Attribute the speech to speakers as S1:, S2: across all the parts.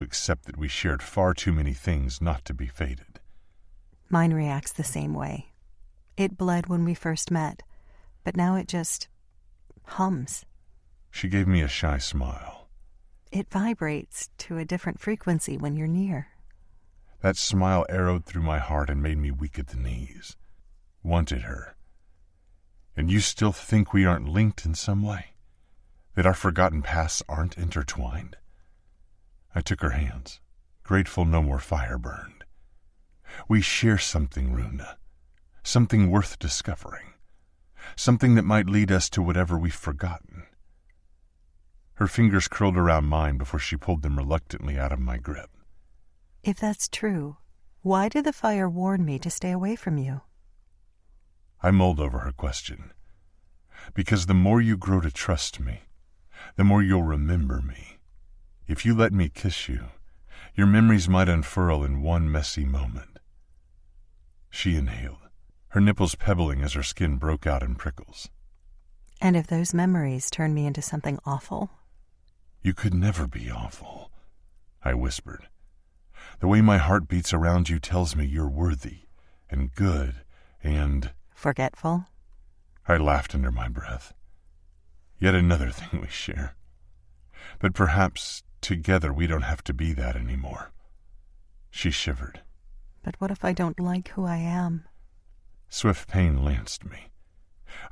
S1: accept that we shared far too many things not to be fated.
S2: Mine reacts the same way. It bled when we first met, but now it just hums.
S1: She gave me a shy smile.
S2: It vibrates to a different frequency when you're near.
S1: That smile arrowed through my heart and made me weak at the knees. Wanted her. And you still think we aren't linked in some way? That our forgotten pasts aren't intertwined? I took her hands, grateful no more fire burned. We share something, Runa. Something worth discovering. Something that might lead us to whatever we've forgotten. Her fingers curled around mine before she pulled them reluctantly out of my grip.
S2: If that's true, why did the fire warn me to stay away from you?
S1: I mulled over her question. Because the more you grow to trust me, the more you'll remember me. If you let me kiss you, your memories might unfurl in one messy moment. She inhaled, her nipples pebbling as her skin broke out in prickles.
S2: And if those memories turn me into something awful?
S1: You could never be awful, I whispered. The way my heart beats around you tells me you're worthy and good and...
S2: Forgetful?
S1: I laughed under my breath. Yet another thing we share. But perhaps together we don't have to be that anymore. She shivered.
S2: But what if I don't like who I am?
S1: Swift pain lanced me.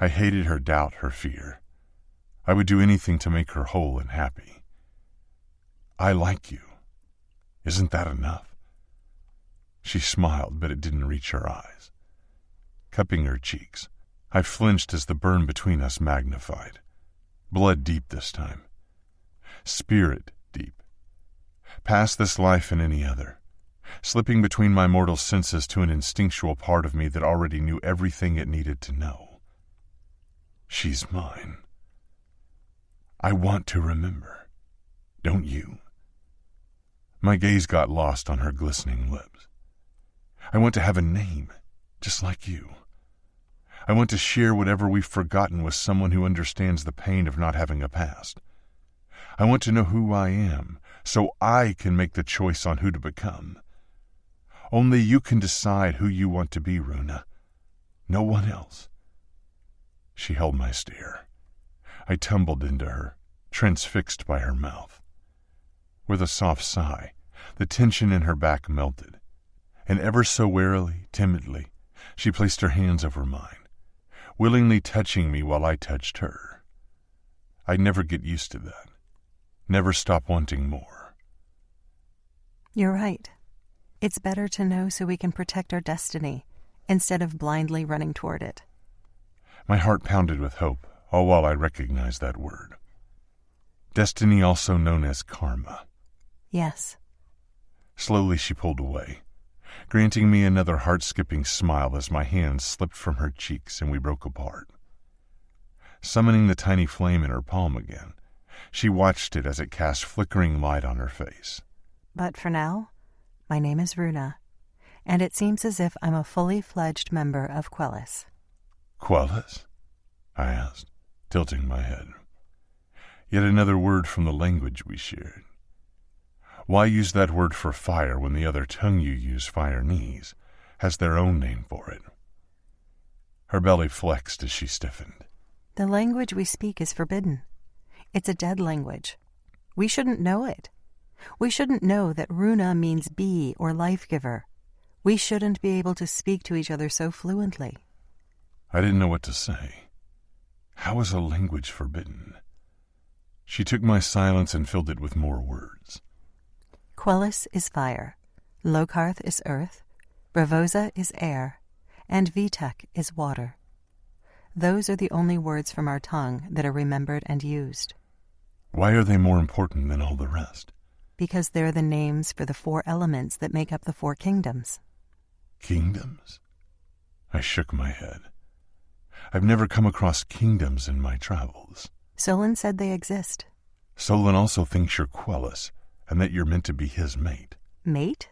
S1: I hated her doubt, her fear. I would do anything to make her whole and happy. I like you. Isn't that enough? She smiled, but it didn't reach her eyes. Cupping her cheeks, I flinched as the burn between us magnified. Blood deep this time. Spirit deep. Past this life and any other. Slipping between my mortal senses to an instinctual part of me that already knew everything it needed to know. She's mine. I want to remember. Don't you? My gaze got lost on her glistening lips. I want to have a name, just like you. I want to share whatever we've forgotten with someone who understands the pain of not having a past. I want to know who I am, so I can make the choice on who to become. Only you can decide who you want to be, Runa. No one else. She held my stare. I tumbled into her, transfixed by her mouth. With a soft sigh, the tension in her back melted, and ever so warily, timidly, she placed her hands over mine, willingly touching me while I touched her. I'd never get used to that. Never stop wanting more.
S2: You're right. It's better to know so we can protect our destiny, instead of blindly running toward it.
S1: My heart pounded with hope, all while I recognized that word. Destiny, also known as karma.
S2: Yes.
S1: Slowly she pulled away, granting me another heart-skipping smile as my hands slipped from her cheeks and we broke apart. Summoning the tiny flame in her palm again, she watched it as it cast flickering light on her face.
S2: But for now, my name is Runa, and it seems as if I'm a fully fledged member of Quellis.
S1: Quellis? I asked, tilting my head. Yet another word from the language we shared. Why use that word for fire when the other tongue you use, fire knees, has their own name for it? Her belly flexed as she stiffened.
S2: The language we speak is forbidden. It's a dead language. We shouldn't know it. We shouldn't know that Runa means bee or life-giver. We shouldn't be able to speak to each other so fluently.
S1: I didn't know what to say. How is a language forbidden? She took my silence and filled it with more words.
S2: Quellis is fire, Lokarth is earth, Bravoza is air, and Vitek is water. Those are the only words from our tongue that are remembered and used.
S1: Why are they more important than all the rest?
S2: Because they're the names for the 4 elements that make up the 4 kingdoms.
S1: Kingdoms? I shook my head. I've never come across kingdoms in my travels.
S2: Solon said they exist.
S1: Solon also thinks you're Quellis, and that you're meant to be his mate.
S2: Mate?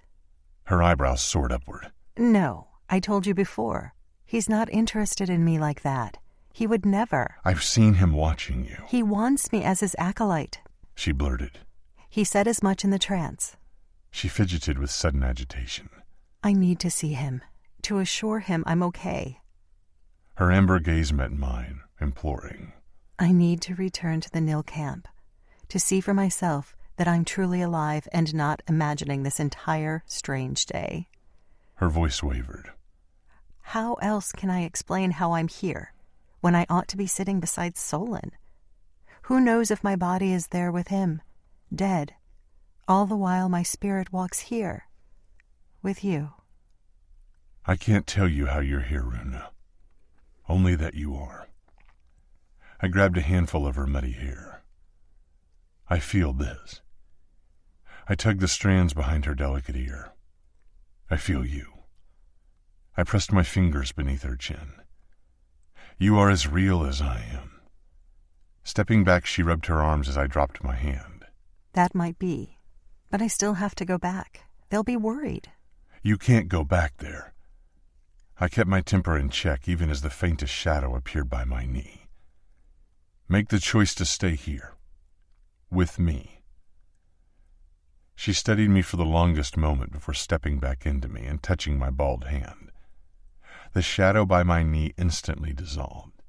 S1: Her eyebrows soared upward.
S2: No, I told you before. He's not interested in me like that. He would never.
S1: I've seen him watching you.
S2: He wants me as his acolyte.
S1: She blurted.
S2: He said as much in the trance.
S1: She fidgeted with sudden agitation.
S2: I need to see him, to assure him I'm okay.
S1: Her amber gaze met mine, imploring.
S2: I need to return to the Nil camp, to see for myself that I'm truly alive and not imagining this entire strange day.
S1: Her voice wavered.
S2: How else can I explain how I'm here, when I ought to be sitting beside Solon? Who knows if my body is there with him, dead, all the while my spirit walks here, with you.
S1: I can't tell you how you're here, Runa. Only that you are. I grabbed a handful of her muddy hair. I feel this. I tugged the strands behind her delicate ear. I feel you. I pressed my fingers beneath her chin. You are as real as I am. Stepping back, she rubbed her arms as I dropped my hand.
S2: That might be, but I still have to go back. They'll be worried.
S1: You can't go back there. I kept my temper in check even as the faintest shadow appeared by my knee. Make the choice to stay here. With me. She studied me for the longest moment before stepping back into me and touching my bald hand. The shadow by my knee instantly dissolved,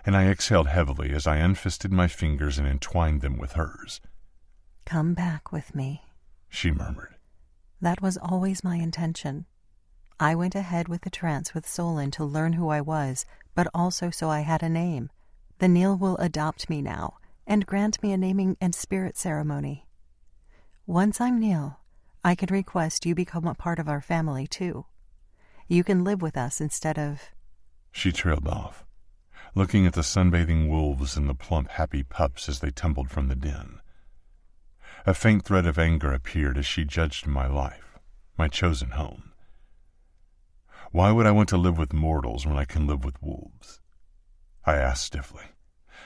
S1: and I exhaled heavily as I unfisted my fingers and entwined them with hers.
S2: Come back with me,
S1: she murmured.
S2: That was always my intention. I went ahead with the trance with Solon to learn who I was, but also so I had a name. The Nil will adopt me now and grant me a naming and spirit ceremony. Once I'm Nil, I can request you become a part of our family too. You can live with us instead of...
S1: She trailed off, looking at the sunbathing wolves and the plump, happy pups as they tumbled from the den. A faint thread of anger appeared as she judged my life, my chosen home. Why would I want to live with mortals when I can live with wolves? I asked stiffly,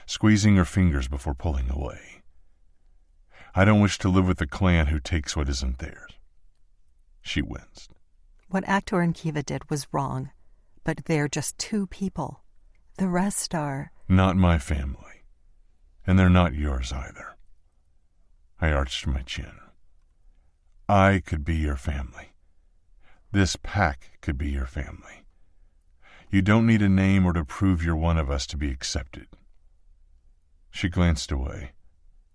S1: squeezing her fingers before pulling away. I don't wish to live with a clan who takes what isn't theirs. She winced.
S2: What Actor and Kiva did was wrong, but they're just two people. The rest are...
S1: Not my family, and they're not yours either. I arched my chin. I could be your family. This pack could be your family. You don't need a name or to prove you're one of us to be accepted. She glanced away.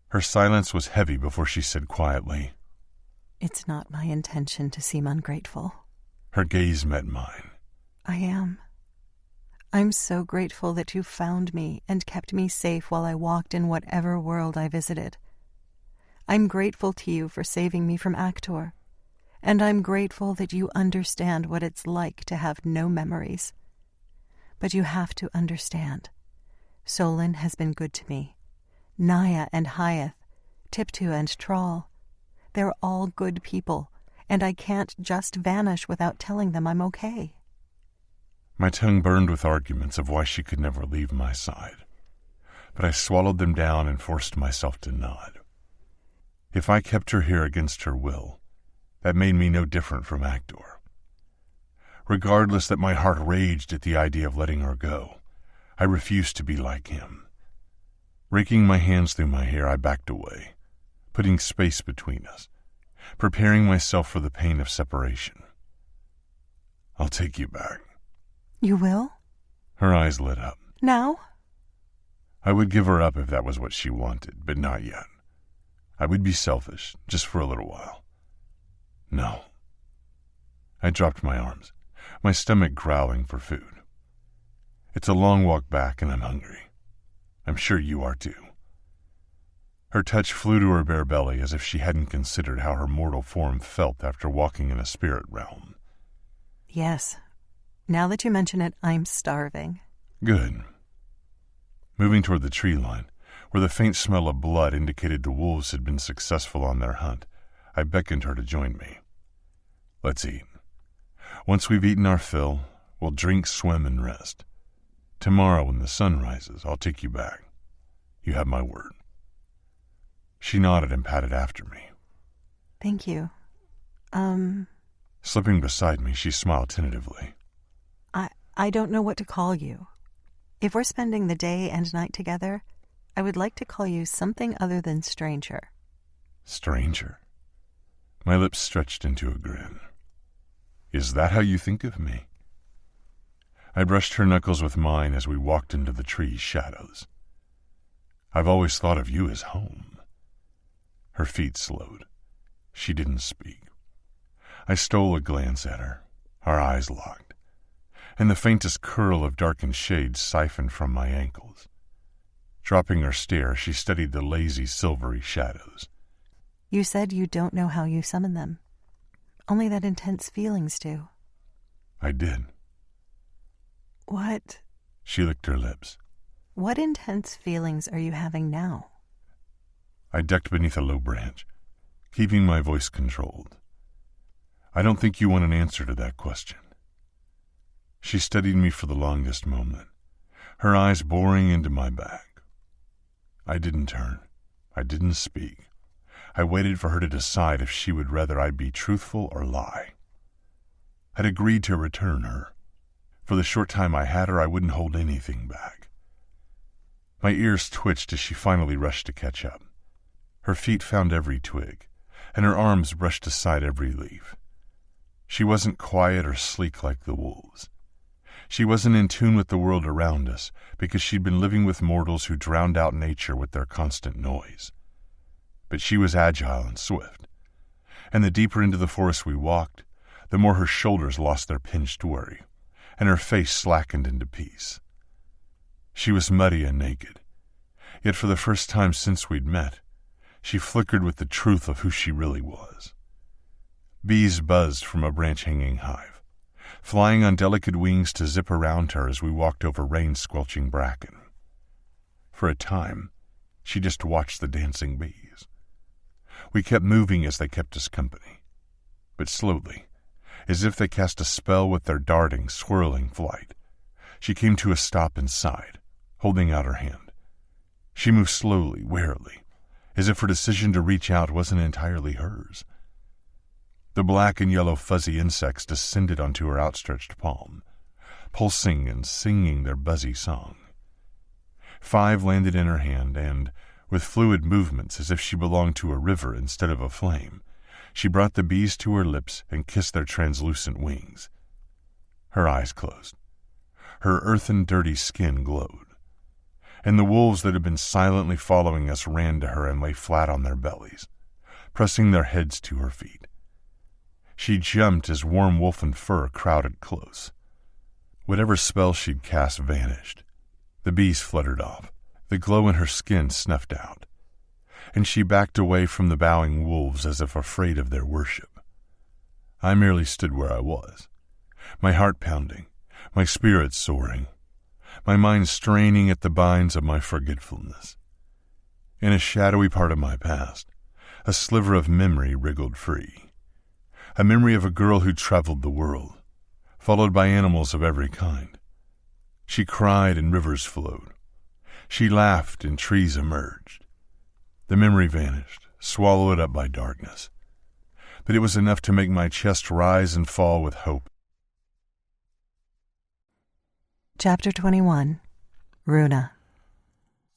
S1: Her silence was heavy before she said quietly,
S2: It's not my intention to seem ungrateful.
S1: Her gaze met mine.
S2: I am. I'm so grateful that you found me and kept me safe while I walked in whatever world I visited. I'm grateful to you for saving me from Actor, and I'm grateful that you understand what it's like to have no memories. But you have to understand. Solon has been good to me. Naya and Hyath, Tiptu and Trawl. They're all good people, and I can't just vanish without telling them I'm okay.
S1: My tongue burned with arguments of why she could never leave my side, but I swallowed them down and forced myself to nod. If I kept her here against her will, that made me no different from Actor. Regardless that my heart raged at the idea of letting her go, I refused to be like him. Raking my hands through my hair, I backed away, putting space between us, preparing myself for the pain of separation. I'll take you back.
S2: You will?
S1: Her eyes lit up.
S2: Now?
S1: I would give her up if that was what she wanted, but not yet. I would be selfish, just for a little while. No. I dropped my arms, my stomach growling for food. It's a long walk back and I'm hungry. I'm sure you are too. Her touch flew to her bare belly as if she hadn't considered how her mortal form felt after walking in a spirit realm.
S2: Yes. Now that you mention it, I'm starving.
S1: Good. Moving toward the tree line, where the faint smell of blood indicated the wolves had been successful on their hunt, I beckoned her to join me. Let's eat. Once we've eaten our fill, we'll drink, swim, and rest. Tomorrow when the sun rises, I'll take you back. You have my word. She nodded and patted after me.
S2: Thank you.
S1: Slipping beside me, she smiled tentatively.
S2: I don't know what to call you. If we're spending the day and night together, I would like to call you something other than stranger.
S1: Stranger? My lips stretched into a grin. Is that how you think of me? I brushed her knuckles with mine as we walked into the tree's shadows. I've always thought of you as home. Her feet slowed. She didn't speak. I stole a glance at her, our eyes locked, and the faintest curl of darkened shade siphoned from my ankles. Dropping her stare, she studied the lazy, silvery shadows.
S2: You said you don't know how you summon them. Only that intense feelings do.
S1: I did.
S2: What?
S1: She licked her lips.
S2: What intense feelings are you having now?
S1: I ducked beneath a low branch, keeping my voice controlled. I don't think you want an answer to that question. She studied me for the longest moment, her eyes boring into my back. I didn't turn. I didn't speak. I waited for her to decide if she would rather I be truthful or lie. I'd agreed to return her. For the short time I had her, I wouldn't hold anything back. My ears twitched as she finally rushed to catch up. Her feet found every twig, and her arms brushed aside every leaf. She wasn't quiet or sleek like the wolves. She wasn't in tune with the world around us because she'd been living with mortals who drowned out nature with their constant noise. But she was agile and swift, and the deeper into the forest we walked, the more her shoulders lost their pinched worry, and her face slackened into peace. She was muddy and naked, yet for the first time since we'd met, she flickered with the truth of who she really was. Bees buzzed from a branch-hanging hive, flying on delicate wings to zip around her as we walked over rain-squelching bracken. For a time, she just watched the dancing bees. We kept moving as they kept us company, but slowly, as if they cast a spell with their darting, swirling flight, she came to a stop and sighed, holding out her hand. She moved slowly, warily, as if her decision to reach out wasn't entirely hers. The black and yellow fuzzy insects descended onto her outstretched palm, pulsing and singing their buzzy song. 5 landed in her hand, and, with fluid movements as if she belonged to a river instead of a flame, she brought the bees to her lips and kissed their translucent wings. Her eyes closed. Her earthen, dirty skin glowed. And the wolves that had been silently following us ran to her and lay flat on their bellies, pressing their heads to her feet. She jumped as warm wolfen fur crowded close. Whatever spell she'd cast vanished. The bees fluttered off, the glow in her skin snuffed out, and she backed away from the bowing wolves as if afraid of their worship. I merely stood where I was, my heart pounding, my spirits soaring, my mind straining at the binds of my forgetfulness. In a shadowy part of my past, a sliver of memory wriggled free, a memory of a girl who traveled the world, followed by animals of every kind. She cried and rivers flowed. She laughed and trees emerged. The memory vanished, swallowed up by darkness. But it was enough to make my chest rise and fall with hope.
S2: Chapter 21. Runa.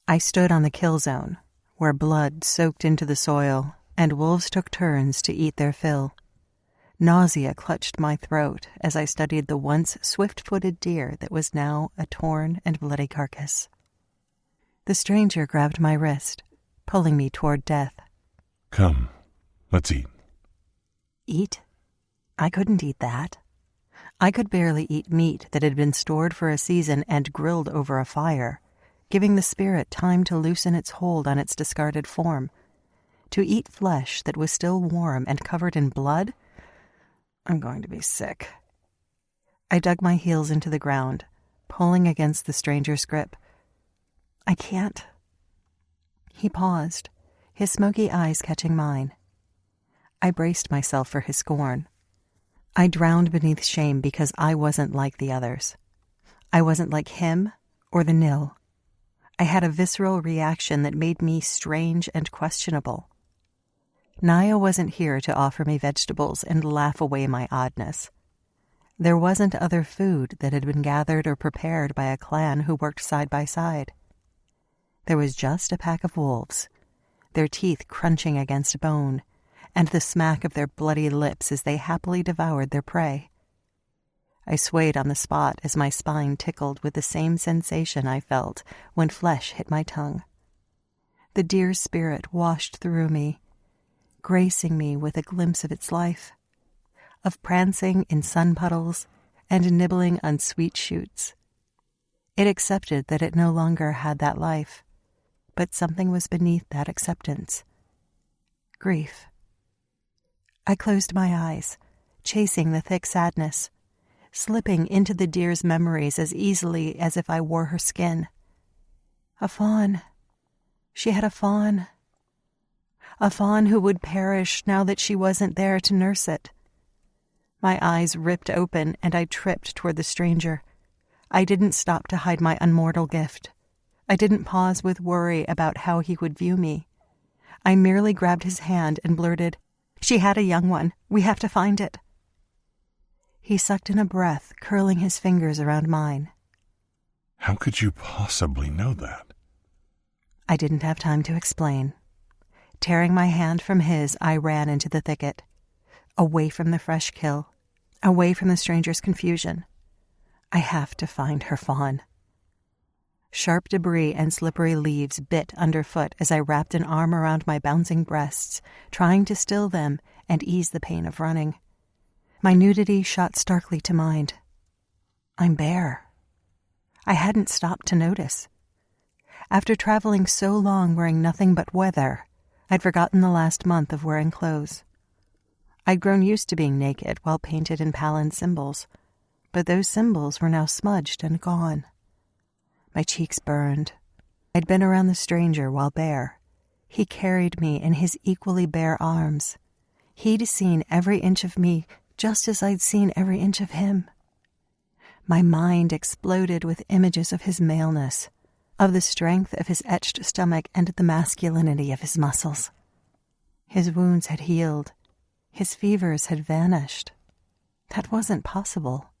S2: I stood on the kill zone, where blood soaked into the soil and wolves took turns to eat their fill. Nausea clutched my throat as I studied the once swift-footed deer that was now a torn and bloody carcass. The stranger grabbed my wrist, pulling me toward death.
S1: Come, let's eat.
S2: Eat? I couldn't eat that. I could barely eat meat that had been stored for a season and grilled over a fire, giving the spirit time to loosen its hold on its discarded form. To eat flesh that was still warm and covered in blood? I'm going to be sick. I dug my heels into the ground, pulling against the stranger's grip. I can't. He paused, his smoky eyes catching mine. I braced myself for his scorn. I drowned beneath shame because I wasn't like the others. I wasn't like him or the Nil. I had a visceral reaction that made me strange and questionable. Naya wasn't here to offer me vegetables and laugh away my oddness. There wasn't other food that had been gathered or prepared by a clan who worked side by side. There was just a pack of wolves, their teeth crunching against bone, and the smack of their bloody lips as they happily devoured their prey. I swayed on the spot as my spine tickled with the same sensation I felt when flesh hit my tongue. The deer's spirit washed through me, gracing me with a glimpse of its life, of prancing in sun puddles and nibbling on sweet shoots. It accepted that it no longer had that life, but something was beneath that acceptance. Grief. I closed my eyes, chasing the thick sadness, slipping into the deer's memories as easily as if I wore her skin. A fawn. She had a fawn. A fawn who would perish now that she wasn't there to nurse it. My eyes ripped open and I tripped toward the stranger. I didn't stop to hide my unmortal gift. I didn't pause with worry about how he would view me. I merely grabbed his hand and blurted, "She had a young one. We have to find it." He sucked in a breath, curling his fingers around mine.
S1: How could you possibly know that?
S2: I didn't have time to explain. Tearing my hand from his, I ran into the thicket, away from the fresh kill, away from the stranger's confusion. I have to find her fawn. Sharp debris and slippery leaves bit underfoot as I wrapped an arm around my bouncing breasts, trying to still them and ease the pain of running. My nudity shot starkly to mind. I'm bare. I hadn't stopped to notice. After traveling so long wearing nothing but weather, I'd forgotten the last month of wearing clothes. I'd grown used to being naked while painted in Palin symbols, but those symbols were now smudged and gone. My cheeks burned. I'd been around the stranger while bare. He carried me in his equally bare arms. He'd seen every inch of me just as I'd seen every inch of him. My mind exploded with images of his maleness, of the strength of his etched stomach and the masculinity of his muscles. His wounds had healed. His fevers had vanished. That wasn't possible.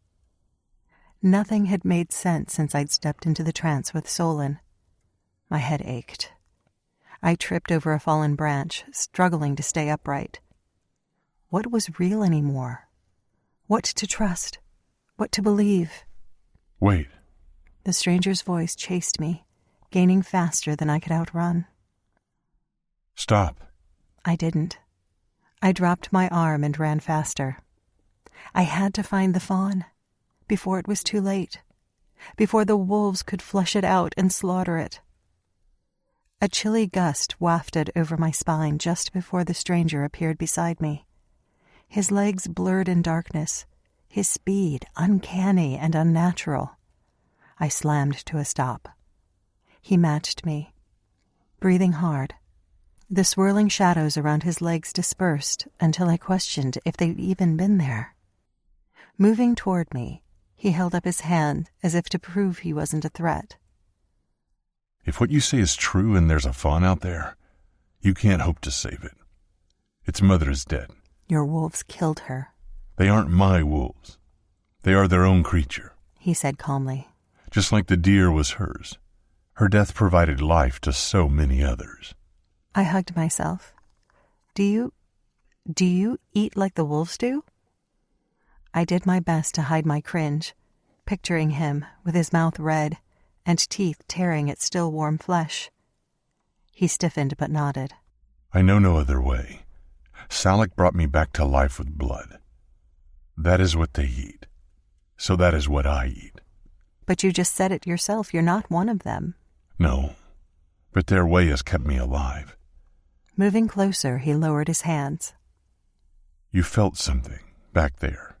S2: Nothing had made sense since I'd stepped into the trance with Solon. My head ached. I tripped over a fallen branch, struggling to stay upright. What was real anymore? What to trust? What to believe?
S1: Wait.
S2: The stranger's voice chased me, gaining faster than I could outrun.
S1: Stop.
S2: I didn't. I dropped my arm and ran faster. I had to find the fawn, before it was too late, before the wolves could flush it out and slaughter it. A chilly gust wafted over my spine just before the stranger appeared beside me. His legs blurred in darkness, his speed uncanny and unnatural. I slammed to a stop. He matched me, breathing hard. The swirling shadows around his legs dispersed until I questioned if they'd even been there. Moving toward me, he held up his hand as if to prove he wasn't a threat.
S1: If what you say is true and there's a fawn out there, you can't hope to save it. Its mother is dead.
S2: Your wolves killed her.
S1: They aren't my wolves. They are their own creature,
S2: he said calmly.
S1: Just like the deer was hers. Her death provided life to so many others.
S2: I hugged myself. Do you eat like the wolves do? I did my best to hide my cringe, picturing him with his mouth red and teeth tearing at still warm flesh. He stiffened but nodded.
S1: I know no other way. Salik brought me back to life with blood. That is what they eat. So that is what I eat.
S2: But you just said it yourself. You're not one of them.
S1: No, but their way has kept me alive.
S2: Moving closer, he lowered his hands.
S1: You felt something back there.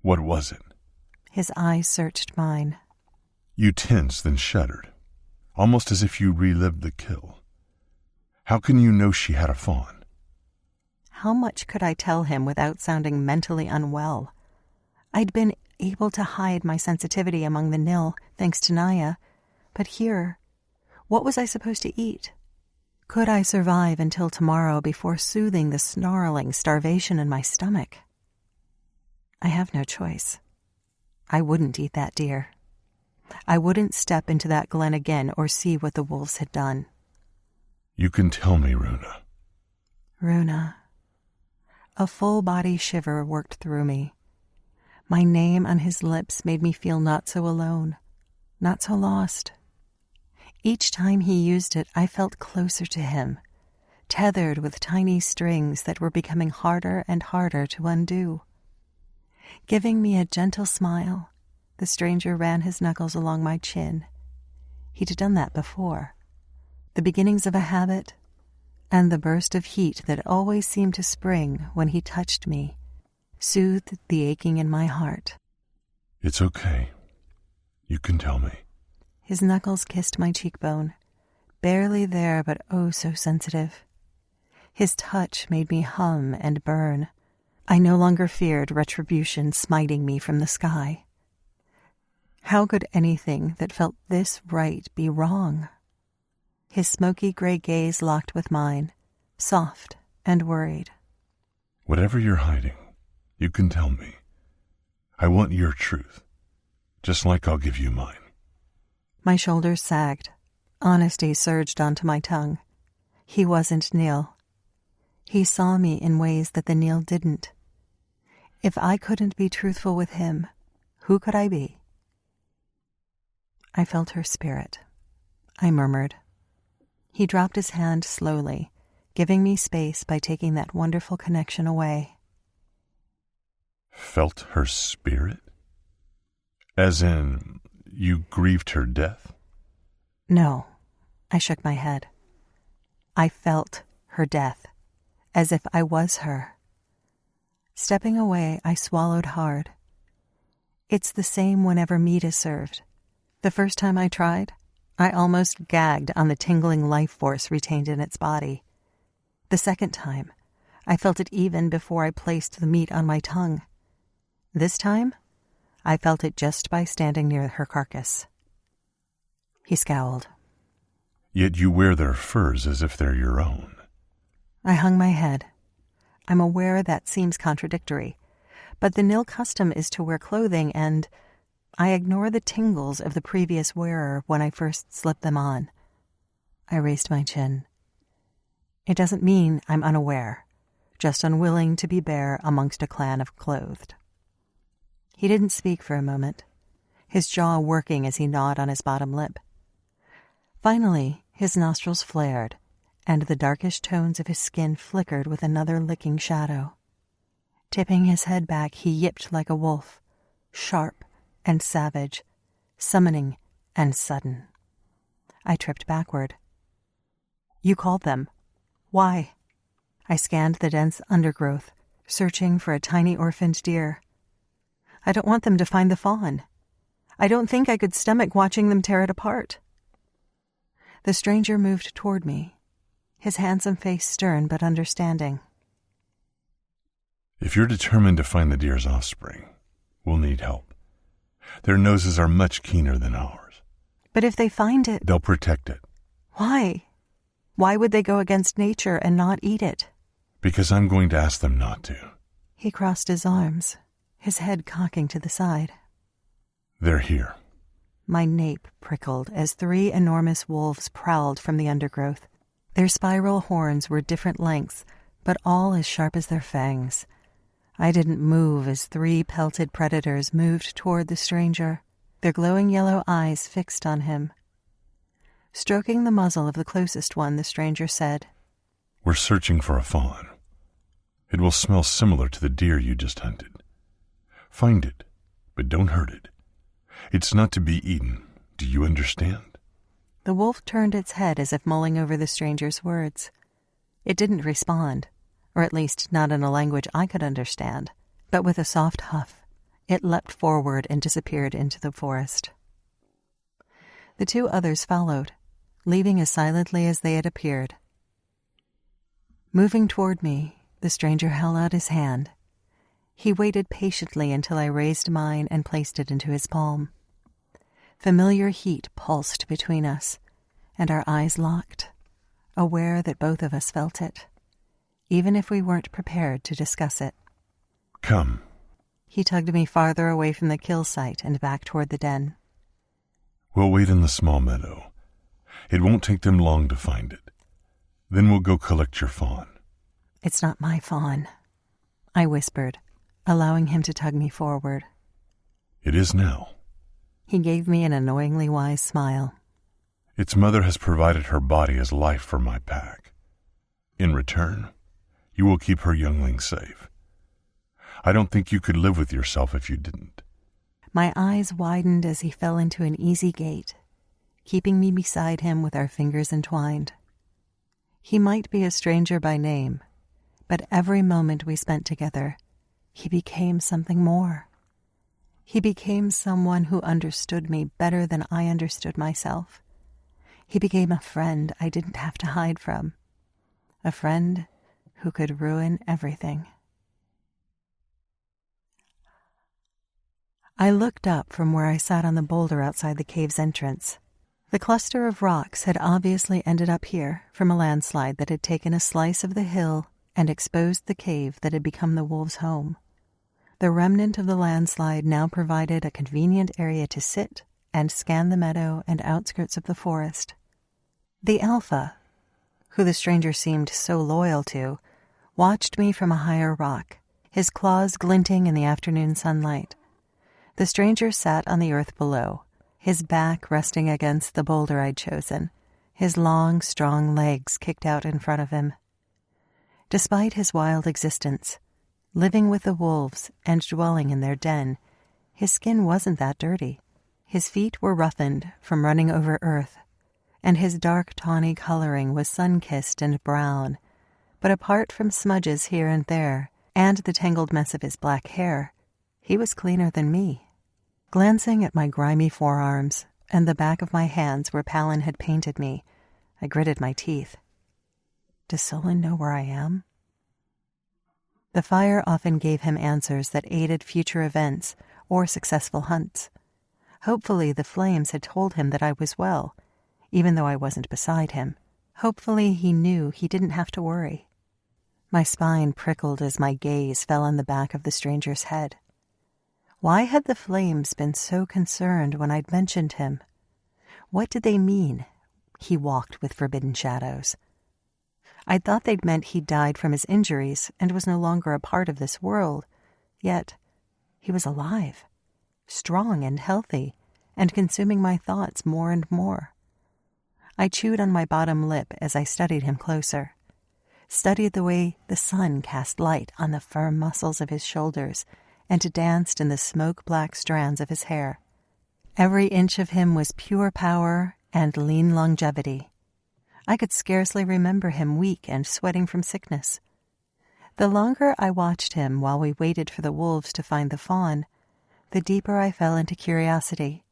S1: What was it?
S2: His eyes searched mine.
S1: You tensed, then shuddered, almost as if you relived the kill. How can you know she had a fawn?
S2: How much could I tell him without sounding mentally unwell? I'd been able to hide my sensitivity among the Nil, thanks to Naya, but here, what was I supposed to eat? Could I survive until tomorrow before soothing the snarling starvation in my stomach? I have no choice. I wouldn't eat that deer. I wouldn't step into that glen again or see what the wolves had done.
S1: You can tell me, Runa.
S2: Runa. A full-body shiver worked through me. My name on his lips made me feel not so alone, not so lost. Each time he used it, I felt closer to him, tethered with tiny strings that were becoming harder and harder to undo. Giving me a gentle smile, the stranger ran his knuckles along my chin. He'd done that before. The beginnings of a habit, and the burst of heat that always seemed to spring when he touched me, soothed the aching in my heart.
S1: It's okay. You can tell me.
S2: His knuckles kissed my cheekbone, barely there but oh so sensitive. His touch made me hum and burn. I no longer feared retribution smiting me from the sky. How could anything that felt this right be wrong? His smoky gray gaze locked with mine, soft and worried.
S1: Whatever you're hiding, you can tell me. I want your truth, just like I'll give you mine.
S2: My shoulders sagged. Honesty surged onto my tongue. He wasn't Neil. He saw me in ways that the Neil didn't. If I couldn't be truthful with him, who could I be? I felt her spirit. I murmured. He dropped his hand slowly, giving me space by taking that wonderful connection away.
S1: Felt her spirit? As in, you grieved her death?
S2: No, I shook my head. I felt her death, as if I was her. Stepping away, I swallowed hard. It's the same whenever meat is served. The first time I tried, I almost gagged on the tingling life force retained in its body. The second time, I felt it even before I placed the meat on my tongue. This time, I felt it just by standing near her carcass. He scowled.
S1: Yet you wear their furs as if they're your own.
S2: I hung my head. I'm aware that seems contradictory, but the Nil custom is to wear clothing, and I ignore the tingles of the previous wearer when I first slip them on. I raised my chin. It doesn't mean I'm unaware, just unwilling to be bare amongst a clan of clothed. He didn't speak for a moment, his jaw working as he gnawed on his bottom lip. Finally, his nostrils flared, and the darkish tones of his skin flickered with another licking shadow. Tipping his head back, he yipped like a wolf, sharp and savage, summoning and sudden. I tripped backward. You called them. Why? I scanned the dense undergrowth, searching for a tiny orphaned deer. I don't want them to find the fawn. I don't think I could stomach watching them tear it apart. The stranger moved toward me, his handsome face stern but understanding.
S1: If you're determined to find the deer's offspring, we'll need help. Their noses are much keener than ours.
S2: But if they find it...
S1: They'll protect it.
S2: Why? Why would they go against nature and not eat it?
S1: Because I'm going to ask them not to.
S2: He crossed his arms, his head cocking to the side.
S1: They're here.
S2: My nape prickled as 3 enormous wolves prowled from the undergrowth. Their spiral horns were different lengths, but all as sharp as their fangs. I didn't move as 3 pelted predators moved toward the stranger, their glowing yellow eyes fixed on him. Stroking the muzzle of the closest one, the stranger said,
S1: We're searching for a fawn. It will smell similar to the deer you just hunted. Find it, but don't hurt it. It's not to be eaten. Do you understand?
S2: The wolf turned its head as if mulling over the stranger's words. It didn't respond, or at least not in a language I could understand, but with a soft huff, it leapt forward and disappeared into the forest. The 2 others followed, leaving as silently as they had appeared. Moving toward me, the stranger held out his hand. He waited patiently until I raised mine and placed it into his palm. Familiar heat pulsed between us, and our eyes locked, aware that both of us felt it, even if we weren't prepared to discuss it.
S1: Come.
S2: He tugged me farther away from the kill site and back toward the den.
S1: We'll wait in the small meadow. It won't take them long to find it. Then we'll go collect your fawn.
S2: It's not my fawn. I whispered, allowing him to tug me forward.
S1: It is now.
S2: He gave me an annoyingly wise smile.
S1: Its mother has provided her body as life for my pack. In return, you will keep her youngling safe. I don't think you could live with yourself if you didn't.
S2: My eyes widened as he fell into an easy gait, keeping me beside him with our fingers entwined. He might be a stranger by name, but every moment we spent together, he became something more. He became someone who understood me better than I understood myself. He became a friend I didn't have to hide from, a friend who could ruin everything. I looked up from where I sat on the boulder outside the cave's entrance. The cluster of rocks had obviously ended up here from a landslide that had taken a slice of the hill and exposed the cave that had become the wolves' home. The remnant of the landslide now provided a convenient area to sit and scan the meadow and outskirts of the forest. The alpha, who the stranger seemed so loyal to, watched me from a higher rock, his claws glinting in the afternoon sunlight. The stranger sat on the earth below, his back resting against the boulder I'd chosen, his long, strong legs kicked out in front of him. Despite his wild existence, living with the wolves and dwelling in their den, his skin wasn't that dirty. His feet were roughened from running over earth, and his dark tawny coloring was sun-kissed and brown, but apart from smudges here and there and the tangled mess of his black hair, he was cleaner than me. Glancing at my grimy forearms and the back of my hands where Palin had painted me, I gritted my teeth. Does Solon know where I am? The fire often gave him answers that aided future events or successful hunts. Hopefully the flames had told him that I was well, even though I wasn't beside him. Hopefully he knew he didn't have to worry. My spine prickled as my gaze fell on the back of the stranger's head. Why had the flames been so concerned when I'd mentioned him? What did they mean, he walked with forbidden shadows? I'd thought they'd meant he'd died from his injuries and was no longer a part of this world. Yet, he was alive, strong and healthy, and consuming my thoughts more and more. I chewed on my bottom lip as I studied him closer, studied the way the sun cast light on the firm muscles of his shoulders and danced in the smoke-black strands of his hair. Every inch of him was pure power and lean longevity. I could scarcely remember him weak and sweating from sickness. The longer I watched him while we waited for the wolves to find the fawn, the deeper I fell into curiosity.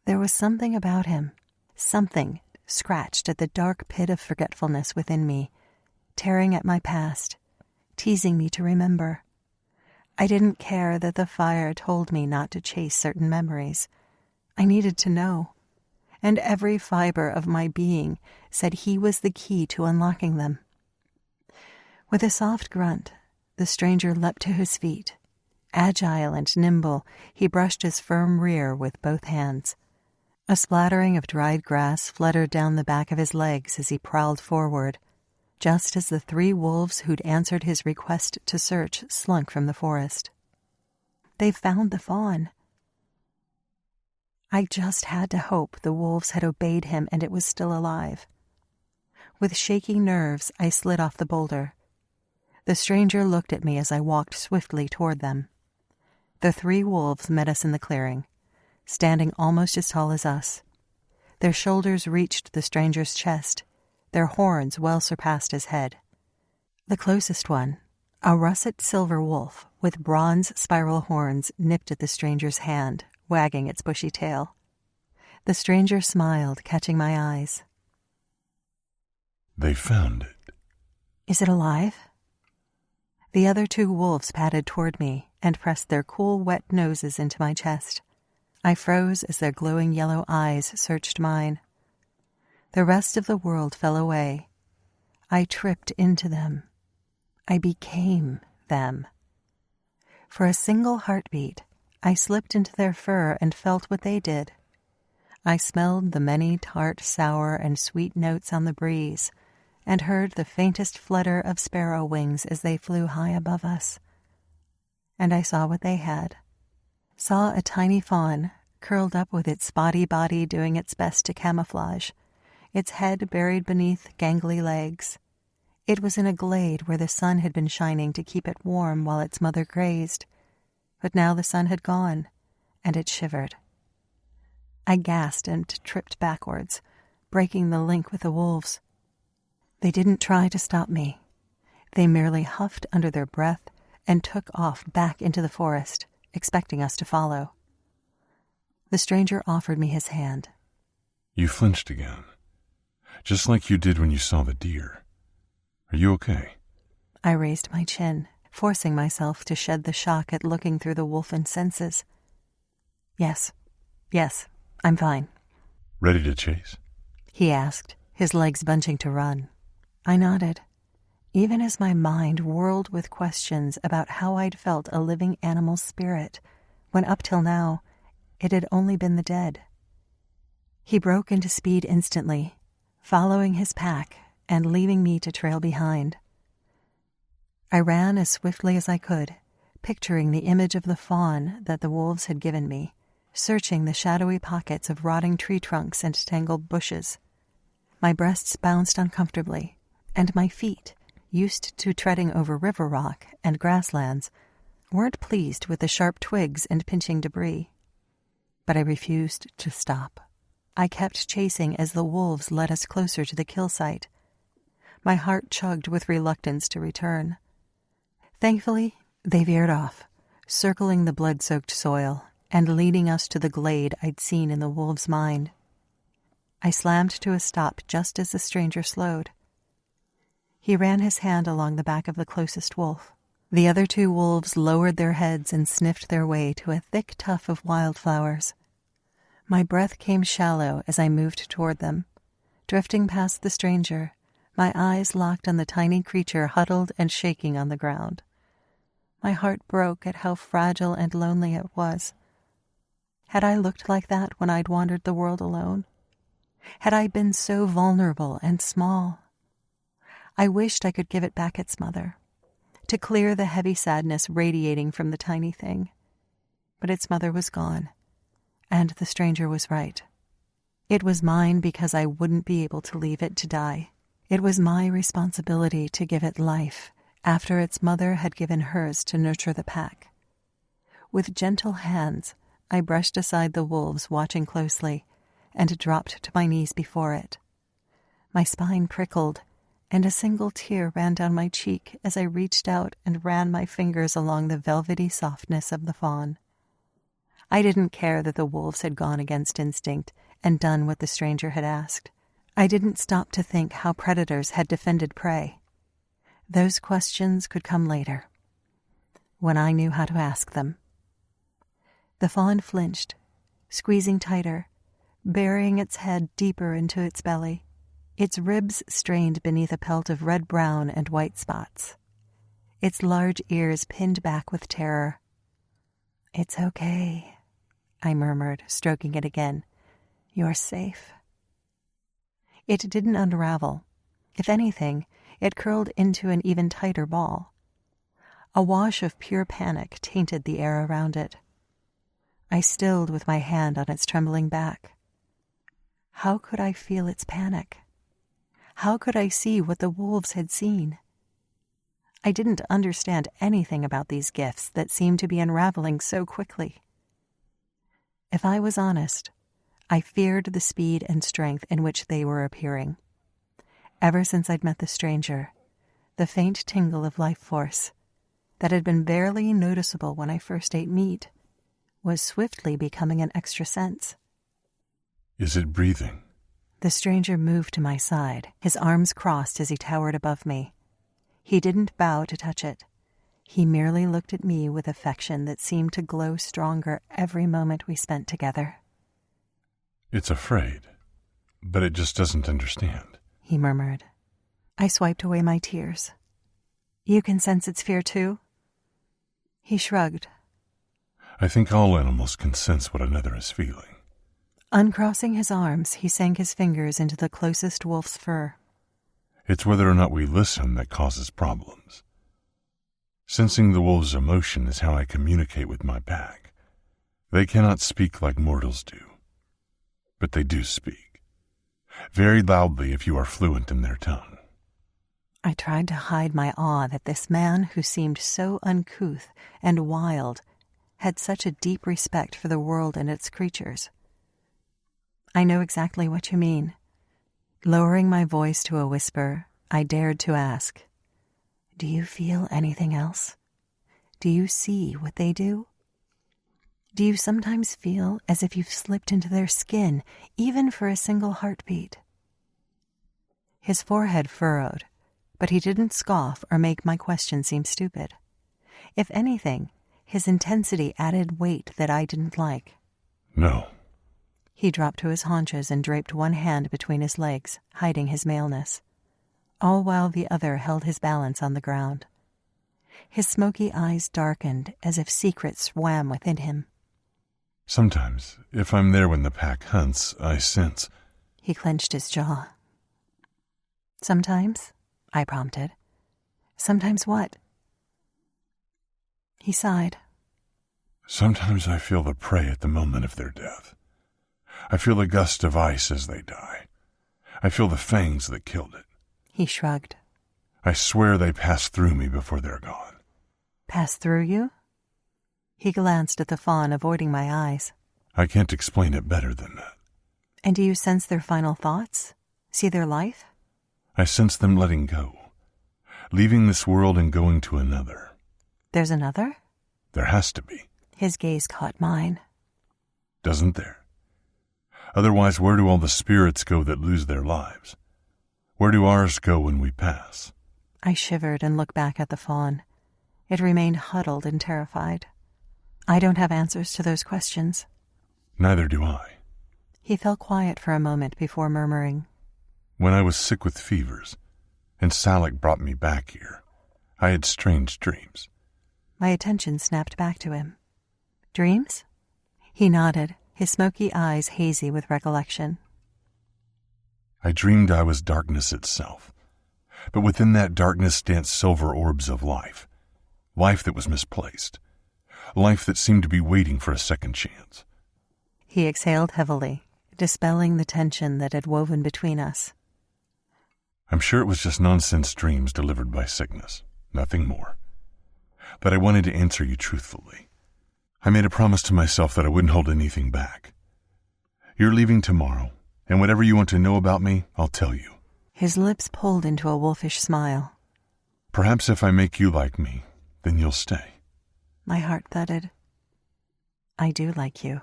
S2: There was something about him, something scratched at the dark pit of forgetfulness within me, tearing at my past, teasing me to remember. I didn't care that the fire told me not to chase certain memories. I needed to know, and every fiber of my being said he was the key to unlocking them. With a soft grunt, the stranger leapt to his feet. Agile and nimble, he brushed his firm rear with both hands. A splattering of dried grass fluttered down the back of his legs as he prowled forward, just as the 3 wolves who'd answered his request to search slunk from the forest. They've found the fawn. I just had to hope the wolves had obeyed him and it was still alive. With shaky nerves, I slid off the boulder. The stranger looked at me as I walked swiftly toward them. The 3 wolves met us in the clearing, standing almost as tall as us. Their shoulders reached the stranger's chest, their horns well surpassed his head. The closest one, a russet silver wolf with bronze spiral horns, nipped at the stranger's hand, wagging its bushy tail. The stranger smiled, catching my eyes.
S1: They found it.
S2: Is it alive? The other 2 wolves padded toward me and pressed their cool, wet noses into my chest. I froze as their glowing yellow eyes searched mine. The rest of the world fell away. I tripped into them. I became them. For a single heartbeat, I slipped into their fur and felt what they did. I smelled the many tart, sour, and sweet notes on the breeze, and heard the faintest flutter of sparrow wings as they flew high above us. and I saw what they had. Saw a tiny fawn, curled up with its spotty body doing its best to camouflage, its head buried beneath gangly legs. It was in a glade where the sun had been shining to keep it warm while its mother grazed, but now the sun had gone, and it shivered. I gasped and tripped backwards, breaking the link with the wolves. They didn't try to stop me. They merely huffed under their breath and took off back into the forest, expecting us to follow. The stranger offered me his hand.
S1: You flinched again, just like you did when you saw the deer. Are you okay?
S2: I raised my chin, forcing myself to shed the shock at looking through the wolfen senses. Yes, I'm fine.
S1: Ready to chase?
S2: He asked, his legs bunching to run. I nodded, even as my mind whirled with questions about how I'd felt a living animal spirit, when up till now it had only been the dead. He broke into speed instantly, following his pack and leaving me to trail behind. I ran as swiftly as I could, picturing the image of the fawn that the wolves had given me, searching the shadowy pockets of rotting tree trunks and tangled bushes. My breasts bounced uncomfortably, and my feet, used to treading over river rock and grasslands, weren't pleased with the sharp twigs and pinching debris. But I refused to stop. I kept chasing as the wolves led us closer to the kill site. My heart chugged with reluctance to return. Thankfully, they veered off, circling the blood-soaked soil and leading us to the glade I'd seen in the wolves' mind. I slammed to a stop just as the stranger slowed. He ran his hand along the back of the closest wolf. The other two wolves lowered their heads and sniffed their way to a thick tuft of wildflowers. My breath came shallow as I moved toward them. Drifting past the stranger, my eyes locked on the tiny creature huddled and shaking on the ground. My heart broke at how fragile and lonely it was. Had I looked like that when I'd wandered the world alone? Had I been so vulnerable and small? I wished I could give it back its mother, to clear the heavy sadness radiating from the tiny thing. But its mother was gone, and the stranger was right. It was mine because I wouldn't be able to leave it to die. It was my responsibility to give it life after its mother had given hers to nurture the pack. With gentle hands, I brushed aside the wolves watching closely and dropped to my knees before it. My spine prickled, and a single tear ran down my cheek as I reached out and ran my fingers along the velvety softness of the fawn. I didn't care that the wolves had gone against instinct and done what the stranger had asked. I didn't stop to think how predators had defended prey. Those questions could come later, when I knew how to ask them. The fawn flinched, squeezing tighter, burying its head deeper into its belly. Its ribs strained beneath a pelt of red-brown and white spots. Its large ears pinned back with terror. "It's okay," I murmured, stroking it again. "You're safe." It didn't unravel. If anything, it curled into an even tighter ball. A wash of pure panic tainted the air around it. I stilled with my hand on its trembling back. How could I feel its panic? How could I see what the wolves had seen? I didn't understand anything about these gifts that seemed to be unraveling so quickly. If I was honest, I feared the speed and strength in which they were appearing. Ever since I'd met the stranger, the faint tingle of life force, that had been barely noticeable when I first ate meat, was swiftly becoming an extra sense.
S1: Is it breathing?
S2: The stranger moved to my side, his arms crossed as he towered above me. He didn't bow to touch it. He merely looked at me with affection that seemed to glow stronger every moment we spent together.
S1: It's afraid, but it just doesn't understand,
S2: he murmured. I swiped away my tears. You can sense its fear too? He shrugged.
S1: I think all animals can sense what another is feeling.
S2: Uncrossing his arms, he sank his fingers into the closest wolf's fur.
S1: It's whether or not we listen that causes problems. Sensing the wolves' emotion is how I communicate with my pack. They cannot speak like mortals do, but they do speak, very loudly if you are fluent in their tongue.
S2: I tried to hide my awe that this man who seemed so uncouth and wild had such a deep respect for the world and its creatures. I know exactly what you mean. Lowering my voice to a whisper, I dared to ask, "Do you feel anything else? Do you see what they do? Do you sometimes feel as if you've slipped into their skin, even for a single heartbeat?" His forehead furrowed, but he didn't scoff or make my question seem stupid. If anything, his intensity added weight that I didn't like.
S1: No.
S2: He dropped to his haunches and draped one hand between his legs, hiding his maleness, all while the other held his balance on the ground. His smoky eyes darkened as if secrets swam within him.
S1: Sometimes, if I'm there when the pack hunts, I sense.
S2: He clenched his jaw. "Sometimes?" I prompted. "Sometimes what?" He sighed.
S1: Sometimes I feel the prey at the moment of their death. I feel the gust of ice as they die. I feel the fangs that killed it.
S2: He shrugged.
S1: I swear they pass through me before they're gone.
S2: "Pass through you?" He glanced at the fawn, avoiding my eyes.
S1: I can't explain it better than that.
S2: "And do you sense their final thoughts? See their life?"
S1: I sense them letting go, leaving this world and going to another.
S2: "There's another?"
S1: There has to be.
S2: His gaze caught mine.
S1: Doesn't there? Otherwise, where do all the spirits go that lose their lives? Where do ours go when we pass?
S2: I shivered and looked back at the fawn. It remained huddled and terrified. "I don't have answers to those questions."
S1: Neither do I.
S2: He fell quiet for a moment before murmuring,
S1: When I was sick with fevers, and Salik brought me back here, I had strange dreams.
S2: My attention snapped back to him. "Dreams?" He nodded, his smoky eyes hazy with recollection.
S1: I dreamed I was darkness itself, but within that darkness danced silver orbs of life. Life that was misplaced. Life that seemed to be waiting for a second chance.
S2: He exhaled heavily, dispelling the tension that had woven between us.
S1: I'm sure it was just nonsense dreams delivered by sickness, nothing more. But I wanted to answer you truthfully. I made a promise to myself that I wouldn't hold anything back. You're leaving tomorrow, and whatever you want to know about me, I'll tell you.
S2: His lips pulled into a wolfish smile.
S1: Perhaps if I make you like me, then you'll stay.
S2: My heart thudded. "I do like you."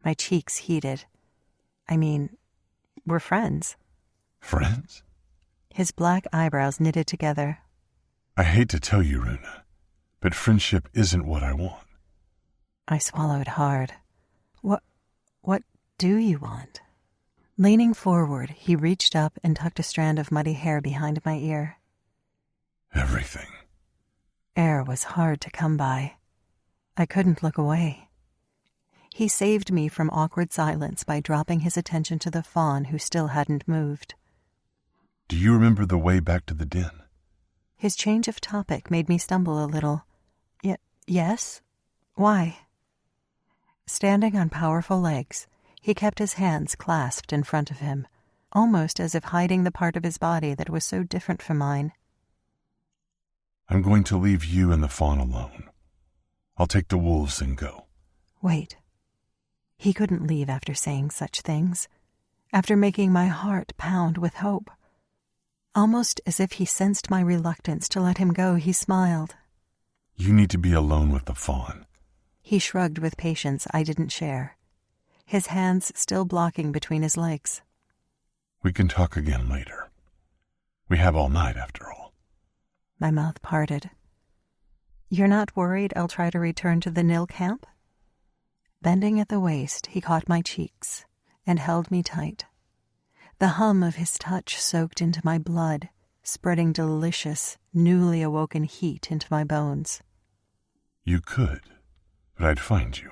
S2: My cheeks heated. "I mean, we're friends."
S1: Friends?
S2: His black eyebrows knitted together.
S1: I hate to tell you, Runa, but friendship isn't what I want.
S2: I swallowed hard. What do you want?" Leaning forward, he reached up and tucked a strand of muddy hair behind my ear.
S1: Everything.
S2: Air was hard to come by. I couldn't look away. He saved me from awkward silence by dropping his attention to the fawn who still hadn't moved.
S1: Do you remember the way back to the den?
S2: His change of topic made me stumble a little. Yes? Why? Standing on powerful legs, he kept his hands clasped in front of him, almost as if hiding the part of his body that was so different from mine.
S1: I'm going to leave you and the fawn alone. I'll take the wolves and go.
S2: Wait. He couldn't leave after saying such things, after making my heart pound with hope. Almost as if he sensed my reluctance to let him go, he smiled.
S1: You need to be alone with the fawn.
S2: He shrugged with patience I didn't share, his hands still blocking between his legs.
S1: We can talk again later. We have all night, after all.
S2: My mouth parted. You're not worried I'll try to return to the Nil camp? Bending at the waist, he caught my cheeks and held me tight. The hum of his touch soaked into my blood, spreading delicious, newly awoken heat into my bones.
S1: You could, but I'd find you.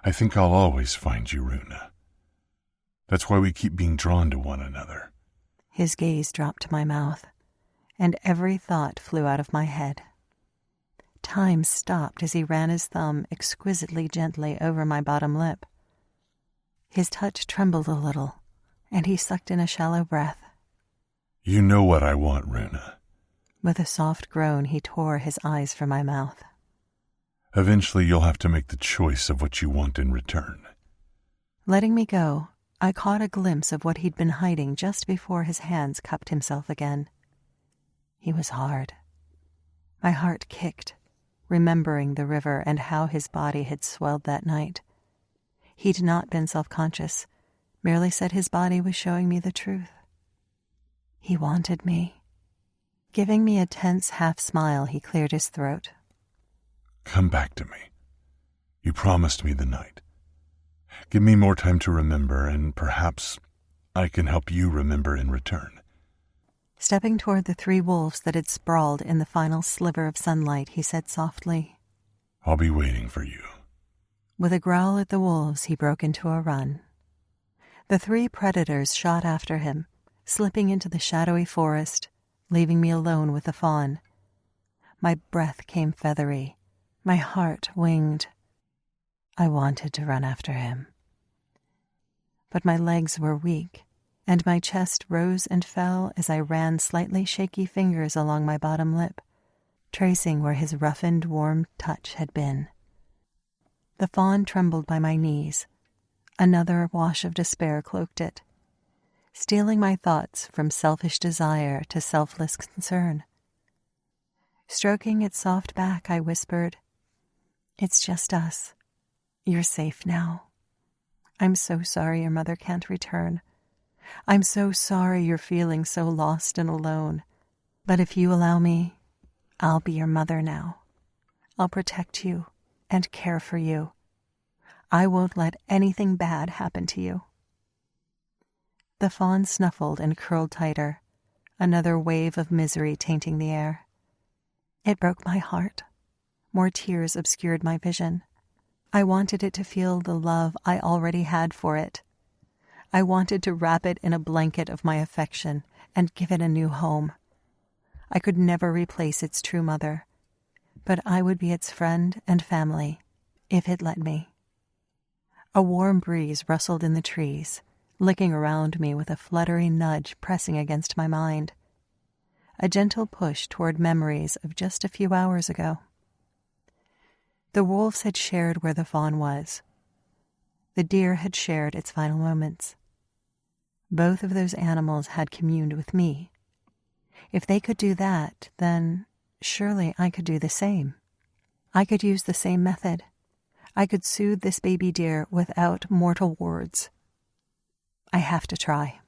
S1: I think I'll always find you, Runa. That's why we keep being drawn to one another.
S2: His gaze dropped to my mouth, and every thought flew out of my head. Time stopped as he ran his thumb exquisitely gently over my bottom lip. His touch trembled a little, and he sucked in a shallow breath.
S1: You know what I want, Runa.
S2: With a soft groan, he tore his eyes from my mouth.
S1: Eventually, you'll have to make the choice of what you want in return.
S2: Letting me go, I caught a glimpse of what he'd been hiding just before his hands cupped himself again. He was hard. My heart kicked, remembering the river and how his body had swelled that night. He'd not been self-conscious, merely said his body was showing me the truth. He wanted me. Giving me a tense half-smile, he cleared his throat.
S1: Come back to me. You promised me the night. Give me more time to remember, and perhaps I can help you remember in return.
S2: Stepping toward the 3 wolves that had sprawled in the final sliver of sunlight, he said softly,
S1: I'll be waiting for you.
S2: With a growl at the wolves, he broke into a run. The 3 predators shot after him, slipping into the shadowy forest, leaving me alone with the fawn. My breath came feathery, my heart winged. I wanted to run after him. But my legs were weak, and my chest rose and fell as I ran slightly shaky fingers along my bottom lip, tracing where his roughened, warm touch had been. The fawn trembled by my knees. Another wash of despair cloaked it, stealing my thoughts from selfish desire to selfless concern. Stroking its soft back, I whispered, It's just us. You're safe now. I'm so sorry your mother can't return. I'm so sorry you're feeling so lost and alone. But if you allow me, I'll be your mother now. I'll protect you and care for you. I won't let anything bad happen to you. The fawn snuffled and curled tighter, another wave of misery tainting the air. It broke my heart. More tears obscured my vision. I wanted it to feel the love I already had for it. I wanted to wrap it in a blanket of my affection and give it a new home. I could never replace its true mother, but I would be its friend and family, if it let me. A warm breeze rustled in the trees, licking around me with a fluttery nudge pressing against my mind. A gentle push toward memories of just a few hours ago. The wolves had shared where the fawn was. The deer had shared its final moments. Both of those animals had communed with me. If they could do that, then surely I could do the same. I could use the same method. I could soothe this baby deer without mortal words. I have to try.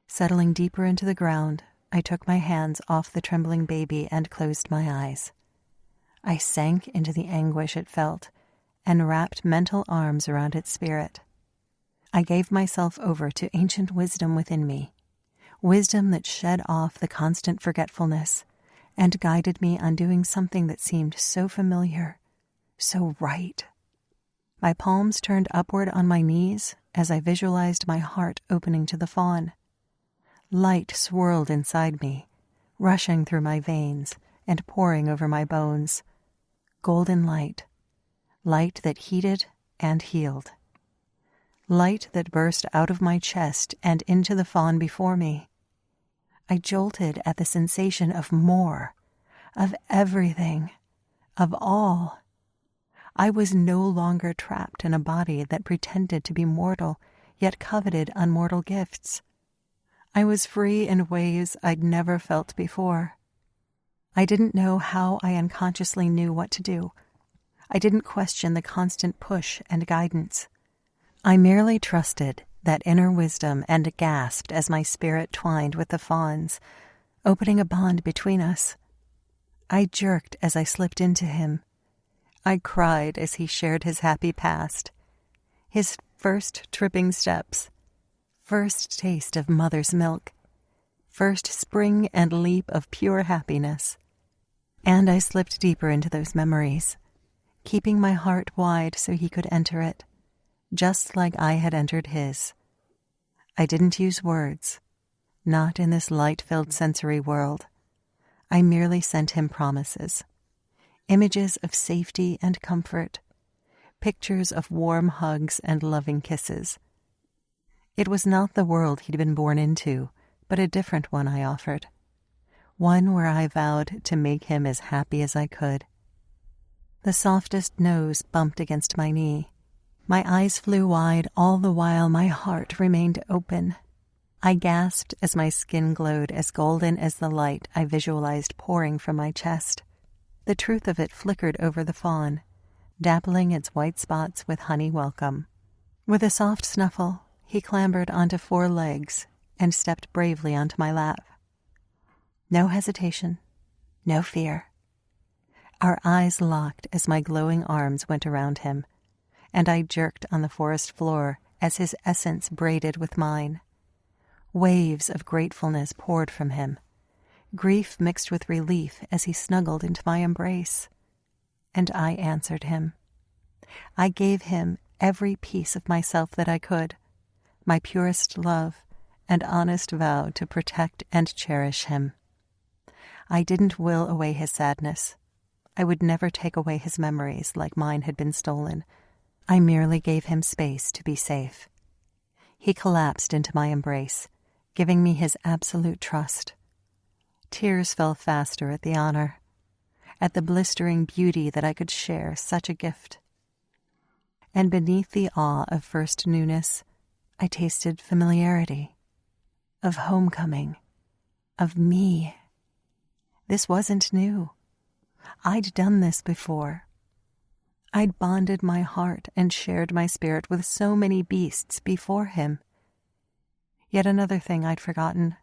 S2: Settling deeper into the ground, I took my hands off the trembling baby and closed my eyes. I sank into the anguish it felt and wrapped mental arms around its spirit. I gave myself over to ancient wisdom within me, wisdom that shed off the constant forgetfulness and guided me on doing something that seemed so familiar, so right. My palms turned upward on my knees as I visualized my heart opening to the fawn. Light swirled inside me, rushing through my veins and pouring over my bones. Golden light, light that heated and healed. Light that burst out of my chest and into the fawn before me. I jolted at the sensation of more, of everything, of all. I was no longer trapped in a body that pretended to be mortal, yet coveted unmortal gifts. I was free in ways I'd never felt before. I didn't know how I unconsciously knew what to do. I didn't question the constant push and guidance. I merely trusted that inner wisdom and gasped as my spirit twined with the fawn's, opening a bond between us. I jerked as I slipped into him. I cried as he shared his happy past, his first tripping steps, first taste of mother's milk, first spring and leap of pure happiness. And I slipped deeper into those memories, keeping my heart wide so he could enter it, just like I had entered his. I didn't use words, not in this light-filled sensory world. I merely sent him promises, images of safety and comfort, pictures of warm hugs and loving kisses. It was not the world he'd been born into, but a different one I offered, one where I vowed to make him as happy as I could. The softest nose bumped against my knee. My eyes flew wide, all the while my heart remained open. I gasped as my skin glowed as golden as the light I visualized pouring from my chest. The truth of it flickered over the fawn, dappling its white spots with honey welcome. With a soft snuffle, he clambered onto 4 legs and stepped bravely onto my lap. No hesitation, no fear. Our eyes locked as my glowing arms went around him, and I jerked on the forest floor as his essence braided with mine. Waves of gratefulness poured from him, grief mixed with relief as he snuggled into my embrace. And I answered him. I gave him every piece of myself that I could, my purest love and honest vow to protect and cherish him. I didn't will away his sadness. I would never take away his memories like mine had been stolen. I merely gave him space to be safe. He collapsed into my embrace, giving me his absolute trust. Tears fell faster at the honor, at the blistering beauty that I could share such a gift. And beneath the awe of first newness, I tasted familiarity, of homecoming, of me. This wasn't new. I'd done this before. I'd bonded my heart and shared my spirit with so many beasts before him. Yet another thing I'd forgotten.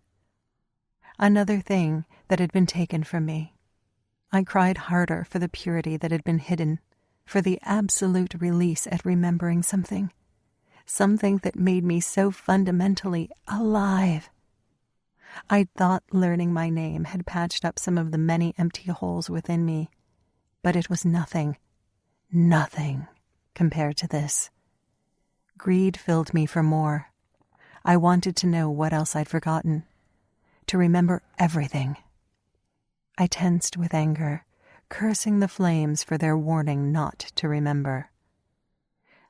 S2: Another thing that had been taken from me. I cried harder for the purity that had been hidden, for the absolute release at remembering something that made me so fundamentally alive. I'd thought learning my name had patched up some of the many empty holes within me, but it was nothing compared to this. Greed filled me for more. I wanted to know what else I'd forgotten, to remember everything. I tensed with anger, cursing the flames for their warning not to remember.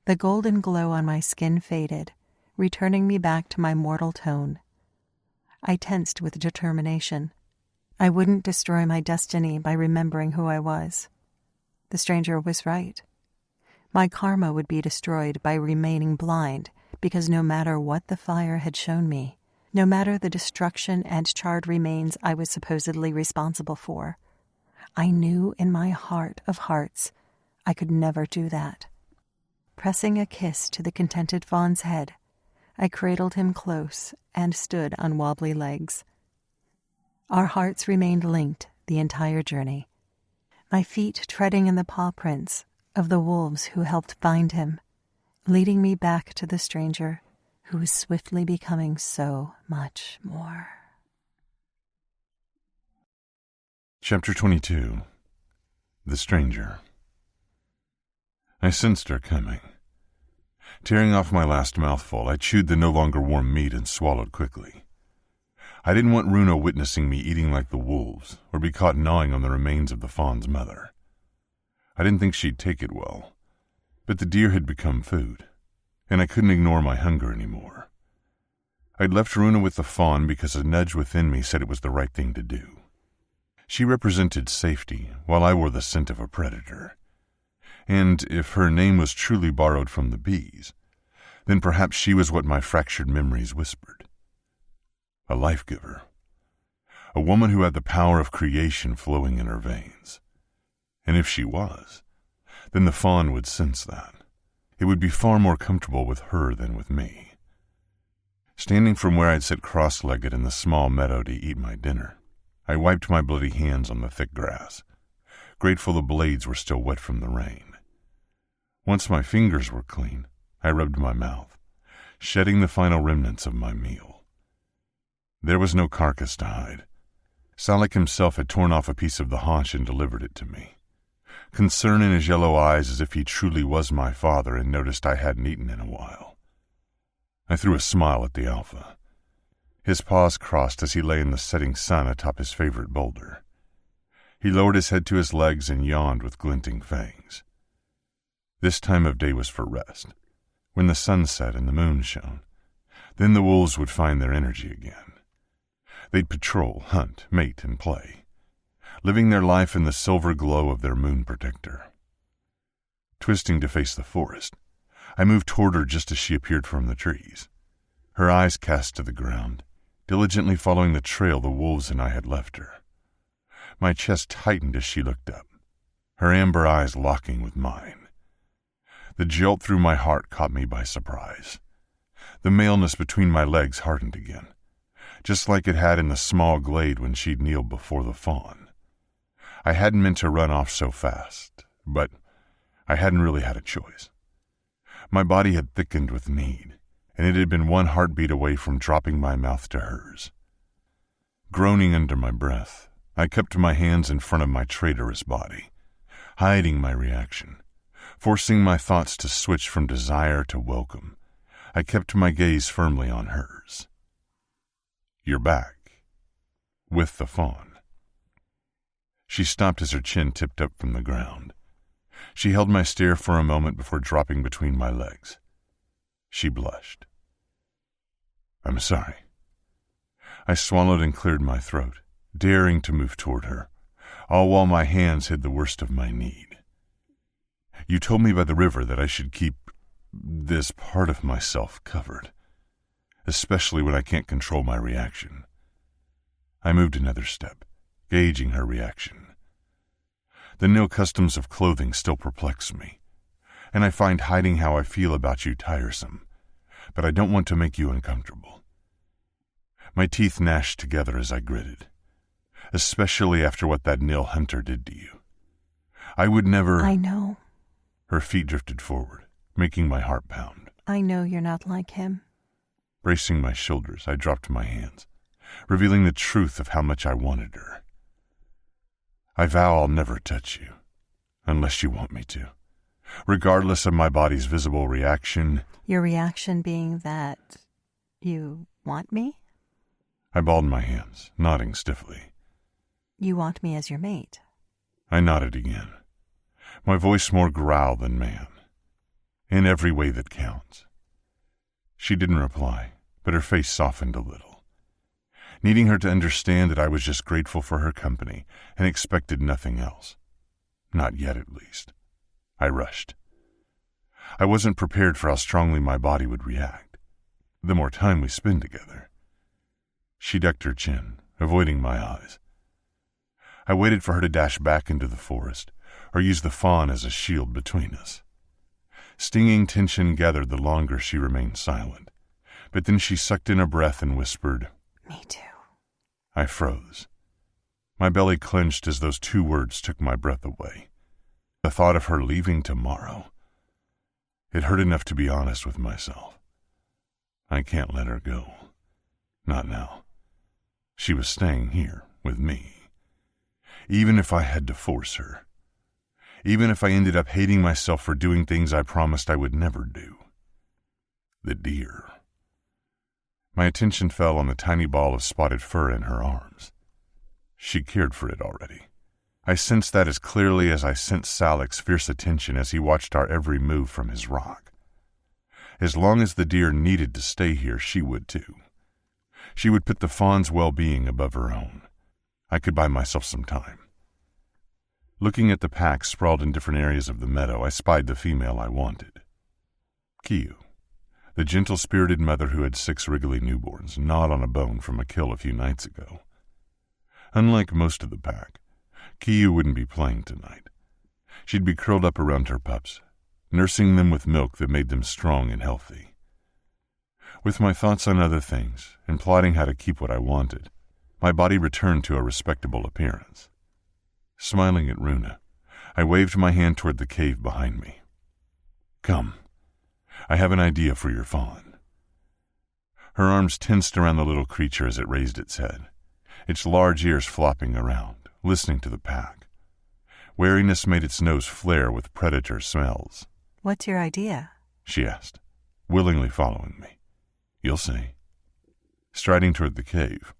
S2: The golden glow on my skin faded, returning me back to my mortal tone. I tensed with determination. I wouldn't destroy my destiny by remembering who I was. The stranger was right. My karma would be destroyed by remaining blind, because no matter what the fire had shown me, no matter the destruction and charred remains I was supposedly responsible for, I knew in my heart of hearts I could never do that. Pressing a kiss to the contented fawn's head, I cradled him close and stood on wobbly legs. Our hearts remained linked the entire journey, my feet treading in the paw prints of the wolves who helped find him, leading me back to the stranger who was swiftly becoming so much more.
S1: Chapter 22. The Stranger. I sensed her coming. Tearing off my last mouthful, I chewed the no longer warm meat and swallowed quickly. I didn't want Runa witnessing me eating like the wolves, or be caught gnawing on the remains of the fawn's mother. I didn't think she'd take it well, but the deer had become food, and I couldn't ignore my hunger anymore. I'd left Runa with the fawn because a nudge within me said it was the right thing to do. She represented safety, while I wore the scent of a predator. And if her name was truly borrowed from the bees, then perhaps she was what my fractured memories whispered. A life-giver. A woman who had the power of creation flowing in her veins. And if she was, then the fawn would sense that. It would be far more comfortable with her than with me. Standing from where I'd sat cross-legged in the small meadow to eat my dinner, I wiped my bloody hands on the thick grass, grateful the blades were still wet from the rain. Once my fingers were clean, I rubbed my mouth, shedding the final remnants of my meal. There was no carcass to hide. Salik himself had torn off a piece of the haunch and delivered it to me, concern in his yellow eyes as if he truly was my father and noticed I hadn't eaten in a while. I threw a smile at the alpha. His paws crossed as he lay in the setting sun atop his favorite boulder. He lowered his head to his legs and yawned with glinting fangs. This time of day was for rest, when the sun set and the moon shone. Then the wolves would find their energy again. They'd patrol, hunt, mate, and play, living their life in the silver glow of their moon protector. Twisting to face the forest, I moved toward her just as she appeared from the trees, her eyes cast to the ground, diligently following the trail the wolves and I had left her. My chest tightened as she looked up, her amber eyes locking with mine. The jolt through my heart caught me by surprise. The maleness between my legs hardened again, just like it had in the small glade when she'd kneeled before the fawn. I hadn't meant to run off so fast, but I hadn't really had a choice. My body had thickened with need, and it had been one heartbeat away from dropping my mouth to hers. Groaning under my breath, I kept my hands in front of my traitorous body, hiding my reaction, forcing my thoughts to switch from desire to welcome. I kept my gaze firmly on hers. "You're back. With the fawn." She stopped as her chin tipped up from the ground. She held my stare for a moment before dropping between my legs. She blushed. "I'm sorry." I swallowed and cleared my throat, daring to move toward her, all while my hands hid the worst of my need. "You told me by the river that I should keep this part of myself covered, especially when I can't control my reaction." I moved another step, gauging her reaction. The nil customs of clothing still perplex me, and I find hiding how I feel about you tiresome, but I don't want to make you uncomfortable. My teeth gnashed together as I gritted, especially after what that nil hunter did to you. I would never...
S2: I know.
S1: Her feet drifted forward, making my heart pound.
S2: I know you're not like him.
S1: Bracing my shoulders, I dropped my hands, revealing the truth of how much I wanted her. "I vow I'll never touch you, unless you want me to, regardless of my body's visible reaction."
S2: Your reaction being that you want me?
S1: I balled my hands, nodding stiffly.
S2: You want me as your mate?
S1: I nodded again, my voice more growl than man. "In every way that counts." She didn't reply, but her face softened a little, needing her to understand that I was just grateful for her company and expected nothing else. Not yet, at least. I rushed. I wasn't prepared for how strongly my body would react, the more time we spend together. She ducked her chin, avoiding my eyes. I waited for her to dash back into the forest, or use the fawn as a shield between us. Stinging tension gathered the longer she remained silent, but then she sucked in a breath and whispered,
S2: "Me too."
S1: I froze. My belly clenched as those two words took my breath away. The thought of her leaving tomorrow. It hurt enough to be honest with myself. I can't let her go. Not now. She was staying here with me. Even if I had to force her. Even if I ended up hating myself for doing things I promised I would never do. The deer. My attention fell on the tiny ball of spotted fur in her arms. She cared for it already. I sensed that as clearly as I sensed Salik's fierce attention as he watched our every move from his rock. As long as the deer needed to stay here, she would too. She would put the fawn's well-being above her own. I could buy myself some time. Looking at the pack sprawled in different areas of the meadow, I spied the female I wanted. Kiyu, the gentle-spirited mother who had 6 wriggly newborns, gnawed on a bone from a kill a few nights ago. Unlike most of the pack, Kiyu wouldn't be playing tonight. She'd be curled up around her pups, nursing them with milk that made them strong and healthy. With my thoughts on other things, and plotting how to keep what I wanted, my body returned to a respectable appearance. Smiling at Runa, I waved my hand toward the cave behind me. "Come. I have an idea for your fawn." Her arms tensed around the little creature as it raised its head, its large ears flopping around, listening to the pack. Wariness made its nose flare with predator smells.
S2: "What's your idea?"
S1: she asked, willingly following me. "You'll see." Striding toward the cave,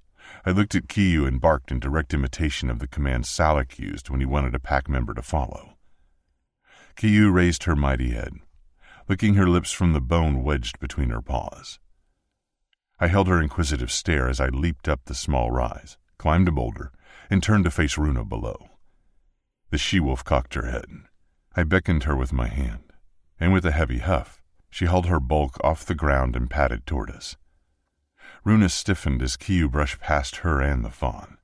S1: I looked at Kiyu and barked in direct imitation of the command Salak used when he wanted a pack member to follow. Kiyu raised her mighty head, licking her lips from the bone wedged between her paws. I held her inquisitive stare as I leaped up the small rise, climbed a boulder, and turned to face Runa below. The she-wolf cocked her head. I beckoned her with my hand, and with a heavy huff, she hauled her bulk off the ground and padded toward us. Runa stiffened as Kiyu brushed past her and the fawn,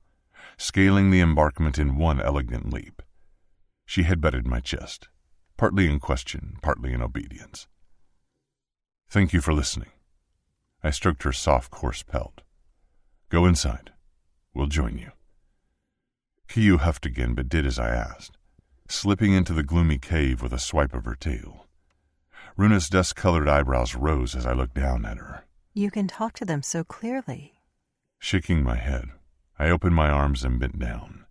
S1: scaling the embankment in one elegant leap. She headbutted my chest, partly in question, partly in obedience. "Thank you for listening." I stroked her soft, coarse pelt. "Go inside. We'll join you." Kiyu huffed again, but did as I asked, slipping into the gloomy cave with a swipe of her tail. Runa's dust-colored eyebrows rose as I looked down at her.
S2: You can talk to them so clearly.
S1: Shaking my head, I opened my arms and bent down.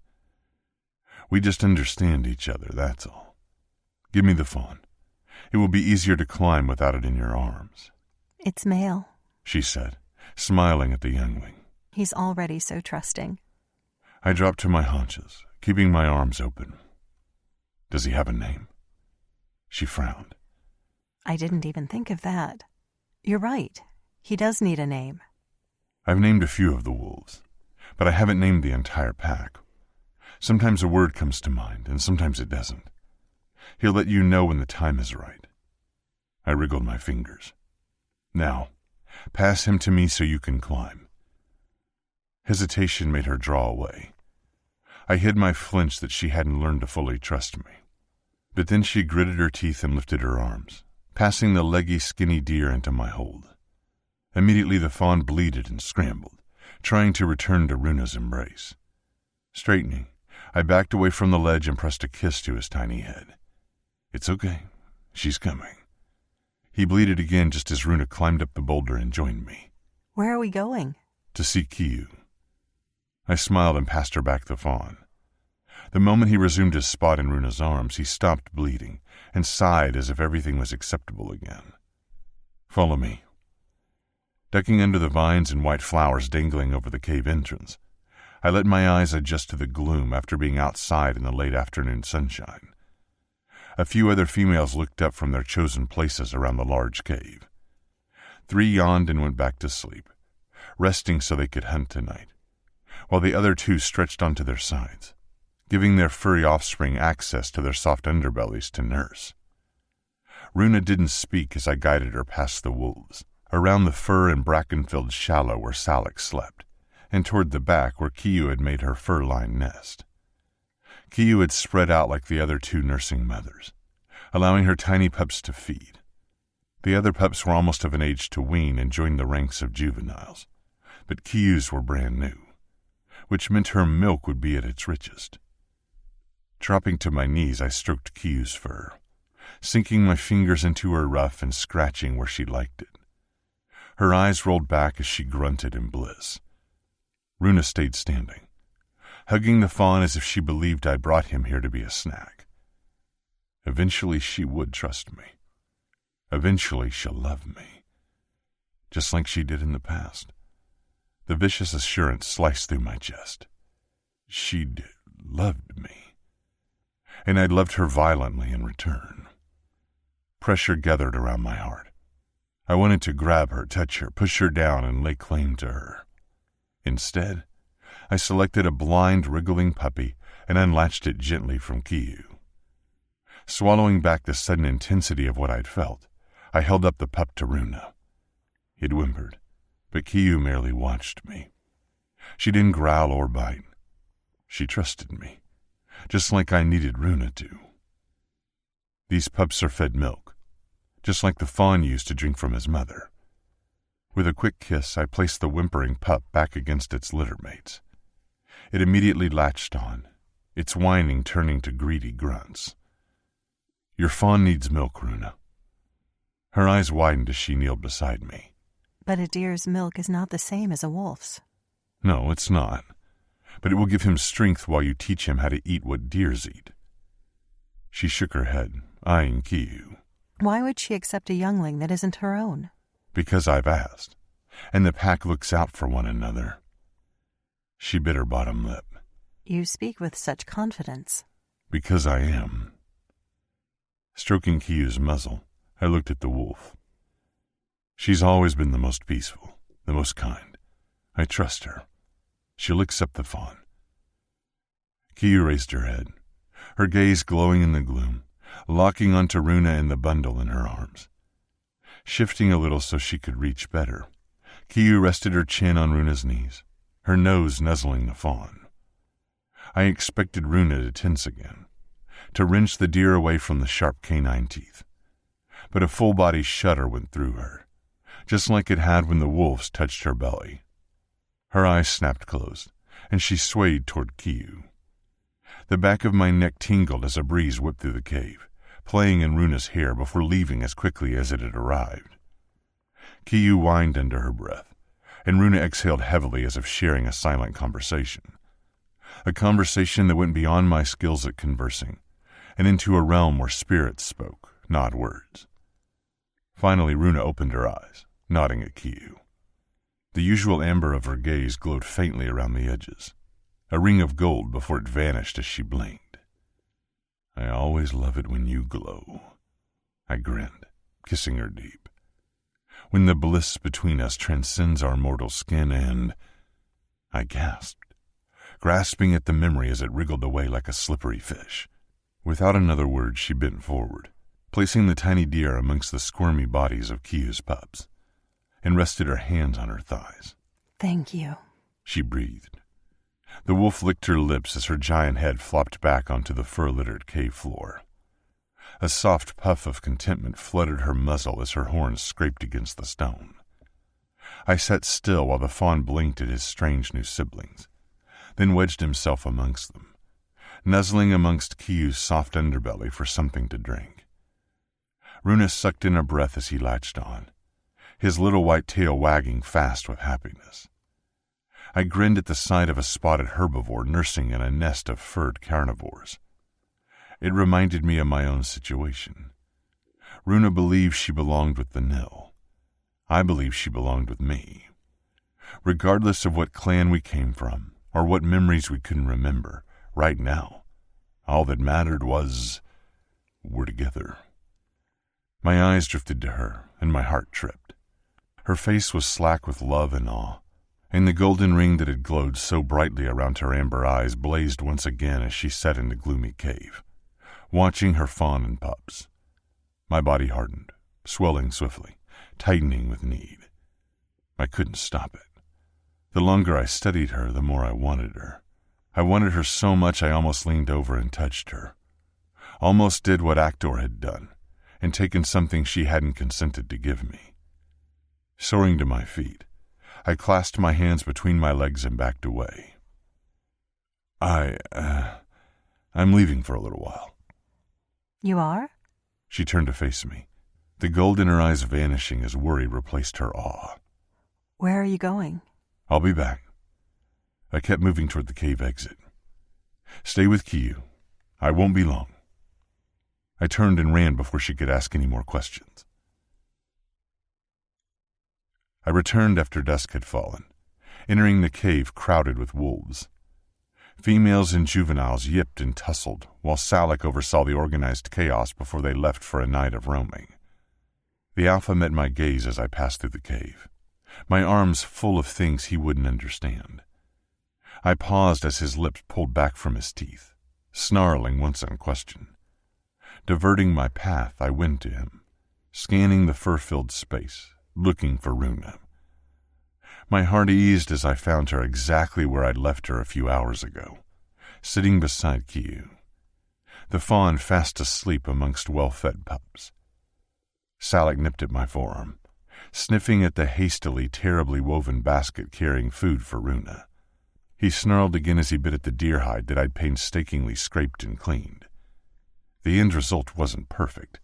S1: We just understand each other, that's all. Give me the fawn. It will be easier to climb without it in your arms.
S2: It's male,
S1: she said, smiling at the youngling.
S2: He's already so trusting.
S1: I dropped to my haunches, keeping my arms open. Does he have a name? She frowned.
S2: I didn't even think of that. You're right. He does need a name.
S1: I've named a few of the wolves, but I haven't named the entire pack. Sometimes a word comes to mind, and sometimes it doesn't. He'll let you know when the time is right. I wriggled my fingers. Now, pass him to me so you can climb. Hesitation made her draw away. I hid my flinch that she hadn't learned to fully trust me. But then she gritted her teeth and lifted her arms, passing the leggy, skinny deer into my hold. Immediately the fawn bleated and scrambled, trying to return to Runa's embrace. Straightening, I backed away from the ledge and pressed a kiss to his tiny head. It's okay. She's coming. He bleated again just as Runa climbed up the boulder and joined me.
S2: Where are we going?
S1: To see Kiyu. I smiled and passed her back the fawn. The moment he resumed his spot in Runa's arms, he stopped bleeding and sighed as if everything was acceptable again. Follow me. Ducking under the vines and white flowers dangling over the cave entrance, I let my eyes adjust to the gloom after being outside in the late afternoon sunshine. A few other females looked up from their chosen places around the large cave. 3 yawned and went back to sleep, resting so they could hunt tonight, while the other 2 stretched onto their sides, giving their furry offspring access to their soft underbellies to nurse. Runa didn't speak as I guided her past the wolves, around the fir and bracken-filled shallow where Salak slept, and toward the back where Kiyu had made her fur-lined nest. Kiyu had spread out like the other 2 nursing mothers, allowing her tiny pups to feed. The other pups were almost of an age to wean and joined the ranks of juveniles, but Kiyu's were brand new, which meant her milk would be at its richest. Dropping to my knees, I stroked Kiyu's fur, sinking my fingers into her ruff and scratching where she liked it. Her eyes rolled back as she grunted in bliss. Runa stayed standing, hugging the fawn as if she believed I brought him here to be a snack. Eventually she would trust me. Eventually she'll love me, just like she did in the past. The vicious assurance sliced through my chest. She'd loved me, and I'd loved her violently in return. Pressure gathered around my heart. I wanted to grab her, touch her, push her down, and lay claim to her. Instead, I selected a blind, wriggling puppy and unlatched it gently from Kiyu. Swallowing back the sudden intensity of what I'd felt, I held up the pup to Runa. It whimpered, but Kiyu merely watched me. She didn't growl or bite. She trusted me, just like I needed Runa to. These pups are fed milk, just like the fawn used to drink from his mother. With a quick kiss, I placed the whimpering pup back against its littermates. It immediately latched on, its whining turning to greedy grunts. Your fawn needs milk, Runa. Her eyes widened as she kneeled beside me.
S2: But a deer's milk is not the same as a wolf's.
S1: No, it's not. But it will give him strength while you teach him how to eat what deers eat. She shook her head, eyeing Kiyu.
S2: Why would she accept a youngling that isn't her own?
S1: Because I've asked, and the pack looks out for one another. She bit her bottom lip.
S2: You speak with such confidence.
S1: Because I am. Stroking Kiyu's muzzle, I looked at the wolf. She's always been the most peaceful, the most kind. I trust her. She'll accept the fawn. Kiyu raised her head, her gaze glowing in the gloom, locking onto Runa and the bundle in her arms. Shifting a little so she could reach better, Kiyu rested her chin on Runa's knees, her nose nuzzling the fawn. I expected Runa to tense again, to wrench the deer away from the sharp canine teeth. But a full-body shudder went through her, just like it had when the wolves touched her belly. Her eyes snapped closed, and she swayed toward Kiyu. The back of my neck tingled as a breeze whipped through the cave, playing in Runa's hair before leaving as quickly as it had arrived. Kiyu whined under her breath, and Runa exhaled heavily as if sharing a silent conversation. A conversation that went beyond my skills at conversing, and into a realm where spirits spoke, not words. Finally, Runa opened her eyes, nodding at Kiyu. The usual amber of her gaze glowed faintly around the edges, a ring of gold before it vanished as she blinked. I always love it when you glow. I grinned, kissing her deep. When the bliss between us transcends our mortal skin and... I gasped, grasping at the memory as it wriggled away like a slippery fish. Without another word, she bent forward, placing the tiny deer amongst the squirmy bodies of Kiyu's pups, and rested her hands on her thighs.
S2: Thank you,
S1: she breathed. The wolf licked her lips as her giant head flopped back onto the fur-littered cave floor. A soft puff of contentment flooded her muzzle as her horns scraped against the stone. I sat still while the fawn blinked at his strange new siblings, then wedged himself amongst them, nuzzling amongst Kiyu's soft underbelly for something to drink. Runa sucked in a breath as he latched on, his little white tail wagging fast with happiness. I grinned at the sight of a spotted herbivore nursing in a nest of furred carnivores. It reminded me of my own situation. Runa believed she belonged with the Nil. I believed she belonged with me. Regardless of what clan we came from, or what memories we couldn't remember, right now, all that mattered was, we're together. My eyes drifted to her, and my heart tripped. Her face was slack with love and awe, and the golden ring that had glowed so brightly around her amber eyes blazed once again as she sat in the gloomy cave, watching her fawn and pups. My body hardened, swelling swiftly, tightening with need. I couldn't stop it. The longer I studied her, the more I wanted her. I wanted her so much I almost leaned over and touched her. Almost did what Actor had done, and taken something she hadn't consented to give me. Soaring to my feet, I clasped my hands between my legs and backed away. I'm leaving for a little while.
S2: You are?
S1: She turned to face me, the gold in her eyes vanishing as worry replaced her awe.
S2: Where are you going?
S1: I'll be back. I kept moving toward the cave exit. Stay with Kiyu. I won't be long. I turned and ran before she could ask any more questions. I returned after dusk had fallen, entering the cave crowded with wolves. Females and juveniles yipped and tussled, while Salik oversaw the organized chaos before they left for a night of roaming. The alpha met my gaze as I passed through the cave, my arms full of things he wouldn't understand. I paused as his lips pulled back from his teeth, snarling once unquestioned. Diverting my path, I went to him, scanning the fur-filled space, looking for Runa. My heart eased as I found her exactly where I'd left her a few hours ago, sitting beside Kiyu, the fawn fast asleep amongst well-fed pups. Salik nipped at my forearm, sniffing at the hastily, terribly woven basket carrying food for Runa. He snarled again as he bit at the deer hide that I'd painstakingly scraped and cleaned. The end result wasn't perfect,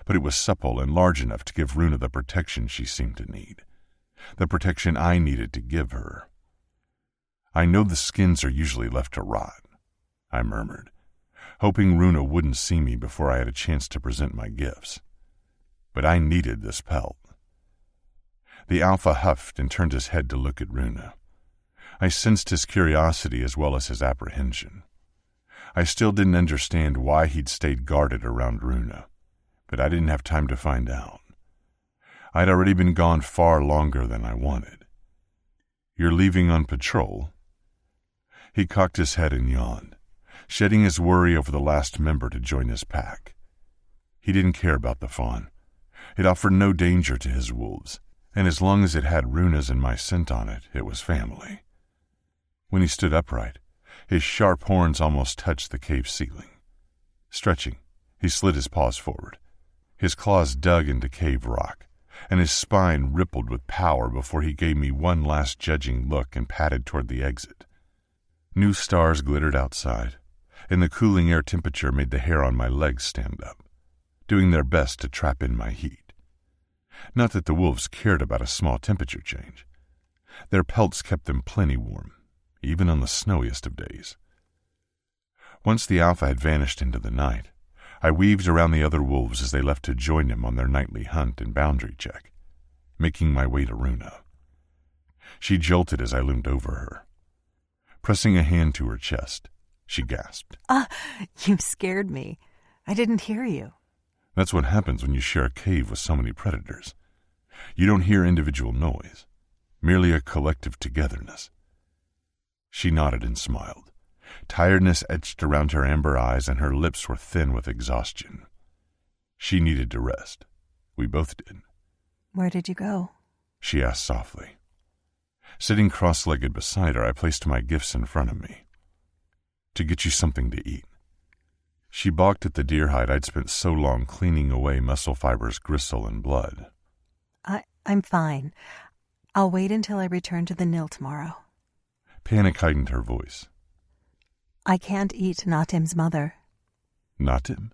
S1: but it was supple and large enough to give Runa the protection she seemed to need, the protection I needed to give her. I know the skins are usually left to rot, I murmured, hoping Runa wouldn't see me before I had a chance to present my gifts. But I needed this pelt. The alpha huffed and turned his head to look at Runa. I sensed his curiosity as well as his apprehension. I still didn't understand why he'd stayed guarded around Runa, but I didn't have time to find out. I'd already been gone far longer than I wanted. "You're leaving on patrol?" He cocked his head and yawned, shedding his worry over the last member to join his pack. He didn't care about the fawn. It offered no danger to his wolves, and as long as it had Runa's and my scent on it, it was family. When he stood upright, his sharp horns almost touched the cave ceiling. Stretching, he slid his paws forward. His claws dug into cave rock, and his spine rippled with power before he gave me one last judging look and padded toward the exit. New stars glittered outside, and the cooling air temperature made the hair on my legs stand up, doing their best to trap in my heat. Not that the wolves cared about a small temperature change. Their pelts kept them plenty warm, even on the snowiest of days. Once the alpha had vanished into the night, I weaved around the other wolves as they left to join him on their nightly hunt and boundary check, making my way to Runa. She jolted as I loomed over her. Pressing a hand to her chest, she gasped.
S2: You scared me. I didn't hear you."
S1: That's what happens when you share a cave with so many predators. You don't hear individual noise, merely a collective togetherness. She nodded and smiled. Tiredness etched around her amber eyes, and her lips were thin with exhaustion. She needed to rest. We both did.
S2: "Where did you go?"
S1: she asked softly. Sitting cross-legged beside her, I placed my gifts in front of me. "To get you something to eat." She balked at the deer hide I'd spent so long cleaning away muscle fibers, gristle, and blood.
S2: I'm fine. I'll wait until I return to the Nil tomorrow."
S1: Panic heightened her voice.
S2: "I can't eat Natim's mother."
S1: "Natim?"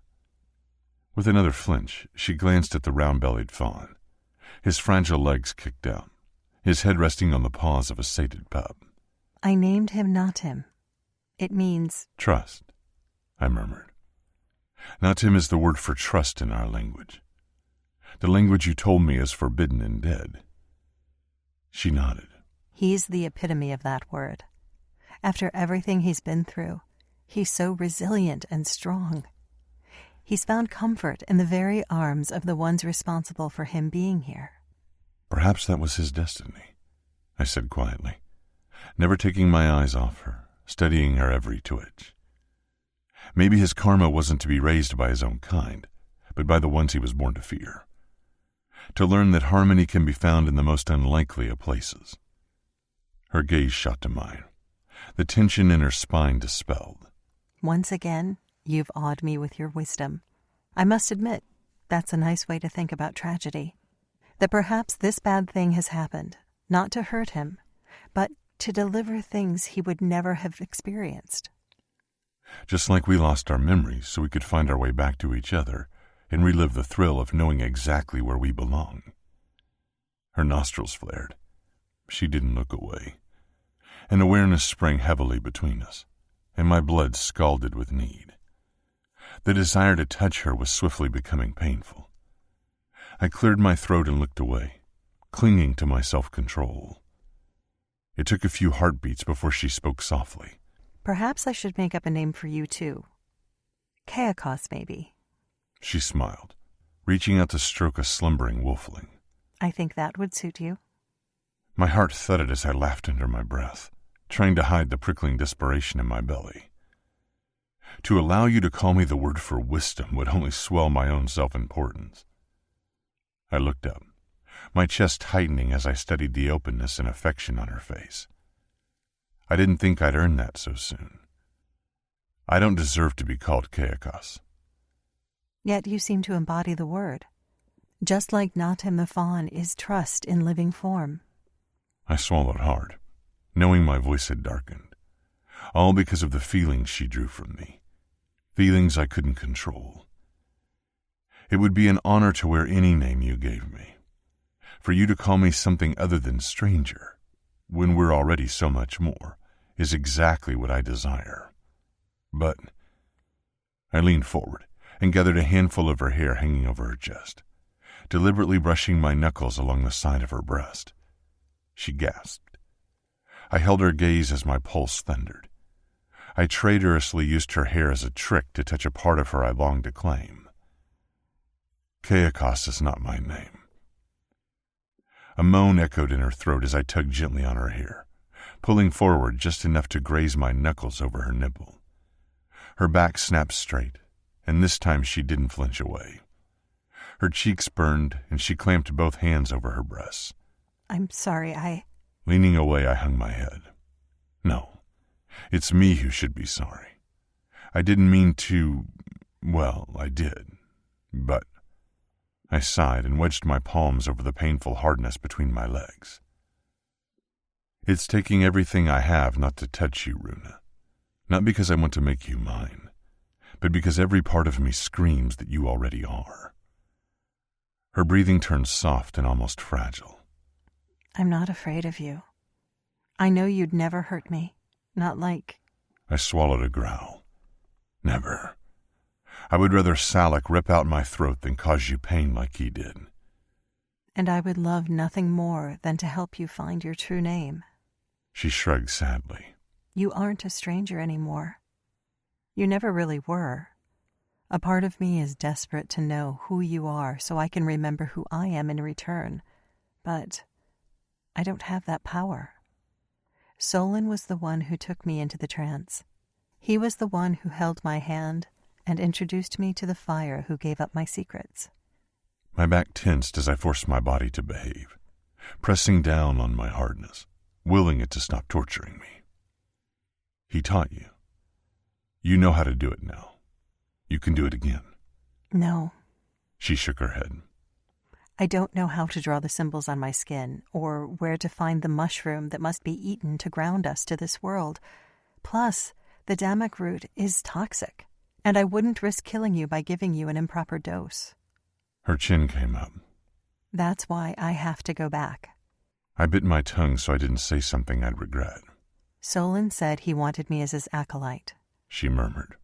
S1: With another flinch, she glanced at the round-bellied fawn. His fragile legs kicked out, his head resting on the paws of a sated pup.
S2: "I named him Natim. It means..."
S1: "Trust," I murmured. "Natim is the word for trust in our language. The language you told me is forbidden and dead." She nodded.
S2: "He's the epitome of that word. After everything he's been through, he's so resilient and strong. He's found comfort in the very arms of the ones responsible for him being here."
S1: "Perhaps that was his destiny," I said quietly, never taking my eyes off her, studying her every twitch. Maybe his karma wasn't to be raised by his own kind, but by the ones he was born to fear. To learn that harmony can be found in the most unlikely of places. Her gaze shot to mine, the tension in her spine dispelled.
S2: "Once again, you've awed me with your wisdom. I must admit, that's a nice way to think about tragedy. That perhaps this bad thing has happened, not to hurt him, but to deliver things he would never have experienced."
S1: Just like we lost our memories so we could find our way back to each other and relive the thrill of knowing exactly where we belong. Her nostrils flared. She didn't look away. An awareness sprang heavily between us, and my blood scalded with need. The desire to touch her was swiftly becoming painful. I cleared my throat and looked away, clinging to my self-control. It took a few heartbeats before she spoke softly.
S2: "Perhaps I should make up a name for you, too. Chaos, maybe."
S1: She smiled, reaching out to stroke a slumbering wolfling.
S2: "I think that would suit you."
S1: My heart thudded as I laughed under my breath, trying to hide the prickling desperation in my belly. To allow you to call me the word for wisdom would only swell my own self-importance. I looked up, my chest tightening as I studied the openness and affection on her face. I didn't think I'd earn that so soon. I don't deserve to be called Chaos.
S2: Yet you seem to embody the word. Just like Natim the fawn is trust in living form.
S1: I swallowed hard, knowing my voice had darkened, all because of the feelings she drew from me, feelings I couldn't control. It would be an honor to wear any name you gave me. For you to call me something other than stranger, when we're already so much more, is exactly what I desire. But I leaned forward and gathered a handful of her hair hanging over her chest, deliberately brushing my knuckles along the side of her breast. She gasped. I held her gaze as my pulse thundered. I traitorously used her hair as a trick to touch a part of her I longed to claim. Keikos is not my name. A moan echoed in her throat as I tugged gently on her hair, pulling forward just enough to graze my knuckles over her nipple. Her back snapped straight, and this time she didn't flinch away. Her cheeks burned, and she clamped both hands over her breasts.
S2: I'm sorry,
S1: Leaning away, I hung my head. No, it's me who should be sorry. I didn't mean to... well, I did. But... I sighed and wedged my palms over the painful hardness between my legs. It's taking everything I have not to touch you, Runa. Not because I want to make you mine, but because every part of me screams that you already are. Her breathing turned soft and almost fragile.
S2: I'm not afraid of you. I know you'd never hurt me. Not like...
S1: I swallowed a growl. Never. I would rather Salak rip out my throat than cause you pain like he did.
S2: And I would love nothing more than to help you find your true name.
S1: She shrugged sadly.
S2: You aren't a stranger anymore. You never really were. A part of me is desperate to know who you are so I can remember who I am in return. But I don't have that power. Solon was the one who took me into the trance. He was the one who held my hand and introduced me to the fire who gave up my secrets.
S1: My back tensed as I forced my body to behave, pressing down on my hardness, willing it to stop torturing me. He taught you. You know how to do it now. You can do it again.
S2: No.
S1: She shook her head.
S2: I don't know how to draw the symbols on my skin, or where to find the mushroom that must be eaten to ground us to this world. Plus, the Damak root is toxic, and I wouldn't risk killing you by giving you an improper dose.
S1: Her chin came up.
S2: That's why I have to go back.
S1: I bit my tongue so I didn't say something I'd regret.
S2: Solon said he wanted me as his acolyte.
S1: She murmured.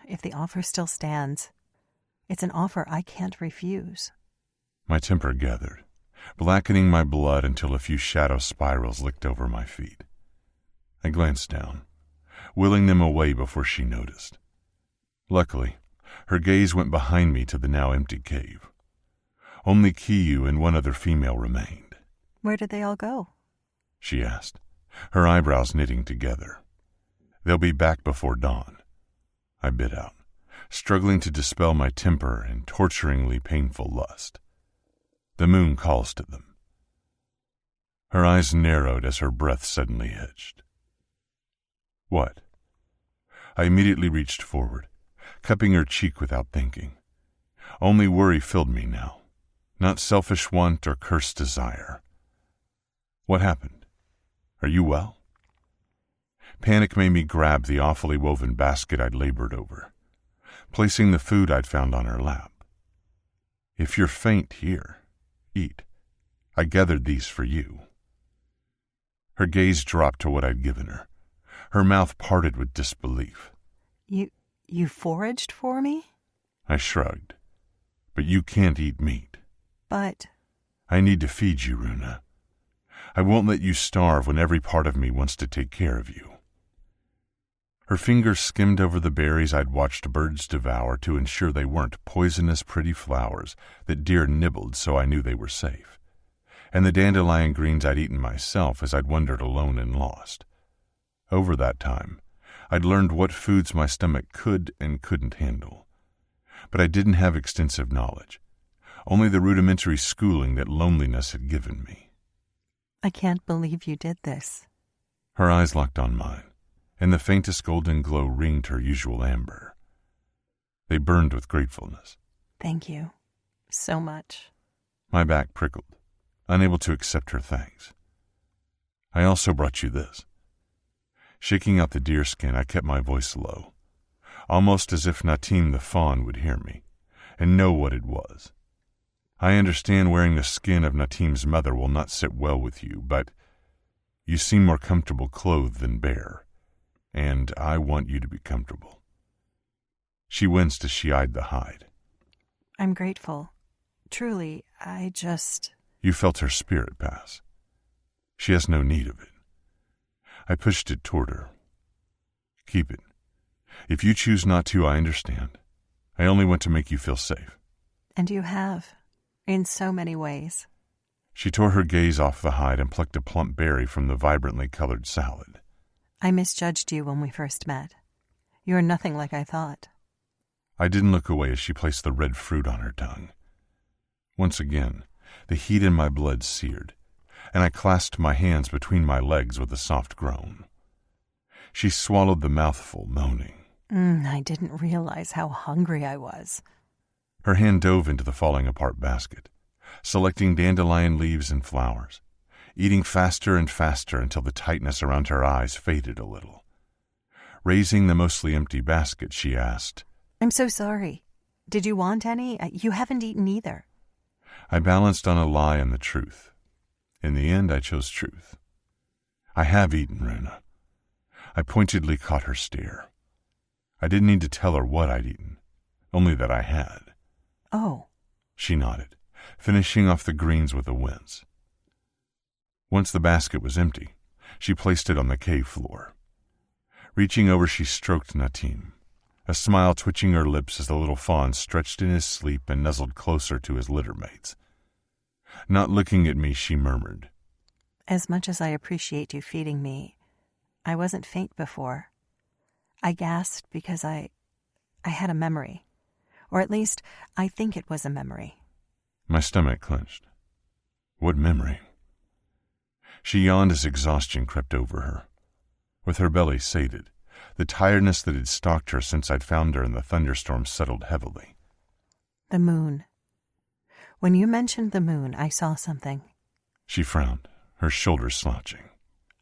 S2: If the offer still stands, it's an offer I can't refuse.
S1: My temper gathered, blackening my blood until a few shadow spirals licked over my feet. I glanced down, willing them away before she noticed. Luckily, her gaze went behind me to the now empty cave. Only Kiyu and one other female remained.
S2: Where did they all go?
S1: She asked, her eyebrows knitting together. They'll be back before dawn. I bit out, struggling to dispel my temper and torturingly painful lust. The moon calls to them. Her eyes narrowed as her breath suddenly hitched. What? I immediately reached forward, cupping her cheek without thinking. Only worry filled me now, not selfish want or cursed desire. What happened? Are you well? Panic made me grab the awfully woven basket I'd labored over, placing the food I'd found on her lap. If you're faint here, eat. I gathered these for you. Her gaze dropped to what I'd given her. Her mouth parted with disbelief.
S2: You foraged for me?
S1: I shrugged. But you can't eat meat.
S2: But...
S1: I need to feed you, Runa. I won't let you starve when every part of me wants to take care of you. Her fingers skimmed over the berries I'd watched birds devour to ensure they weren't poisonous pretty flowers that deer nibbled so I knew they were safe, and the dandelion greens I'd eaten myself as I'd wandered alone and lost. Over that time, I'd learned what foods my stomach could and couldn't handle. But I didn't have extensive knowledge, only the rudimentary schooling that loneliness had given me.
S2: I can't believe you did this.
S1: Her eyes locked on mine, and the faintest golden glow ringed her usual amber. They burned with gratefulness.
S2: Thank you. So much.
S1: My back prickled, unable to accept her thanks. I also brought you this. Shaking out the deerskin, I kept my voice low, almost as if Natim the fawn would hear me, and know what it was. I understand wearing the skin of Natim's mother will not sit well with you, but you seem more comfortable clothed than bare, and I want you to be comfortable. She winced as she eyed the hide.
S2: I'm grateful. Truly, I just...
S1: You felt her spirit pass. She has no need of it. I pushed it toward her. Keep it. If you choose not to, I understand. I only want to make you feel safe.
S2: And you have, in so many ways.
S1: She tore her gaze off the hide and plucked a plump berry from the vibrantly colored salad.
S2: I misjudged you when we first met. You're nothing like I thought.
S1: I didn't look away as she placed the red fruit on her tongue. Once again, the heat in my blood seared, and I clasped my hands between my legs with a soft groan. She swallowed the mouthful, moaning.
S2: I didn't realize how hungry I was.
S1: Her hand dove into the falling-apart basket, selecting dandelion leaves and flowers, eating faster and faster until the tightness around her eyes faded a little. Raising the mostly empty basket, she asked,
S2: I'm so sorry. Did you want any? You haven't eaten either.
S1: I balanced on a lie and the truth. In the end, I chose truth. I have eaten, Runa. I pointedly caught her stare. I didn't need to tell her what I'd eaten, only that I had.
S2: Oh.
S1: She nodded, finishing off the greens with a wince. Once the basket was empty, she placed it on the cave floor. Reaching over, she stroked Natim, a smile twitching her lips as the little fawn stretched in his sleep and nuzzled closer to his litter mates. Not looking at me, she murmured,
S2: As much as I appreciate you feeding me, I wasn't faint before. I gasped because I had a memory. Or at least, I think it was a memory.
S1: My stomach clenched. What memory? She yawned as exhaustion crept over her. With her belly sated, the tiredness that had stalked her since I'd found her in the thunderstorm settled heavily.
S2: The moon. When you mentioned the moon, I saw something.
S1: She frowned, her shoulders slouching.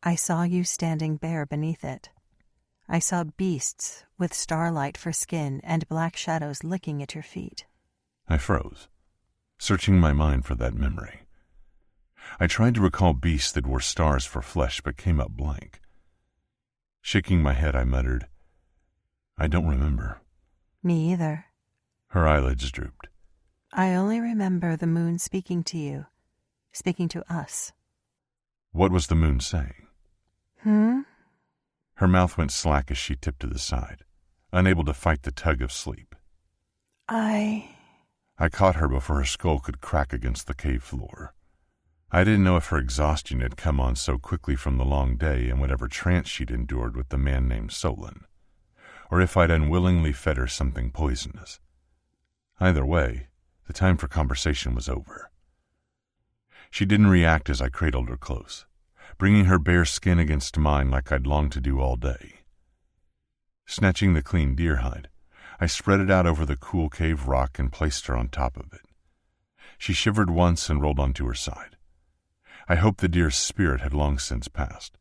S2: I saw you standing bare beneath it. I saw beasts with starlight for skin and black shadows licking at your feet.
S1: I froze, searching my mind for that memory. I tried to recall beasts that wore stars for flesh but came up blank. Shaking my head, I muttered, I don't remember.
S2: Me either.
S1: Her eyelids drooped.
S2: I only remember the moon speaking to you, speaking to us.
S1: What was the moon saying? Her mouth went slack as she tipped to the side, unable to fight the tug of sleep.
S2: I
S1: caught her before her skull could crack against the cave floor. I didn't know if her exhaustion had come on so quickly from the long day and whatever trance she'd endured with the man named Solon, or if I'd unwillingly fed her something poisonous. Either way, the time for conversation was over. She didn't react as I cradled her close, bringing her bare skin against mine like I'd longed to do all day. Snatching the clean deer hide, I spread it out over the cool cave rock and placed her on top of it. She shivered once and rolled onto her side. I hoped the deer's spirit had long since passed,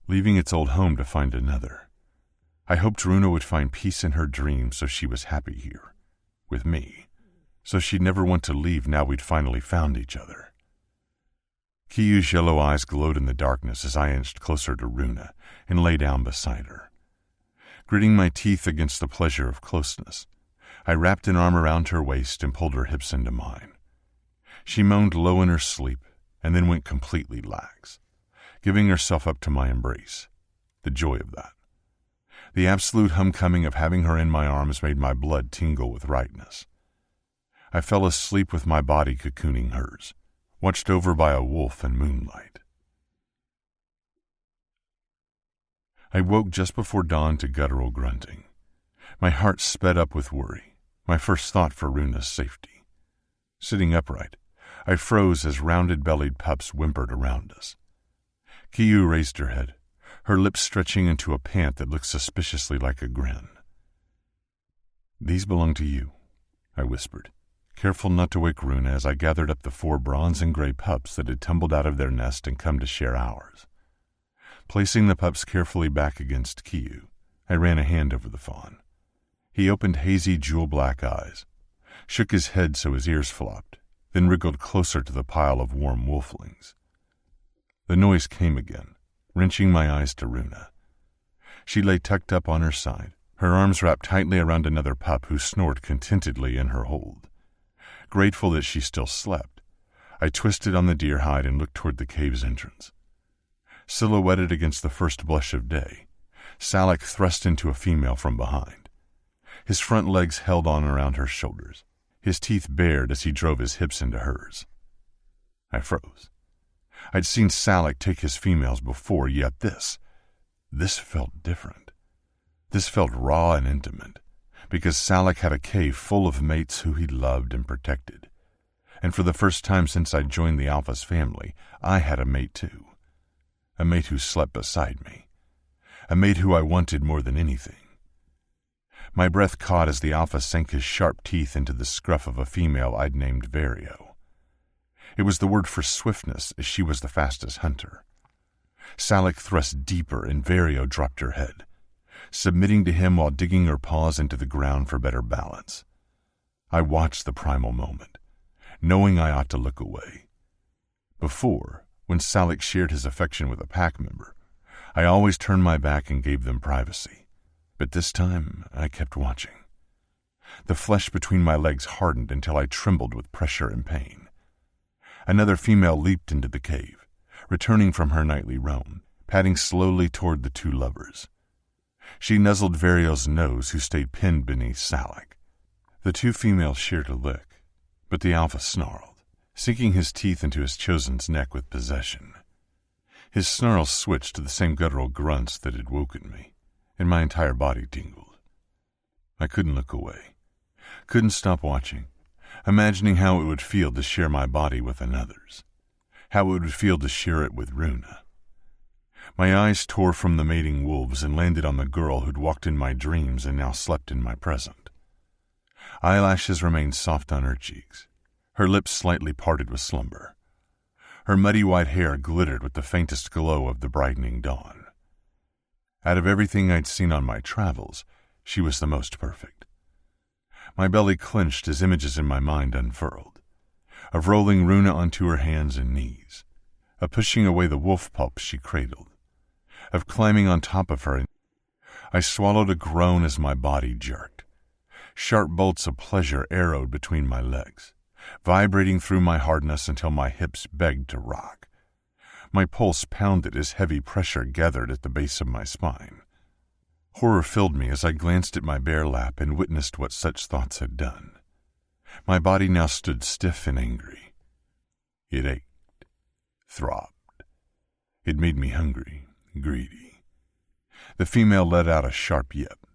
S1: leaving its old home to find another. I hoped Runa would find peace in her dreams so she was happy here, with me, so she'd never want to leave now we'd finally found each other. Kiyu's yellow eyes glowed in the darkness as I inched closer to Runa and lay down beside her. Gritting my teeth against the pleasure of closeness, I wrapped an arm around her waist and pulled her hips into mine. She moaned low in her sleep and then went completely lax, giving herself up to my embrace. The joy of that. The absolute homecoming of having her in my arms made my blood tingle with rightness. I fell asleep with my body cocooning hers, watched over by a wolf in moonlight. I woke just before dawn to guttural grunting. My heart sped up with worry, my first thought for Runa's safety. Sitting upright, I froze as rounded-bellied pups whimpered around us. Kiyu raised her head, her lips stretching into a pant that looked suspiciously like a grin. "These belong to you," I whispered, careful not to wake Runa as I gathered up the 4 bronze and gray pups that had tumbled out of their nest and come to share ours. Placing the pups carefully back against Kiyu, I ran a hand over the fawn. He opened hazy jewel-black eyes, shook his head so his ears flopped, then wriggled closer to the pile of warm wolflings. The noise came again, wrenching my eyes to Runa. She lay tucked up on her side, her arms wrapped tightly around another pup who snored contentedly in her hold. Grateful that she still slept, I twisted on the deer hide and looked toward the cave's entrance. Silhouetted against the first blush of day, Salak thrust into a female from behind. His front legs held on around her shoulders, his teeth bared as he drove his hips into hers. I froze. I'd seen Salak take his females before, yet this felt different. This felt raw and intimate, because Salak had a cave full of mates who he loved and protected. And for the first time since I'd joined the Alpha's family, I had a mate too. A mate who slept beside me. A mate who I wanted more than anything. My breath caught as the Alpha sank his sharp teeth into the scruff of a female I'd named Vario. It was the word for swiftness, as she was the fastest hunter. Salak thrust deeper and Vario dropped her head, submitting to him while digging her paws into the ground for better balance. I watched the primal moment, knowing I ought to look away. Before, when Salak shared his affection with a pack member, I always turned my back and gave them privacy. But this time, I kept watching. The flesh between my legs hardened until I trembled with pressure and pain. Another female leaped into the cave, returning from her nightly roam, padding slowly toward the two lovers. She nuzzled Vario's nose, who stayed pinned beneath Salak. The two females shared a lick, but the Alpha snarled, sinking his teeth into his chosen's neck with possession. His snarls switched to the same guttural grunts that had woken me, and my entire body tingled. I couldn't look away, couldn't stop watching, imagining how it would feel to share my body with another's, how it would feel to share it with Runa. My eyes tore from the mating wolves and landed on the girl who'd walked in my dreams and now slept in my present. Eyelashes remained soft on her cheeks, her lips slightly parted with slumber. Her muddy white hair glittered with the faintest glow of the brightening dawn. Out of everything I'd seen on my travels, she was the most perfect. My belly clenched as images in my mind unfurled, of rolling Runa onto her hands and knees, of pushing away the wolf pups she cradled, of climbing on top of her. I swallowed a groan as my body jerked. Sharp bolts of pleasure arrowed between my legs, vibrating through my hardness until my hips begged to rock. My pulse pounded as heavy pressure gathered at the base of my spine. Horror filled me as I glanced at my bare lap and witnessed what such thoughts had done. My body now stood stiff and angry. It ached, throbbed. It made me hungry, greedy. The female let out a sharp yip,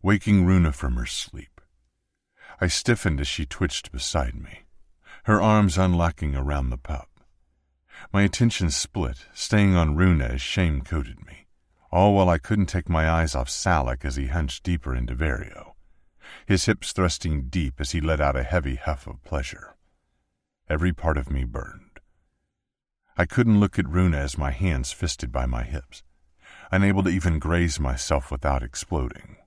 S1: waking Runa from her sleep. I stiffened as she twitched beside me, her arms unlocking around the pup. My attention split, staying on Runa as shame coated me, all while I couldn't take my eyes off Salak as he hunched deeper into Vario, his hips thrusting deep as he let out a heavy huff of pleasure. Every part of me burned. I couldn't look at Runa as my hands fisted by my hips, unable to even graze myself without exploding.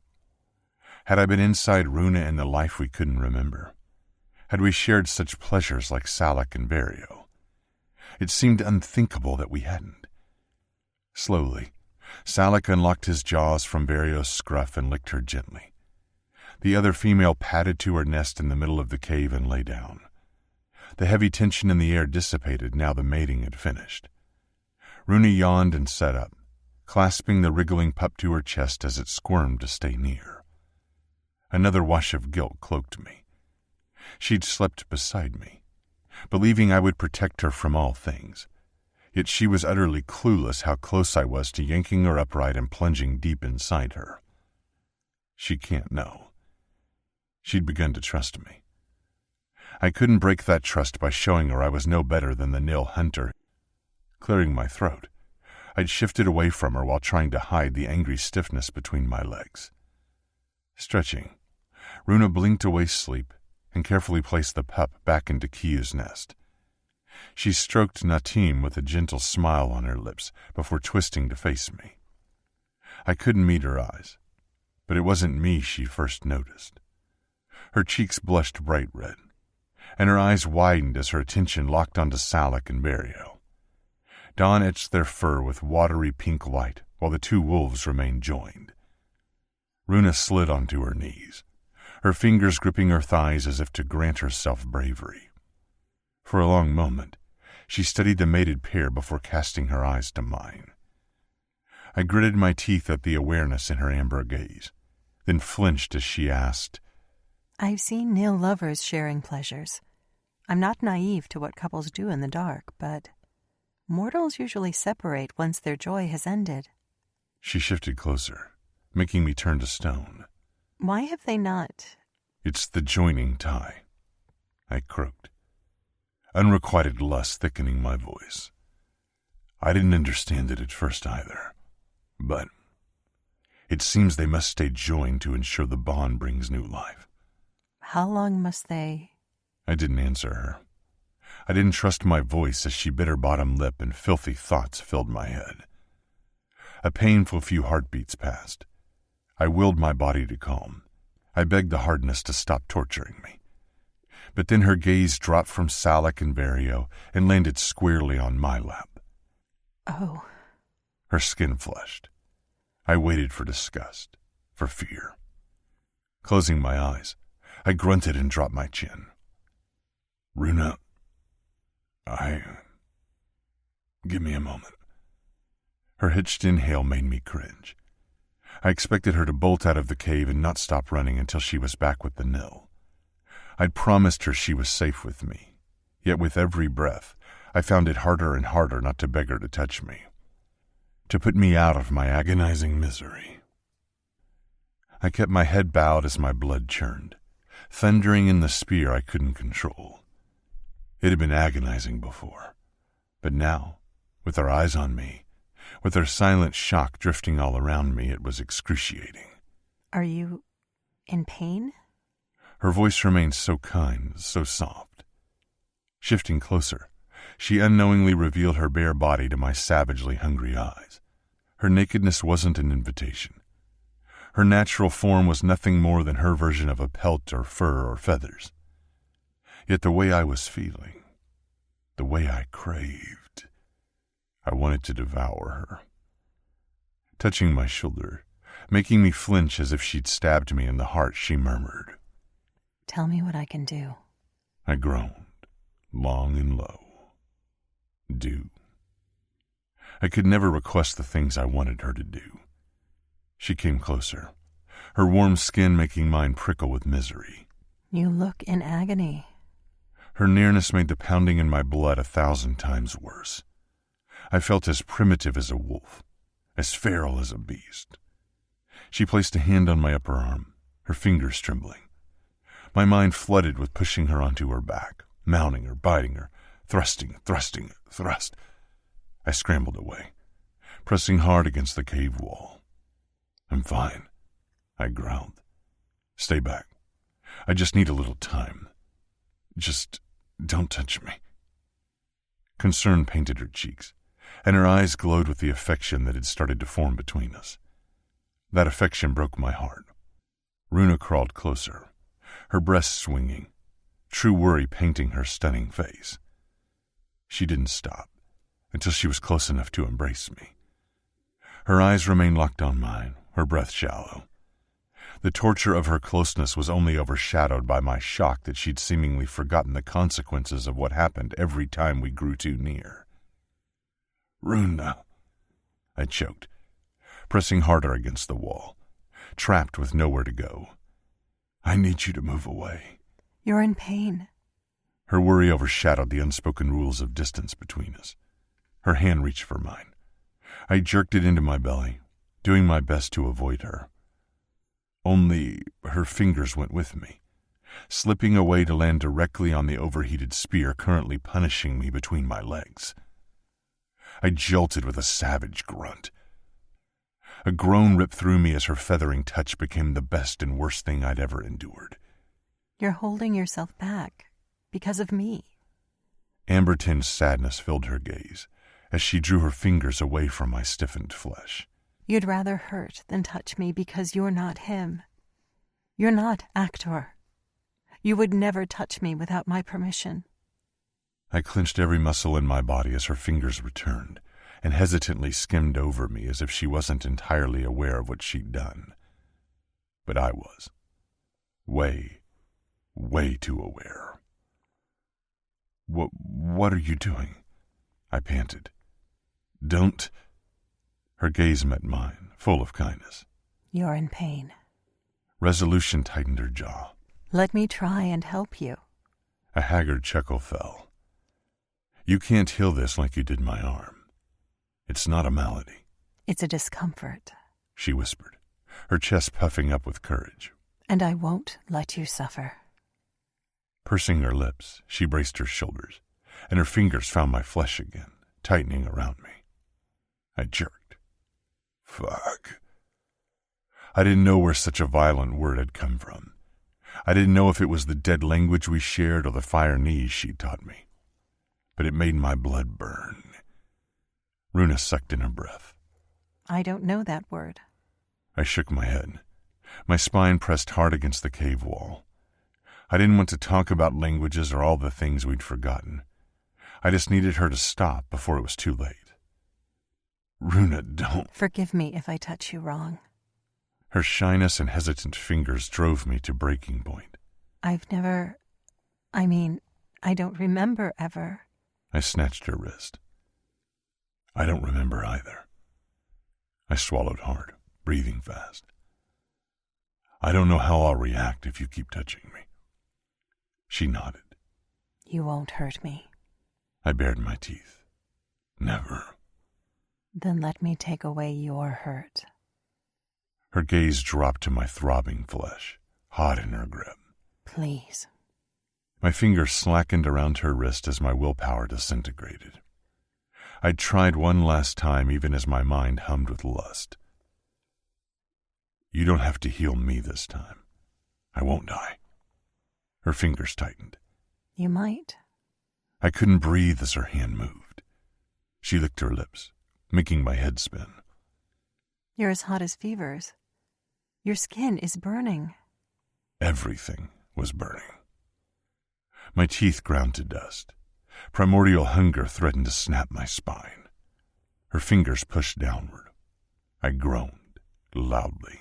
S1: Had I been inside Runa in the life we couldn't remember? Had we shared such pleasures like Salak and Vario? It seemed unthinkable that we hadn't. Slowly, Salak unlocked his jaws from Vario's scruff and licked her gently. The other female padded to her nest in the middle of the cave and lay down. The heavy tension in the air dissipated now the mating had finished. Runa yawned and sat up, clasping the wriggling pup to her chest as it squirmed to stay near. Another wash of guilt cloaked me. She'd slept beside me, believing I would protect her from all things, yet she was utterly clueless how close I was to yanking her upright and plunging deep inside her. She can't know. She'd begun to trust me. I couldn't break that trust by showing her I was no better than the nil hunter. Clearing my throat, I'd shifted away from her while trying to hide the angry stiffness between my legs. Stretching, Runa blinked away sleep and carefully placed the pup back into Kiu's nest. She stroked Natim with a gentle smile on her lips before twisting to face me. I couldn't meet her eyes, but it wasn't me she first noticed. Her cheeks blushed bright red, and her eyes widened as her attention locked onto Salak and Vario. Dawn etched their fur with watery pink light while the two wolves remained joined. Runa slid onto her knees, her fingers gripping her thighs as if to grant herself bravery. For a long moment, she studied the mated pair before casting her eyes to mine. I gritted my teeth at the awareness in her amber gaze, then flinched as she asked,
S2: I've seen Neil lovers sharing pleasures. I'm not naive to what couples do in the dark, but mortals usually separate once their joy has ended.
S1: She shifted closer, making me turn to stone.
S2: Why have they not?
S1: It's the joining tie, I croaked, unrequited lust thickening my voice. I didn't understand it at first either, but it seems they must stay joined to ensure the bond brings new life.
S2: How long must they?
S1: I didn't answer her. I didn't trust my voice as she bit her bottom lip and filthy thoughts filled my head. A painful few heartbeats passed. I willed my body to calm. I begged the hardness to stop torturing me. But then her gaze dropped from Salic and Vario and landed squarely on my lap.
S2: Oh.
S1: Her skin flushed. I waited for disgust, for fear. Closing my eyes, I grunted and dropped my chin. Runa, give me a moment. Her hitched inhale made me cringe. I expected her to bolt out of the cave and not stop running until she was back with the nil. I'd promised her she was safe with me, yet with every breath, I found it harder and harder not to beg her to touch me, to put me out of my agonizing misery. I kept my head bowed as my blood churned, thundering in the spear I couldn't control. It had been agonizing before, but now, with her eyes on me, with her silent shock drifting all around me, it was excruciating.
S2: Are you in pain?
S1: Her voice remained so kind, so soft. Shifting closer, she unknowingly revealed her bare body to my savagely hungry eyes. Her nakedness wasn't an invitation. Her natural form was nothing more than her version of a pelt or fur or feathers. Yet the way I was feeling, the way I craved, I wanted to devour her. Touching my shoulder, making me flinch as if she'd stabbed me in the heart, she murmured,
S2: Tell me what I can do.
S1: I groaned, long and low. Do. I could never request the things I wanted her to do. She came closer, her warm skin making mine prickle with misery.
S2: You look in agony.
S1: Her nearness made the pounding in my blood 1,000 times worse. I felt as primitive as a wolf, as feral as a beast. She placed a hand on my upper arm, her fingers trembling. My mind flooded with pushing her onto her back, mounting her, biting her, thrust. I scrambled away, pressing hard against the cave wall. I'm fine, I growled. Stay back. I just need a little time. Just don't touch me. Concern painted her cheeks, and her eyes glowed with the affection that had started to form between us. That affection broke my heart. Runa crawled closer, her breasts swinging, true worry painting her stunning face. She didn't stop until she was close enough to embrace me. Her eyes remained locked on mine, her breath shallow. The torture of her closeness was only overshadowed by my shock that she'd seemingly forgotten the consequences of what happened every time we grew too near. Runa, I choked, pressing harder against the wall, trapped with nowhere to go. I need you to move away.
S2: You're in pain.
S1: Her worry overshadowed the unspoken rules of distance between us. Her hand reached for mine. I jerked it into my belly, doing my best to avoid her. Only her fingers went with me, slipping away to land directly on the overheated spear currently punishing me between my legs. I jolted with a savage grunt. A groan ripped through me as her feathering touch became the best and worst thing I'd ever endured.
S2: You're holding yourself back because of me.
S1: Amber-tinged sadness filled her gaze as she drew her fingers away from my stiffened flesh.
S2: You'd rather hurt than touch me because you're not him. You're not Actor. You would never touch me without my permission.
S1: I clenched every muscle in my body as her fingers returned and hesitantly skimmed over me as if she wasn't entirely aware of what she'd done. But I was. Way too aware. What are you doing? I panted. Don't. Her gaze met mine, full of kindness.
S2: You're in pain.
S1: Resolution tightened her jaw.
S2: Let me try and help you.
S1: A haggard chuckle fell. You can't heal this like you did my arm. It's not a malady.
S2: It's a discomfort.
S1: She whispered, her chest puffing up with courage.
S2: And I won't let you suffer.
S1: Pursing her lips, she braced her shoulders, and her fingers found my flesh again, tightening around me. I jerked. Fuck. I didn't know where such a violent word had come from. I didn't know if it was the dead language we shared or the fire knees she'd taught me. But it made my blood burn. Runa sucked in her breath.
S2: I don't know that word.
S1: I shook my head. My spine pressed hard against the cave wall. I didn't want to talk about languages or all the things we'd forgotten. I just needed her to stop before it was too late. Runa, don't.
S2: Forgive me if I touch you wrong.
S1: Her shyness and hesitant fingers drove me to breaking point.
S2: I don't remember ever.
S1: I snatched her wrist. I don't remember either. I swallowed hard, breathing fast. I don't know how I'll react if you keep touching me. She nodded.
S2: You won't hurt me.
S1: I bared my teeth. Never.
S2: Then let me take away your hurt.
S1: Her gaze dropped to my throbbing flesh, hot in her grip.
S2: Please.
S1: My fingers slackened around her wrist as my willpower disintegrated. I'd tried one last time even as my mind hummed with lust. You don't have to heal me this time. I won't die. Her fingers tightened.
S2: You might.
S1: I couldn't breathe as her hand moved. She licked her lips, making my head spin.
S2: You're as hot as fevers. Your skin is burning.
S1: Everything was burning. My teeth ground to dust. Primordial hunger threatened to snap my spine. Her fingers pushed downward. I groaned, loudly.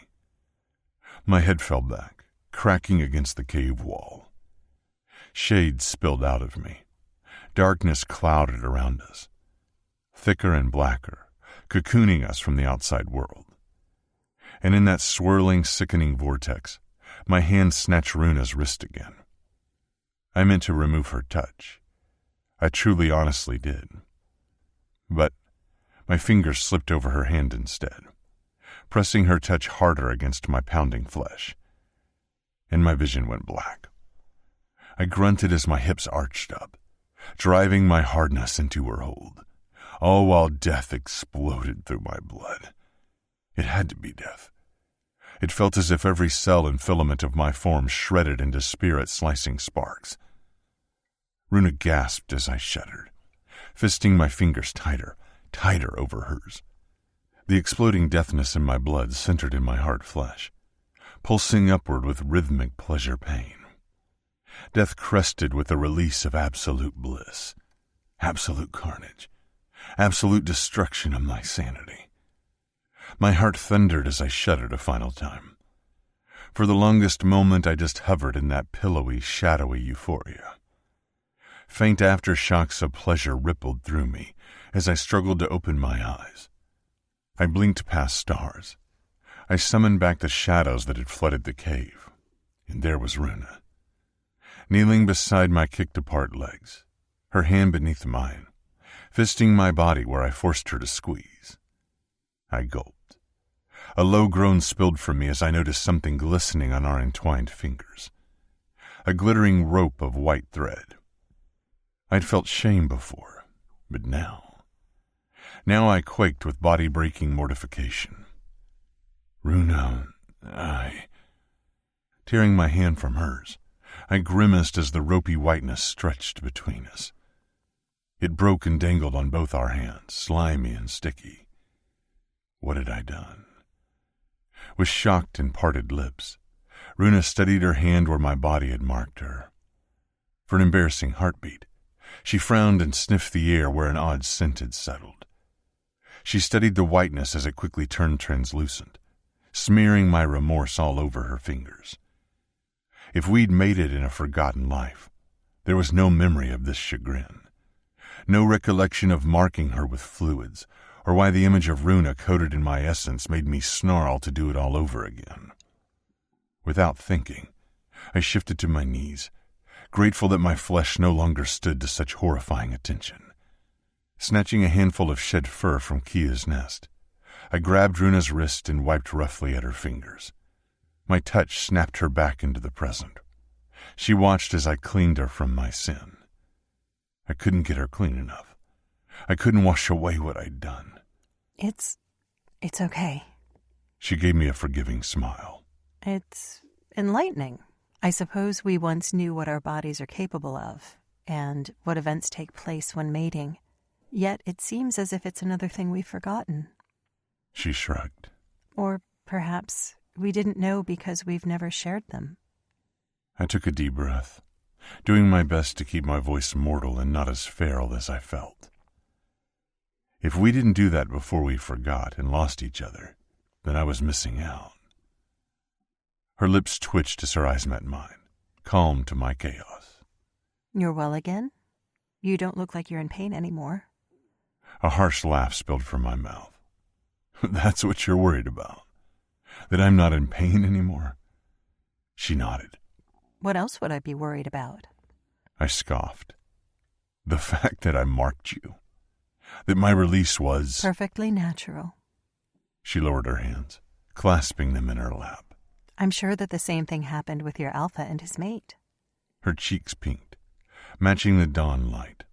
S1: My head fell back, cracking against the cave wall. Shade spilled out of me. Darkness clouded around us, thicker and blacker, cocooning us from the outside world. And in that swirling, sickening vortex, my hand snatched Runa's wrist again. I meant to remove her touch. I truly, honestly did. But my fingers slipped over her hand instead, pressing her touch harder against my pounding flesh. And my vision went black. I grunted as my hips arched up, driving my hardness into her hold, all while death exploded through my blood. It had to be death. It felt as if every cell and filament of my form shredded into spirit-slicing sparks. Runa gasped as I shuddered, fisting my fingers tighter over hers. The exploding deathness in my blood centered in my hard flesh, pulsing upward with rhythmic pleasure-pain. Death crested with the release of absolute bliss, absolute carnage, absolute destruction of my sanity. My heart thundered as I shuddered a final time. For the longest moment I just hovered in that pillowy, shadowy euphoria. Faint aftershocks of pleasure rippled through me as I struggled to open my eyes. I blinked past stars. I summoned back the shadows that had flooded the cave, and there was Runa, kneeling beside my kicked-apart legs, her hand beneath mine, fisting my body where I forced her to squeeze. I gulped. A low groan spilled from me as I noticed something glistening on our entwined fingers, a glittering rope of white thread. I'd felt shame before, but now I quaked with body-breaking mortification. Runa, Tearing my hand from hers, I grimaced as the ropey whiteness stretched between us. It broke and dangled on both our hands, slimy and sticky. What had I done? With shocked and parted lips, Runa steadied her hand where my body had marked her. For an embarrassing heartbeat, she frowned and sniffed the air where an odd scent had settled. She studied the whiteness as it quickly turned translucent, smearing my remorse all over her fingers. If we'd made it in a forgotten life, there was no memory of this chagrin, no recollection of marking her with fluids or why the image of Runa coated in my essence made me snarl to do it all over again. Without thinking, I shifted to my knees, grateful that my flesh no longer stood to such horrifying attention. Snatching a handful of shed fur from Kia's nest, I grabbed Runa's wrist and wiped roughly at her fingers. My touch snapped her back into the present. She watched as I cleaned her from my sin. I couldn't get her clean enough. I couldn't wash away what I'd done.
S2: It's okay.
S1: She gave me a forgiving smile.
S2: It's enlightening. I suppose we once knew what our bodies are capable of, and what events take place when mating. Yet it seems as if it's another thing we've forgotten.
S1: She shrugged.
S2: Or perhaps we didn't know because we've never shared them.
S1: I took a deep breath, doing my best to keep my voice mortal and not as feral as I felt. If we didn't do that before we forgot and lost each other, then I was missing out. Her lips twitched as her eyes met mine, calm to my chaos.
S2: You're well again? You don't look like you're in pain anymore.
S1: A harsh laugh spilled from my mouth. That's what you're worried about? That I'm not in pain anymore? She nodded.
S2: What else would I be worried about?
S1: I scoffed. The fact that I marked you. That my release was...
S2: perfectly natural.
S1: She lowered her hands, clasping them in her lap.
S2: I'm sure that the same thing happened with your alpha and his mate.
S1: Her cheeks pinked, matching the dawn light.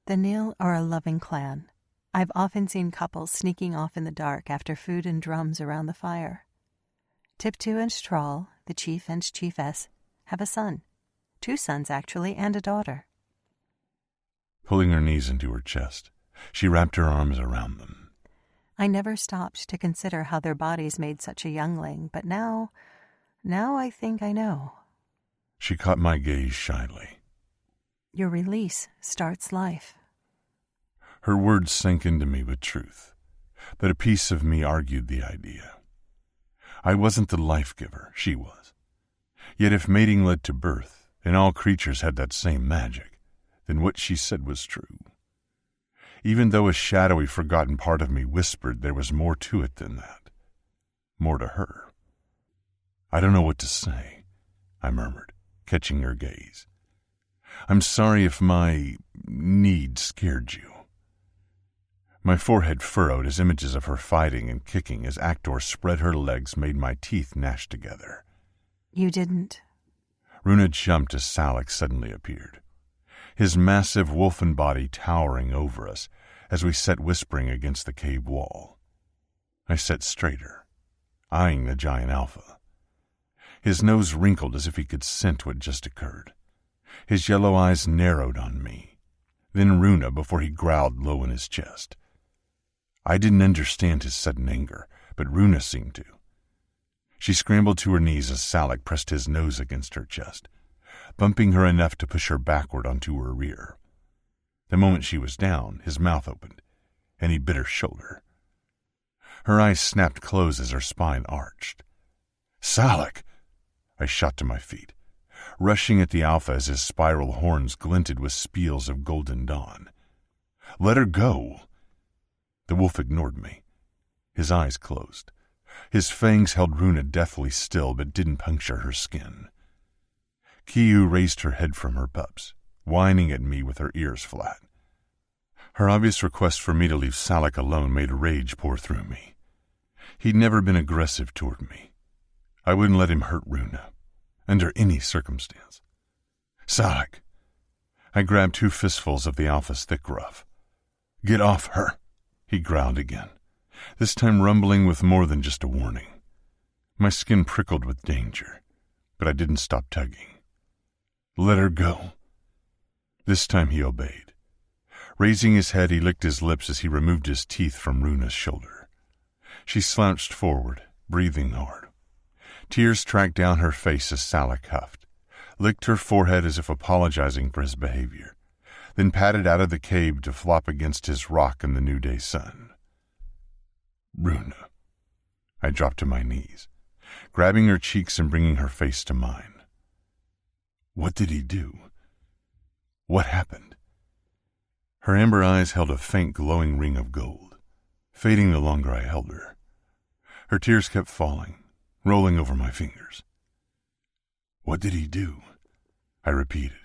S2: The Nil are a loving clan. I've often seen couples sneaking off in the dark after food and drums around the fire. Tiptu and Strahl, the chief and chiefess, have a son. 2 sons, actually, and a daughter.
S1: Pulling her knees into her chest, she wrapped her arms around them.
S2: I never stopped to consider how their bodies made such a youngling, but now I think I know.
S1: She caught my gaze shyly.
S2: Your release starts life.
S1: Her words sank into me with truth, but a piece of me argued the idea. I wasn't the life giver, she was. Yet if mating led to birth, and all creatures had that same magic, then what she said was true. Even though a shadowy, forgotten part of me whispered there was more to it than that. More to her. I don't know what to say, I murmured, catching her gaze. I'm sorry if my need scared you. My forehead furrowed as images of her fighting and kicking as Actor spread her legs made my teeth gnash together.
S2: You didn't.
S1: Runa jumped as Salak suddenly appeared, his massive wolfen body towering over us as we sat whispering against the cave wall. I sat straighter, eyeing the giant alpha. His nose wrinkled as if he could scent what just occurred. His yellow eyes narrowed on me, then Runa before he growled low in his chest. I didn't understand his sudden anger, but Runa seemed to. She scrambled to her knees as Salak pressed his nose against her chest, bumping her enough to push her backward onto her rear. The moment she was down, his mouth opened, and he bit her shoulder. Her eyes snapped closed as her spine arched. Salak! I shot to my feet, rushing at the alpha as his spiral horns glinted with speals of golden dawn. Let her go! The wolf ignored me. His eyes closed. His fangs held Runa deathly still but didn't puncture her skin. Kiyu raised her head from her pups, whining at me with her ears flat. Her obvious request for me to leave Salak alone made rage pour through me. He'd never been aggressive toward me. I wouldn't let him hurt Runa, under any circumstance. Salak! I grabbed 2 fistfuls of the alpha's thick ruff. Get off her! He growled again, this time rumbling with more than just a warning. My skin prickled with danger, but I didn't stop tugging. Let her go. This time he obeyed. Raising his head, he licked his lips as he removed his teeth from Runa's shoulder. She slouched forward, breathing hard. Tears tracked down her face as Salak huffed, licked her forehead as if apologizing for his behavior, then padded out of the cave to flop against his rock in the new day sun. Runa. I dropped to my knees, grabbing her cheeks and bringing her face to mine. What did he do? What happened? Her amber eyes held a faint glowing ring of gold, fading the longer I held her. Her tears kept falling, rolling over my fingers. "What did he do?" I repeated,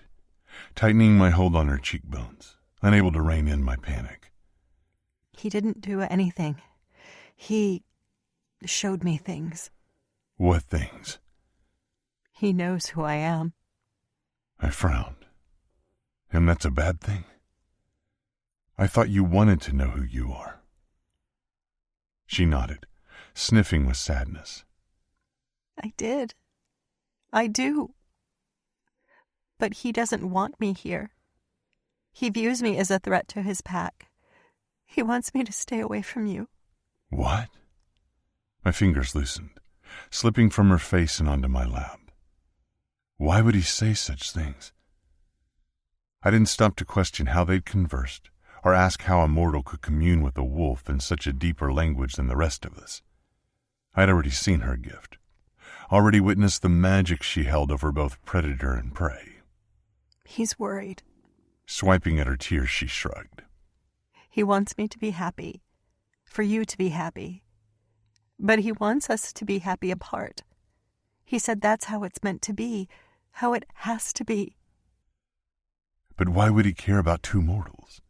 S1: tightening my hold on her cheekbones, unable to rein in my panic.
S2: "He didn't do anything. He showed me things."
S1: "What things?"
S2: "He knows who I am."
S1: I frowned. "And that's a bad thing? I thought you wanted to know who you are." She nodded, sniffing with sadness.
S2: "I did. I do. But he doesn't want me here. He views me as a threat to his pack. He wants me to stay away from you."
S1: "What?" My fingers loosened, slipping from her face and onto my lap. Why would he say such things? I didn't stop to question how they'd conversed, or ask how a mortal could commune with a wolf in such a deeper language than the rest of us. I'd already seen her gift, already witnessed the magic she held over both predator and prey.
S2: "He's worried."
S1: Swiping at her tears, she shrugged.
S2: "He wants me to be happy, for you to be happy. But he wants us to be happy apart. He said that's how it's meant to be, how it has to be."
S1: But why would he care about two mortals?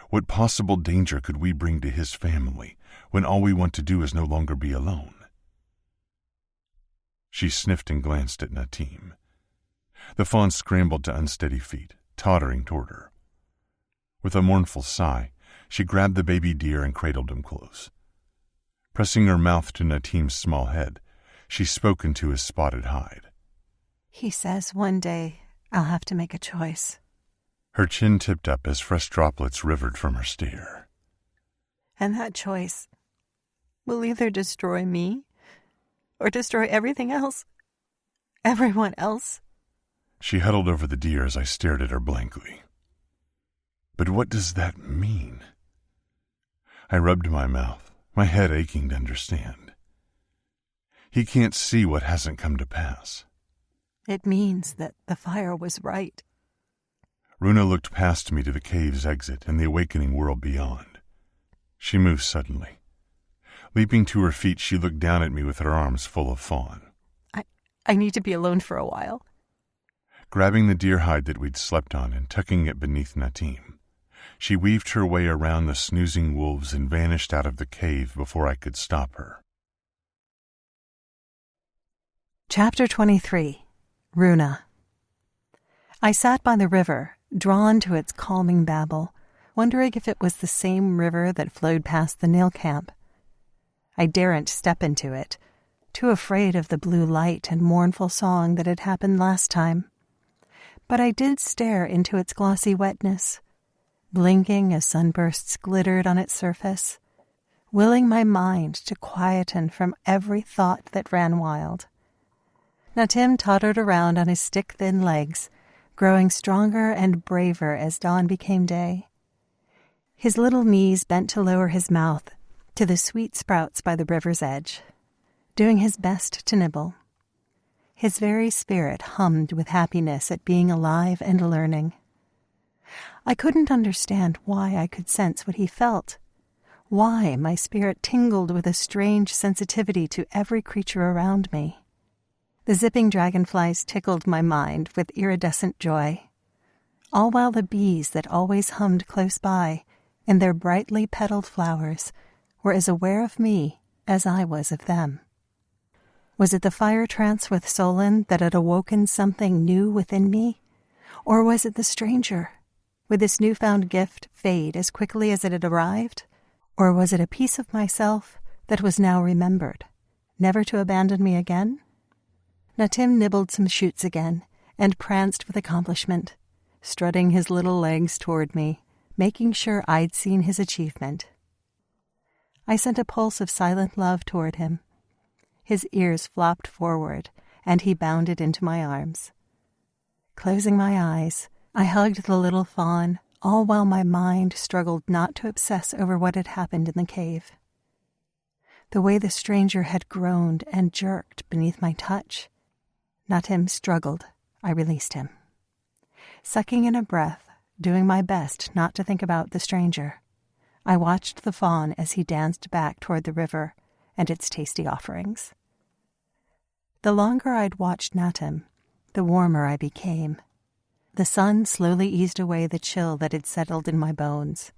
S1: What possible danger could we bring to his family when all we want to do is no longer be alone? She sniffed and glanced at Natim. The fawn scrambled to unsteady feet, tottering toward her. With a mournful sigh, she grabbed the baby deer and cradled him close. Pressing her mouth to Natim's small head, she spoke into his spotted hide.
S2: "He says one day I'll have to make a choice."
S1: Her chin tipped up as fresh droplets rivered from her stare.
S2: "And that choice will either destroy me or destroy everything else. Everyone else."
S1: She huddled over the deer as I stared at her blankly. But what does that mean? I rubbed my mouth, my head aching to understand. He can't see what hasn't come to pass.
S2: "It means that the fire was right."
S1: Runa looked past me to the cave's exit and the awakening world beyond. She moved suddenly. Leaping to her feet, she looked down at me with her arms full of fawn.
S2: I need to be alone for a while."
S1: Grabbing the deer hide that we'd slept on and tucking it beneath Natim, she weaved her way around the snoozing wolves and vanished out of the cave before I could stop her.
S2: Chapter 23. Runa. I sat by the river, drawn to its calming babble, wondering if it was the same river that flowed past the nail camp. I daren't step into it, too afraid of the blue light and mournful song that had happened last time. But I did stare into its glossy wetness, blinking as sunbursts glittered on its surface, willing my mind to quieten from every thought that ran wild. Natim tottered around on his stick-thin legs, growing stronger and braver as dawn became day. His little knees bent to lower his mouth to the sweet sprouts by the river's edge, doing his best to nibble. His very spirit hummed with happiness at being alive and learning. I couldn't understand why I could sense what he felt, why my spirit tingled with a strange sensitivity to every creature around me. The zipping dragonflies tickled my mind with iridescent joy, all while the bees that always hummed close by in their brightly petaled flowers were as aware of me as I was of them. Was it the fire trance with Solon that had awoken something new within me? Or was it the stranger? Would this newfound gift fade as quickly as it had arrived? Or was it a piece of myself that was now remembered, never to abandon me again? Natim nibbled some shoots again and pranced with accomplishment, strutting his little legs toward me, making sure I'd seen his achievement. I sent a pulse of silent love toward him. His ears flopped forward, and he bounded into my arms. Closing my eyes, I hugged the little fawn, all while my mind struggled not to obsess over what had happened in the cave. The way the stranger had groaned and jerked beneath my touch. Natim struggled. I released him. Sucking in a breath, doing my best not to think about the stranger, I watched the fawn as he danced back toward the river and its tasty offerings. The longer I'd watched Natim, the warmer I became. The sun slowly eased away the chill that had settled in my bones.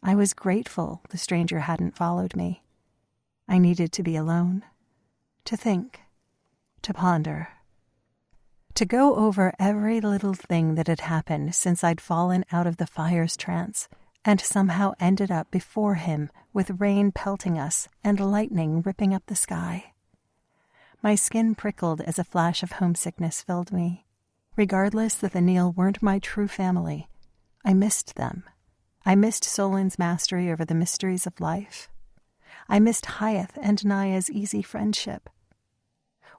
S2: I was grateful the stranger hadn't followed me. I needed to be alone, to think, to ponder, to go over every little thing that had happened since I'd fallen out of the fire's trance and somehow ended up before him with rain pelting us and lightning ripping up the sky. My skin prickled as a flash of homesickness filled me. Regardless that the Neil weren't my true family, I missed them. I missed Solon's mastery over the mysteries of life. I missed Hyeth and Naya's easy friendship.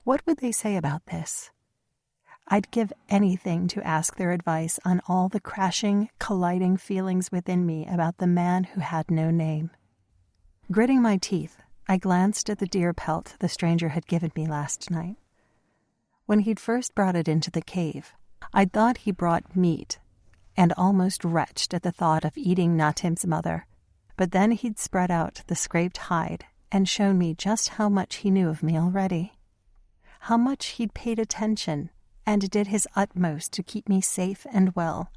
S2: What would they say about this? I'd give anything to ask their advice on all the crashing, colliding feelings within me about the man who had no name. Gritting my teeth, I glanced at the deer pelt the stranger had given me last night. When he'd first brought it into the cave, I'd thought he brought meat, and almost retched at the thought of eating Natim's mother. But then he'd spread out the scraped hide and shown me just how much he knew of me already. How much he'd paid attention and did his utmost to keep me safe and well.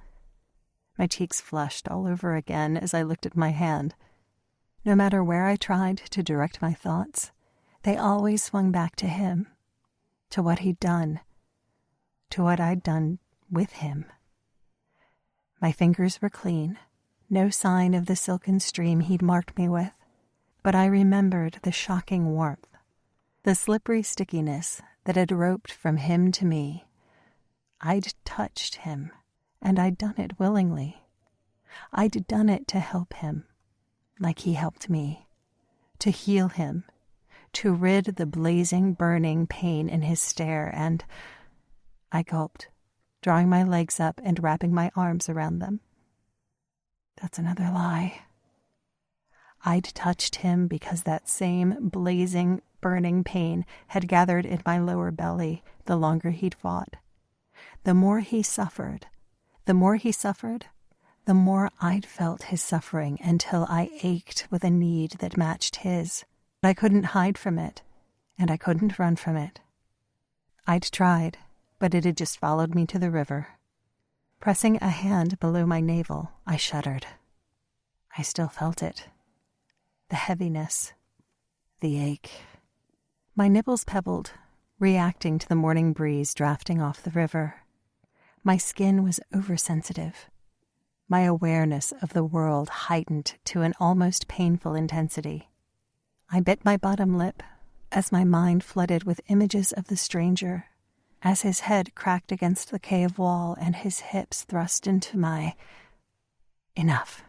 S2: My cheeks flushed all over again as I looked at my hand. No matter where I tried to direct my thoughts, they always swung back to him, to what he'd done, to what I'd done with him. My fingers were clean, no sign of the silken stream he'd marked me with, but I remembered the shocking warmth, the slippery stickiness that had roped from him to me. I'd touched him, and I'd done it willingly. I'd done it to help him, like he helped me, to heal him, to rid the blazing, burning pain in his stare, and I gulped, drawing my legs up and wrapping my arms around them. That's another lie. I'd touched him because that same blazing, burning pain had gathered in my lower belly the longer he'd fought. The more he suffered, the more I'd felt his suffering until I ached with a need that matched his. I couldn't hide from it, and I couldn't run from it. I'd tried, but it had just followed me to the river. Pressing a hand below my navel, I shuddered. I still felt it. The heaviness, the ache. My nipples pebbled, reacting to the morning breeze drafting off the river. My skin was oversensitive. My awareness of the world heightened to an almost painful intensity. I bit my bottom lip as my mind flooded with images of the stranger, as his head cracked against the cave wall and his hips thrust into my... Enough.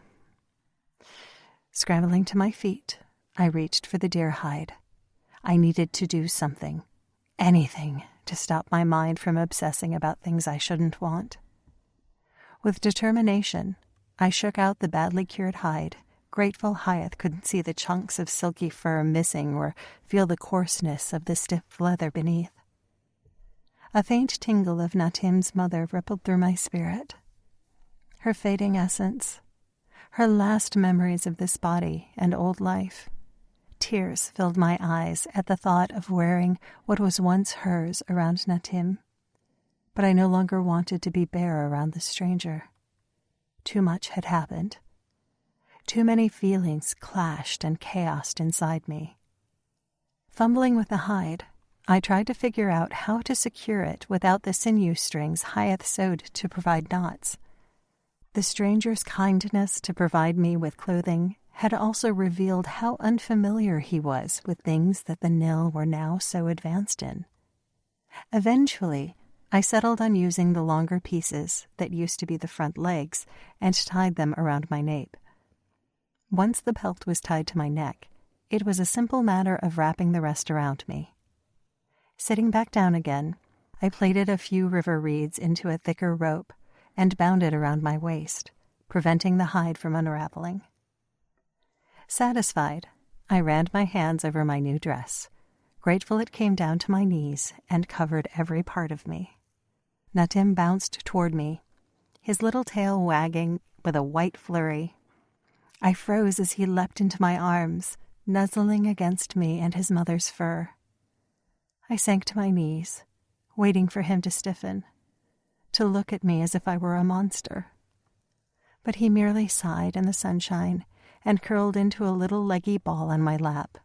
S2: Scrambling to my feet, I reached for the deer hide. I needed to do something, anything, to stop my mind from obsessing about things I shouldn't want. With determination, I shook out the badly cured hide, grateful Hyeth couldn't see the chunks of silky fur missing or feel the coarseness of the stiff leather beneath. A faint tingle of Natim's mother rippled through my spirit. Her fading essence, her last memories of this body and old life. Tears filled my eyes at the thought of wearing what was once hers around Natim. But I no longer wanted to be bare around the stranger. Too much had happened. Too many feelings clashed and chaosed inside me. Fumbling with the hide, I tried to figure out how to secure it without the sinew strings Hyeth sewed to provide knots. The stranger's kindness to provide me with clothing had also revealed how unfamiliar he was with things that the Nil were now so advanced in. Eventually, I settled on using the longer pieces that used to be the front legs and tied them around my nape. Once the pelt was tied to my neck, it was a simple matter of wrapping the rest around me. Sitting back down again, I plaited a few river reeds into a thicker rope and bound it around my waist, preventing the hide from unraveling. Satisfied, I ran my hands over my new dress, grateful it came down to my knees and covered every part of me. Natim bounced toward me, his little tail wagging with a white flurry. I froze as he leapt into my arms, nuzzling against me and his mother's fur. I sank to my knees, waiting for him to stiffen, to look at me as if I were a monster. But he merely sighed in the sunshine and curled into a little leggy ball on my lap.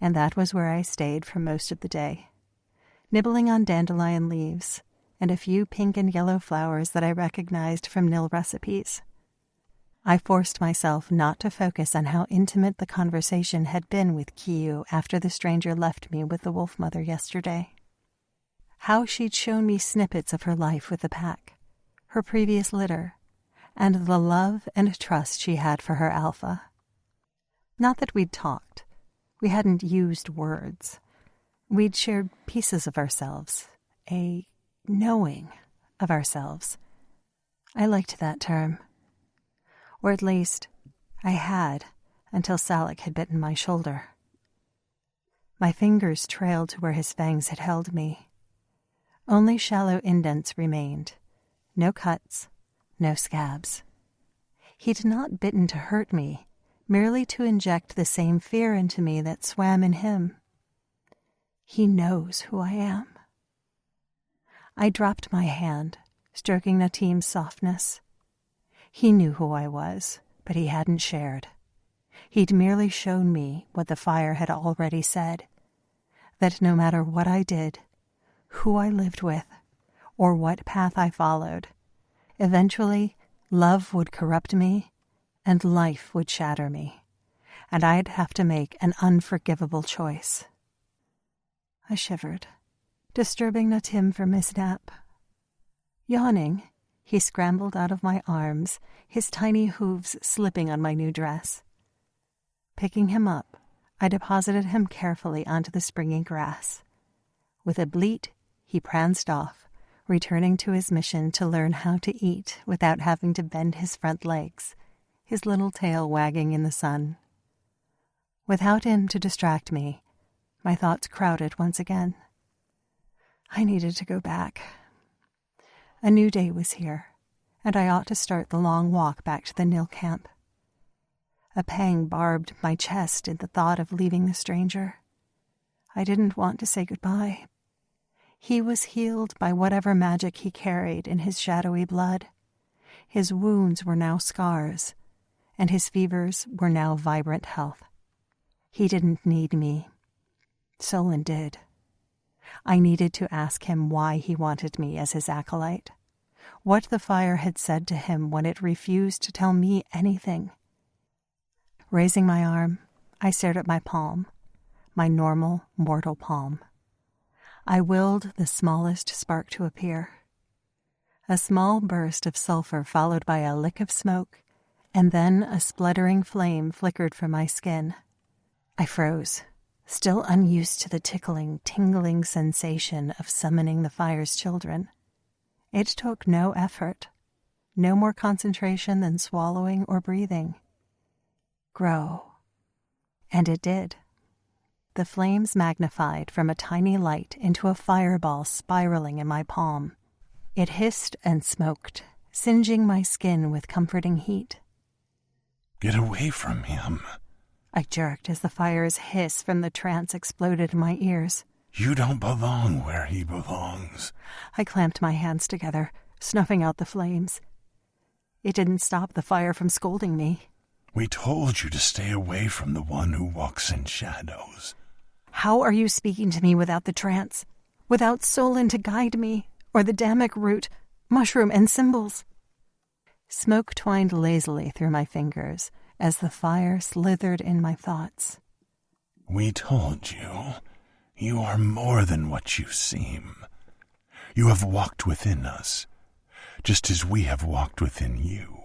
S2: And that was where I stayed for most of the day, nibbling on dandelion leaves and a few pink and yellow flowers that I recognized from Nil recipes. I forced myself not to focus on how intimate the conversation had been with Kiyu after the stranger left me with the wolf mother yesterday. How she'd shown me snippets of her life with the pack, her previous litter, and the love and trust she had for her alpha. Not that we'd talked. We hadn't used words. We'd shared pieces of ourselves, a knowing of ourselves. I liked that term. Or at least, I had until Salak had bitten my shoulder. My fingers trailed to where his fangs had held me. Only shallow indents remained. No cuts, no scabs. He'd not bitten to hurt me, merely to inject the same fear into me that swam in him. He knows who I am. I dropped my hand, stroking Natim's softness. He knew who I was, but he hadn't shared. He'd merely shown me what the fire had already said, that no matter what I did, who I lived with, or what path I followed, eventually love would corrupt me and life would shatter me, and I'd have to make an unforgivable choice. I shivered, disturbing Natim from his nap. Yawning, he scrambled out of my arms, his tiny hooves slipping on my new dress. Picking him up, I deposited him carefully onto the springy grass. With a bleat, he pranced off, returning to his mission to learn how to eat without having to bend his front legs, his little tail wagging in the sun. Without him to distract me, my thoughts crowded once again. I needed to go back. A new day was here, and I ought to start the long walk back to the Nil camp. A pang barbed my chest at the thought of leaving the stranger. I didn't want to say goodbye. He was healed by whatever magic he carried in his shadowy blood. His wounds were now scars, and his fevers were now vibrant health. He didn't need me. Solon did. I needed to ask him why he wanted me as his acolyte, what the fire had said to him when it refused to tell me anything. Raising my arm, I stared at my palm, my normal, mortal palm. I willed the smallest spark to appear. A small burst of sulfur followed by a lick of smoke, and then a spluttering flame flickered from my skin. I froze, still unused to the tickling, tingling sensation of summoning the fire's children. It took no effort, no more concentration than swallowing or breathing. Grow. And it did. The flames magnified from a tiny light into a fireball spiraling in my palm. It hissed and smoked, singeing my skin with comforting heat.
S1: Get away from him.
S2: I jerked as the fire's hiss from the trance exploded in my ears.
S1: You don't belong where he belongs.
S2: I clamped my hands together, snuffing out the flames. It didn't stop the fire from scolding me.
S1: We told you to stay away from the one who walks in shadows.
S2: How are you speaking to me without the trance? Without Solon to guide me, or the Damic root, mushroom, and symbols? Smoke twined lazily through my fingers as the fire slithered in my thoughts.
S1: We told you, you are more than what you seem. You have walked within us, just as we have walked within you.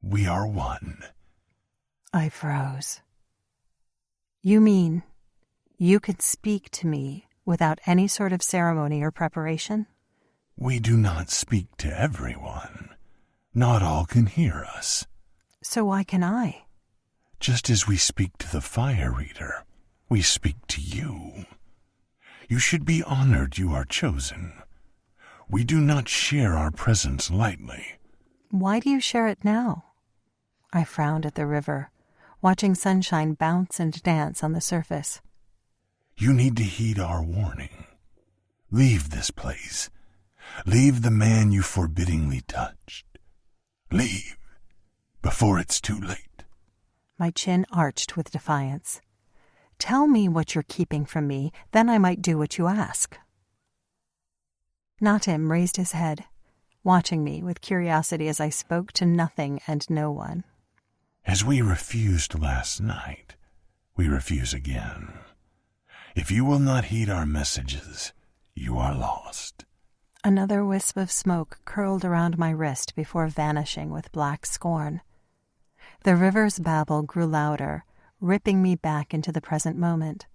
S1: We are one.
S2: I froze. You mean you could speak to me without any sort of ceremony or preparation?
S1: We do not speak to everyone. Not all can hear us.
S2: So why can I?
S1: Just as we speak to the fire reader, we speak to you. You should be honored you are chosen. We do not share our presence lightly.
S2: Why do you share it now? I frowned at the river, watching sunshine bounce and dance on the surface.
S1: You need to heed our warning. Leave this place. Leave the man you forbiddingly touched. Leave before it's too late.
S2: My chin arched with defiance. Tell me what you're keeping from me, then I might do what you ask. Natim raised his head, watching me with curiosity as I spoke to nothing and no one.
S1: As we refused last night, we refuse again. If you will not heed our messages, you are lost.
S2: Another wisp of smoke curled around my wrist before vanishing with black scorn. The river's babble grew louder, ripping me back into the present moment.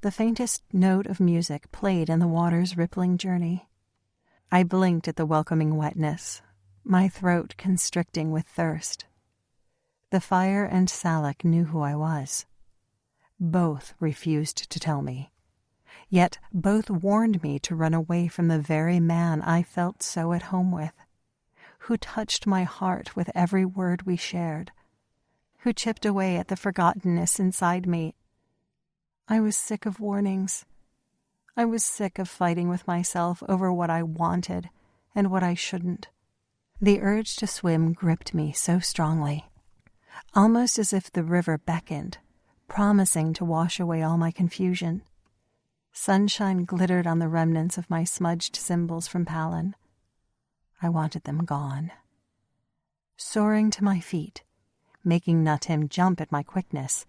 S2: The faintest note of music played in the water's rippling journey. I blinked at the welcoming wetness, my throat constricting with thirst. The fire and Salak knew who I was. Both refused to tell me. Yet both warned me to run away from the very man I felt so at home with, who touched my heart with every word we shared, who chipped away at the forgottenness inside me. I was sick of warnings. I was sick of fighting with myself over what I wanted and what I shouldn't. The urge to swim gripped me so strongly, almost as if the river beckoned, promising to wash away all my confusion. Sunshine glittered on the remnants of my smudged symbols from Palin. I wanted them gone. Soaring to my feet, making Natim jump at my quickness,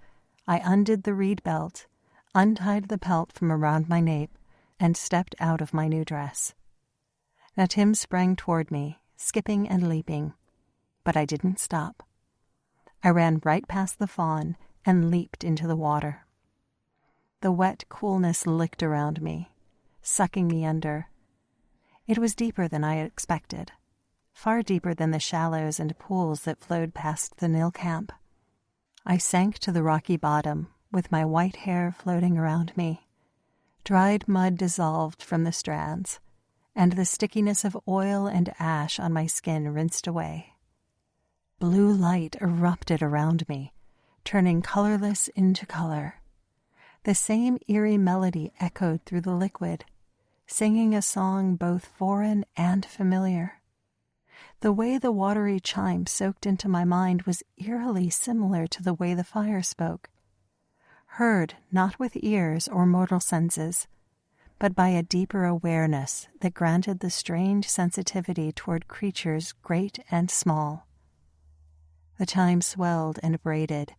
S2: I undid the reed belt, untied the pelt from around my nape, and stepped out of my new dress. Natim sprang toward me, skipping and leaping, but I didn't stop. I ran right past the fawn and leaped into the water. The wet coolness licked around me, sucking me under. It was deeper than I had expected, far deeper than the shallows and pools that flowed past the Nil camp. I sank to the rocky bottom, with my white hair floating around me. Dried mud dissolved from the strands, and the stickiness of oil and ash on my skin rinsed away. Blue light erupted around me, turning colorless into color. The same eerie melody echoed through the liquid, singing a song both foreign and familiar. The way the watery chime soaked into my mind was eerily similar to the way the fire spoke, heard not with ears or mortal senses, but by a deeper awareness that granted the strange sensitivity toward creatures great and small. The chime swelled and braided,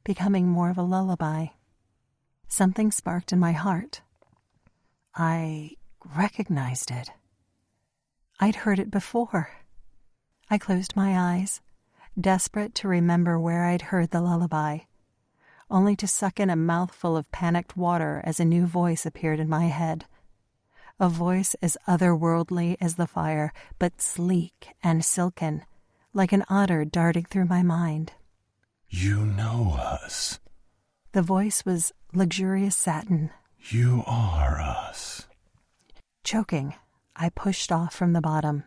S2: becoming more of a lullaby. Something sparked in my heart. I recognized it. I'd heard it before. I closed my eyes, desperate to remember where I'd heard the lullaby, only to suck in a mouthful of panicked water as a new voice appeared in my head. A voice as otherworldly as the fire, but sleek and silken, like an otter darting through my mind.
S1: You know us.
S2: The voice was luxurious satin.
S1: You are us.
S2: Choking, I pushed off from the bottom,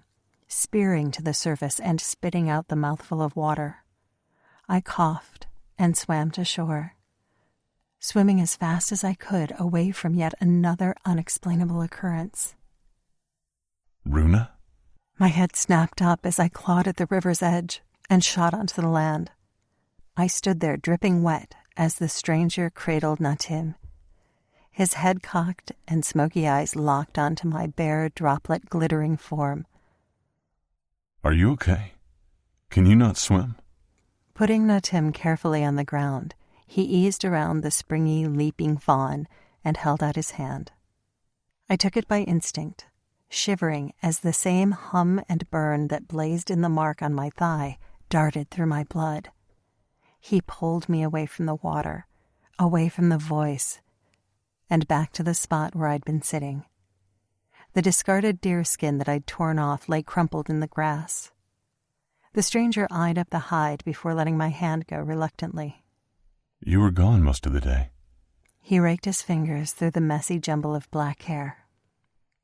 S2: spearing to the surface and spitting out the mouthful of water. I coughed and swam to shore, swimming as fast as I could away from yet another unexplainable occurrence.
S1: Runa?
S2: My head snapped up as I clawed at the river's edge and shot onto the land. I stood there dripping wet as the stranger cradled Natim, his head cocked and smoky eyes locked onto my bare, droplet-glittering form.
S1: Are you okay? Can you not swim?
S2: Putting Natim carefully on the ground, he eased around the springy, leaping fawn and held out his hand. I took it by instinct, shivering as the same hum and burn that blazed in the mark on my thigh darted through my blood. He pulled me away from the water, away from the voice, and back to the spot where I'd been sitting. The discarded deerskin that I'd torn off lay crumpled in the grass. The stranger eyed up the hide before letting my hand go reluctantly.
S1: You were gone most of the day.
S2: He raked his fingers through the messy jumble of black hair.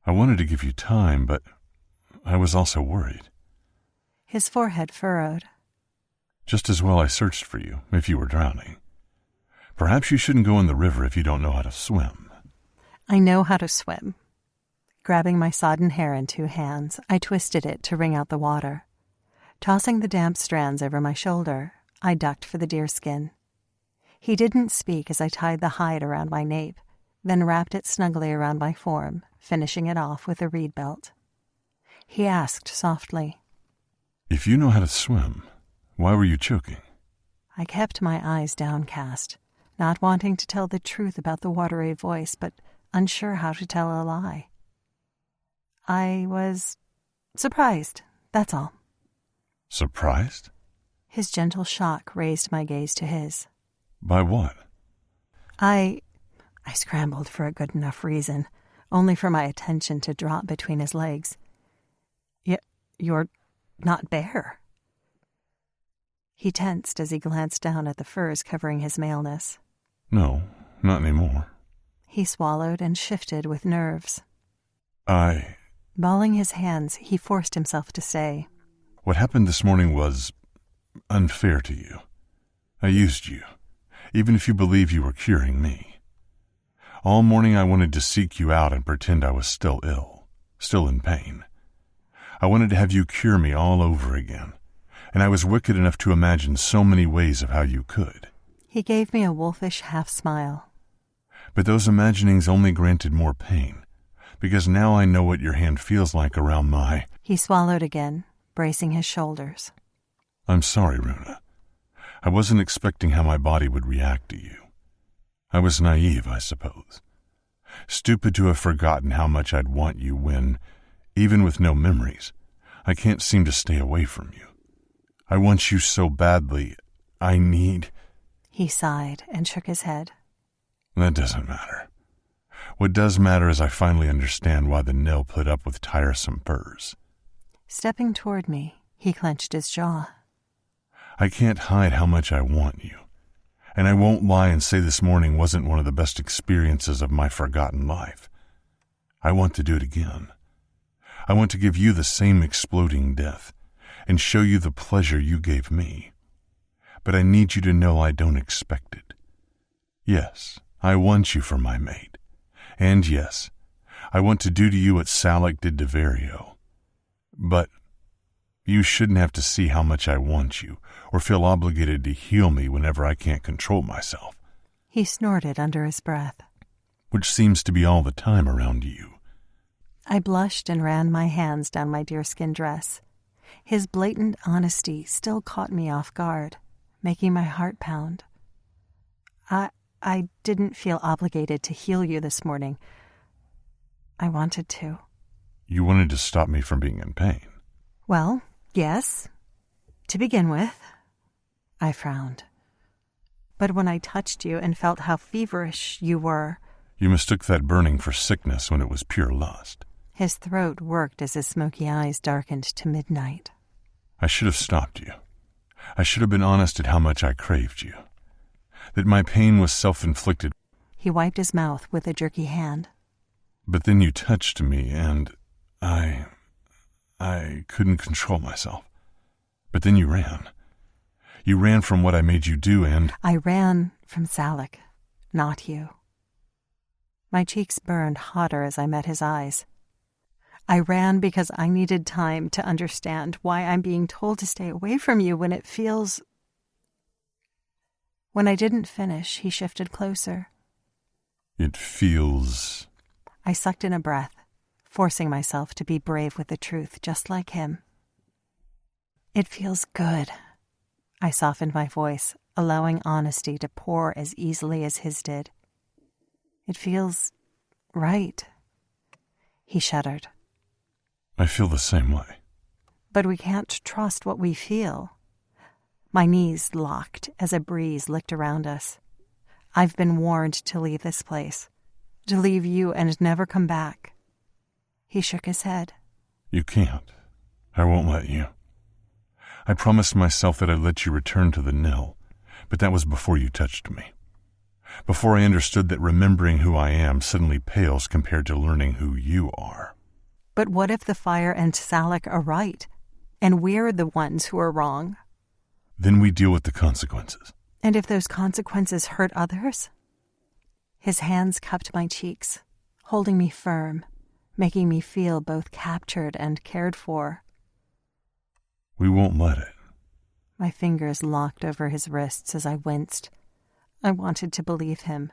S1: I wanted to give you time, but I was also worried.
S2: His forehead furrowed.
S1: Just as well I searched for you, if you were drowning. Perhaps you shouldn't go in the river if you don't know how to swim.
S2: I know how to swim. Grabbing my sodden hair in 2 hands, I twisted it to wring out the water. Tossing the damp strands over my shoulder, I ducked for the deerskin. He didn't speak as I tied the hide around my nape, then wrapped it snugly around my form, finishing it off with a reed belt. He asked softly,
S1: If you know how to swim, why were you choking?
S2: I kept my eyes downcast, not wanting to tell the truth about the watery voice, but unsure how to tell a lie. I was surprised, that's all.
S1: Surprised?
S2: His gentle shock raised my gaze to his.
S1: By what?
S2: I scrambled for a good enough reason, only for my attention to drop between his legs. You're not bare. He tensed as he glanced down at the furs covering his maleness.
S1: No, not anymore.
S2: He swallowed and shifted with nerves. Balling his hands, he forced himself to say,
S1: What happened this morning was unfair to you. I used you, even if you believe you were curing me. All morning I wanted to seek you out and pretend I was still ill, still in pain. I wanted to have you cure me all over again, and I was wicked enough to imagine so many ways of how you could.
S2: He gave me a wolfish half-smile.
S1: But those imaginings only granted more pain, because now I know what your hand feels like around my...
S2: He swallowed again, bracing his shoulders.
S1: I'm sorry, Runa. I wasn't expecting how my body would react to you. I was naive, I suppose. Stupid to have forgotten how much I'd want you when, even with no memories, I can't seem to stay away from you. I want you so badly. I need...
S2: He sighed and shook his head.
S1: That doesn't matter. What does matter is I finally understand why the Nil put up with tiresome furs.
S2: Stepping toward me, he clenched his jaw.
S1: I can't hide how much I want you, and I won't lie and say this morning wasn't one of the best experiences of my forgotten life. I want to do it again. I want to give you the same exploding death and show you the pleasure you gave me. But I need you to know I don't expect it. Yes, I want you for my mate. And yes, I want to do to you what Salak did to Vario. But you shouldn't have to see how much I want you or feel obligated to heal me whenever I can't control myself.
S2: He snorted under his breath.
S1: Which seems to be all the time around you.
S2: I blushed and ran my hands down my deerskin dress. His blatant honesty still caught me off guard, making my heart pound. I didn't feel obligated to heal you this morning. I wanted to.
S1: You wanted to stop me from being in pain.
S2: Well, yes. To begin with. I frowned. But when I touched you and felt how feverish you were...
S1: You mistook that burning for sickness when it was pure lust.
S2: His throat worked as his smoky eyes darkened to midnight.
S1: I should have stopped you. I should have been honest at how much I craved you. That my pain was self-inflicted.
S2: He wiped his mouth with a jerky hand.
S1: But then you touched me and I couldn't control myself. But then you ran. You ran from what I made you do and...
S2: I ran from Salak, not you. My cheeks burned hotter as I met his eyes. I ran because I needed time to understand why I'm being told to stay away from you when it feels... When I didn't finish, he shifted closer.
S1: It feels...
S2: I sucked in a breath, forcing myself to be brave with the truth, just like him. It feels good. I softened my voice, allowing honesty to pour as easily as his did. It feels right. He shuddered.
S1: I feel the same way.
S2: But we can't trust what we feel. My knees locked as a breeze licked around us. I've been warned to leave this place, to leave you and never come back. He shook his head.
S1: You can't. I won't let you. I promised myself that I'd let you return to the Nil, but that was before you touched me. Before I understood that remembering who I am suddenly pales compared to learning who you are.
S2: But what if the fire and Salak are right, and we're the ones who are wrong?
S1: Then we deal with the consequences.
S2: And if those consequences hurt others? His hands cupped my cheeks, holding me firm, making me feel both captured and cared for.
S1: We won't let it.
S2: My fingers locked over his wrists as I winced. I wanted to believe him,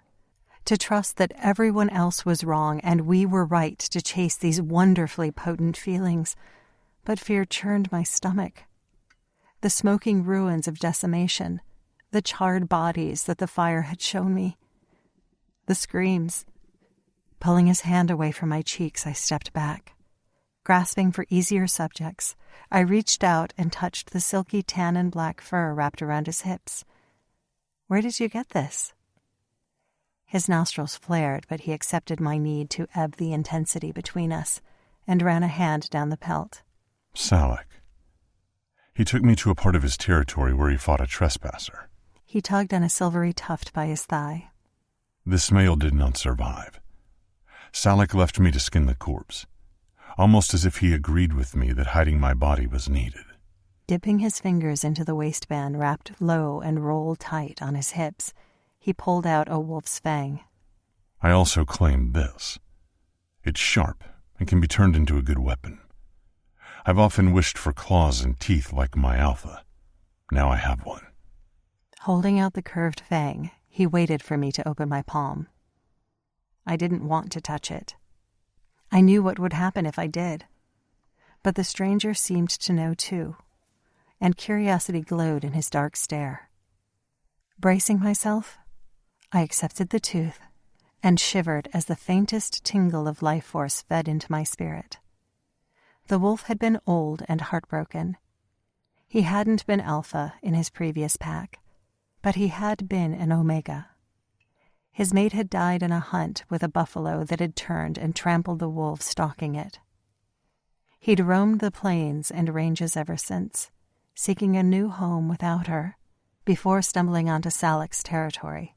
S2: to trust that everyone else was wrong and we were right to chase these wonderfully potent feelings, but fear churned my stomach. The smoking ruins of decimation, the charred bodies that the fire had shown me, the screams. Pulling his hand away from my cheeks, I stepped back. Grasping for easier subjects, I reached out and touched the silky tan and black fur wrapped around his hips. Where did you get this? His nostrils flared, but he accepted my need to ebb the intensity between us and ran a hand down the pelt.
S1: Salak. He took me to a part of his territory where he fought a trespasser.
S2: He tugged on a silvery tuft by his thigh.
S1: This male did not survive. Salak left me to skin the corpse, almost as if he agreed with me that hiding my body was needed.
S2: Dipping his fingers into the waistband wrapped low and rolled tight on his hips, he pulled out a wolf's fang.
S1: I also claimed this. It's sharp and can be turned into a good weapon. I've often wished for claws and teeth like my alpha. Now I have one.
S2: Holding out the curved fang, he waited for me to open my palm. I didn't want to touch it. I knew what would happen if I did. But the stranger seemed to know too, and curiosity glowed in his dark stare. Bracing myself, I accepted the tooth and shivered as the faintest tingle of life force fed into my spirit. The wolf had been old and heartbroken. He hadn't been alpha in his previous pack, but he had been an omega. His mate had died in a hunt with a buffalo that had turned and trampled the wolves stalking it. He'd roamed the plains and ranges ever since, seeking a new home without her, before stumbling onto Salak's territory.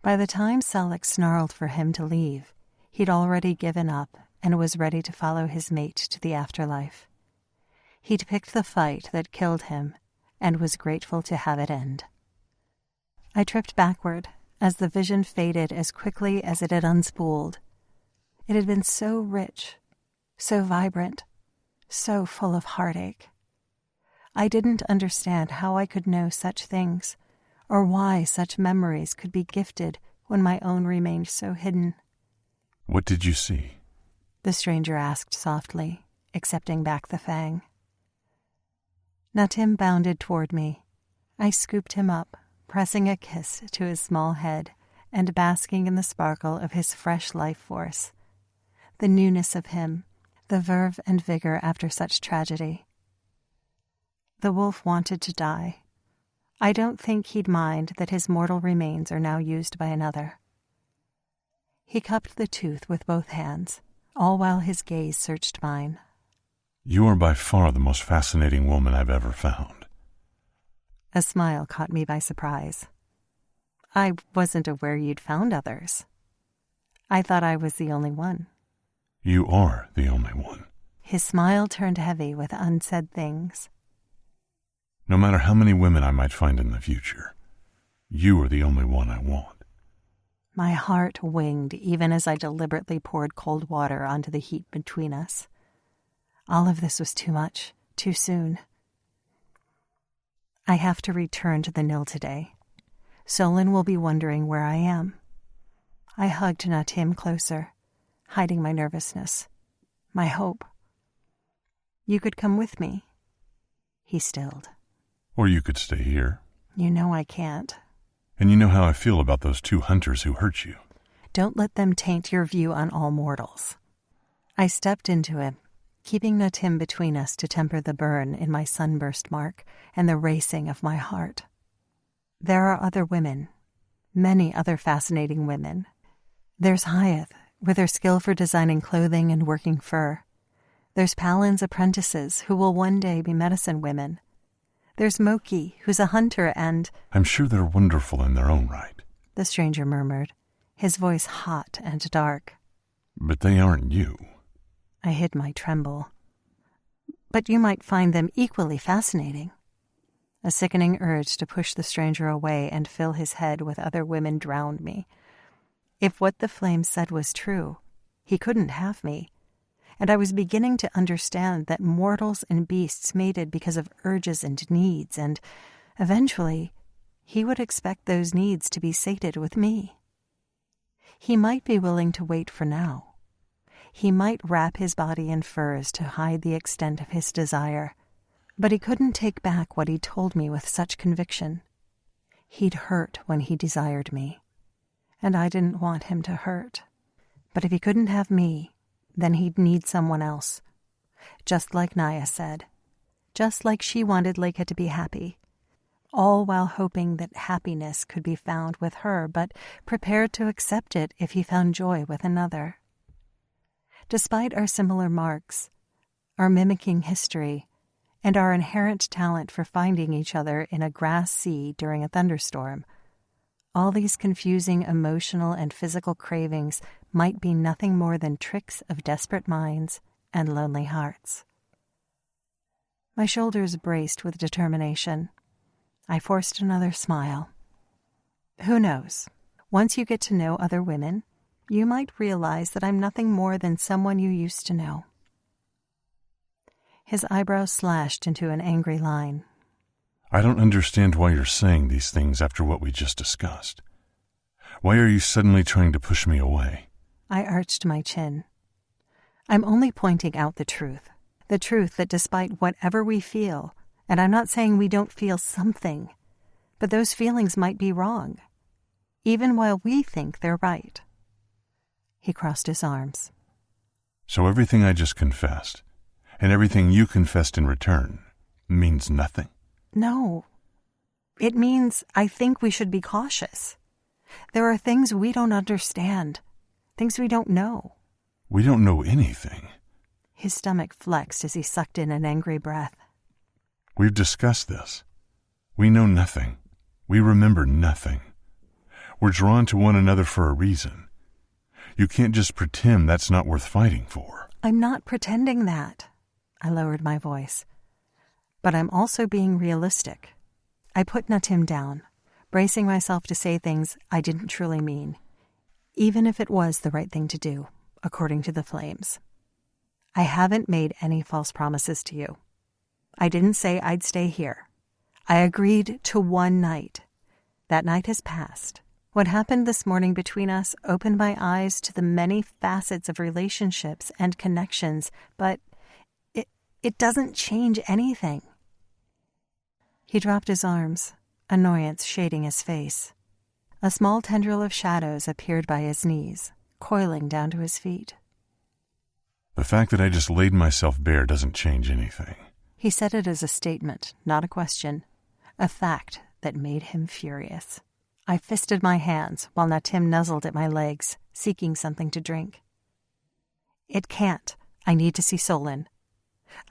S2: By the time Salak snarled for him to leave, he'd already given up and was ready to follow his mate to the afterlife. He'd picked the fight that killed him and was grateful to have it end. I tripped backward as the vision faded as quickly as it had unspooled. It had been so rich, so vibrant, so full of heartache. I didn't understand how I could know such things, or why such memories could be gifted when my own remained so hidden.
S1: What did you see?
S2: The stranger asked softly, accepting back the fang. Natim bounded toward me. I scooped him up, pressing a kiss to his small head and basking in the sparkle of his fresh life force, the newness of him, the verve and vigor after such tragedy. The wolf wanted to die. I don't think he'd mind that his mortal remains are now used by another. He cupped the tooth with both hands, all while his gaze searched mine.
S1: You are by far the most fascinating woman I've ever found.
S2: A smile caught me by surprise. I wasn't aware you'd found others. I thought I was the only one.
S1: You are the only one.
S2: His smile turned heavy with unsaid things.
S1: No matter how many women I might find in the future, you are the only one I want.
S2: My heart winged even as I deliberately poured cold water onto the heat between us. All of this was too much, too soon. I have to return to the Nil today. Solon will be wondering where I am. I hugged Natim closer, hiding my nervousness, my hope. You could come with me. He stilled.
S1: Or you could stay here.
S2: You know I can't.
S1: And you know how I feel about those 2 hunters who hurt you.
S2: Don't let them taint your view on all mortals. I stepped into him, keeping Natim between us to temper the burn in my sunburst mark and the racing of my heart. There are other women, many other fascinating women. There's Hyath, with her skill for designing clothing and working fur. There's Palin's apprentices, who will one day be medicine women. There's Moki, who's a hunter, and...
S1: I'm sure they're wonderful in their own right.
S2: The stranger murmured, his voice hot and dark.
S1: But they aren't you.
S2: I hid my tremble. But you might find them equally fascinating. A sickening urge to push the stranger away and fill his head with other women drowned me. If what the flames said was true, he couldn't have me, and I was beginning to understand that mortals and beasts mated because of urges and needs, and eventually he would expect those needs to be sated with me. He might be willing to wait for now. He might wrap his body in furs to hide the extent of his desire, but he couldn't take back what he'd told me with such conviction. He'd hurt when he desired me, and I didn't want him to hurt. But if he couldn't have me, then he'd need someone else. Just like Naya said. Just like she wanted Leica to be happy. All while hoping that happiness could be found with her, but prepared to accept it if he found joy with another. Despite our similar marks, our mimicking history, and our inherent talent for finding each other in a grass sea during a thunderstorm, all these confusing emotional and physical cravings might be nothing more than tricks of desperate minds and lonely hearts. My shoulders braced with determination. I forced another smile. Who knows? Once you get to know other women, you might realize that I'm nothing more than someone you used to know. His eyebrows slashed into an angry line.
S1: I don't understand why you're saying these things after what we just discussed. Why are you suddenly trying to push me away?
S2: I arched my chin. I'm only pointing out the truth that despite whatever we feel, and I'm not saying we don't feel something, but those feelings might be wrong, even while we think they're right. He crossed his arms.
S1: So everything I just confessed, and everything you confessed in return, means nothing?
S2: No. It means I think we should be cautious. There are things we don't understand, things we don't know.
S1: We don't know anything.
S2: His stomach flexed as he sucked in an angry breath.
S1: We've discussed this. We know nothing. We remember nothing. We're drawn to one another for a reason. You can't just pretend that's not worth fighting for.
S2: I'm not pretending that. I lowered my voice. But I'm also being realistic. I put Natim down, bracing myself to say things I didn't truly mean, even if it was the right thing to do, according to the flames. I haven't made any false promises to you. I didn't say I'd stay here. I agreed to one night. That night has passed. What happened this morning between us opened my eyes to the many facets of relationships and connections, but it doesn't change anything. He dropped his arms, annoyance shading his face. A small tendril of shadows appeared by his knees, coiling down to his feet.
S1: The fact that I just laid myself bare doesn't change anything.
S2: He said it as a statement, not a question, a fact that made him furious. I fisted my hands while Natim nuzzled at my legs, seeking something to drink. It can't. I need to see Solon.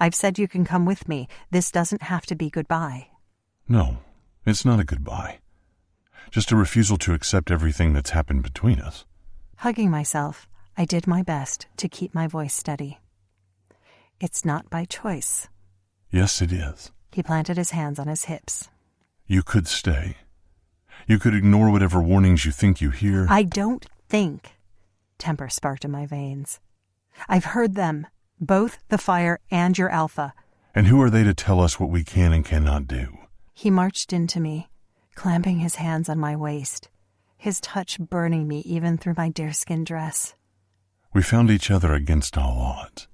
S2: I've said you can come with me. This doesn't have to be goodbye.
S1: No, it's not a goodbye. Just a refusal to accept everything that's happened between us.
S2: Hugging myself, I did my best to keep my voice steady. It's not by choice.
S1: Yes, it is.
S2: He planted his hands on his hips.
S1: You could stay. You could ignore whatever warnings you think you hear.
S2: I don't think. Temper sparked in my veins. I've heard them, both the fire and your alpha.
S1: And who are they to tell us what we can and cannot do?
S2: He marched into me, clamping his hands on my waist, his touch burning me even through my deerskin dress.
S1: We found each other against all odds.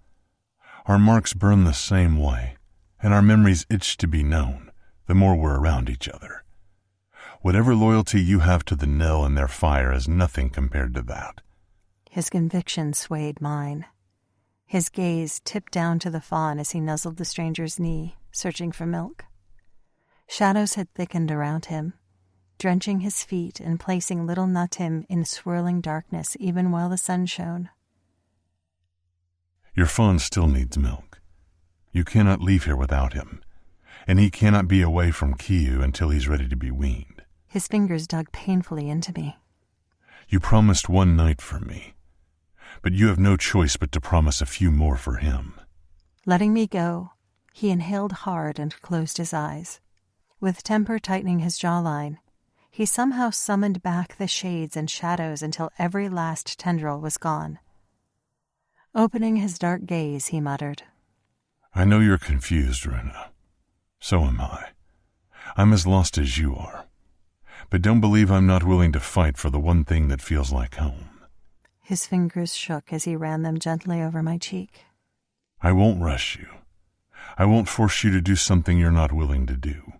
S1: Our marks burn the same way, and our memories itch to be known the more we're around each other. Whatever loyalty you have to the Nell and their fire is nothing compared to that.
S2: His conviction swayed mine. His gaze tipped down to the fawn as he nuzzled the stranger's knee, searching for milk. Shadows had thickened around him, drenching his feet and placing little Natim in swirling darkness even while the sun shone.
S1: Your fawn still needs milk. You cannot leave here without him, and he cannot be away from Kiyu until he's ready to be weaned.
S2: His fingers dug painfully into me.
S1: You promised one night for me, but you have no choice but to promise a few more for him.
S2: Letting me go, he inhaled hard and closed his eyes. With temper tightening his jawline, he somehow summoned back the shades and shadows until every last tendril was gone. Opening his dark gaze, he muttered,
S1: I know you're confused, Runa. So am I. I'm as lost as you are. But don't believe I'm not willing to fight for the one thing that feels like home.
S2: His fingers shook as he ran them gently over my cheek.
S1: I won't rush you. I won't force you to do something you're not willing to do.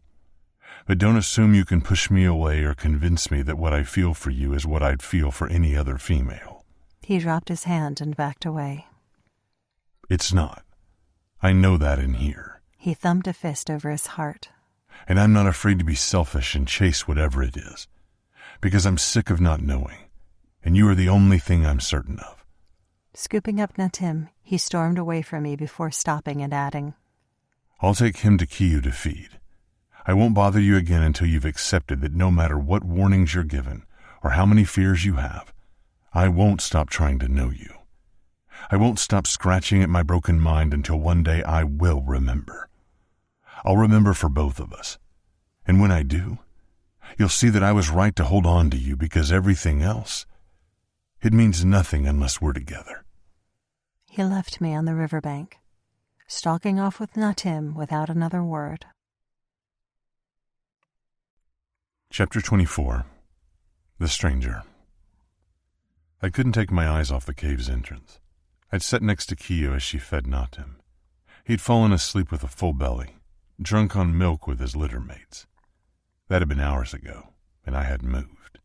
S1: But don't assume you can push me away or convince me that what I feel for you is what I'd feel for any other female.
S2: He dropped his hand and backed away.
S1: It's not. I know that in here.
S2: He thumped a fist over his heart.
S1: And I'm not afraid to be selfish and chase whatever it is. Because I'm sick of not knowing. And you are the only thing I'm certain of.
S2: Scooping up Natim, he stormed away from me before stopping and adding,
S1: I'll take him to Kiyu to feed. I won't bother you again until you've accepted that no matter what warnings you're given or how many fears you have, I won't stop trying to know you. I won't stop scratching at my broken mind until one day I will remember. I'll remember for both of us. And when I do, you'll see that I was right to hold on to you because everything else, it means nothing unless we're together.
S2: He left me on the riverbank, stalking off with Natim without another word.
S1: Chapter 24. The Stranger. I couldn't take my eyes off the cave's entrance. I'd sat next to Kiyu as she fed Natim. He'd fallen asleep with a full belly, drunk on milk with his litter mates. That had been hours ago, and I hadn't moved.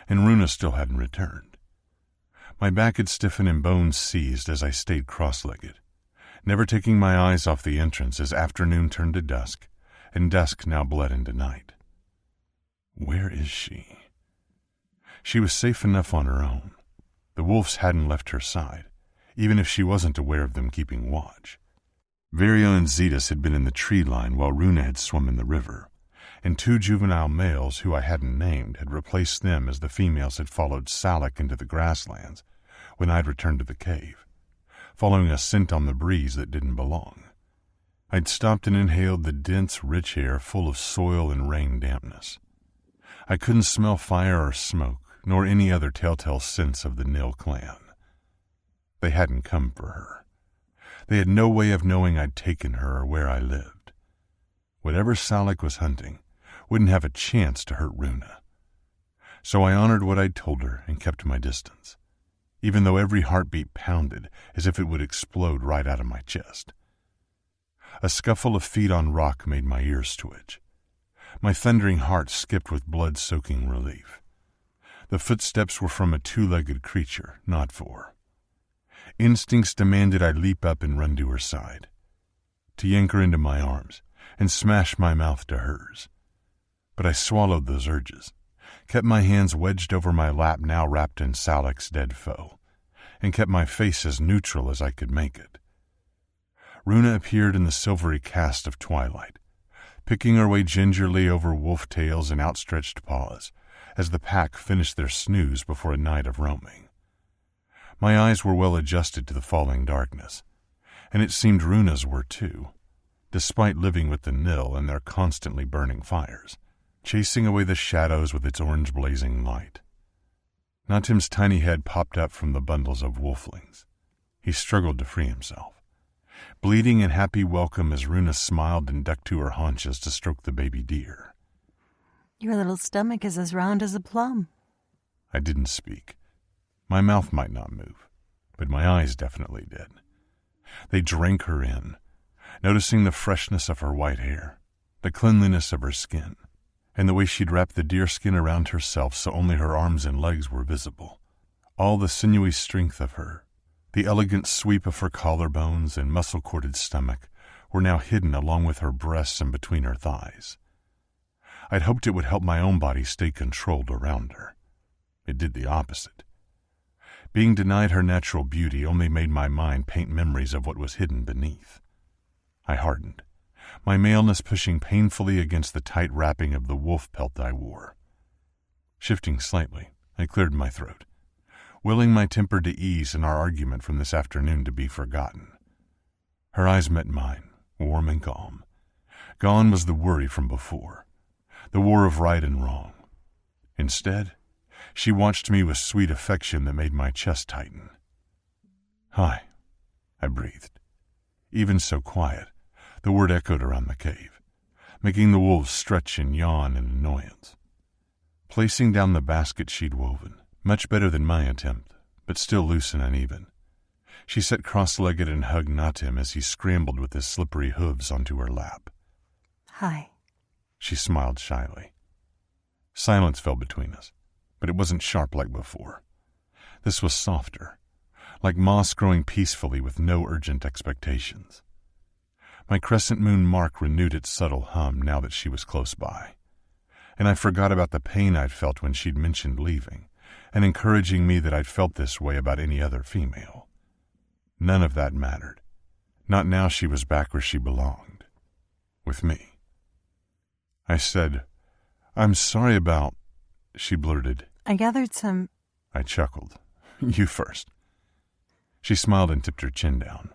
S1: And Runa still hadn't returned. My back had stiffened and bones seized as I stayed cross-legged, never taking my eyes off the entrance as afternoon turned to dusk, and dusk now bled into night. Where is she? She was safe enough on her own. The wolves hadn't left her side, even if she wasn't aware of them keeping watch. Virio and Zetas had been in the tree line while Runa had swum in the river, and 2 juvenile males who I hadn't named had replaced them as the females had followed Salak into the grasslands when I'd returned to the cave, following a scent on the breeze that didn't belong. I'd stopped and inhaled the dense, rich air full of soil and rain dampness. I couldn't smell fire or smoke, nor any other telltale sense of the Nil clan. They hadn't come for her. They had no way of knowing I'd taken her or where I lived. Whatever Salak was hunting wouldn't have a chance to hurt Runa. So I honored what I'd told her and kept my distance, even though every heartbeat pounded as if it would explode right out of my chest. A scuffle of feet on rock made my ears twitch. My thundering heart skipped with blood-soaking relief. The footsteps were from a 2-legged creature, not 4. Instincts demanded I leap up and run to her side, to yank her into my arms and smash my mouth to hers. But I swallowed those urges, kept my hands wedged over my lap now wrapped in Salak's dead foe, and kept my face as neutral as I could make it. Runa appeared in the silvery cast of twilight, picking her way gingerly over wolf tails and outstretched paws as the pack finished their snooze before a night of roaming. My eyes were well adjusted to the falling darkness, and it seemed Runa's were too, despite living with the Nil and their constantly burning fires, chasing away the shadows with its orange blazing light. Natim's tiny head popped up from the bundles of wolflings. He struggled to free himself, bleeding in happy welcome as Runa smiled and ducked to her haunches to stroke the baby deer.
S2: Your little stomach is as round as a plum.
S1: I didn't speak. My mouth might not move, but my eyes definitely did. They drank her in, noticing the freshness of her white hair, the cleanliness of her skin, and the way she'd wrapped the deerskin around herself so only her arms and legs were visible. All the sinewy strength of her, the elegant sweep of her collarbones and muscle-corded stomach were now hidden along with her breasts and between her thighs. I'd hoped it would help my own body stay controlled around her. It did the opposite. Being denied her natural beauty only made my mind paint memories of what was hidden beneath. I hardened, my maleness pushing painfully against the tight wrapping of the wolf pelt I wore. Shifting slightly, I cleared my throat, willing my temper to ease and our argument from this afternoon to be forgotten. Her eyes met mine, warm and calm, Gone was the worry from before, the war of right and wrong. Instead, she watched me with sweet affection that made my chest tighten. "Hi," I breathed. Even so quiet, the word echoed around the cave, making the wolves stretch and yawn in annoyance. Placing down the basket she'd woven, much better than my attempt, but still loose and uneven, she sat cross-legged and hugged Natim as he scrambled with his slippery hooves onto her lap.
S2: "Hi."
S1: She smiled shyly. Silence fell between us, but it wasn't sharp like before. This was softer, like moss growing peacefully with no urgent expectations. My crescent moon mark renewed its subtle hum now that she was close by, and I forgot about the pain I'd felt when she'd mentioned leaving, and encouraging me that I'd felt this way about any other female. None of that mattered. Not now she was back where she belonged. With me. I said, "I'm sorry about—" She blurted,
S2: "I gathered some—"
S1: I chuckled. "You first." She smiled and tipped her chin down.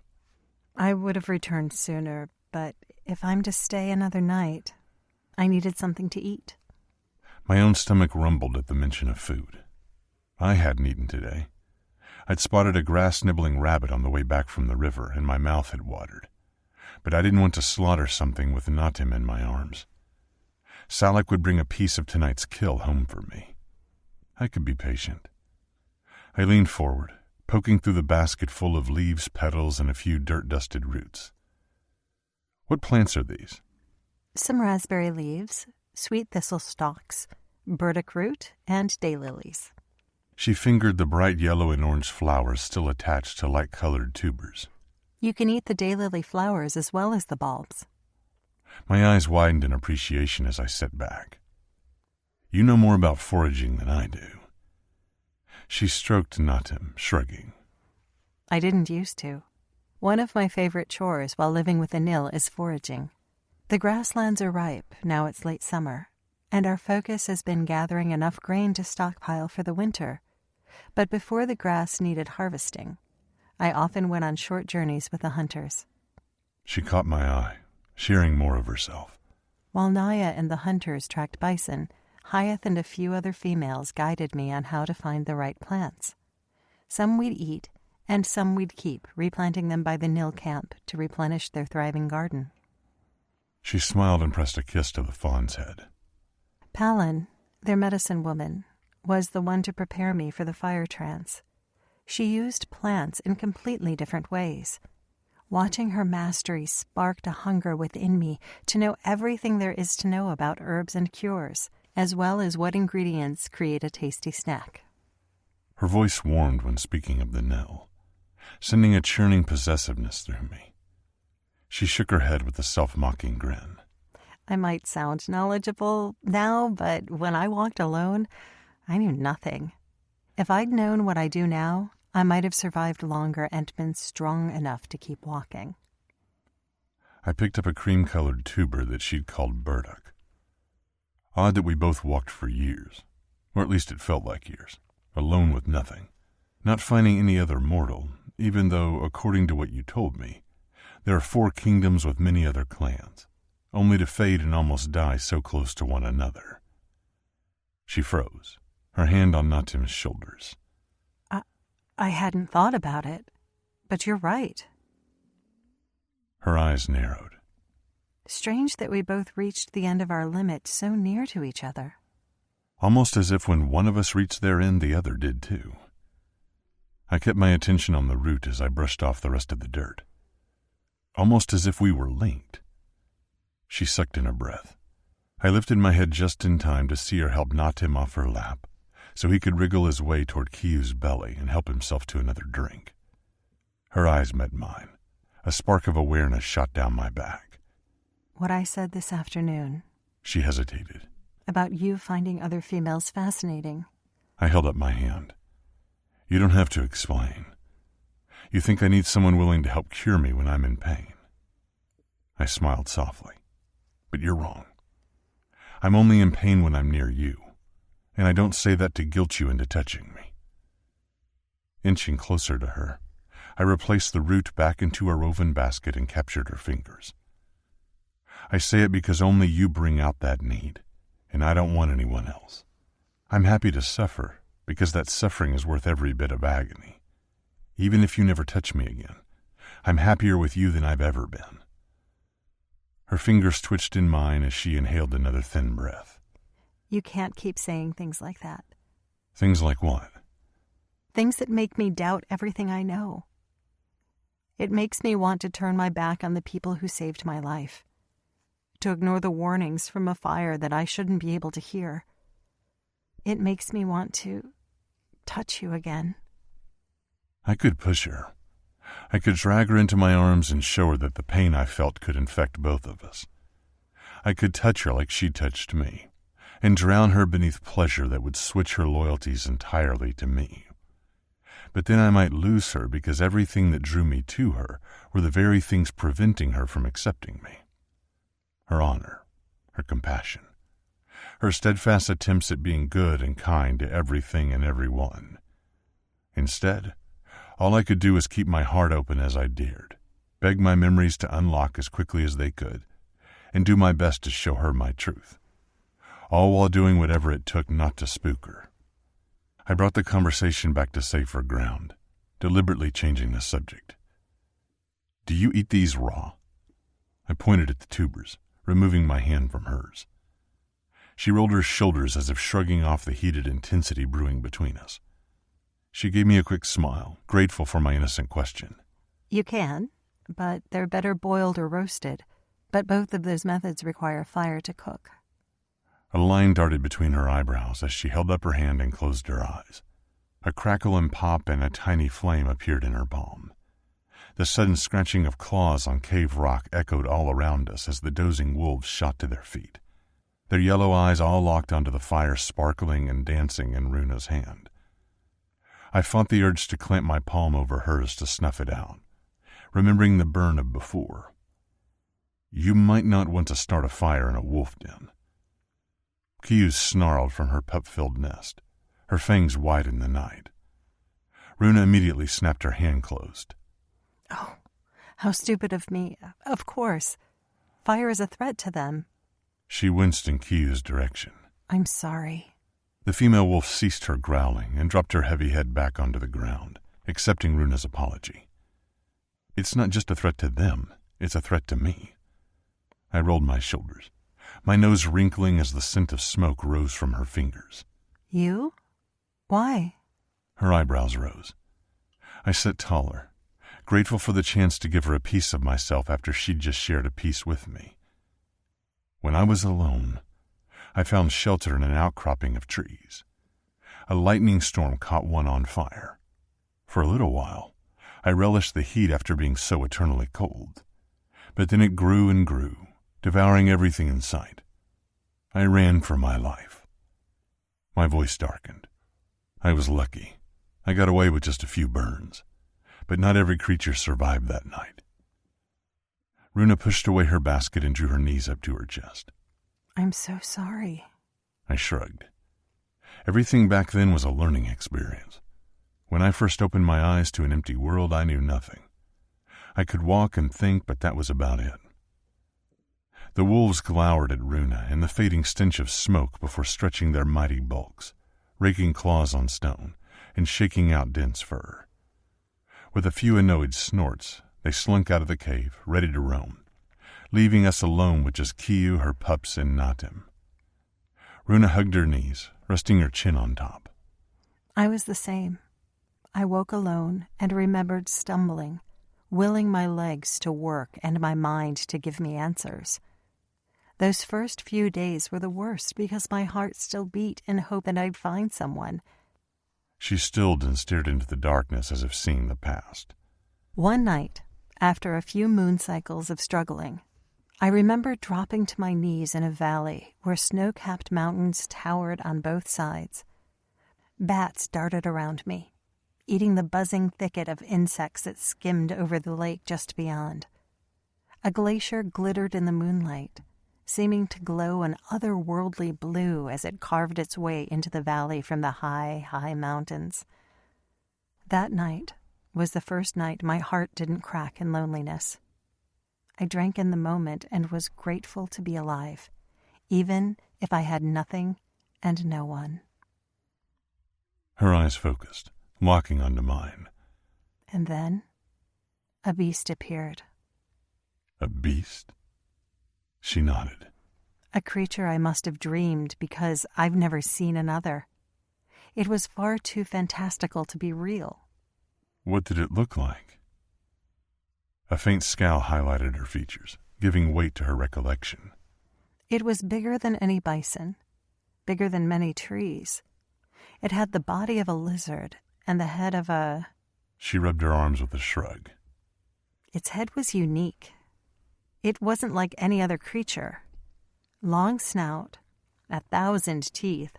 S2: "I would have returned sooner, but if I'm to stay another night, I needed something to eat."
S1: My own stomach rumbled at the mention of food. I hadn't eaten today. I'd spotted a grass-nibbling rabbit on the way back from the river, and my mouth had watered. But I didn't want to slaughter something with Natim in my arms. Salak would bring a piece of tonight's kill home for me. I could be patient. I leaned forward, poking through the basket full of leaves, petals, and a few dirt-dusted roots. "What plants are these?"
S2: "Some raspberry leaves, sweet thistle stalks, burdock root, and daylilies."
S1: She fingered the bright yellow and orange flowers still attached to light-colored tubers.
S2: "You can eat the daylily flowers as well as the bulbs."
S1: My eyes widened in appreciation as I sat back. "You know more about foraging than I do." She stroked Natim, shrugging.
S2: "I didn't used to. One of my favorite chores while living with Anil is foraging. The grasslands are ripe, now it's late summer, and our focus has been gathering enough grain to stockpile for the winter. But before the grass needed harvesting, I often went on short journeys with the hunters."
S1: She caught my eye, sharing more of herself.
S2: While Naya and the hunters tracked bison, Hyatt and a few other females guided me on how to find the right plants. Some we'd eat, and some we'd keep, replanting them by the Nil camp to replenish their thriving garden.
S1: She smiled and pressed a kiss to the fawn's head.
S2: Palin, their medicine woman, was the one to prepare me for the fire trance. She used plants in completely different ways. Watching her mastery sparked a hunger within me to know everything there is to know about herbs and cures, as well as what ingredients create a tasty snack.
S1: Her voice warmed when speaking of the Nil, sending a churning possessiveness through me. She shook her head with a self-mocking grin.
S2: "I might sound knowledgeable now, but when I walked alone, I knew nothing. If I'd known what I do now, I might have survived longer and been strong enough to keep walking."
S1: I picked up a cream-colored tuber that she'd called burdock. Odd that we both walked for years, or at least it felt like years, alone with nothing, not finding any other mortal, even though, according to what you told me, there are 4 kingdoms with many other clans, only to fade and almost die so close to one another. She froze, her hand on Natim's shoulders.
S2: I hadn't thought about it, but you're right.
S1: Her eyes narrowed.
S2: Strange that we both reached the end of our limit so near to each other.
S1: Almost as if when one of us reached their end, the other did too. I kept my attention on the root as I brushed off the rest of the dirt. Almost as if we were linked. She sucked in a breath. I lifted my head just in time to see her help Natim off her lap, so he could wriggle his way toward Kiyu's belly and help himself to another drink. Her eyes met mine. A spark of awareness shot down my back.
S2: "What I said this afternoon,"
S1: she hesitated,
S2: "about you finding other females fascinating."
S1: I held up my hand. "You don't have to explain. You think I need someone willing to help cure me when I'm in pain." I smiled softly. "But you're wrong. I'm only in pain when I'm near you, and I don't say that to guilt you into touching me." Inching closer to her, I replaced the root back into a woven basket and captured her fingers. I say it because only you bring out that need, and I don't want anyone else. I'm happy to suffer because that suffering is worth every bit of agony. Even if you never touch me again, I'm happier with you than I've ever been." Her fingers twitched in mine as she inhaled another thin breath.
S2: You can't keep saying things like that.
S1: Things like what?
S2: Things that make me doubt everything I know. It makes me want to turn my back on the people who saved my life, to ignore the warnings from a fire that I shouldn't be able to hear. It makes me want to touch you again.
S1: I could push her. I could drag her into my arms and show her that the pain I felt could infect both of us. I could touch her like she touched me, and drown her beneath pleasure that would switch her loyalties entirely to me. But then I might lose her because everything that drew me to her were the very things preventing her from accepting me. Her honor, her compassion, her steadfast attempts at being good and kind to everything and everyone. Instead, all I could do was keep my heart open as I dared, beg my memories to unlock as quickly as they could, and do my best to show her my truth, all while doing whatever it took not to spook her. I brought the conversation back to safer ground, deliberately changing the subject. "Do you eat these raw?" I pointed at the tubers, removing my hand from hers. She rolled her shoulders as if shrugging off the heated intensity brewing between us. She gave me a quick smile, grateful for my innocent question.
S2: You can, but they're better boiled or roasted. But both of those methods require fire to cook.
S1: A line darted between her eyebrows as she held up her hand and closed her eyes. A crackle and pop and a tiny flame appeared in her palm. The sudden scratching of claws on cave rock echoed all around us as the dozing wolves shot to their feet, their yellow eyes all locked onto the fire sparkling and dancing in Runa's hand. I fought the urge to clamp my palm over hers to snuff it out, remembering the burn of before. You might not want to start a fire in a wolf den. Kiyu snarled from her pup-filled nest, her fangs wide in the night. Runa immediately snapped her hand closed.
S2: Oh, how stupid of me. Of course. Fire is a threat to them.
S1: She winced in Kiyu's direction.
S2: I'm sorry.
S1: The female wolf ceased her growling and dropped her heavy head back onto the ground, accepting Runa's apology. It's not just a threat to them, it's a threat to me. I rolled my shoulders, my nose wrinkling as the scent of smoke rose from her fingers.
S2: You? Why?
S1: Her eyebrows rose. I sat taller, grateful for the chance to give her a piece of myself after she'd just shared a piece with me. When I was alone, I found shelter in an outcropping of trees. A lightning storm caught one on fire. For a little while, I relished the heat after being so eternally cold. But then it grew and grew, devouring everything in sight. I ran for my life. My voice darkened. I was lucky. I got away with just a few burns, but not every creature survived that night. Runa pushed away her basket and drew her knees up to her chest.
S2: I'm so sorry.
S1: I shrugged. Everything back then was a learning experience. When I first opened my eyes to an empty world, I knew nothing. I could walk and think, but that was about it. The wolves glowered at Runa in the fading stench of smoke before stretching their mighty bulks, raking claws on stone, and shaking out dense fur. With a few annoyed snorts, they slunk out of the cave, ready to roam, leaving us alone with just Kiyu, her pups, and Natim. Runa hugged her knees, resting her chin on top.
S2: I was the same. I woke alone and remembered stumbling, willing my legs to work and my mind to give me answers. Those first few days were the worst because my heart still beat in hope that I'd find someone.
S1: She stilled and stared into the darkness as if seeing the past.
S2: One night, after a few moon cycles of struggling, I remember dropping to my knees in a valley where snow-capped mountains towered on both sides. Bats darted around me, eating the buzzing thicket of insects that skimmed over the lake just beyond. A glacier glittered in the moonlight, seeming to glow an otherworldly blue as it carved its way into the valley from the high, high mountains. That night was the first night my heart didn't crack in loneliness. I drank in the moment and was grateful to be alive, even if I had nothing and no one.
S1: Her eyes focused, locking onto mine.
S2: And then a beast appeared.
S1: A beast? She nodded.
S2: A creature I must have dreamed because I've never seen another. It was far too fantastical to be real.
S1: What did it look like? A faint scowl highlighted her features, giving weight to her recollection.
S2: It was bigger than any bison, bigger than many trees. It had the body of a lizard and the head of a...
S1: She rubbed her arms with a shrug.
S2: Its head was unique. It wasn't like any other creature. Long snout, 1,000 teeth,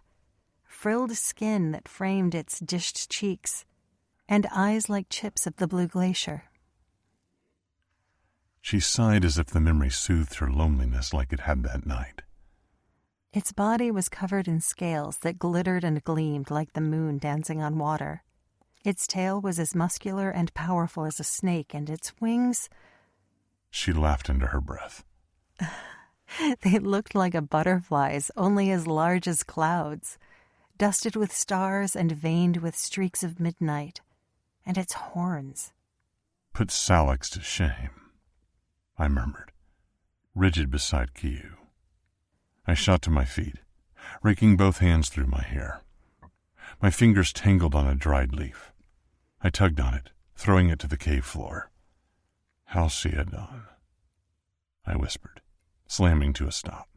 S2: frilled skin that framed its dished cheeks, and eyes like chips of the blue glacier.
S1: She sighed as if the memory soothed her loneliness like it had that night.
S2: Its body was covered in scales that glittered and gleamed like the moon dancing on water. Its tail was as muscular and powerful as a snake, and its wings...
S1: She laughed under her breath.
S2: They looked like a butterfly's, only as large as clouds, dusted with stars and veined with streaks of midnight. And its horns.
S1: Put Salix to shame, I murmured, rigid beside Kiyu. I shot to my feet, raking both hands through my hair. My fingers tangled on a dried leaf. I tugged on it, throwing it to the cave floor. Halcyon, I whispered, slamming to a stop.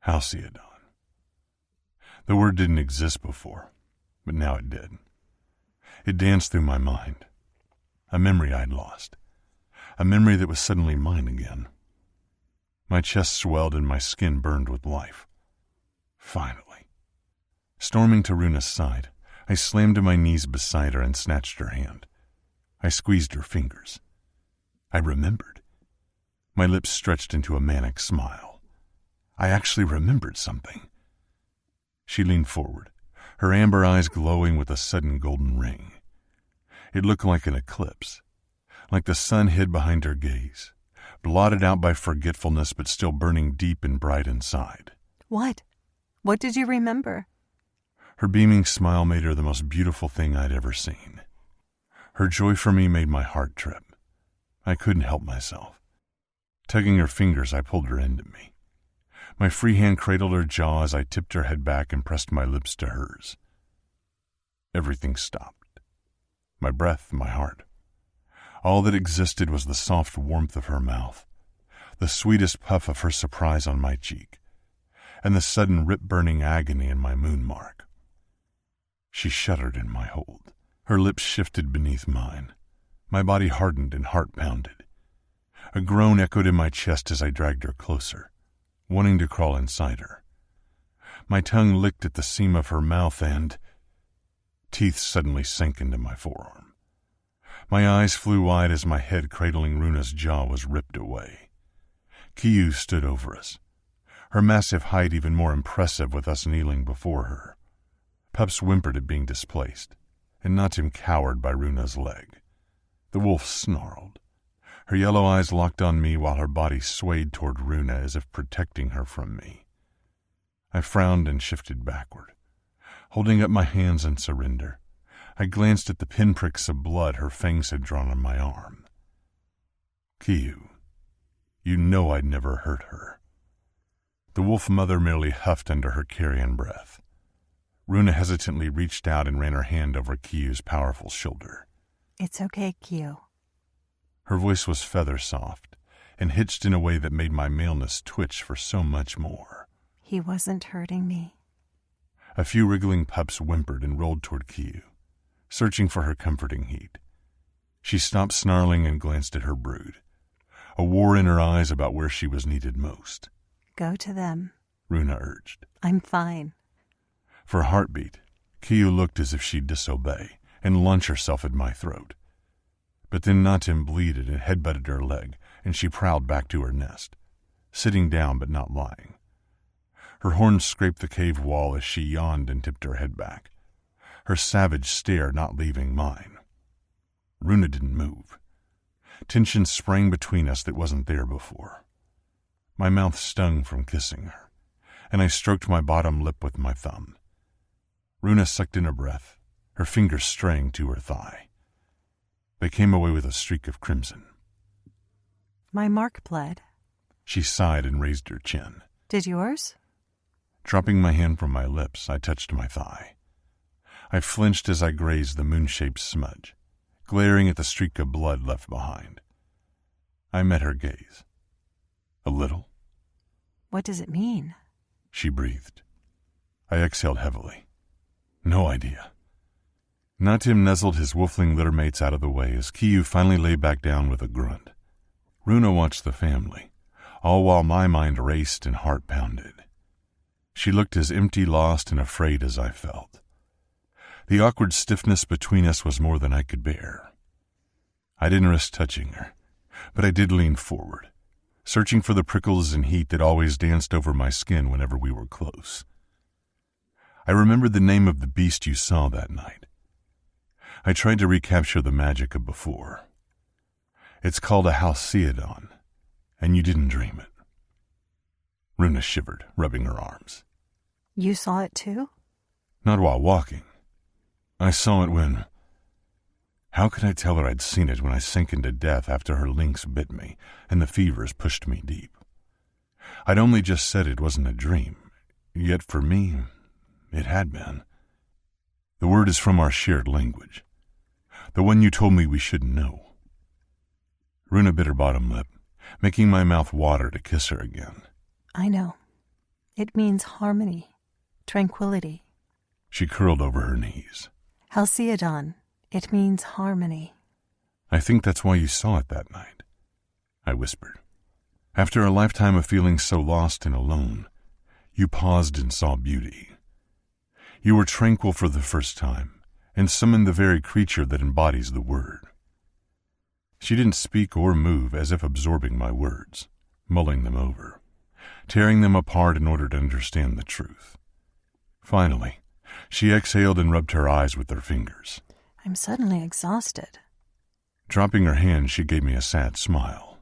S1: Halcyon. The word didn't exist before, but now it did. It danced through my mind. A memory I'd lost. A memory that was suddenly mine again. My chest swelled and my skin burned with life. Finally. Storming to Runa's side, I slammed to my knees beside her and snatched her hand. I squeezed her fingers. I remembered. My lips stretched into a manic smile. I actually remembered something. She leaned forward, her amber eyes glowing with a sudden golden ring. It looked like an eclipse, like the sun hid behind her gaze, blotted out by forgetfulness but still burning deep and bright inside.
S2: What? What did you remember?
S1: Her beaming smile made her the most beautiful thing I'd ever seen. Her joy for me made my heart trip. I couldn't help myself. Tugging her fingers, I pulled her into me. My free hand cradled her jaw as I tipped her head back and pressed my lips to hers. Everything stopped. My breath, my heart. All that existed was the soft warmth of her mouth, the sweetest puff of her surprise on my cheek, and the sudden rip-burning agony in my moon mark. She shuddered in my hold. Her lips shifted beneath mine. My body hardened and heart pounded. A groan echoed in my chest as I dragged her closer, wanting to crawl inside her. My tongue licked at the seam of her mouth and... Teeth suddenly sank into my forearm. My eyes flew wide as my head cradling Runa's jaw was ripped away. Kiyu stood over us, her massive height even more impressive with us kneeling before her. Pups whimpered at being displaced, and Natim cowered by Runa's leg. The wolf snarled. Her yellow eyes locked on me while her body swayed toward Runa as if protecting her from me. I frowned and shifted backward. Holding up my hands in surrender, I glanced at the pinpricks of blood her fangs had drawn on my arm. Kiyu, you know I'd never hurt her. The wolf mother merely huffed under her carrion breath. Runa hesitantly reached out and ran her hand over Kiyu's powerful shoulder.
S2: It's okay, Kiyu.
S1: Her voice was feather-soft and hitched in a way that made my maleness twitch for so much more.
S2: He wasn't hurting me.
S1: A few wriggling pups whimpered and rolled toward Kiyu, searching for her comforting heat. She stopped snarling and glanced at her brood, a war in her eyes about where she was needed most.
S2: Go to them,
S1: Runa urged.
S2: I'm fine.
S1: For a heartbeat, Kiyu looked as if she'd disobey and lunge herself at my throat. But then Natim bleated and headbutted her leg, and she prowled back to her nest, sitting down but not lying. Her horns scraped the cave wall as she yawned and tipped her head back, her savage stare not leaving mine. Runa didn't move. Tension sprang between us that wasn't there before. My mouth stung from kissing her, and I stroked my bottom lip with my thumb. Runa sucked in her breath, her fingers straying to her thigh. They came away with a streak of crimson.
S2: My mark bled.
S1: She sighed and raised her chin.
S2: Did yours?
S1: Dropping my hand from my lips, I touched my thigh. I flinched as I grazed the moon-shaped smudge, glaring at the streak of blood left behind. I met her gaze. A little.
S2: What does it mean?
S1: She breathed. I exhaled heavily. No idea. Natim nuzzled his wolfling littermates out of the way as Kiyu finally lay back down with a grunt. Runa watched the family, all while my mind raced and heart pounded. She looked as empty, lost, and afraid as I felt. The awkward stiffness between us was more than I could bear. I didn't risk touching her, but I did lean forward, searching for the prickles and heat that always danced over my skin whenever we were close. I remembered the name of the beast you saw that night. I tried to recapture the magic of before. It's called a halcyon, and you didn't dream it. Runa shivered, rubbing her arms.
S2: You saw it too?
S1: Not while walking. I saw it when... How could I tell her I'd seen it when I sank into death after her lynx bit me and the fevers pushed me deep? I'd only just said it wasn't a dream, yet for me, it had been. The word is from our shared language, the one you told me we shouldn't know. Runa bit her bottom lip, making my mouth water to kiss her again.
S2: I know. It means harmony, tranquility.
S1: She curled over her knees.
S2: Halcyon. It means harmony.
S1: I think that's why you saw it that night, I whispered. After a lifetime of feeling so lost and alone, you paused and saw beauty. You were tranquil for the first time and summoned the very creature that embodies the word. She didn't speak or move, as if absorbing my words, mulling them over, tearing them apart in order to understand the truth. Finally, she exhaled and rubbed her eyes with her fingers.
S2: I'm suddenly exhausted.
S1: Dropping her hand, she gave me a sad smile.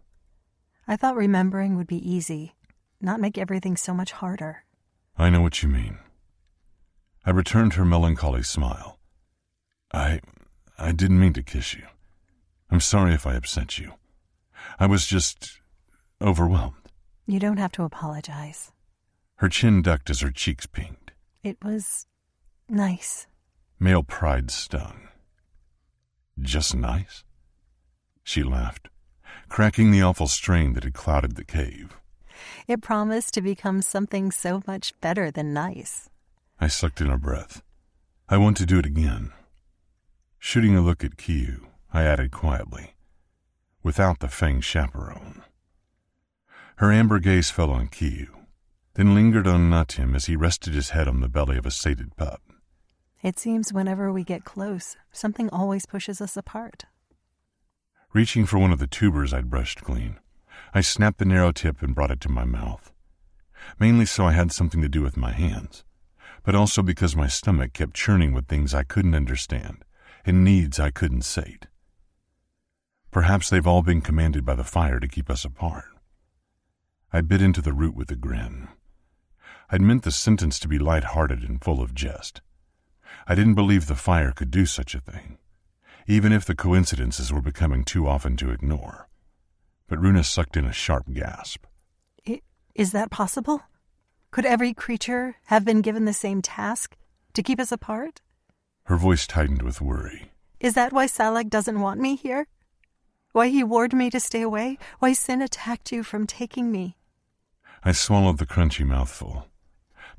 S2: I thought remembering would be easy, not make everything so much harder.
S1: I know what you mean. I returned her melancholy smile. I didn't mean to kiss you. I'm sorry if I upset you. I was just overwhelmed.
S2: You don't have to apologize.
S1: Her chin ducked as her cheeks pinked.
S2: It was nice.
S1: Male pride stung. Just nice? She laughed, cracking the awful strain that had clouded the cave.
S2: It promised to become something so much better than nice.
S1: I sucked in a breath. I want to do it again. Shooting a look at Kiyu, I added quietly, without the Fang chaperone. Her amber gaze fell on Kiyu, then lingered on Natim as he rested his head on the belly of a sated pup.
S2: It seems whenever we get close, something always pushes us apart.
S1: Reaching for one of the tubers I'd brushed clean, I snapped the narrow tip and brought it to my mouth, mainly so I had something to do with my hands, but also because my stomach kept churning with things I couldn't understand and needs I couldn't sate. Perhaps they've all been commanded by the fire to keep us apart. I bit into the root with a grin. I'd meant the sentence to be light-hearted and full of jest. I didn't believe the fire could do such a thing, even if the coincidences were becoming too often to ignore. But Runa sucked in a sharp gasp.
S2: Is that possible? Could every creature have been given the same task, to keep us apart?
S1: Her voice tightened with worry.
S2: Is that why Salag doesn't want me here? Why he warned me to stay away? Why Sin attacked you from taking me?
S1: I swallowed the crunchy mouthful,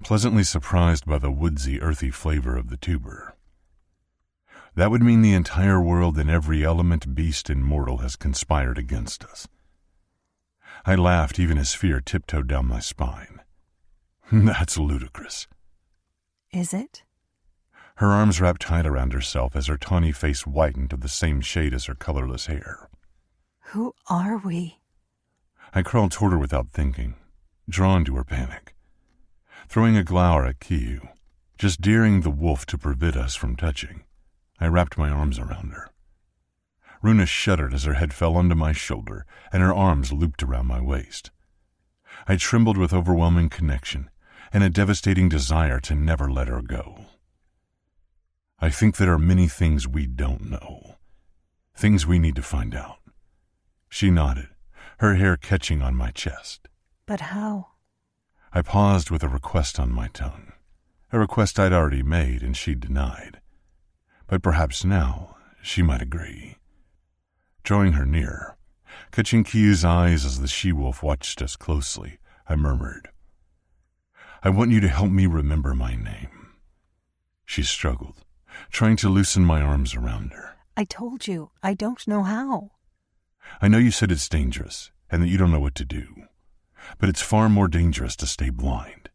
S1: pleasantly surprised by the woodsy, earthy flavor of the tuber. That would mean the entire world and every element, beast, and mortal has conspired against us. I laughed even as fear tiptoed down my spine. That's ludicrous.
S2: Is it?
S1: Her arms wrapped tight around herself as her tawny face whitened to the same shade as her colorless hair.
S2: Who are we?
S1: I crawled toward her without thinking, drawn to her panic. Throwing a glower at Kiyu, just daring the wolf to prevent us from touching, I wrapped my arms around her. Runa shuddered as her head fell onto my shoulder and her arms looped around my waist. I trembled with overwhelming connection and a devastating desire to never let her go. I think there are many things we don't know, things we need to find out. She nodded, her hair catching on my chest.
S2: But how?
S1: I paused with a request on my tongue, a request I'd already made and she'd denied. But perhaps now she might agree. Drawing her nearer, catching Kiyu's eyes as the she-wolf watched us closely, I murmured, "I want you to help me remember my name." She struggled, trying to loosen my arms around her.
S2: I told you, I don't know how.
S1: I know you said it's dangerous and that you don't know what to do, but it's far more dangerous to stay blind.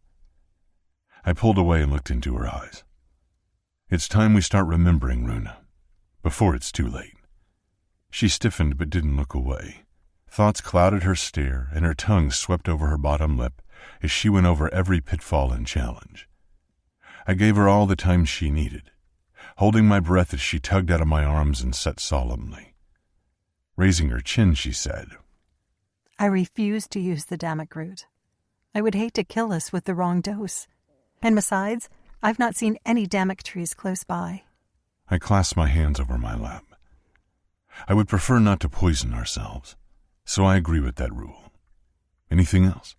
S1: I pulled away and looked into her eyes. It's time we start remembering, Runa, before it's too late. She stiffened but didn't look away. Thoughts clouded her stare and her tongue swept over her bottom lip as she went over every pitfall and challenge. I gave her all the time she needed, holding my breath as she tugged out of my arms and sat solemnly. Raising her chin, she said,
S2: I refuse to use the Damak root. I would hate to kill us with the wrong dose. And besides, I've not seen any Damak trees close by.
S1: I clasped my hands over my lap. I would prefer not to poison ourselves, so I agree with that rule. Anything else?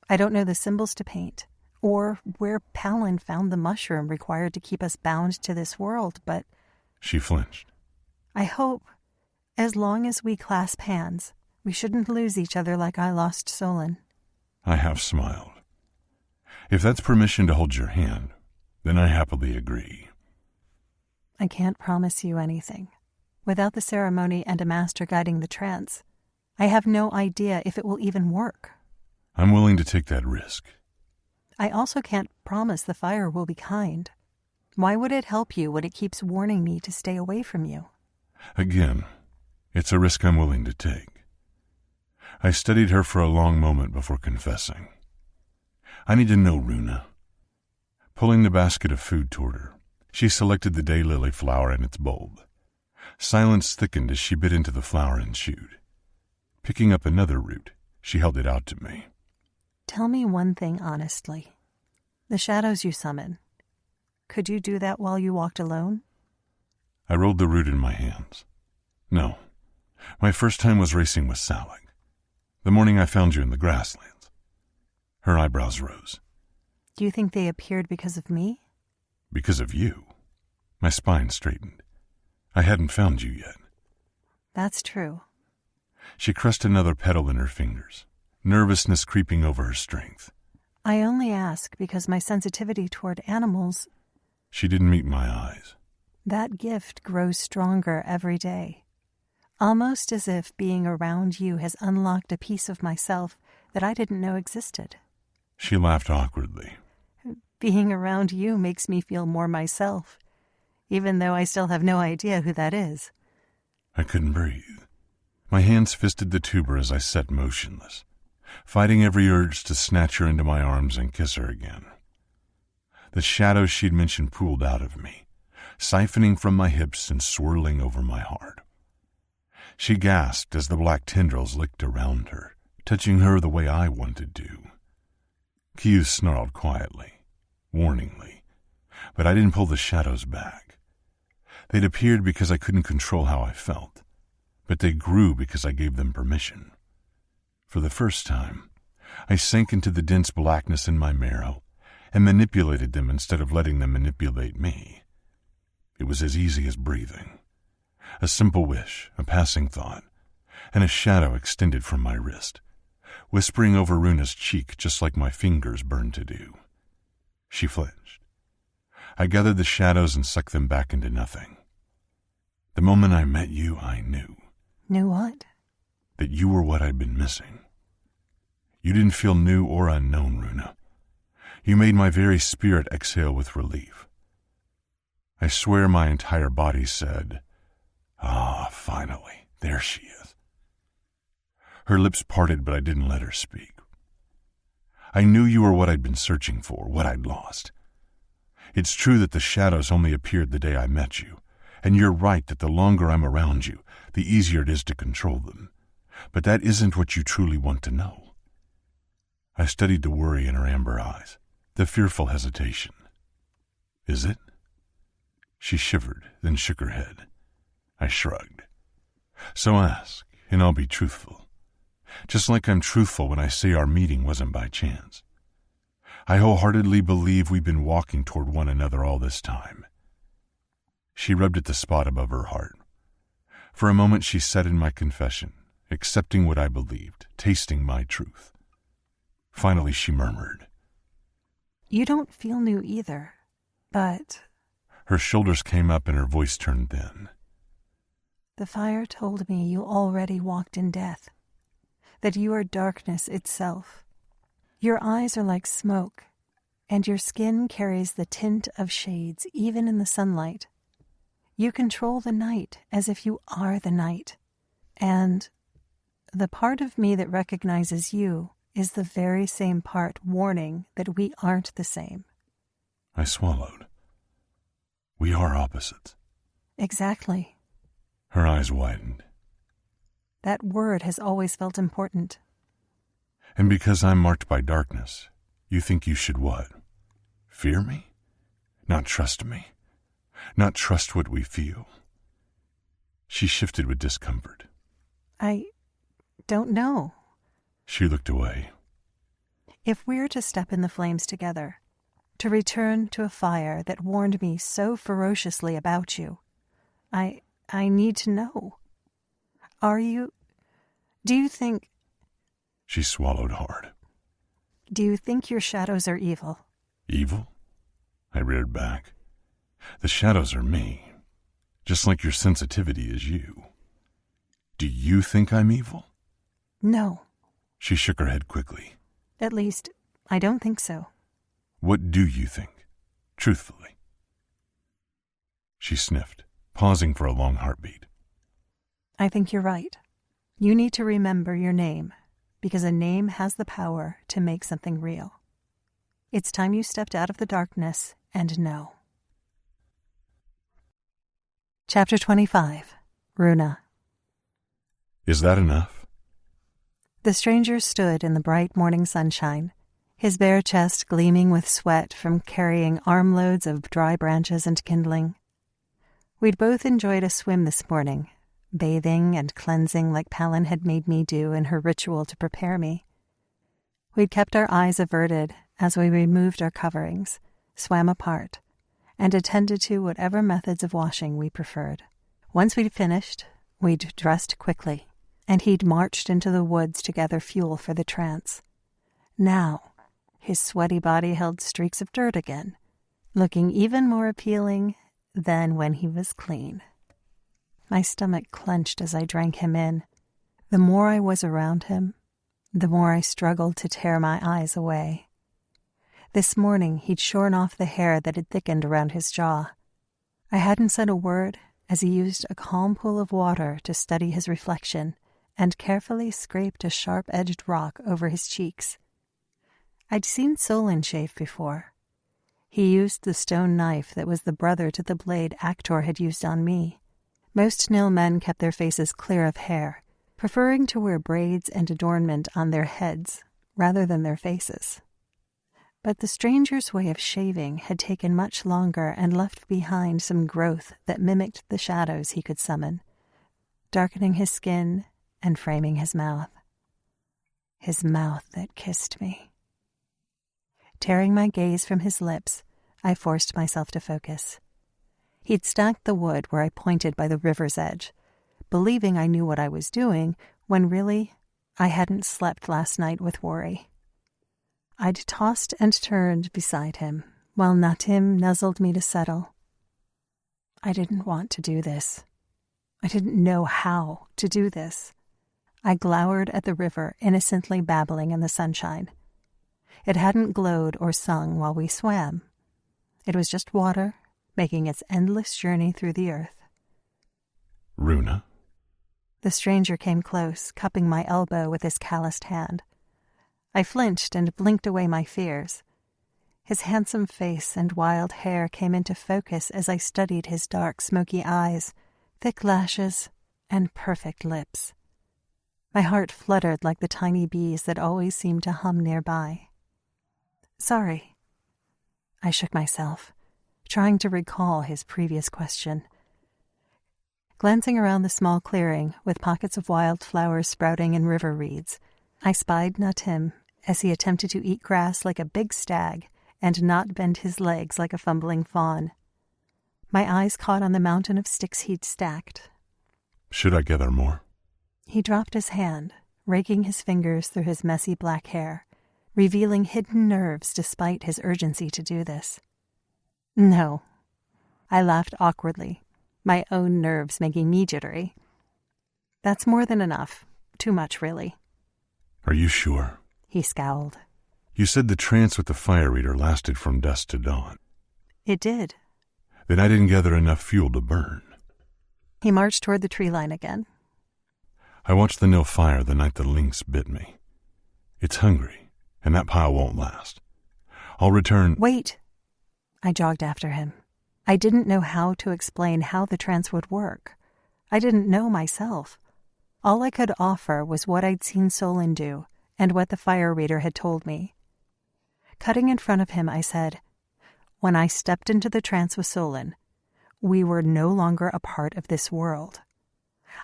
S2: I don't know the symbols to paint, or where Palin found the mushroom required to keep us bound to this world, but...
S1: She flinched.
S2: I hope, as long as we clasp hands, we shouldn't lose each other like I lost Solon.
S1: I half smiled. If that's permission to hold your hand, then I happily agree.
S2: I can't promise you anything. Without the ceremony and a master guiding the trance, I have no idea if it will even work.
S1: I'm willing to take that risk.
S2: I also can't promise the fire will be kind. Why would it help you when it keeps warning me to stay away from you?
S1: Again, it's a risk I'm willing to take. I studied her for a long moment before confessing. I need to know, Runa. Pulling the basket of food toward her, she selected the daylily flower in its bulb. Silence thickened as she bit into the flower and chewed. Picking up another root, she held it out to me.
S2: Tell me one thing honestly. The shadows you summon, could you do that while you walked alone?
S1: I rolled the root in my hands. No. My first time was racing with Salik, the morning I found you in the grasslands. Her eyebrows rose.
S2: Do you think they appeared because of me?
S1: Because of you. My spine straightened. I hadn't found you yet.
S2: That's true.
S1: She crushed another petal in her fingers, nervousness creeping over her strength.
S2: I only ask because my sensitivity toward animals...
S1: She didn't meet my eyes.
S2: That gift grows stronger every day. Almost as if being around you has unlocked a piece of myself that I didn't know existed.
S1: She laughed awkwardly.
S2: Being around you makes me feel more myself, even though I still have no idea who that is.
S1: I couldn't breathe. My hands fisted the tuber as I sat motionless, fighting every urge to snatch her into my arms and kiss her again. The shadows she'd mentioned pooled out of me, siphoning from my hips and swirling over my heart. She gasped as the black tendrils licked around her, touching her the way I wanted to. Kiyu snarled quietly, warningly, but I didn't pull the shadows back. They'd appeared because I couldn't control how I felt, but they grew because I gave them permission. For the first time, I sank into the dense blackness in my marrow and manipulated them instead of letting them manipulate me. It was as easy as breathing. A simple wish, a passing thought, and a shadow extended from my wrist, whispering over Runa's cheek just like my fingers burned to do. She flinched. I gathered the shadows and sucked them back into nothing. The moment I met you, I knew.
S2: Knew what?
S1: That you were what I'd been missing. You didn't feel new or unknown, Runa. You made my very spirit exhale with relief. I swear my entire body said, "Ah, finally, there she is." Her lips parted, but I didn't let her speak. I knew you were what I'd been searching for, what I'd lost. It's true that the shadows only appeared the day I met you, And you're right that the longer I'm around you, the easier it is to control them. But that isn't what you truly want to know. I studied the worry in her amber eyes, the fearful hesitation. Is it? She shivered, then shook her head. I shrugged. So ask, and I'll be truthful. Just like I'm truthful when I say our meeting wasn't by chance. I wholeheartedly believe we've been walking toward one another all this time. She rubbed at the spot above her heart. For a moment she sat in my confession, accepting what I believed, tasting my truth. Finally she murmured,
S2: You don't feel new either, but...
S1: Her shoulders came up and her voice turned thin.
S2: The fire told me you already walked in death, that you are darkness itself. Your eyes are like smoke, and your skin carries the tint of shades even in the sunlight. You control the night as if you are the night, and the part of me that recognizes you is the very same part warning that we aren't the same.
S1: I swallowed. We are opposites.
S2: Exactly.
S1: Her eyes widened.
S2: That word has always felt important.
S1: And because I'm marked by darkness, you think you should what? Fear me? Not trust me? Not trust what we feel? She shifted with discomfort.
S2: I don't know.
S1: She looked away.
S2: If we're to step in the flames together, to return to a fire that warned me so ferociously about you, I need to know. Do you think...
S1: She swallowed hard.
S2: Do you think your shadows are evil?
S1: Evil? I reared back. The shadows are me, just like your sensitivity is you. Do you think I'm evil?
S2: No.
S1: She shook her head quickly.
S2: At least, I don't think so.
S1: What do you think? Truthfully. She sniffed, pausing for a long heartbeat.
S2: I think you're right. You need to remember your name, because a name has the power to make something real. It's time you stepped out of the darkness and know. Chapter 25. Runa.
S1: Is that enough?
S2: The stranger stood in the bright morning sunshine, his bare chest gleaming with sweat from carrying armloads of dry branches and kindling. We'd both enjoyed a swim this morning, bathing and cleansing like Palin had made me do in her ritual to prepare me. We'd kept our eyes averted as we removed our coverings, swam apart, and attended to whatever methods of washing we preferred. Once we'd finished, we'd dressed quickly, and he'd marched into the woods to gather fuel for the trance. Now, his sweaty body held streaks of dirt again, looking even more appealing than when he was clean. My stomach clenched as I drank him in. The more I was around him, the more I struggled to tear my eyes away. This morning he'd shorn off the hair that had thickened around his jaw. I hadn't said a word as he used a calm pool of water to study his reflection and carefully scraped a sharp-edged rock over his cheeks. I'd seen Solon shave before. He used the stone knife that was the brother to the blade Actor had used on me. Most Nil men kept their faces clear of hair, preferring to wear braids and adornment on their heads rather than their faces. But the stranger's way of shaving had taken much longer and left behind some growth that mimicked the shadows he could summon, darkening his skin and framing his mouth. His mouth that kissed me. Tearing my gaze from his lips, I forced myself to focus. He'd stacked the wood where I pointed by the river's edge, believing I knew what I was doing, when really I hadn't slept last night with worry. I'd tossed and turned beside him, while Natim nuzzled me to settle. I didn't want to do this. I didn't know how to do this. I glowered at the river, innocently babbling in the sunshine. It hadn't glowed or sung while we swam. It was just water, making its endless journey through the earth.
S1: Runa?
S2: The stranger came close, cupping my elbow with his calloused hand. I flinched and blinked away my fears. His handsome face and wild hair came into focus as I studied his dark, smoky eyes, thick lashes, and perfect lips. My heart fluttered like the tiny bees that always seemed to hum nearby. Sorry. I shook myself, trying to recall his previous question. Glancing around the small clearing with pockets of wild flowers sprouting in river reeds, I spied Natim as he attempted to eat grass like a big stag and not bend his legs like a fumbling fawn. My eyes caught on the mountain of sticks he'd stacked.
S1: Should I gather more?
S2: He dropped his hand, raking his fingers through his messy black hair, revealing hidden nerves despite his urgency to do this. No. I laughed awkwardly, my own nerves making me jittery. That's more than enough. Too much, really.
S1: Are you sure?
S2: He scowled.
S1: You said the trance with the fire reader lasted from dusk to dawn.
S2: It did.
S1: Then I didn't gather enough fuel to burn.
S2: He marched toward the tree line again.
S1: I watched the no fire the night the lynx bit me. It's hungry, and that pile won't last. I'll return—
S2: Wait! I jogged after him. I didn't know how to explain how the trance would work. I didn't know myself. All I could offer was what I'd seen Solon do and what the fire reader had told me. Cutting in front of him, I said, when I stepped into the trance with Solon, we were no longer a part of this world.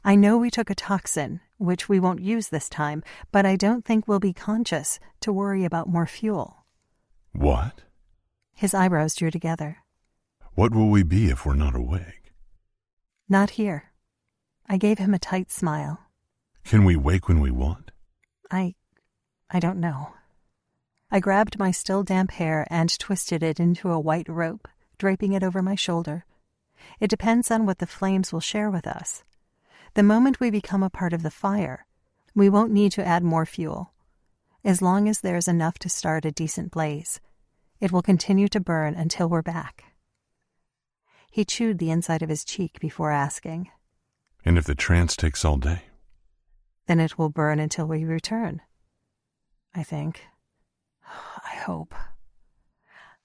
S2: I know we took a toxin, which we won't use this time, but I don't think we'll be conscious to worry about more fuel.
S1: What?
S2: His eyebrows drew together.
S1: What will we be if we're not awake?
S2: Not here. I gave him a tight smile.
S1: Can we wake when we want?
S2: I don't know. I grabbed my still damp hair and twisted it into a white rope, draping it over my shoulder. It depends on what the flames will share with us. The moment we become a part of the fire, we won't need to add more fuel. As long as there's enough to start a decent blaze, it will continue to burn until we're back. He chewed the inside of his cheek before asking,
S1: And if the trance takes all day?
S2: Then it will burn until we return. I think. I hope.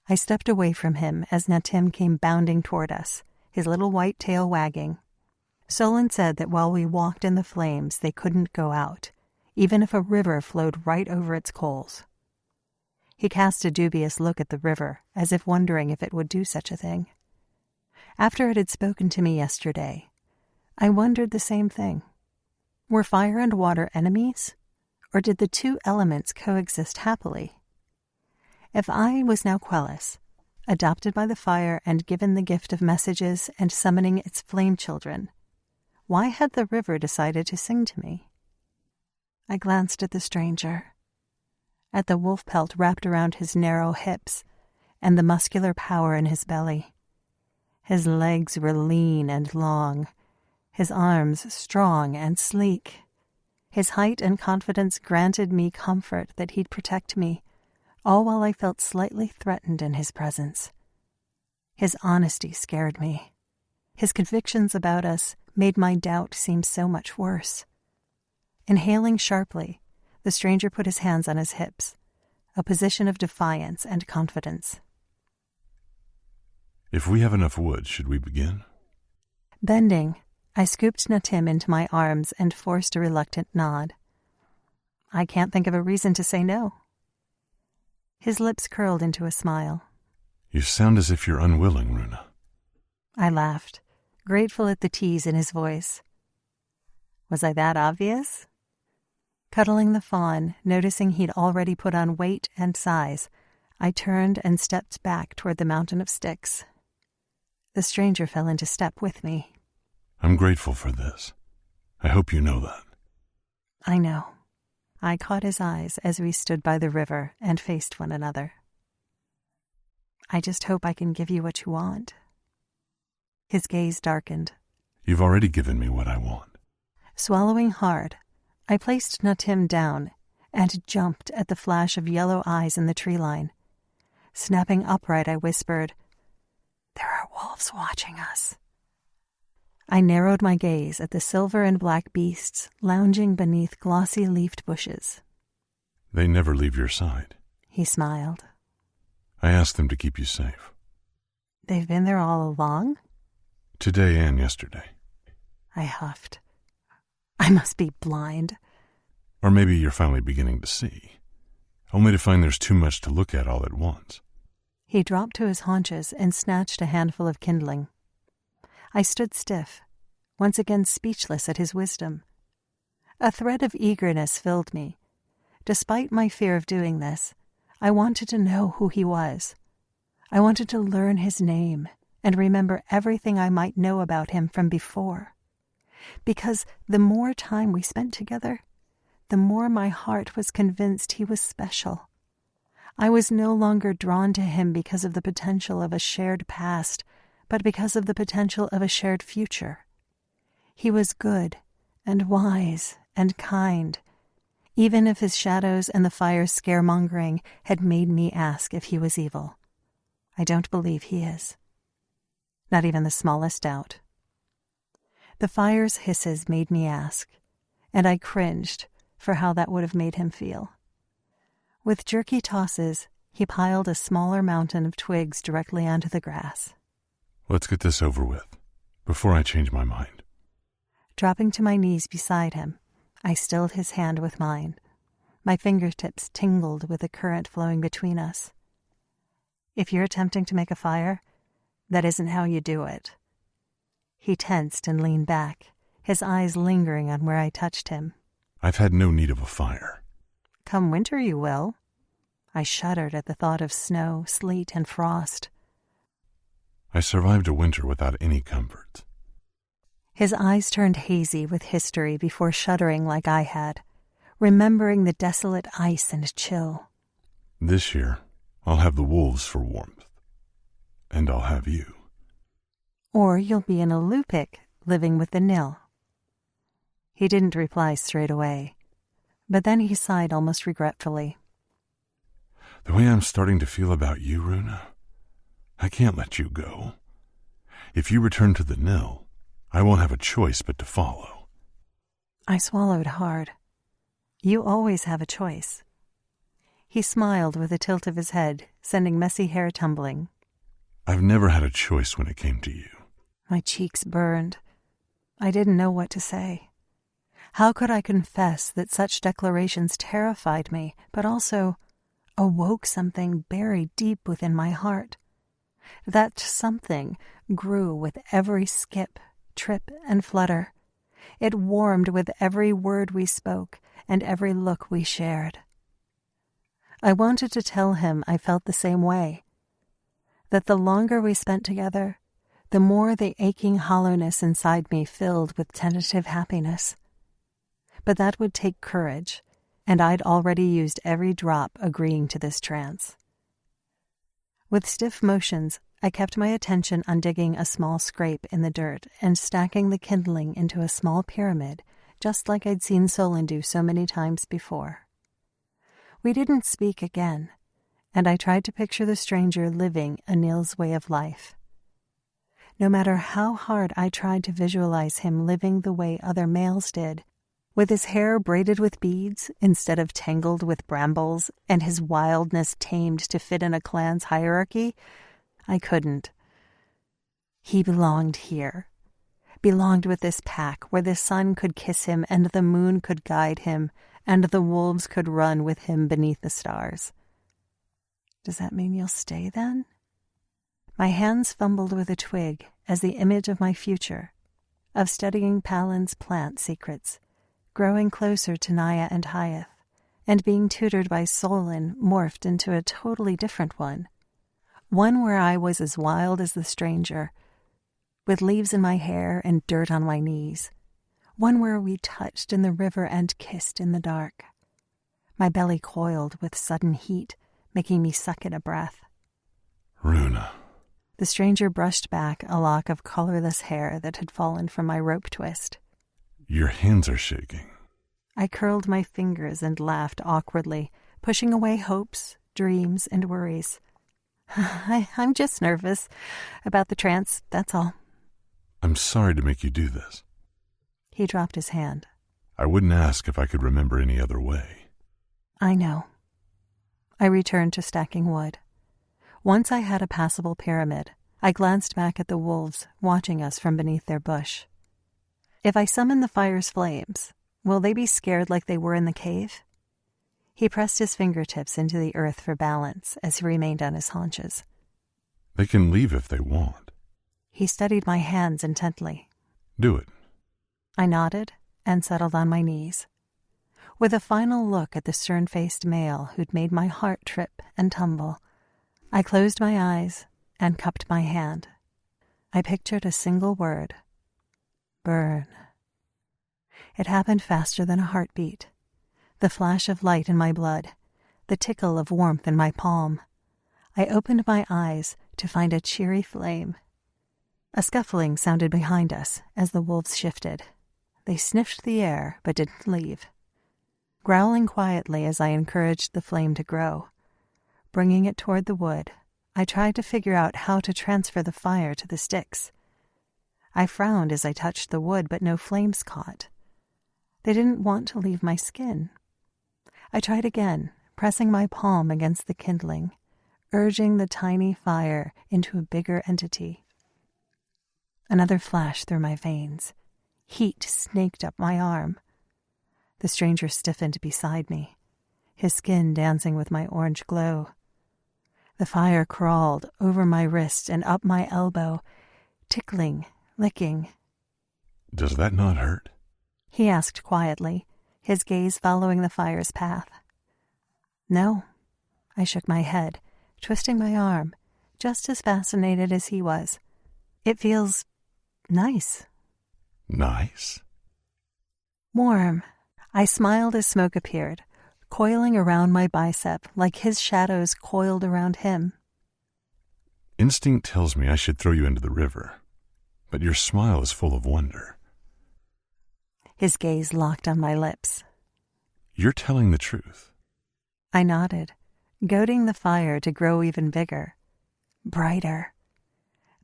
S2: I stepped away from him as Natim came bounding toward us, his little white tail wagging. Solon said that while we walked in the flames, they couldn't go out, even if a river flowed right over its coals. He cast a dubious look at the river, as if wondering if it would do such a thing. After it had spoken to me yesterday, I wondered the same thing. Were fire and water enemies, or did the two elements coexist happily? If I was now Quellis, adopted by the fire and given the gift of messages and summoning its flame children, why had the river decided to sing to me? I glanced at the stranger, at the wolf pelt wrapped around his narrow hips and the muscular power in his belly. His legs were lean and long, his arms strong and sleek. His height and confidence granted me comfort that he'd protect me, all while I felt slightly threatened in his presence. His honesty scared me. His convictions about us made my doubt seem so much worse. Inhaling sharply, the stranger put his hands on his hips, a position of defiance and confidence.
S1: If we have enough wood, should we begin?
S2: Bending, I scooped Natim into my arms and forced a reluctant nod. I can't think of a reason to say no. His lips curled into a smile.
S1: You sound as if you're unwilling, Runa.
S2: I laughed, grateful at the tease in his voice. Was I that obvious? Cuddling the fawn, noticing he'd already put on weight and size, I turned and stepped back toward the mountain of sticks. The stranger fell into step with me.
S1: I'm grateful for this. I hope you know that.
S2: I know. I caught his eyes as we stood by the river and faced one another. I just hope I can give you what you want. His gaze darkened.
S1: You've already given me what I want.
S2: Swallowing hard, I placed Natim down and jumped at the flash of yellow eyes in the tree line. Snapping upright, I whispered, "There are wolves watching us." I narrowed my gaze at the silver and black beasts lounging beneath glossy leafed bushes.
S1: They never leave your side.
S2: He smiled.
S1: I asked them to keep you safe.
S2: They've been there all along?
S1: Today and yesterday.
S2: I huffed. I must be blind.
S1: Or maybe you're finally beginning to see, only to find there's too much to look at all at once.
S2: He dropped to his haunches and snatched a handful of kindling. I stood stiff, once again speechless at his wisdom. A thread of eagerness filled me. Despite my fear of doing this, I wanted to know who he was. I wanted to learn his name and remember everything I might know about him from before. Because the more time we spent together, the more my heart was convinced he was special. I was no longer drawn to him because of the potential of a shared past, but because of the potential of a shared future. He was good and wise and kind, even if his shadows and the fire's scaremongering had made me ask if he was evil. I don't believe he is. Not even the smallest doubt. The fire's hisses made me ask, and I cringed for how that would have made him feel. With jerky tosses, he piled a smaller mountain of twigs directly onto the grass.
S1: Let's get this over with, before I change my mind.
S2: Dropping to my knees beside him, I stilled his hand with mine. My fingertips tingled with the current flowing between us. If you're attempting to make a fire, that isn't how you do it. He tensed and leaned back, his eyes lingering on where I touched him.
S1: I've had no need of a fire.
S2: Come winter you will. I shuddered at the thought of snow, sleet, and frost.
S1: I survived a winter without any comfort.
S2: His eyes turned hazy with history before shuddering like I had, remembering the desolate ice and chill.
S1: This year, I'll have the wolves for warmth. And I'll have you.
S2: Or you'll be in a lupic, living with the nil. He didn't reply straight away, but then he sighed almost regretfully.
S1: The way I'm starting to feel about you, Runa, I can't let you go. If you return to the nil, I won't have a choice but to follow.
S2: I swallowed hard. You always have a choice. He smiled with a tilt of his head, sending messy hair tumbling.
S1: I've never had a choice when it came to you.
S2: My cheeks burned. I didn't know what to say. How could I confess that such declarations terrified me, but also awoke something buried deep within my heart? That something grew with every skip, trip, and flutter. It warmed with every word we spoke and every look we shared. I wanted to tell him I felt the same way, that the longer we spent together, the more the aching hollowness inside me filled with tentative happiness. But that would take courage, and I'd already used every drop agreeing to this trance. With stiff motions, I kept my attention on digging a small scrape in the dirt and stacking the kindling into a small pyramid, just like I'd seen Solon do so many times before. We didn't speak again, and I tried to picture the stranger living Anil's way of life. No matter how hard I tried to visualize him living the way other males did, with his hair braided with beads instead of tangled with brambles and his wildness tamed to fit in a clan's hierarchy, I couldn't. He belonged here, belonged with this pack where the sun could kiss him and the moon could guide him and the wolves could run with him beneath the stars. Does that mean you'll stay then? My hands fumbled with a twig as the image of my future, of studying Palin's plant secrets, growing closer to Naya and Hyath, and being tutored by Solon morphed into a totally different one where I was as wild as the stranger, with leaves in my hair and dirt on my knees, one where we touched in the river and kissed in the dark. My belly coiled with sudden heat, making me suck in a breath.
S1: Runa.
S2: The stranger brushed back a lock of colorless hair that had fallen from my rope twist.
S1: Your hands are shaking.
S2: I curled my fingers and laughed awkwardly, pushing away hopes, dreams, and worries. I'm just nervous about the trance, that's all.
S1: I'm sorry to make you do this.
S2: He dropped his hand.
S1: I wouldn't ask if I could remember any other way.
S2: I know. I returned to stacking wood. Once I had a passable pyramid, I glanced back at the wolves watching us from beneath their bush. If I summon the fire's flames, will they be scared like they were in the cave? He pressed his fingertips into the earth for balance as he remained on his haunches.
S1: They can leave if they want.
S2: He studied my hands intently.
S1: Do it.
S2: I nodded and settled on my knees. With a final look at the stern-faced male who'd made my heart trip and tumble, I closed my eyes and cupped my hand. I pictured a single word. Burn. It happened faster than a heartbeat. The flash of light in my blood, the tickle of warmth in my palm. I opened my eyes to find a cheery flame. A scuffling sounded behind us as the wolves shifted. They sniffed the air but didn't leave. Growling quietly as I encouraged the flame to grow, bringing it toward the wood, I tried to figure out how to transfer the fire to the sticks. I frowned as I touched the wood, but no flames caught. They didn't want to leave my skin. I tried again, pressing my palm against the kindling, urging the tiny fire into a bigger entity. Another flash through my veins. Heat snaked up my arm. The stranger stiffened beside me, his skin dancing with my orange glow. The fire crawled over my wrist and up my elbow, tickling, licking.
S1: Does that not hurt?
S2: He asked quietly, his gaze following the fire's path. No, I shook my head, twisting my arm, just as fascinated as he was. It feels nice.
S1: Nice?
S2: Warm. I smiled as smoke appeared, coiling around my bicep like his shadows coiled around him.
S1: Instinct tells me I should throw you into the river, but your smile is full of wonder.
S2: His gaze locked on my lips.
S1: You're telling the truth.
S2: I nodded, goading the fire to grow even bigger, brighter.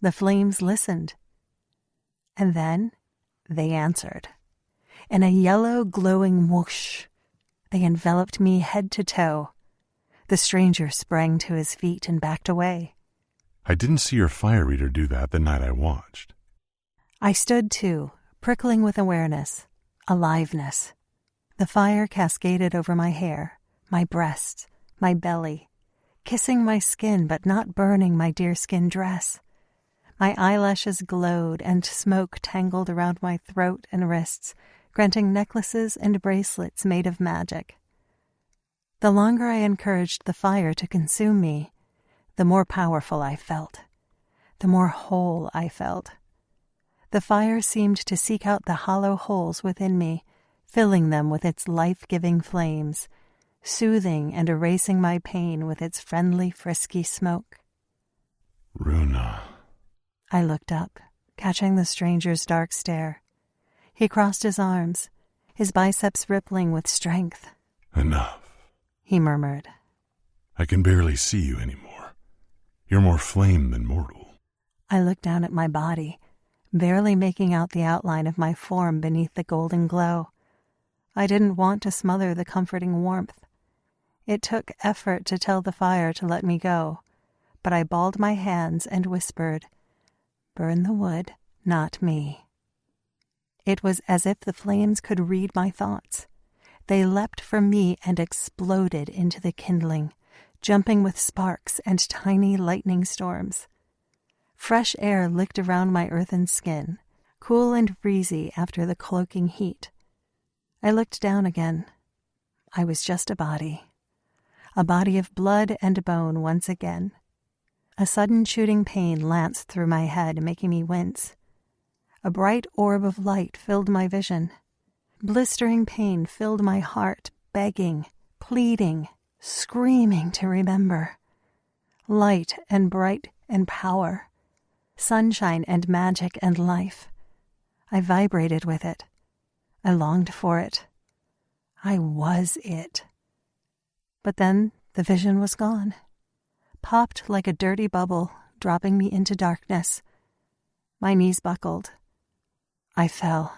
S2: The flames listened. And then they answered. In a yellow, glowing whoosh, they enveloped me head to toe. The stranger sprang to his feet and backed away.
S1: I didn't see your fire reader do that the night I watched.
S2: I stood too, prickling with awareness, aliveness. The fire cascaded over my hair, my breasts, my belly, kissing my skin but not burning my deerskin dress. My eyelashes glowed and smoke tangled around my throat and wrists, granting necklaces and bracelets made of magic. The longer I encouraged the fire to consume me, the more powerful I felt, the more whole I felt. The fire seemed to seek out the hollow holes within me, filling them with its life-giving flames, soothing and erasing my pain with its friendly, frisky smoke.
S1: Runa.
S2: I looked up, catching the stranger's dark stare. He crossed his arms, his biceps rippling with strength.
S1: Enough,
S2: he murmured.
S1: I can barely see you anymore. You're more flame than mortal.
S2: I looked down at my body, barely making out the outline of my form beneath the golden glow. I didn't want to smother the comforting warmth. It took effort to tell the fire to let me go, but I balled my hands and whispered, "Burn the wood, not me." It was as if the flames could read my thoughts. They leapt from me and exploded into the kindling, jumping with sparks and tiny lightning storms. Fresh air licked around my earthen skin, cool and breezy after the cloaking heat. I looked down again. I was just a body of blood and bone once again. A sudden shooting pain lanced through my head, making me wince. A bright orb of light filled my vision. Blistering pain filled my heart, begging, pleading, screaming to remember. Light and bright and power. Sunshine and magic and life. I vibrated with it. I longed for it. I was it. But then the vision was gone. Popped like a dirty bubble, dropping me into darkness. My knees buckled. I fell.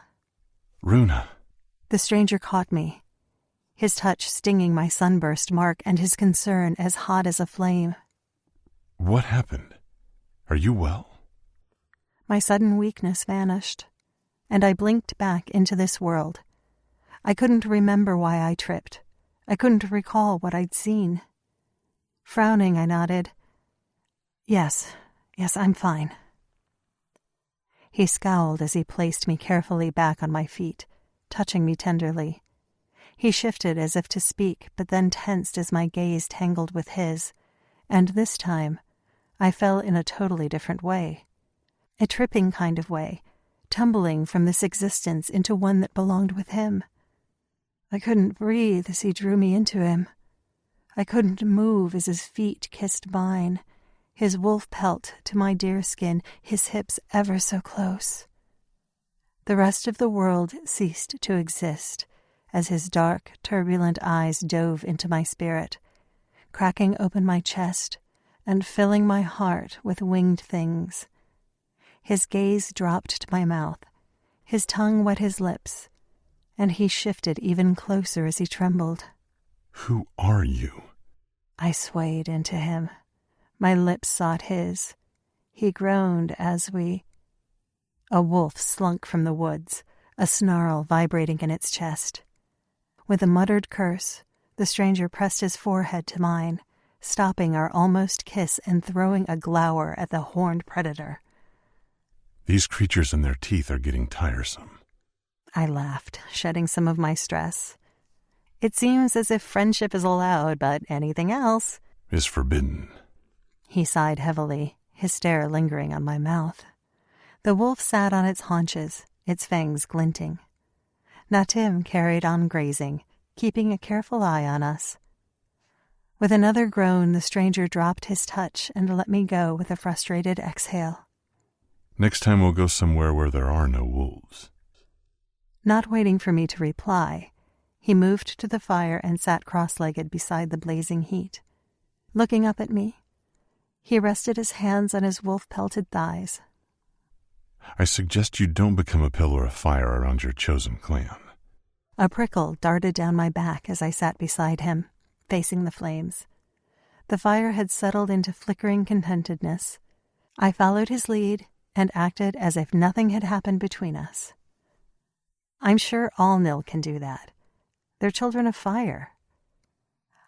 S1: Runa.
S2: The stranger caught me, his touch stinging my sunburst mark and his concern as hot as a flame.
S1: What happened? Are you well?
S2: My sudden weakness vanished, and I blinked back into this world. I couldn't remember why I tripped. I couldn't recall what I'd seen. Frowning, I nodded. Yes, I'm fine. He scowled as he placed me carefully back on my feet, touching me tenderly. He shifted as if to speak, but then tensed as my gaze tangled with his, and this time I fell in a totally different way. A tripping kind of way, tumbling from this existence into one that belonged with him. I couldn't breathe as he drew me into him. I couldn't move as his feet kissed mine, his wolf pelt to my deerskin, his hips ever so close. The rest of the world ceased to exist as his dark, turbulent eyes dove into my spirit, cracking open my chest and filling my heart with winged things. His gaze dropped to my mouth, his tongue wet his lips, and he shifted even closer as he trembled.
S1: Who are you?
S2: I swayed into him. My lips sought his. He groaned as we... A wolf slunk from the woods, a snarl vibrating in its chest. With a muttered curse, the stranger pressed his forehead to mine, stopping our almost kiss and throwing a glower at the horned predator.
S1: These creatures and their teeth are getting tiresome.
S2: I laughed, shedding some of my stress. It seems as if friendship is allowed, but anything else
S1: is forbidden.
S2: He sighed heavily, his stare lingering on my mouth. The wolf sat on its haunches, its fangs glinting. Natim carried on grazing, keeping a careful eye on us. With another groan, the stranger dropped his touch and let me go with a frustrated exhale.
S1: Next time we'll go somewhere where there are no wolves.
S2: Not waiting for me to reply, he moved to the fire and sat cross-legged beside the blazing heat. Looking up at me, he rested his hands on his wolf-pelted thighs.
S1: I suggest you don't become a pillar of fire around your chosen clan.
S2: A prickle darted down my back as I sat beside him, facing the flames. The fire had settled into flickering contentedness. I followed his lead and acted as if nothing had happened between us. I'm sure all Nil can do that. They're children of fire.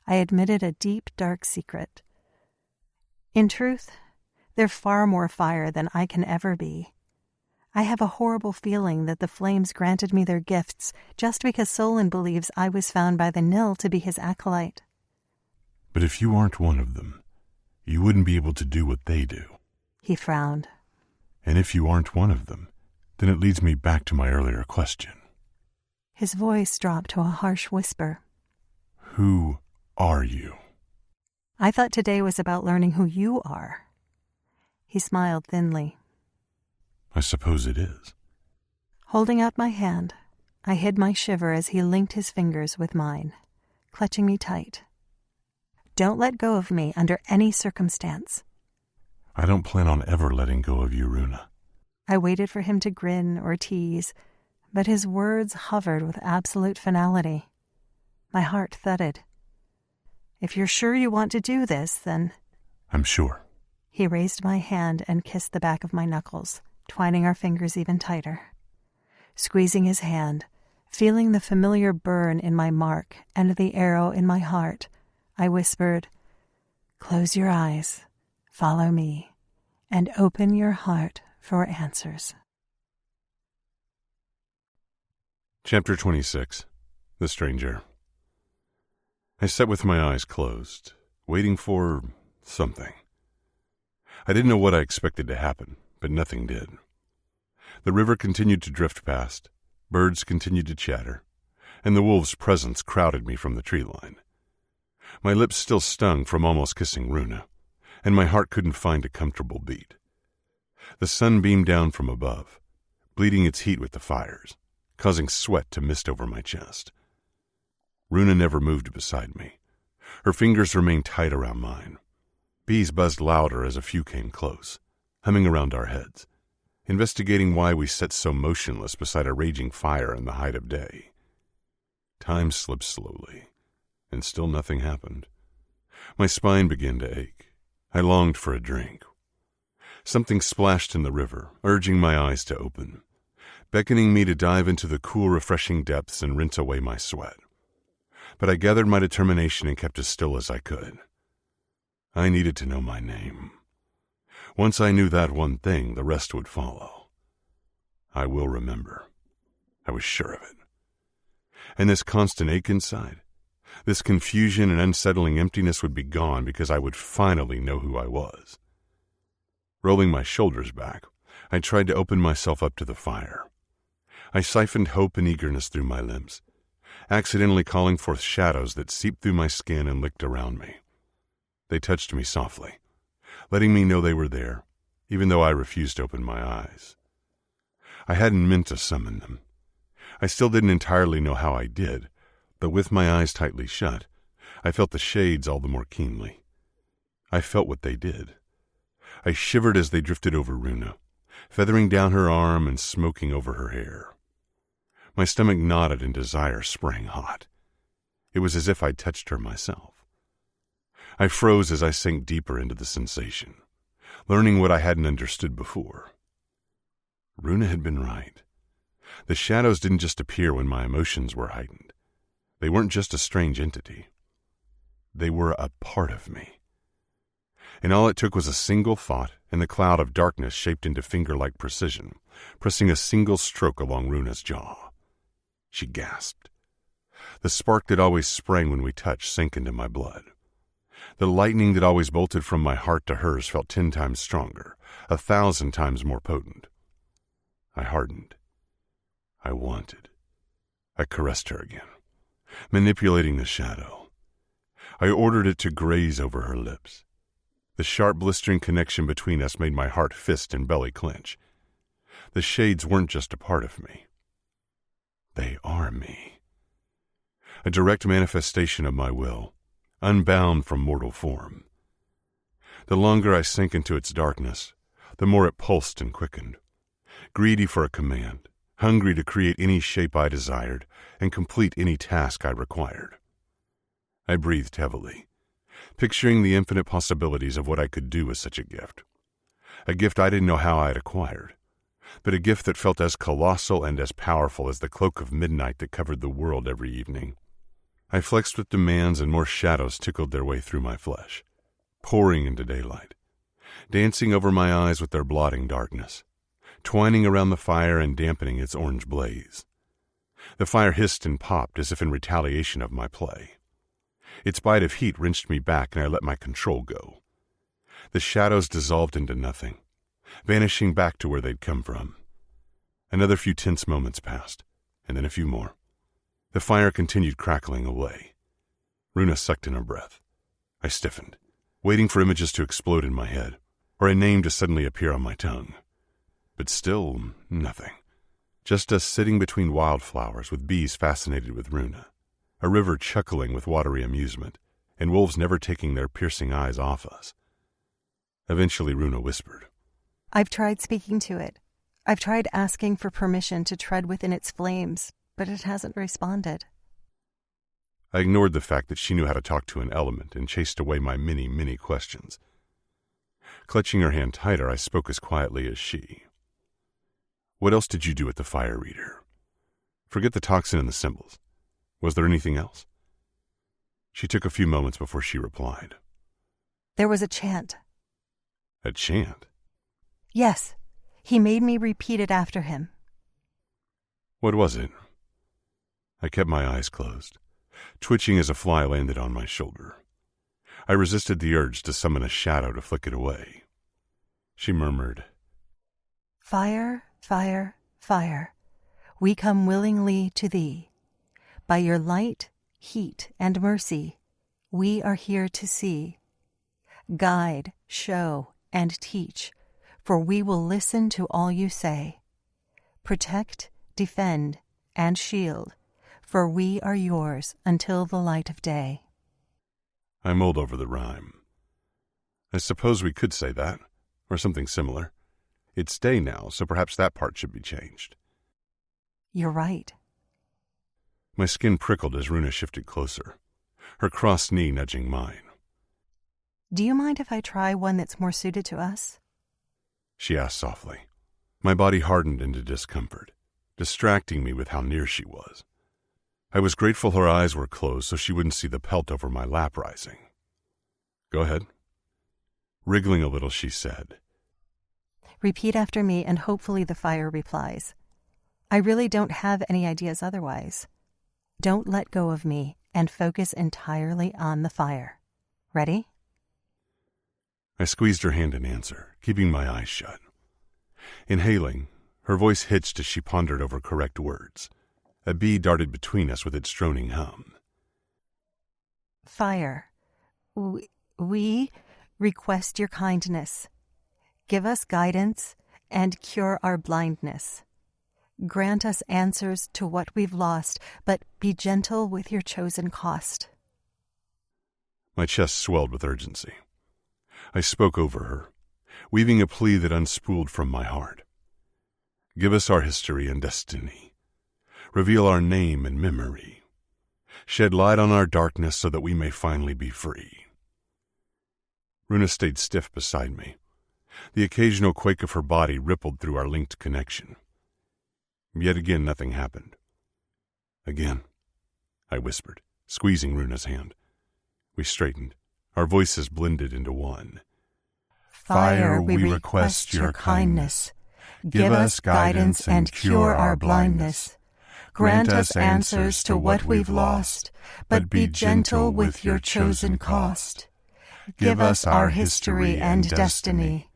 S2: I admitted a deep, dark secret. In truth, they're far more fire than I can ever be. I have a horrible feeling that the flames granted me their gifts just because Solon believes I was found by the Nil to be his acolyte.
S1: But if you aren't one of them, you wouldn't be able to do what they do.
S2: He frowned.
S1: And if you aren't one of them, then it leads me back to my earlier question.
S2: His voice dropped to a harsh whisper.
S1: Who are you?
S2: I thought today was about learning who you are. He smiled thinly.
S1: I suppose it is.
S2: Holding out my hand, I hid my shiver as he linked his fingers with mine, clutching me tight. Don't let go of me under any circumstance.
S1: I don't plan on ever letting go of you, Runa.
S2: I waited for him to grin or tease, but his words hovered with absolute finality. My heart thudded. If you're sure you want to do this, then...
S1: I'm sure.
S2: He raised my hand and kissed the back of my knuckles, twining our fingers even tighter. Squeezing his hand, feeling the familiar burn in my mark and the arrow in my heart, I whispered, "Close your eyes, follow me, and open your heart for answers."
S1: Chapter 26. The Stranger. I sat with my eyes closed, waiting for something. I didn't know what I expected to happen, but nothing did. The river continued to drift past, birds continued to chatter, and the wolves' presence crowded me from the tree line. My lips still stung from almost kissing Runa, and my heart couldn't find a comfortable beat. The sun beamed down from above, bleeding its heat with the fires, causing sweat to mist over my chest. Runa never moved beside me. Her fingers remained tight around mine. Bees buzzed louder as a few came close, humming around our heads, investigating why we sat so motionless beside a raging fire in the height of day. Time slipped slowly, and still nothing happened. My spine began to ache. I longed for a drink. Something splashed in the river, urging my eyes to open, beckoning me to dive into the cool, refreshing depths and rinse away my sweat. But I gathered my determination and kept as still as I could. I needed to know my name. Once I knew that one thing, the rest would follow. I will remember. I was sure of it. And this constant ache inside, this confusion and unsettling emptiness would be gone because I would finally know who I was. Rolling my shoulders back, I tried to open myself up to the fire. I siphoned hope and eagerness through my limbs, accidentally calling forth shadows that seeped through my skin and licked around me. They touched me softly, letting me know they were there, even though I refused to open my eyes. I hadn't meant to summon them. I still didn't entirely know how I did, but with my eyes tightly shut, I felt the shades all the more keenly. I felt what they did. I shivered as they drifted over Runa, feathering down her arm and smoking over her hair. My stomach knotted and desire sprang hot. It was as if I'd touched her myself. I froze as I sank deeper into the sensation, learning what I hadn't understood before. Runa had been right. The shadows didn't just appear when my emotions were heightened. They weren't just a strange entity. They were a part of me. And all it took was a single thought, and the cloud of darkness shaped into finger-like precision, pressing a single stroke along Runa's jaw. She gasped. The spark that always sprang when we touched sank into my blood. The lightning that always bolted from my heart to hers felt 10 times stronger, 1,000 times more potent. I hardened. I wanted. I caressed her again, manipulating the shadow. I ordered it to graze over her lips. The sharp, blistering connection between us made my heart fist and belly clench. The shades weren't just a part of me. They are me. A direct manifestation of my will, unbound from mortal form. The longer I sank into its darkness, the more it pulsed and quickened, greedy for a command, hungry to create any shape I desired and complete any task I required. I breathed heavily, picturing the infinite possibilities of what I could do with such a gift I didn't know how I had acquired, but a gift that felt as colossal and as powerful as the cloak of midnight that covered the world every evening. I flexed with demands, and more shadows tickled their way through my flesh, pouring into daylight, dancing over my eyes with their blotting darkness, twining around the fire and dampening its orange blaze. The fire hissed and popped as if in retaliation of my play. Its bite of heat wrenched me back, and I let my control go. The shadows dissolved into nothing, vanishing back to where they'd come from. Another few tense moments passed, and then a few more. The fire continued crackling away. Runa sucked in her breath. I stiffened, waiting for images to explode in my head, or a name to suddenly appear on my tongue. But still, nothing. Just us sitting between wildflowers with bees fascinated with Runa, a river chuckling with watery amusement, and wolves never taking their piercing eyes off us. Eventually Runa whispered,
S2: I've tried speaking to it. I've tried asking for permission to tread within its flames, but it hasn't responded.
S1: I ignored the fact that she knew how to talk to an element and chased away my many, many questions. Clutching her hand tighter, I spoke as quietly as she. What else did you do at the fire reader? Forget the toxin and the symbols. Was there anything else? She took a few moments before she replied.
S2: There was a chant.
S1: A chant?
S2: Yes. He made me repeat it after him.
S1: What was it? I kept my eyes closed, twitching as a fly landed on my shoulder. I resisted the urge to summon a shadow to flick it away. She murmured,
S2: Fire, fire, fire, we come willingly to thee. By your light, heat, and mercy, we are here to see. Guide, show, and teach, for we will listen to all you say. Protect, defend, and shield, for we are yours until the light of day.
S1: I mulled over the rhyme. I suppose we could say that, or something similar. It's day now, so perhaps that part should be changed.
S2: You're right.
S1: My skin prickled as Runa shifted closer, her crossed knee nudging mine.
S2: Do you mind if I try one that's more suited to us?
S1: She asked softly. My body hardened into discomfort, distracting me with how near she was. I was grateful her eyes were closed so she wouldn't see the pelt over my lap rising. Go ahead. Wriggling a little, she said.
S2: Repeat after me and hopefully the fire replies. I really don't have any ideas otherwise. Don't let go of me and focus entirely on the fire. Ready?
S1: I squeezed her hand in answer, keeping my eyes shut. Inhaling, her voice hitched as she pondered over correct words. A bee darted between us with its droning hum.
S2: Fire, we request your kindness. Give us guidance and cure our blindness. Grant us answers to what we've lost, but be gentle with your chosen cost.
S1: My chest swelled with urgency. I spoke over her, weaving a plea that unspooled from my heart. Give us our history and destiny. Reveal our name and memory. Shed light on our darkness so that we may finally be free. Runa stayed stiff beside me. The occasional quake of her body rippled through our linked connection. Yet again nothing happened. Again, I whispered, squeezing Runa's hand. We straightened. Our voices blended into one.
S2: Fire, we request your kindness. Give us guidance and cure our blindness. Grant us answers to what we've lost, but be gentle with your chosen cost. Give us our history and destiny.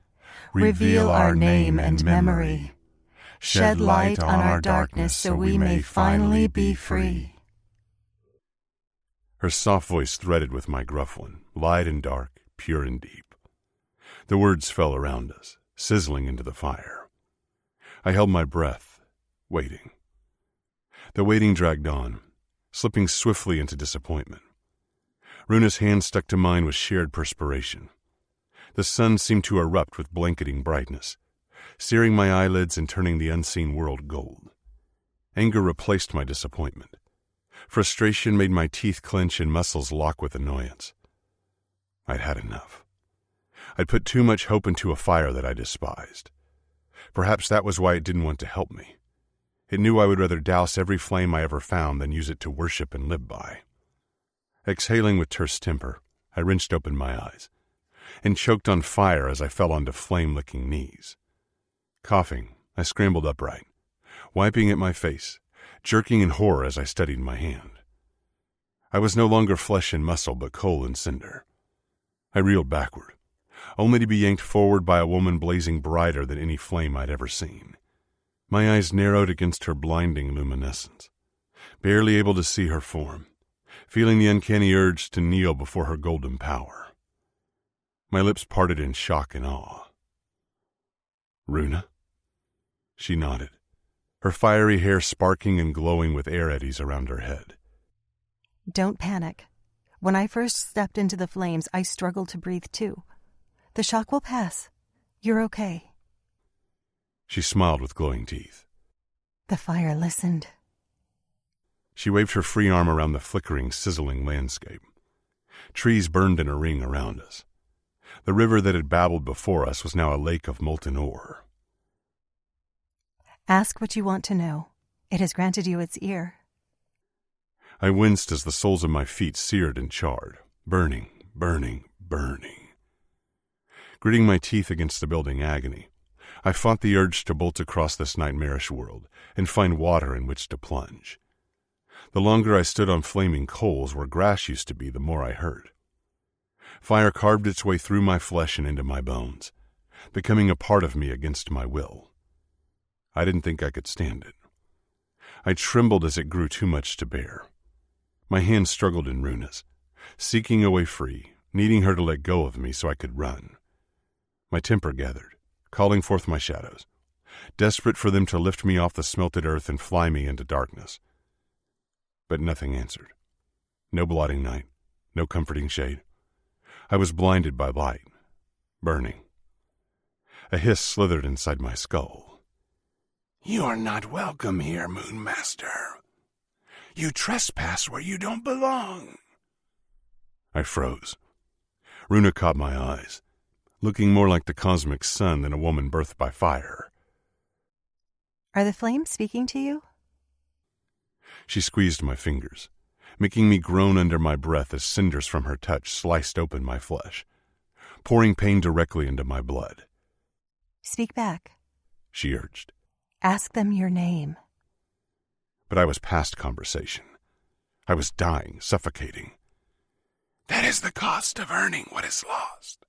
S2: Reveal our name and memory. Shed light on our darkness so we may finally be free.
S1: Her soft voice threaded with my gruff one, light and dark, pure and deep. The words fell around us, sizzling into the fire. I held my breath, waiting. The waiting dragged on, slipping swiftly into disappointment. Runa's hand stuck to mine with shared perspiration. The sun seemed to erupt with blanketing brightness, searing my eyelids and turning the unseen world gold. Anger replaced my disappointment. Frustration made my teeth clench and muscles lock with annoyance. I'd had enough. I'd put too much hope into a fire that I despised. Perhaps that was why it didn't want to help me. It knew I would rather douse every flame I ever found than use it to worship and live by. Exhaling with terse temper, I wrenched open my eyes, and choked on fire as I fell onto flame-licking knees. Coughing, I scrambled upright, wiping at my face, jerking in horror as I steadied my hand. I was no longer flesh and muscle, but coal and cinder. I reeled backward, only to be yanked forward by a woman blazing brighter than any flame I'd ever seen. My eyes narrowed against her blinding luminescence, barely able to see her form, feeling the uncanny urge to kneel before her golden power. My lips parted in shock and awe. Runa? She nodded, her fiery hair sparking and glowing with air eddies around her head.
S2: Don't panic. When I first stepped into the flames, I struggled to breathe too. The shock will pass. You're okay.
S1: She smiled with glowing teeth.
S2: The fire listened.
S1: She waved her free arm around the flickering, sizzling landscape. Trees burned in a ring around us. The river that had babbled before us was now a lake of molten ore.
S2: Ask what you want to know. It has granted you its ear.
S1: I winced as the soles of my feet seared and charred, burning, burning, burning. Gritting my teeth against the building agony, I fought the urge to bolt across this nightmarish world and find water in which to plunge. The longer I stood on flaming coals where grass used to be, the more I hurt. Fire carved its way through my flesh and into my bones, becoming a part of me against my will. I didn't think I could stand it. I trembled as it grew too much to bear. My hands struggled in Runa's, seeking a way free, needing her to let go of me so I could run. My temper gathered, calling forth my shadows, desperate for them to lift me off the smelted earth and fly me into darkness. But nothing answered. No blotting night, no comforting shade. I was blinded by light, burning. A hiss slithered inside my skull. "You are not welcome here, Moonmaster. You trespass where you don't belong." I froze. Runa caught my eyes, looking more like the cosmic sun than a woman birthed by fire.
S2: Are the flames speaking to you?
S1: She squeezed my fingers, making me groan under my breath as cinders from her touch sliced open my flesh, pouring pain directly into my blood.
S2: Speak back,
S1: she urged.
S2: Ask them your name.
S1: But I was past conversation. I was dying, suffocating. That is the cost of earning what is lost.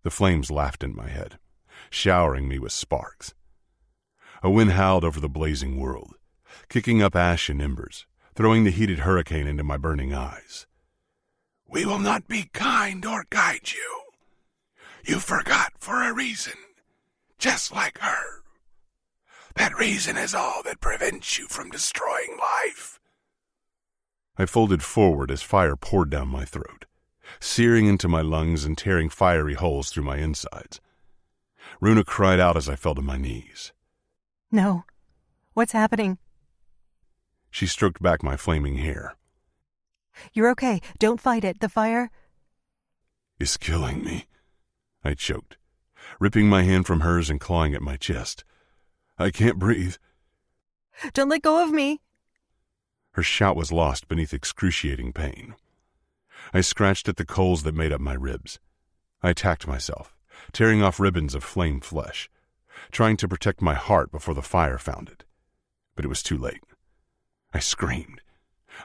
S1: The flames laughed in my head, showering me with sparks. A wind howled over the blazing world, kicking up ash and embers, throwing the heated hurricane into my burning eyes. We will not be kind or guide you. You forgot for a reason, just like her. That reason is all that prevents you from destroying life. I folded forward as fire poured down my throat, searing into my lungs and tearing fiery holes through my insides. Runa cried out as I fell to my knees.
S2: No. What's happening?
S1: She stroked back my flaming hair.
S2: You're okay. Don't fight it. The fire
S1: is killing me, I choked, ripping my hand from hers and clawing at my chest. I can't breathe.
S2: Don't let go of me.
S1: Her shout was lost beneath excruciating pain. I scratched at the coals that made up my ribs. I attacked myself, tearing off ribbons of flame flesh, trying to protect my heart before the fire found it. But it was too late. I screamed.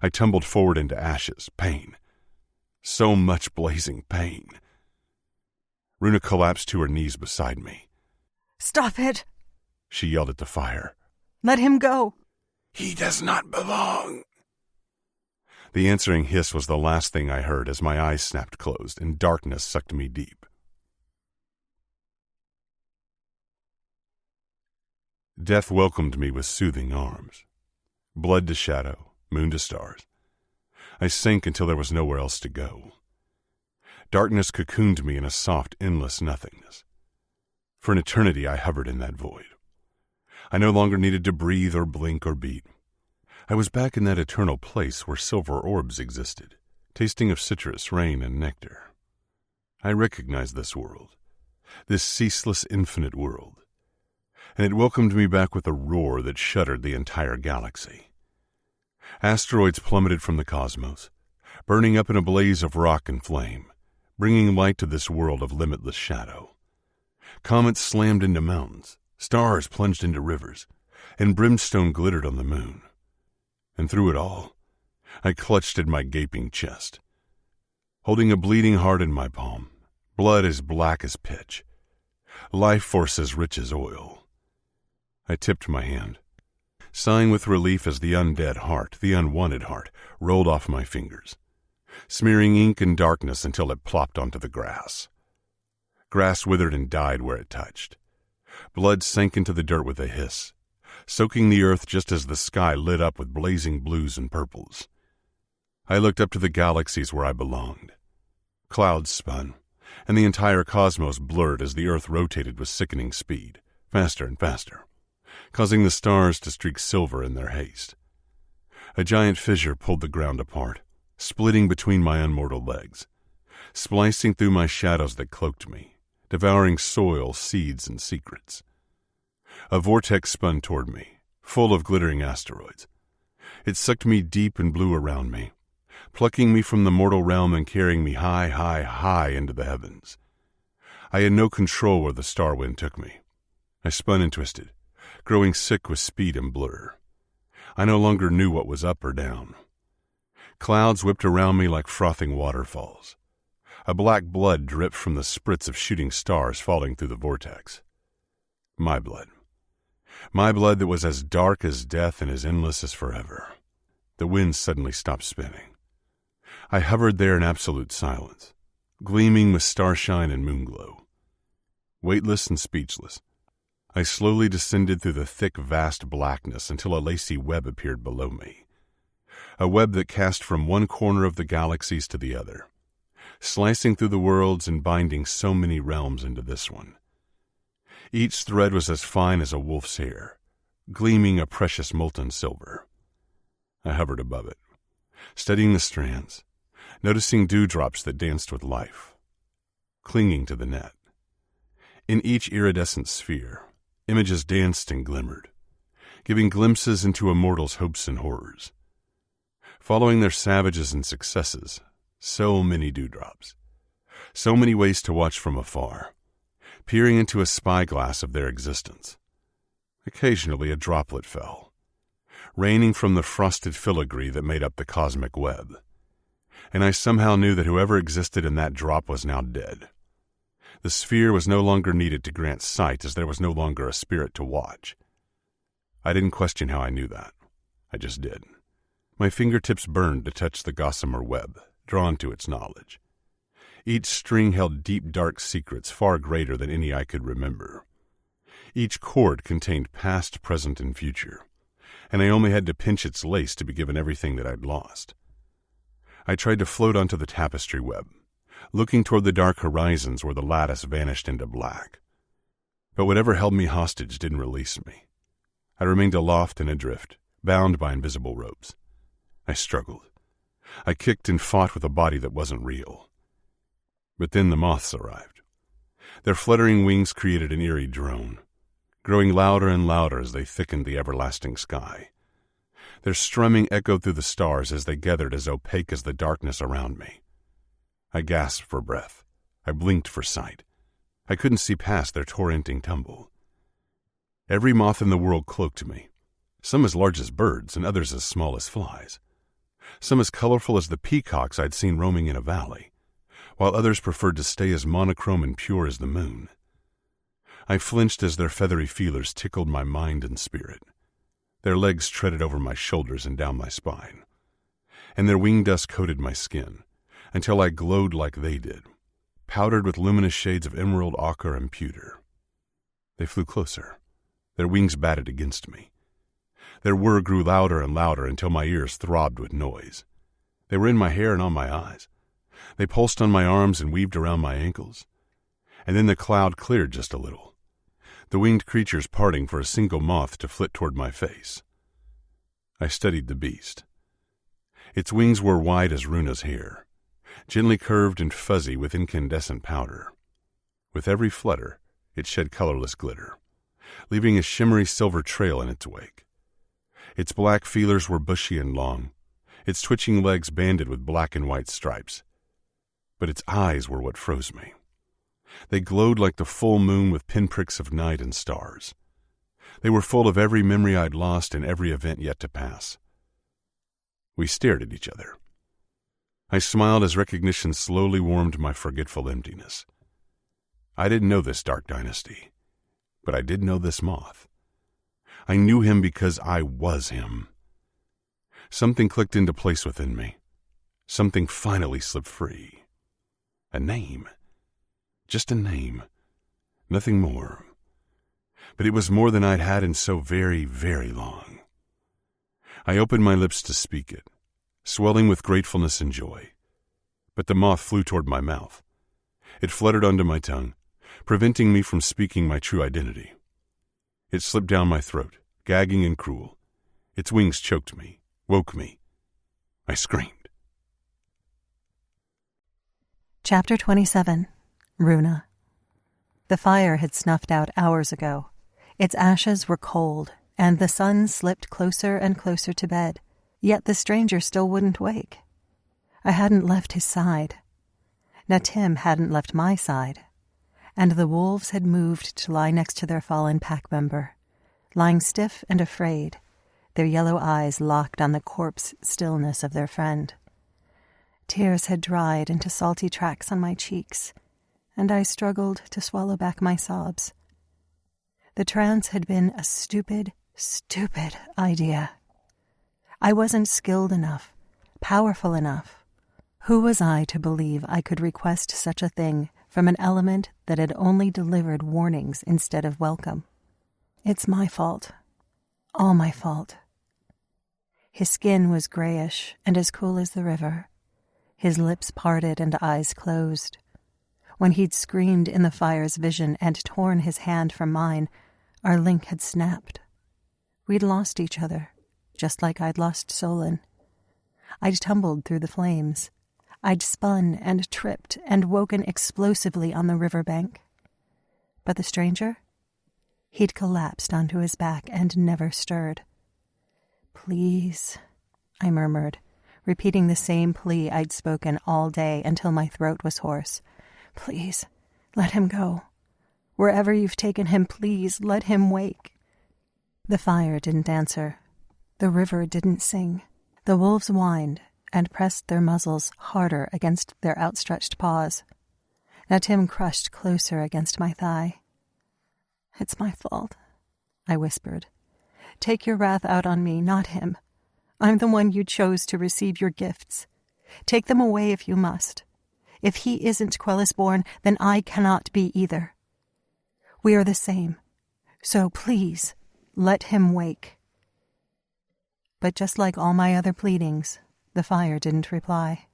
S1: I tumbled forward into ashes, pain. So much blazing pain. Runa collapsed to her knees beside me.
S2: Stop it,
S1: she yelled at the fire.
S2: Let him go.
S1: He does not belong. The answering hiss was the last thing I heard as my eyes snapped closed and darkness sucked me deep. Death welcomed me with soothing arms. Blood to shadow, moon to stars. I sank until there was nowhere else to go. Darkness cocooned me in a soft, endless nothingness. For an eternity I hovered in that void. I no longer needed to breathe or blink or beat. I was back in that eternal place where silver orbs existed, tasting of citrus, rain, and nectar. I recognized this world, this ceaseless, infinite world, and it welcomed me back with a roar that shuddered the entire galaxy. Asteroids plummeted from the cosmos, burning up in a blaze of rock and flame, bringing light to this world of limitless shadow. Comets slammed into mountains, stars plunged into rivers, and brimstone glittered on the moon. And through it all, I clutched at my gaping chest, holding a bleeding heart in my palm, blood as black as pitch, life force as rich as oil. I tipped my hand, sighing with relief as the undead heart, the unwanted heart, rolled off my fingers, smearing ink and darkness until it plopped onto the grass. Grass withered and died where it touched. Blood sank into the dirt with a hiss, soaking the earth just as the sky lit up with blazing blues and purples. I looked up to the galaxies where I belonged. Clouds spun, and the entire cosmos blurred as the earth rotated with sickening speed, faster and faster, causing the stars to streak silver in their haste. A giant fissure pulled the ground apart, splitting between my unmortal legs, splicing through my shadows that cloaked me, devouring soil, seeds, and secrets. A vortex spun toward me, full of glittering asteroids. It sucked me deep and blew around me, plucking me from the mortal realm and carrying me high, high, high into the heavens. I had no control where the star wind took me. I spun and twisted, growing sick with speed and blur. I no longer knew what was up or down. Clouds whipped around me like frothing waterfalls. A black blood dripped from the spritz of shooting stars falling through the vortex. My blood. My blood that was as dark as death and as endless as forever. The wind suddenly stopped spinning. I hovered there in absolute silence, gleaming with starshine and moonglow. Weightless and speechless, I slowly descended through the thick, vast blackness until a lacy web appeared below me. A web that cast from one corner of the galaxies to the other, slicing through the worlds and binding so many realms into this one. Each thread was as fine as a wolf's hair, gleaming a precious molten silver. I hovered above it, studying the strands, noticing dewdrops that danced with life, clinging to the net. In each iridescent sphere, images danced and glimmered, giving glimpses into a mortal's hopes and horrors. Following their savages and successes, so many dewdrops, so many ways to watch from afar, peering into a spyglass of their existence. Occasionally a droplet fell, raining from the frosted filigree that made up the cosmic web, and I somehow knew that whoever existed in that drop was now dead. The sphere was no longer needed to grant sight, as there was no longer a spirit to watch. I didn't question how I knew that. I just did. My fingertips burned to touch the gossamer web, drawn to its knowledge. Each string held deep, dark secrets far greater than any I could remember. Each cord contained past, present, and future, and I only had to pinch its lace to be given everything that I'd lost. I tried to float onto the tapestry web, looking toward the dark horizons where the lattice vanished into black. But whatever held me hostage didn't release me. I remained aloft and adrift, bound by invisible ropes. I struggled. I kicked and fought with a body that wasn't real. But then the moths arrived. Their fluttering wings created an eerie drone, growing louder and louder as they thickened the everlasting sky. Their strumming echoed through the stars as they gathered as opaque as the darkness around me. I gasped for breath. I blinked for sight. I couldn't see past their torrenting tumble. Every moth in the world cloaked me, some as large as birds and others as small as flies, some as colorful as the peacocks I'd seen roaming in a valley, while others preferred to stay as monochrome and pure as the moon. I flinched as their feathery feelers tickled my mind and spirit. Their legs treaded over my shoulders and down my spine, and their wing dust coated my skin, until I glowed like they did, powdered with luminous shades of emerald, ochre, and pewter. They flew closer. Their wings batted against me. Their whir grew louder and louder until my ears throbbed with noise. They were in my hair and on my eyes. They pulsed on my arms and weaved around my ankles. And then the cloud cleared just a little, the winged creatures parting for a single moth to flit toward my face. I studied the beast. Its wings were wide as Runa's hair, gently curved and fuzzy with incandescent powder. With every flutter, it shed colorless glitter, leaving a shimmery silver trail in its wake. Its black feelers were bushy and long, its twitching legs banded with black and white stripes. But its eyes were what froze me. They glowed like the full moon with pinpricks of night and stars. They were full of every memory I'd lost and every event yet to pass. We stared at each other. I smiled as recognition slowly warmed my forgetful emptiness. I didn't know this dark dynasty, but I did know this moth. I knew him because I was him. Something clicked into place within me. Something finally slipped free. A name. Just a name. Nothing more. But it was more than I'd had in so very, very long. I opened my lips to speak it, swelling with gratefulness and joy. But the moth flew toward my mouth. It fluttered onto my tongue, preventing me from speaking my true identity. It slipped down my throat, gagging and cruel. Its wings choked me, woke me. I screamed.
S2: Chapter 27. Runa. The fire had snuffed out hours ago. Its ashes were cold, and the sun slipped closer and closer to bed, yet the stranger still wouldn't wake. I hadn't left his side. Now Tim hadn't left my side, and the wolves had moved to lie next to their fallen pack member, lying stiff and afraid, their yellow eyes locked on the corpse stillness of their friend. Tears had dried into salty tracks on my cheeks, and I struggled to swallow back my sobs. The trance had been a stupid, stupid idea. I wasn't skilled enough, powerful enough. Who was I to believe I could request such a thing from an element that had only delivered warnings instead of welcome? It's my fault. All my fault. His skin was grayish and as cool as the river. His lips parted and eyes closed. When he'd screamed in the fire's vision and torn his hand from mine, our link had snapped. We'd lost each other, just like I'd lost Solon. I'd tumbled through the flames. I'd spun and tripped and woken explosively on the riverbank. But the stranger? He'd collapsed onto his back and never stirred. "Please," I murmured, repeating the same plea I'd spoken all day until my throat was hoarse. "Please, let him go. Wherever you've taken him, please let him wake." The fire didn't answer. The river didn't sing. The wolves whined and pressed their muzzles harder against their outstretched paws. Natim crushed closer against my thigh. "It's my fault," I whispered. "Take your wrath out on me, not him. I'm the one you chose to receive your gifts. Take them away if you must. If he isn't Quellis-born, then I cannot be either. We are the same. So please, let him wake." But just like all my other pleadings, the fire didn't reply.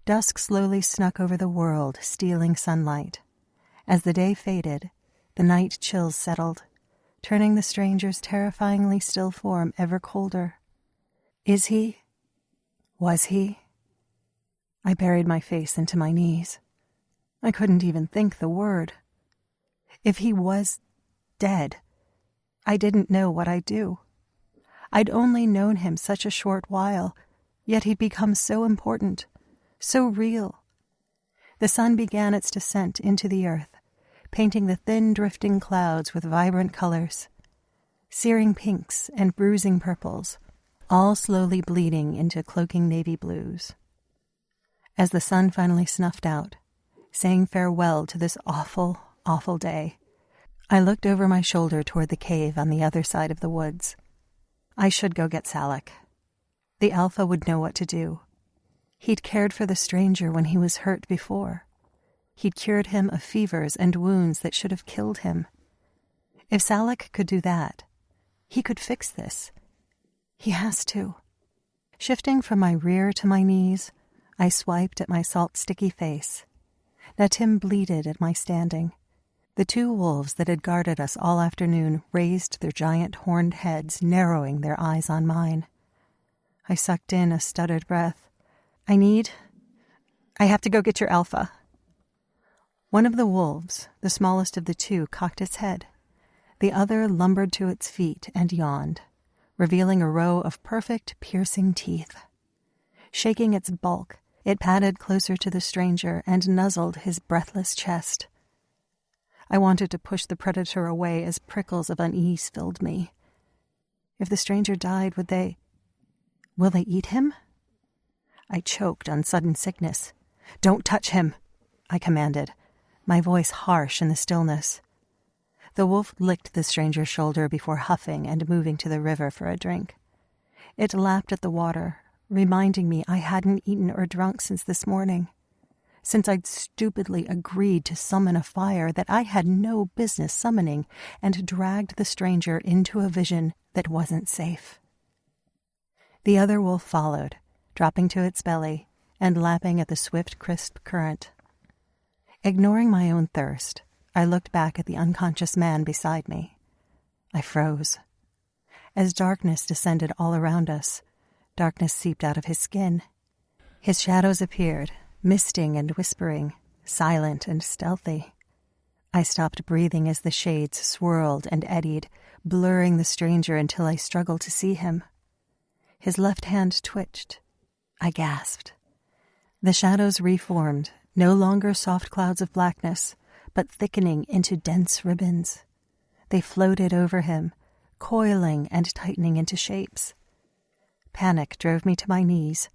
S2: Dusk slowly snuck over the world, stealing sunlight. As the day faded, the night chills settled, turning the stranger's terrifyingly still form ever colder. Is he? Was he? I buried my face into my knees. I couldn't even think the word. If he was dead, I didn't know what I'd do. I'd only known him such a short while, yet he'd become so important, so real. The sun began its descent into the earth, painting the thin drifting clouds with vibrant colors, searing pinks and bruising purples, all slowly bleeding into cloaking navy blues. As the sun finally snuffed out, saying farewell to this awful, awful day, I looked over my shoulder toward the cave on the other side of the woods. I should go get Salak. The Alpha would know what to do. He'd cared for the stranger when he was hurt before. He'd cured him of fevers and wounds that should have killed him. If Salak could do that, he could fix this. He has to. Shifting from my rear to my knees, I swiped at my salt-sticky face. Natim bleated at my standing. The two wolves that had guarded us all afternoon raised their giant horned heads, narrowing their eyes on mine. I sucked in a stuttered breath. I have to go get your Alpha." One of the wolves, the smallest of the two, cocked its head. The other lumbered to its feet and yawned, revealing a row of perfect, piercing teeth. Shaking its bulk, it padded closer to the stranger and nuzzled his breathless chest. I wanted to push the predator away as prickles of unease filled me. If the stranger died, will they eat him? I choked on sudden sickness. "Don't touch him," I commanded, my voice harsh in the stillness. The wolf licked the stranger's shoulder before huffing and moving to the river for a drink. It lapped at the water, reminding me I hadn't eaten or drunk since this morning, since I'd stupidly agreed to summon a fire that I had no business summoning and dragged the stranger into a vision that wasn't safe. The other wolf followed, dropping to its belly and lapping at the swift, crisp current. Ignoring my own thirst, I looked back at the unconscious man beside me. I froze. As darkness descended all around us, darkness seeped out of his skin. His shadows appeared, misting and whispering, silent and stealthy. I stopped breathing as the shades swirled and eddied, blurring the stranger until I struggled to see him. His left hand twitched. I gasped. The shadows reformed, no longer soft clouds of blackness, but thickening into dense ribbons. They floated over him, coiling and tightening into shapes. Panic drove me to my knees.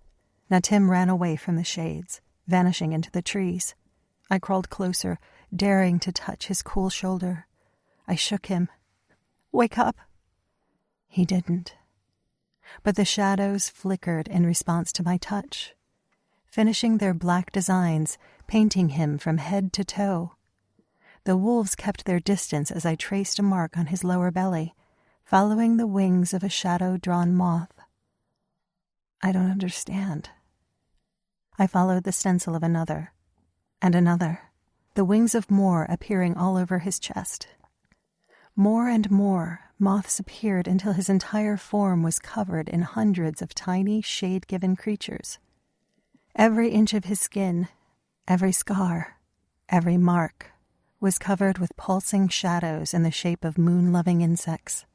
S2: Natim ran away from the shades, vanishing into the trees. I crawled closer, daring to touch his cool shoulder. I shook him. "Wake up." He didn't. But the shadows flickered in response to my touch, finishing their black designs, painting him from head to toe. The wolves kept their distance as I traced a mark on his lower belly, following the wings of a shadow-drawn moth. I don't understand. I followed the stencil of another, and another, the wings of more appearing all over his chest. More and more moths appeared until his entire form was covered in hundreds of tiny, shade-given creatures. Every inch of his skin, every scar, every mark, was covered with pulsing shadows in the shape of moon-loving insects.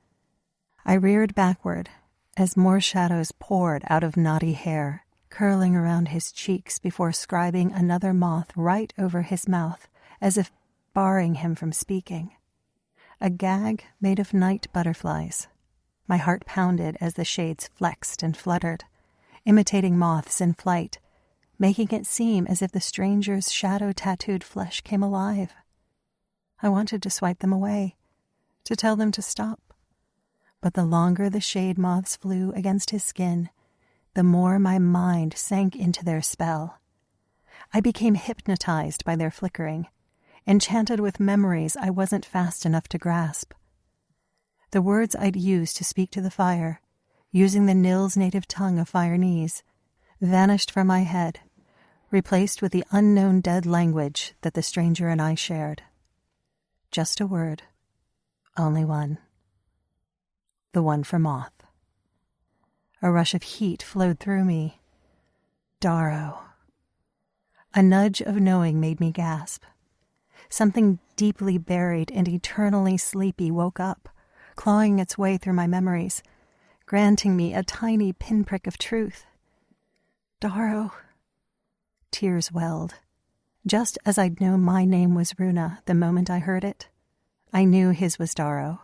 S2: I reared backward as more shadows poured out of knotty hair, curling around his cheeks before scribing another moth right over his mouth, as if barring him from speaking. A gag made of night butterflies. My heart pounded as the shades flexed and fluttered, imitating moths in flight, making it seem as if the stranger's shadow-tattooed flesh came alive. I wanted to swipe them away, to tell them to stop. But the longer the shade moths flew against his skin, the more my mind sank into their spell. I became hypnotized by their flickering, enchanted with memories I wasn't fast enough to grasp. The words I'd used to speak to the fire, using the Nil's native tongue of Firenese, vanished from my head, replaced with the unknown dead language that the stranger and I shared. Just a word, only one. The one for moth. A rush of heat flowed through me. Darrow. A nudge of knowing made me gasp. Something deeply buried and eternally sleepy woke up, clawing its way through my memories, granting me a tiny pinprick of truth. Darrow. Tears welled. Just as I'd known my name was Runa the moment I heard it, I knew his was Darrow.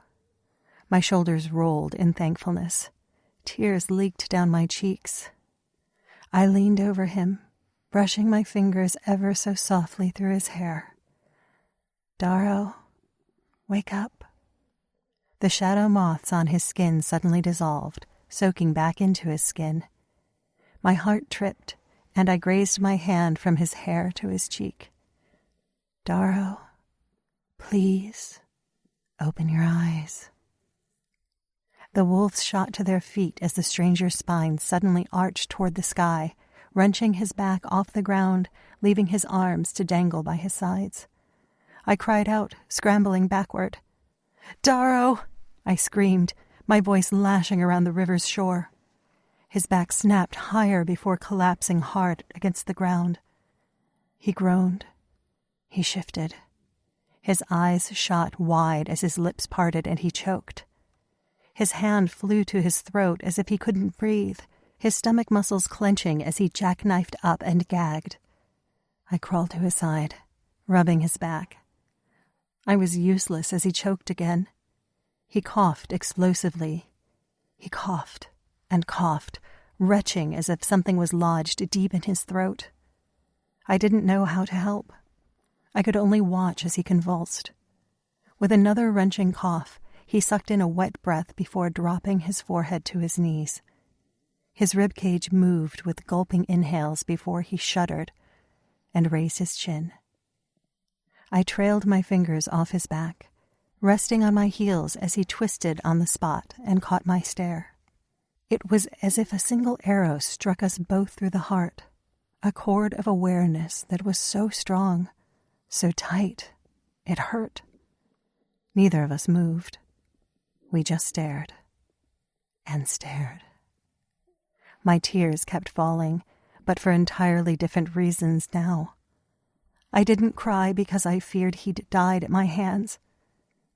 S2: My shoulders rolled in thankfulness. Tears leaked down my cheeks. I leaned over him, brushing my fingers ever so softly through his hair. Darrow, wake up. The shadow moths on his skin suddenly dissolved, soaking back into his skin. My heart tripped, and I grazed my hand from his hair to his cheek. Darrow, please, open your eyes. The wolves shot to their feet as the stranger's spine suddenly arched toward the sky, wrenching his back off the ground, leaving his arms to dangle by his sides. I cried out, scrambling backward. Darrow! I screamed, my voice lashing around the river's shore. His back snapped higher before collapsing hard against the ground. He groaned. He shifted. His eyes shot wide as his lips parted and he choked. His hand flew to his throat as if he couldn't breathe, his stomach muscles clenching as he jackknifed up and gagged. I crawled to his side, rubbing his back. I was useless as he choked again. He coughed explosively. He coughed and coughed, retching as if something was lodged deep in his throat. I didn't know how to help. I could only watch as he convulsed. With another wrenching cough, he sucked in a wet breath before dropping his forehead to his knees. His ribcage moved with gulping inhales before he shuddered and raised his chin. I trailed my fingers off his back, resting on my heels as he twisted on the spot and caught my stare. It was as if a single arrow struck us both through the heart, a cord of awareness that was so strong, so tight, it hurt. Neither of us moved. We just stared and stared. My tears kept falling, but for entirely different reasons now. I didn't cry because I feared he'd died at my hands.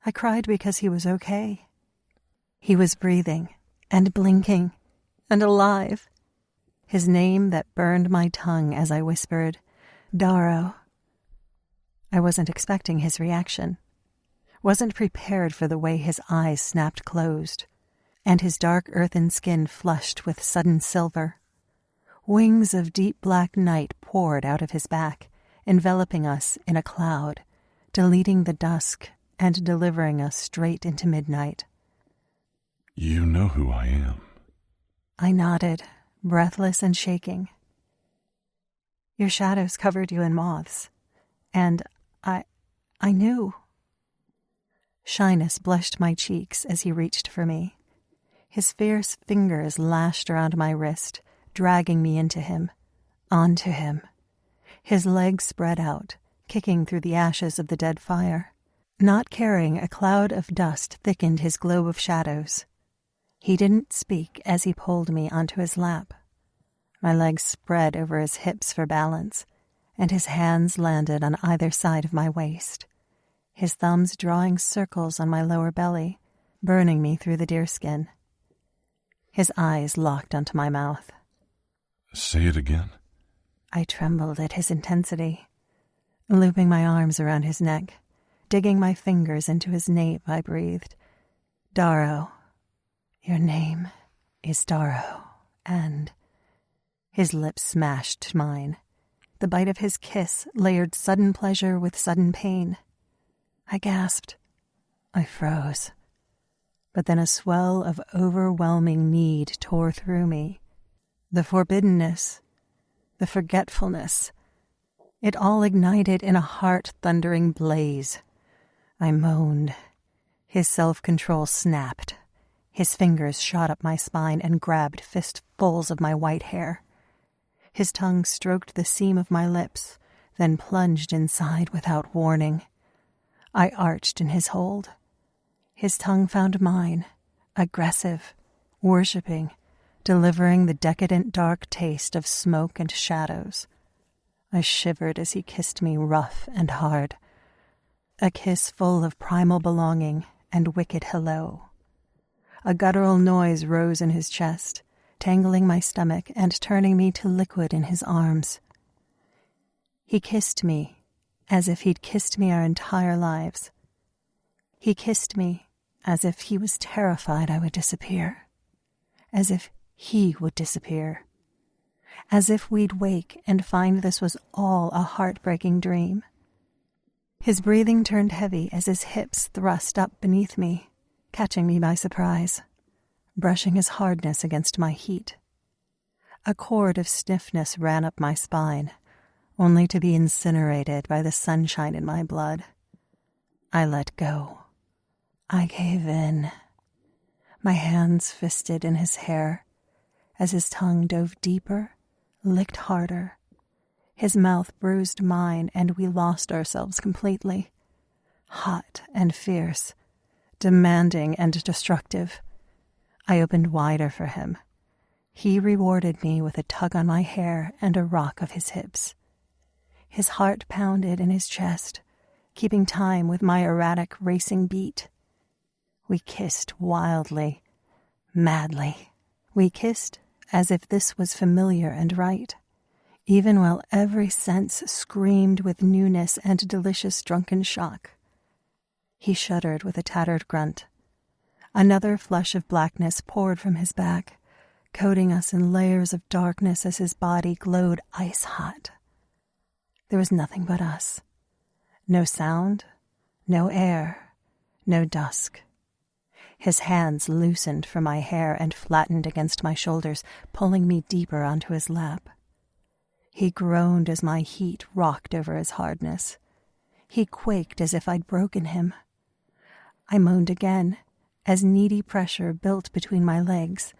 S2: I cried because he was okay. He was breathing and blinking and alive. His name that burned my tongue as I whispered, Darrow. I wasn't expecting his reaction. Wasn't prepared for the way his eyes snapped closed, and his dark earthen skin flushed with sudden silver. Wings of deep black night poured out of his back, enveloping us in a cloud, deleting the dusk and delivering us straight into midnight.
S1: You know who I am.
S2: I nodded, breathless and shaking. Your shadows covered you in moths, and I knew. Shyness blushed my cheeks as he reached for me. His fierce fingers lashed around my wrist, dragging me into him, onto him. His legs spread out, kicking through the ashes of the dead fire. Not caring, a cloud of dust thickened his globe of shadows. He didn't speak as he pulled me onto his lap. My legs spread over his hips for balance, and his hands landed on either side of my waist, his thumbs drawing circles on my lower belly, burning me through the deerskin. His eyes locked onto my mouth.
S1: Say it again.
S2: I trembled at his intensity. Looping my arms around his neck, digging my fingers into his nape, I breathed, "Darrow, your name is Darrow, and..." His lips smashed mine. The bite of his kiss layered sudden pleasure with sudden pain. I gasped. I froze. But then a swell of overwhelming need tore through me. The forbiddenness, the forgetfulness, it all ignited in a heart-thundering blaze. I moaned. His self-control snapped. His fingers shot up my spine and grabbed fistfuls of my white hair. His tongue stroked the seam of my lips, then plunged inside without warning. I arched in his hold. His tongue found mine, aggressive, worshipping, delivering the decadent dark taste of smoke and shadows. I shivered as he kissed me rough and hard, a kiss full of primal belonging and wicked hello. A guttural noise rose in his chest, tangling my stomach and turning me to liquid in his arms. He kissed me as if he'd kissed me our entire lives. He kissed me as if he was terrified I would disappear, as if he would disappear, as if we'd wake and find this was all a heartbreaking dream. His breathing turned heavy as his hips thrust up beneath me, catching me by surprise, brushing his hardness against my heat. A cord of stiffness ran up my spine, only to be incinerated by the sunshine in my blood. I let go. I gave in. My hands fisted in his hair as his tongue dove deeper, licked harder. His mouth bruised mine, and we lost ourselves completely. Hot and fierce, demanding and destructive. I opened wider for him. He rewarded me with a tug on my hair and a rock of his hips. His heart pounded in his chest, keeping time with my erratic racing beat. We kissed wildly, madly. We kissed as if this was familiar and right, even while every sense screamed with newness and delicious drunken shock. He shuddered with a tattered grunt. Another flush of blackness poured from his back, coating us in layers of darkness as his body glowed ice-hot. There was nothing but us. No sound, no air, no dusk. His hands loosened from my hair and flattened against my shoulders, pulling me deeper onto his lap. He groaned as my heat rocked over his hardness. He quaked as if I'd broken him. I moaned again, as needy pressure built between my legs,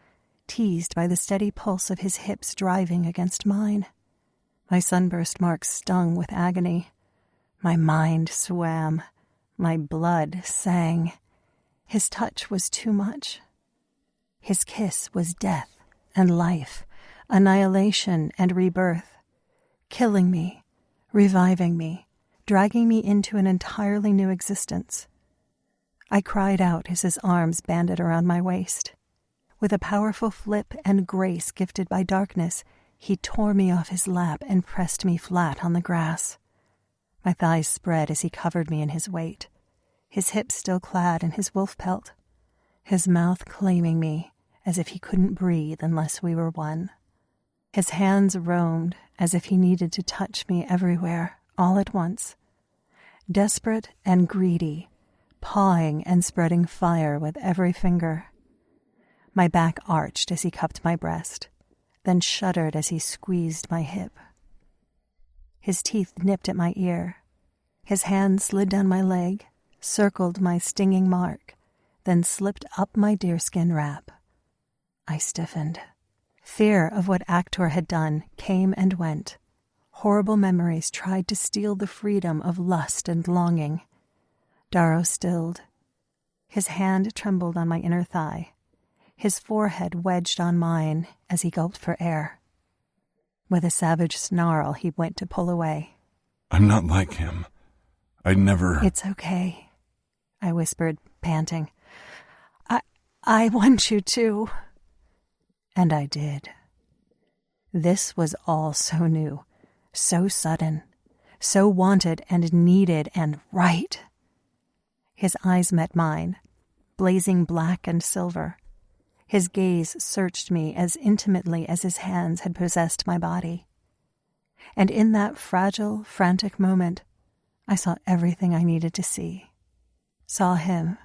S2: teased by the steady pulse of his hips driving against mine. My sunburst marks stung with agony. My mind swam. My blood sang. His touch was too much. His kiss was death and life, annihilation and rebirth, killing me, reviving me, dragging me into an entirely new existence. I cried out as his arms banded around my waist. With a powerful flip and grace gifted by darkness, he tore me off his lap and pressed me flat on the grass. My thighs spread as he covered me in his weight, his hips still clad in his wolf pelt, his mouth claiming me as if he couldn't breathe unless we were one. His hands roamed as if he needed to touch me everywhere, all at once. Desperate and greedy, pawing and spreading fire with every finger. My back arched as he cupped my breast, then shuddered as he squeezed my hip. His teeth nipped at my ear. His hand slid down my leg, circled my stinging mark, then slipped up my deerskin wrap. I stiffened. Fear of what Actor had done came and went. Horrible memories tried to steal the freedom of lust and longing. Darrow stilled. His hand trembled on my inner thigh. His forehead wedged on mine as he gulped for air. With a savage snarl, he went to pull away.
S1: I'm not like him. I'd never...
S2: It's okay, I whispered, panting. I want you to. And I did. This was all so new, so sudden, so wanted and needed and right. His eyes met mine, blazing black and silver. His gaze searched me as intimately as his hands had possessed my body. And in that fragile, frantic moment, I saw everything I needed to see. Saw him,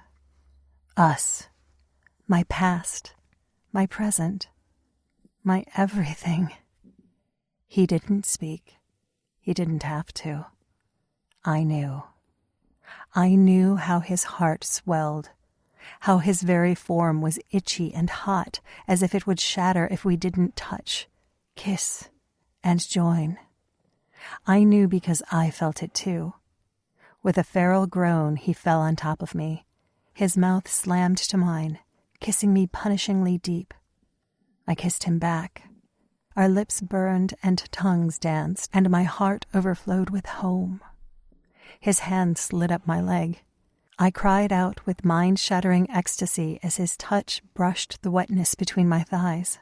S2: us, my past, my present, my everything. He didn't speak. He didn't have to. I knew. I knew how his heart swelled, how his very form was itchy and hot, as if it would shatter if we didn't touch, kiss, and join. I knew because I felt it too. With a feral groan, he fell on top of me. His mouth slammed to mine, kissing me punishingly deep. I kissed him back. Our lips burned and tongues danced, and my heart overflowed with home. His hand slid up my leg. I cried out with mind-shattering ecstasy as his touch brushed the wetness between my thighs.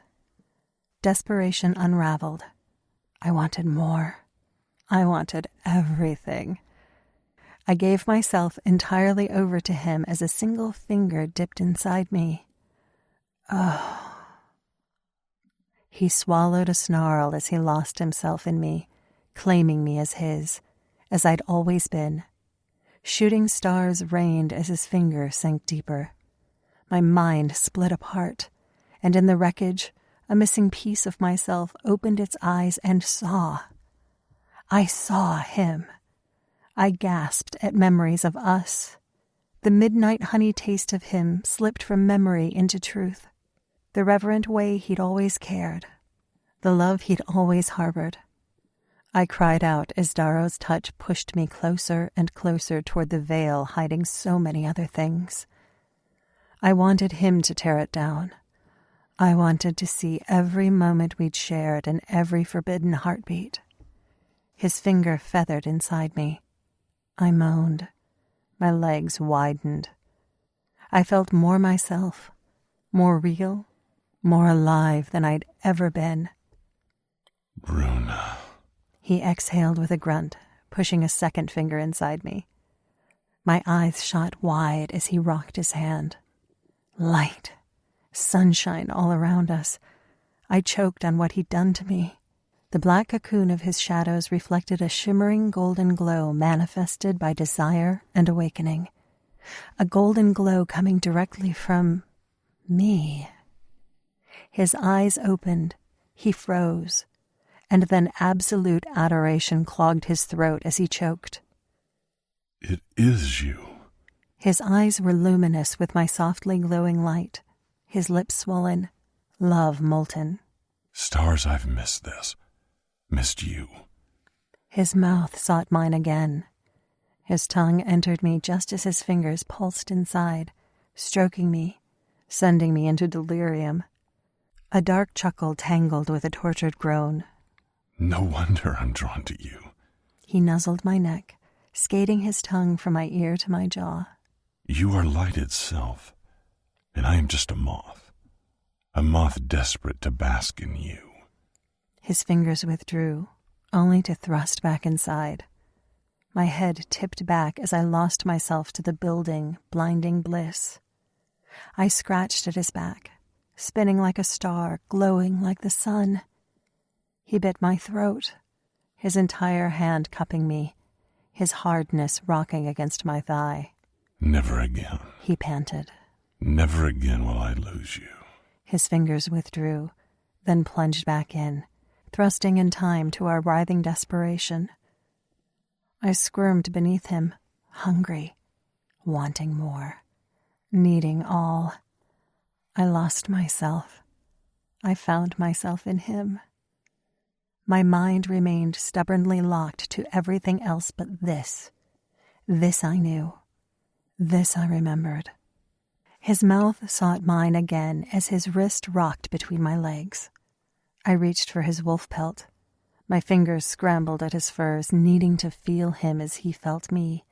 S2: Desperation unraveled. I wanted more. I wanted everything. I gave myself entirely over to him as a single finger dipped inside me. Oh. He swallowed a snarl as he lost himself in me, claiming me as his, as I'd always been. Shooting stars rained as his finger sank deeper. My mind split apart, and in the wreckage, a missing piece of myself opened its eyes and saw. I saw him. I gasped at memories of us. The midnight honey taste of him slipped from memory into truth. The reverent way he'd always cared. The love he'd always harbored. I cried out as Darrow's touch pushed me closer and closer toward the veil hiding so many other things. I wanted him to tear it down. I wanted to see every moment we'd shared and every forbidden heartbeat. His finger feathered inside me. I moaned. My legs widened. I felt more myself, more real, more alive than I'd ever been.
S1: Runa.
S2: He exhaled with a grunt, pushing a second finger inside me. My eyes shot wide as he rocked his hand. Light, sunshine all around us. I choked on what he'd done to me. The black cocoon of his shadows reflected a shimmering golden glow manifested by desire and awakening. A golden glow coming directly from me. His eyes opened. He froze. And then absolute adoration clogged his throat as he choked.
S1: It is you.
S2: His eyes were luminous with my softly glowing light, his lips swollen, love molten.
S1: Stars, I've missed this. Missed you.
S2: His mouth sought mine again. His tongue entered me just as his fingers pulsed inside, stroking me, sending me into delirium. A dark chuckle tangled with a tortured groan.
S1: No wonder I'm drawn to you.
S2: He nuzzled my neck, skating his tongue from my ear to my jaw.
S1: You are light itself, and I am just a moth desperate to bask in you.
S2: His fingers withdrew, only to thrust back inside. My head tipped back as I lost myself to the building, blinding bliss. I scratched at his back, spinning like a star, glowing like the sun. He bit my throat, his entire hand cupping me, his hardness rocking against my thigh.
S1: Never again.
S2: He panted.
S1: Never again will I lose you.
S2: His fingers withdrew, then plunged back in, thrusting in time to our writhing desperation. I squirmed beneath him, hungry, wanting more, needing all. I lost myself. I found myself in him. My mind remained stubbornly locked to everything else but this. This I knew. This I remembered. His mouth sought mine again as his wrist rocked between my legs. I reached for his wolf pelt, My fingers scrambled at his furs, needing to feel him as he felt me,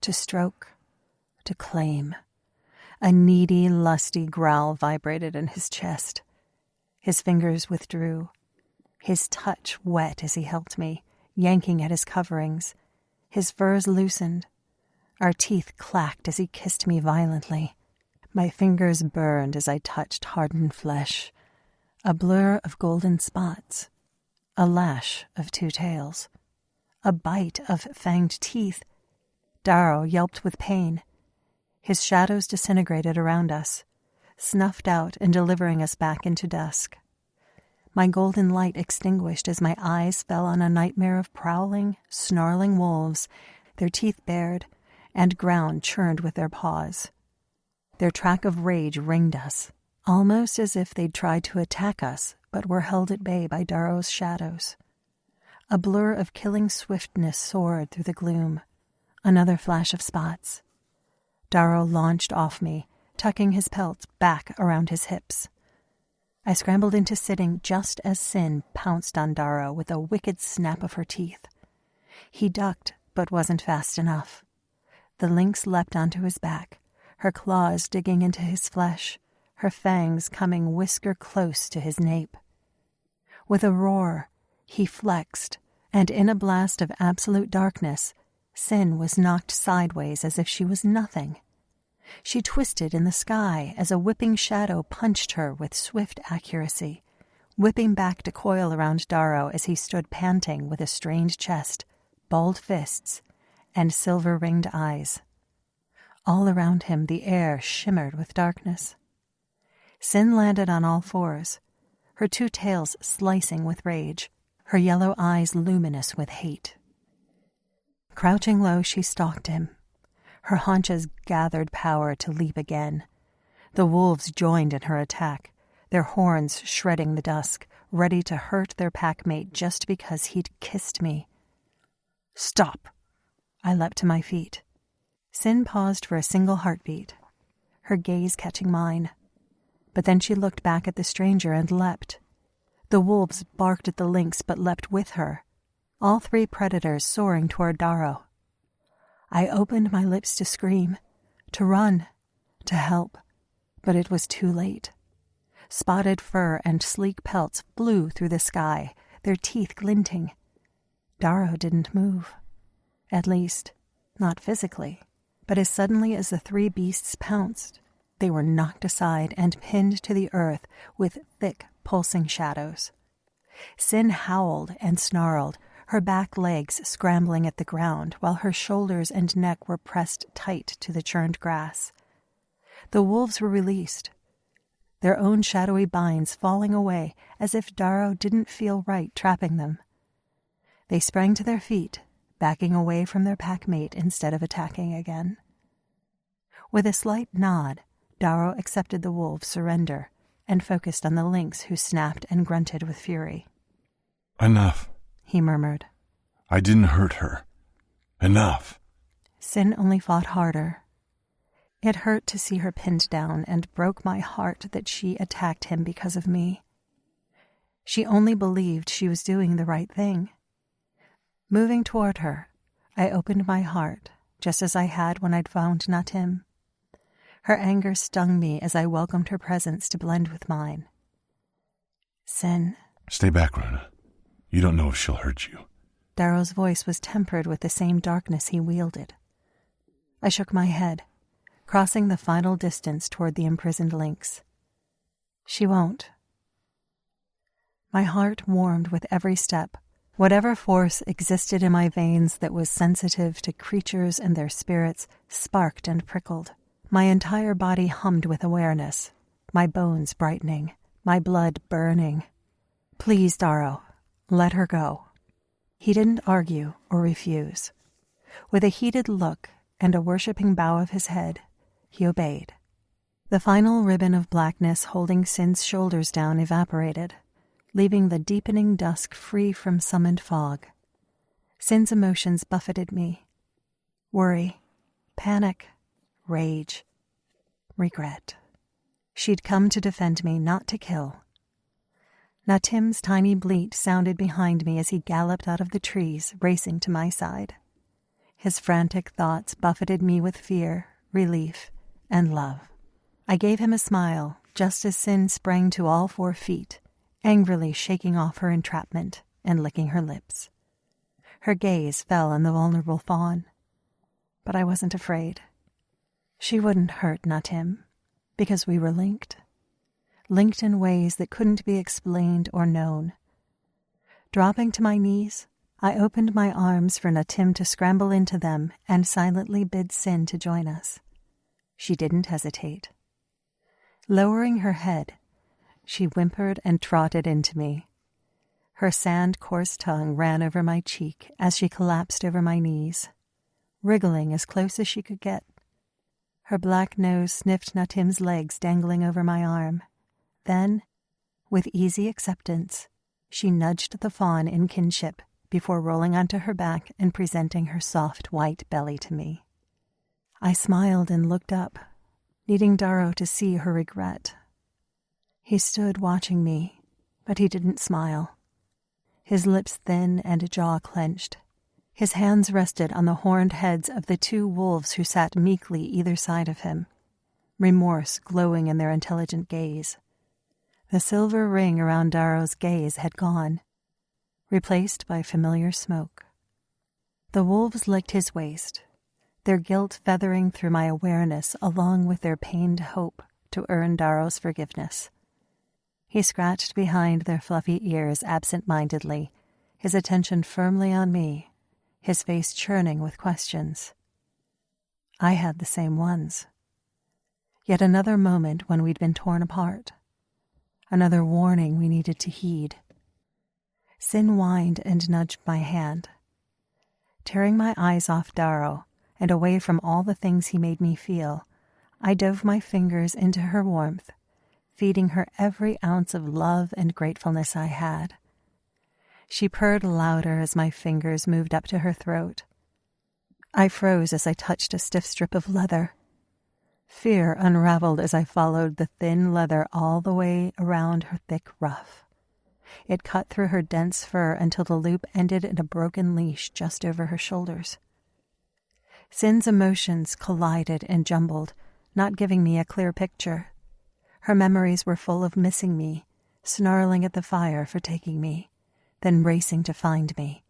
S2: to stroke, to claim. A needy, lusty growl vibrated in his chest. His fingers withdrew, his touch wet as he helped me, yanking at his coverings. His furs loosened. Our teeth clacked as he kissed me violently. My fingers burned as I touched hardened flesh. A blur of golden spots. A lash of two tails. A bite of fanged teeth. Darrow yelped with pain. His shadows disintegrated around us, snuffed out and delivering us back into dusk. My golden light extinguished as my eyes fell on a nightmare of prowling, snarling wolves, their teeth bared, and ground churned with their paws. Their track of rage ringed us, almost as if they'd tried to attack us, but were held at bay by Darrow's shadows. A blur of killing swiftness soared through the gloom. Another flash of spots. Darrow launched off me, tucking his pelt back around his hips. I scrambled into sitting just as Sin pounced on Darrow with a wicked snap of her teeth. He ducked, but wasn't fast enough. The lynx leapt onto his back, her claws digging into his flesh, her fangs coming whisker close to his nape. With a roar, he flexed, and in a blast of absolute darkness, Sin was knocked sideways as if she was nothing. She twisted in the sky as a whipping shadow punched her with swift accuracy, whipping back to coil around Darrow as he stood panting with a strained chest, balled fists, and silver-ringed eyes. All around him the air shimmered with darkness. Sin landed on all fours, her two tails slicing with rage, her yellow eyes luminous with hate. Crouching low, she stalked him. Her haunches gathered power to leap again. The wolves joined in her attack, their horns shredding the dusk, ready to hurt their packmate just because he'd kissed me. "Stop!" I leapt to my feet. Sin paused for a single heartbeat, her gaze catching mine. But then she looked back at the stranger and leapt. The wolves barked at the lynx but leapt with her, all three predators soaring toward Darrow. I opened my lips to scream, to run, to help, but it was too late. Spotted fur and sleek pelts flew through the sky, their teeth glinting. Darrow didn't move. At least, not physically. But as suddenly as the three beasts pounced, they were knocked aside and pinned to the earth with thick, pulsing shadows. Sin howled and snarled, her back legs scrambling at the ground while her shoulders and neck were pressed tight to the churned grass. The wolves were released, their own shadowy binds falling away as if Darrow didn't feel right trapping them. They sprang to their feet, backing away from their packmate instead of attacking again. With a slight nod, Darrow accepted the wolves' surrender and focused on the lynx who snapped and grunted with fury.
S1: "Enough,"
S2: he murmured.
S1: "I didn't hurt her. Enough."
S2: Sin only fought harder. It hurt to see her pinned down and broke my heart that she attacked him because of me. She only believed she was doing the right thing. Moving toward her, I opened my heart, just as I had when I'd found Natim. Her anger stung me as I welcomed her presence to blend with mine. Sin.
S1: "Stay back, Runa. You don't know if she'll hurt you."
S2: Darrow's voice was tempered with the same darkness he wielded. I shook my head, crossing the final distance toward the imprisoned lynx. She won't. My heart warmed with every step. Whatever force existed in my veins that was sensitive to creatures and their spirits sparked and prickled. My entire body hummed with awareness, my bones brightening, my blood burning. "Please, Darrow, let her go." He didn't argue or refuse. With a heated look and a worshipping bow of his head, he obeyed. The final ribbon of blackness holding Sin's shoulders down evaporated, leaving the deepening dusk free from summoned fog. Sin's emotions buffeted me. Worry, panic, rage, regret. She'd come to defend me, not to kill. Natim's tiny bleat sounded behind me as he galloped out of the trees, racing to my side. His frantic thoughts buffeted me with fear, relief, and love. I gave him a smile, just as Sin sprang to all 4 feet, angrily shaking off her entrapment and licking her lips. Her gaze fell on the vulnerable fawn. But I wasn't afraid. She wouldn't hurt Natim, because we were linked in ways that couldn't be explained or known. Dropping to my knees, I opened my arms for Natim to scramble into them and silently bid Sin to join us. She didn't hesitate. Lowering her head, she whimpered and trotted into me. Her sand-coarse tongue ran over my cheek as she collapsed over my knees, wriggling as close as she could get. Her black nose sniffed Natim's legs dangling over my arm. Then, with easy acceptance, she nudged the fawn in kinship before rolling onto her back and presenting her soft white belly to me. I smiled and looked up, needing Darrow to see her regret. He stood watching me, but he didn't smile. His lips thin and jaw clenched. His hands rested on the horned heads of the 2 wolves who sat meekly either side of him, remorse glowing in their intelligent gaze. The silver ring around Darrow's gaze had gone, replaced by familiar smoke. The wolves licked his waist, their guilt feathering through my awareness along with their pained hope to earn Darrow's forgiveness. He scratched behind their fluffy ears absent-mindedly, his attention firmly on me, his face churning with questions. I had the same ones. Yet another moment when we'd been torn apart. Another warning we needed to heed. Sin whined and nudged my hand. Tearing my eyes off Darrow and away from all the things he made me feel, I dove my fingers into her warmth, feeding her every ounce of love and gratefulness I had. She purred louder as my fingers moved up to her throat. I froze as I touched a stiff strip of leather. Fear unraveled as I followed the thin leather all the way around her thick ruff. It cut through her dense fur until the loop ended in a broken leash just over her shoulders. Sin's emotions collided and jumbled, not giving me a clear picture. Her memories were full of missing me, snarling at the fire for taking me, then racing to find me,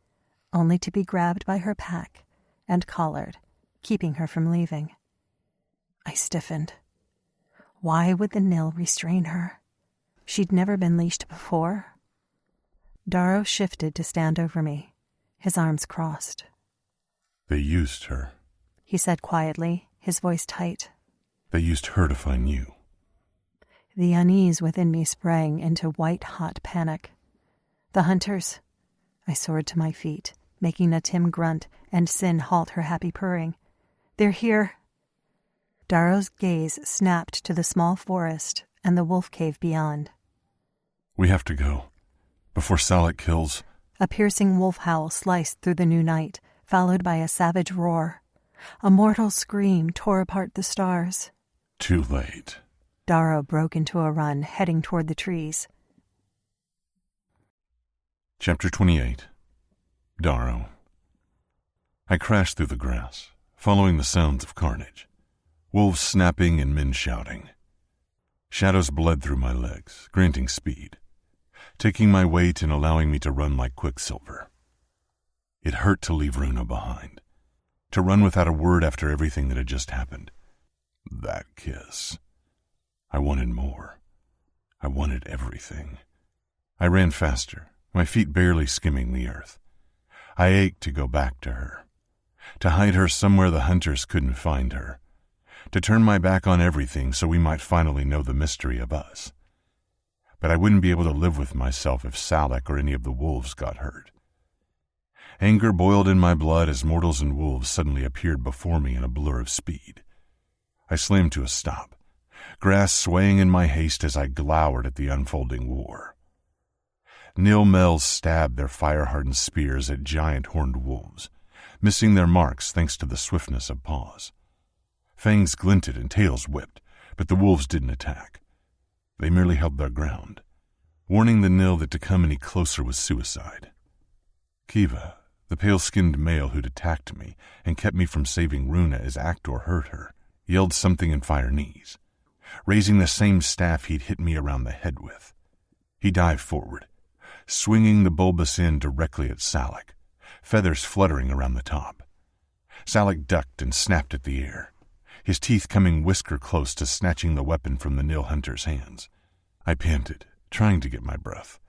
S2: only to be grabbed by her pack and collared, keeping her from leaving. I stiffened. Why would the Nil restrain her? She'd never been leashed before. Darrow shifted to stand over me, his arms crossed.
S1: They used her,
S2: he said quietly, his voice tight.
S1: They used her to find you.
S2: The unease within me sprang into white-hot panic. The hunters. I soared to my feet, making Natim grunt and Sin halt her happy purring. They're here. Darrow's gaze snapped to the small forest and the wolf cave beyond.
S1: We have to go, before Salak kills.
S2: A piercing wolf howl sliced through the new night, followed by a savage roar. A mortal scream tore apart the stars.
S1: Too late.
S2: Darrow broke into a run, heading toward the trees.
S1: Chapter 28. Darrow. I crashed through the grass, following the sounds of carnage. Wolves snapping and men shouting. Shadows bled through my legs, granting speed, taking my weight and allowing me to run like quicksilver. It hurt to leave Runa behind, to run without a word after everything that had just happened. That kiss. I wanted more. I wanted everything. I ran faster, my feet barely skimming the earth. I ached to go back to her, to hide her somewhere the hunters couldn't find her, to turn my back on everything so we might finally know the mystery of us. But I wouldn't be able to live with myself if Salak or any of the wolves got hurt. Anger boiled in my blood as mortals and wolves suddenly appeared before me in a blur of speed. I slammed to a stop, grass swaying in my haste as I glowered at the unfolding war. Nil-Mels stabbed their fire-hardened spears at giant horned wolves, missing their marks thanks to the swiftness of paws. Fangs glinted and tails whipped, but the wolves didn't attack. They merely held their ground, warning the nil that to come any closer was suicide. Kiva, the pale-skinned male who'd attacked me and kept me from saving Runa as Actor heard her, yelled something in Firenese, raising the same staff he'd hit me around the head with. He dived forward, swinging the bulbous end directly at Salak, feathers fluttering around the top. Salak ducked and snapped at the air, his teeth coming whisker close to snatching the weapon from the Nil hunter's hands. I panted, trying to get my breath,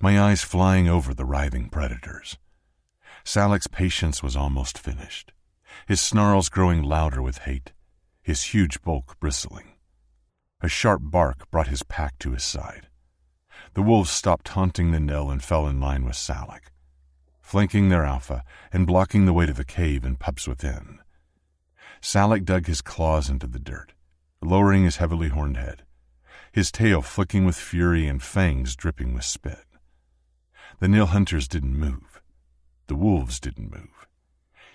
S1: my eyes flying over the writhing predators. Salak's patience was almost finished, his snarls growing louder with hate, his huge bulk bristling. A sharp bark brought his pack to his side. The wolves stopped taunting the Nil and fell in line with Salak, flanking their alpha and blocking the way to the cave and pups within. Salak dug his claws into the dirt, lowering his heavily horned head, his tail flicking with fury and fangs dripping with spit. The Nil hunters didn't move. The wolves didn't move.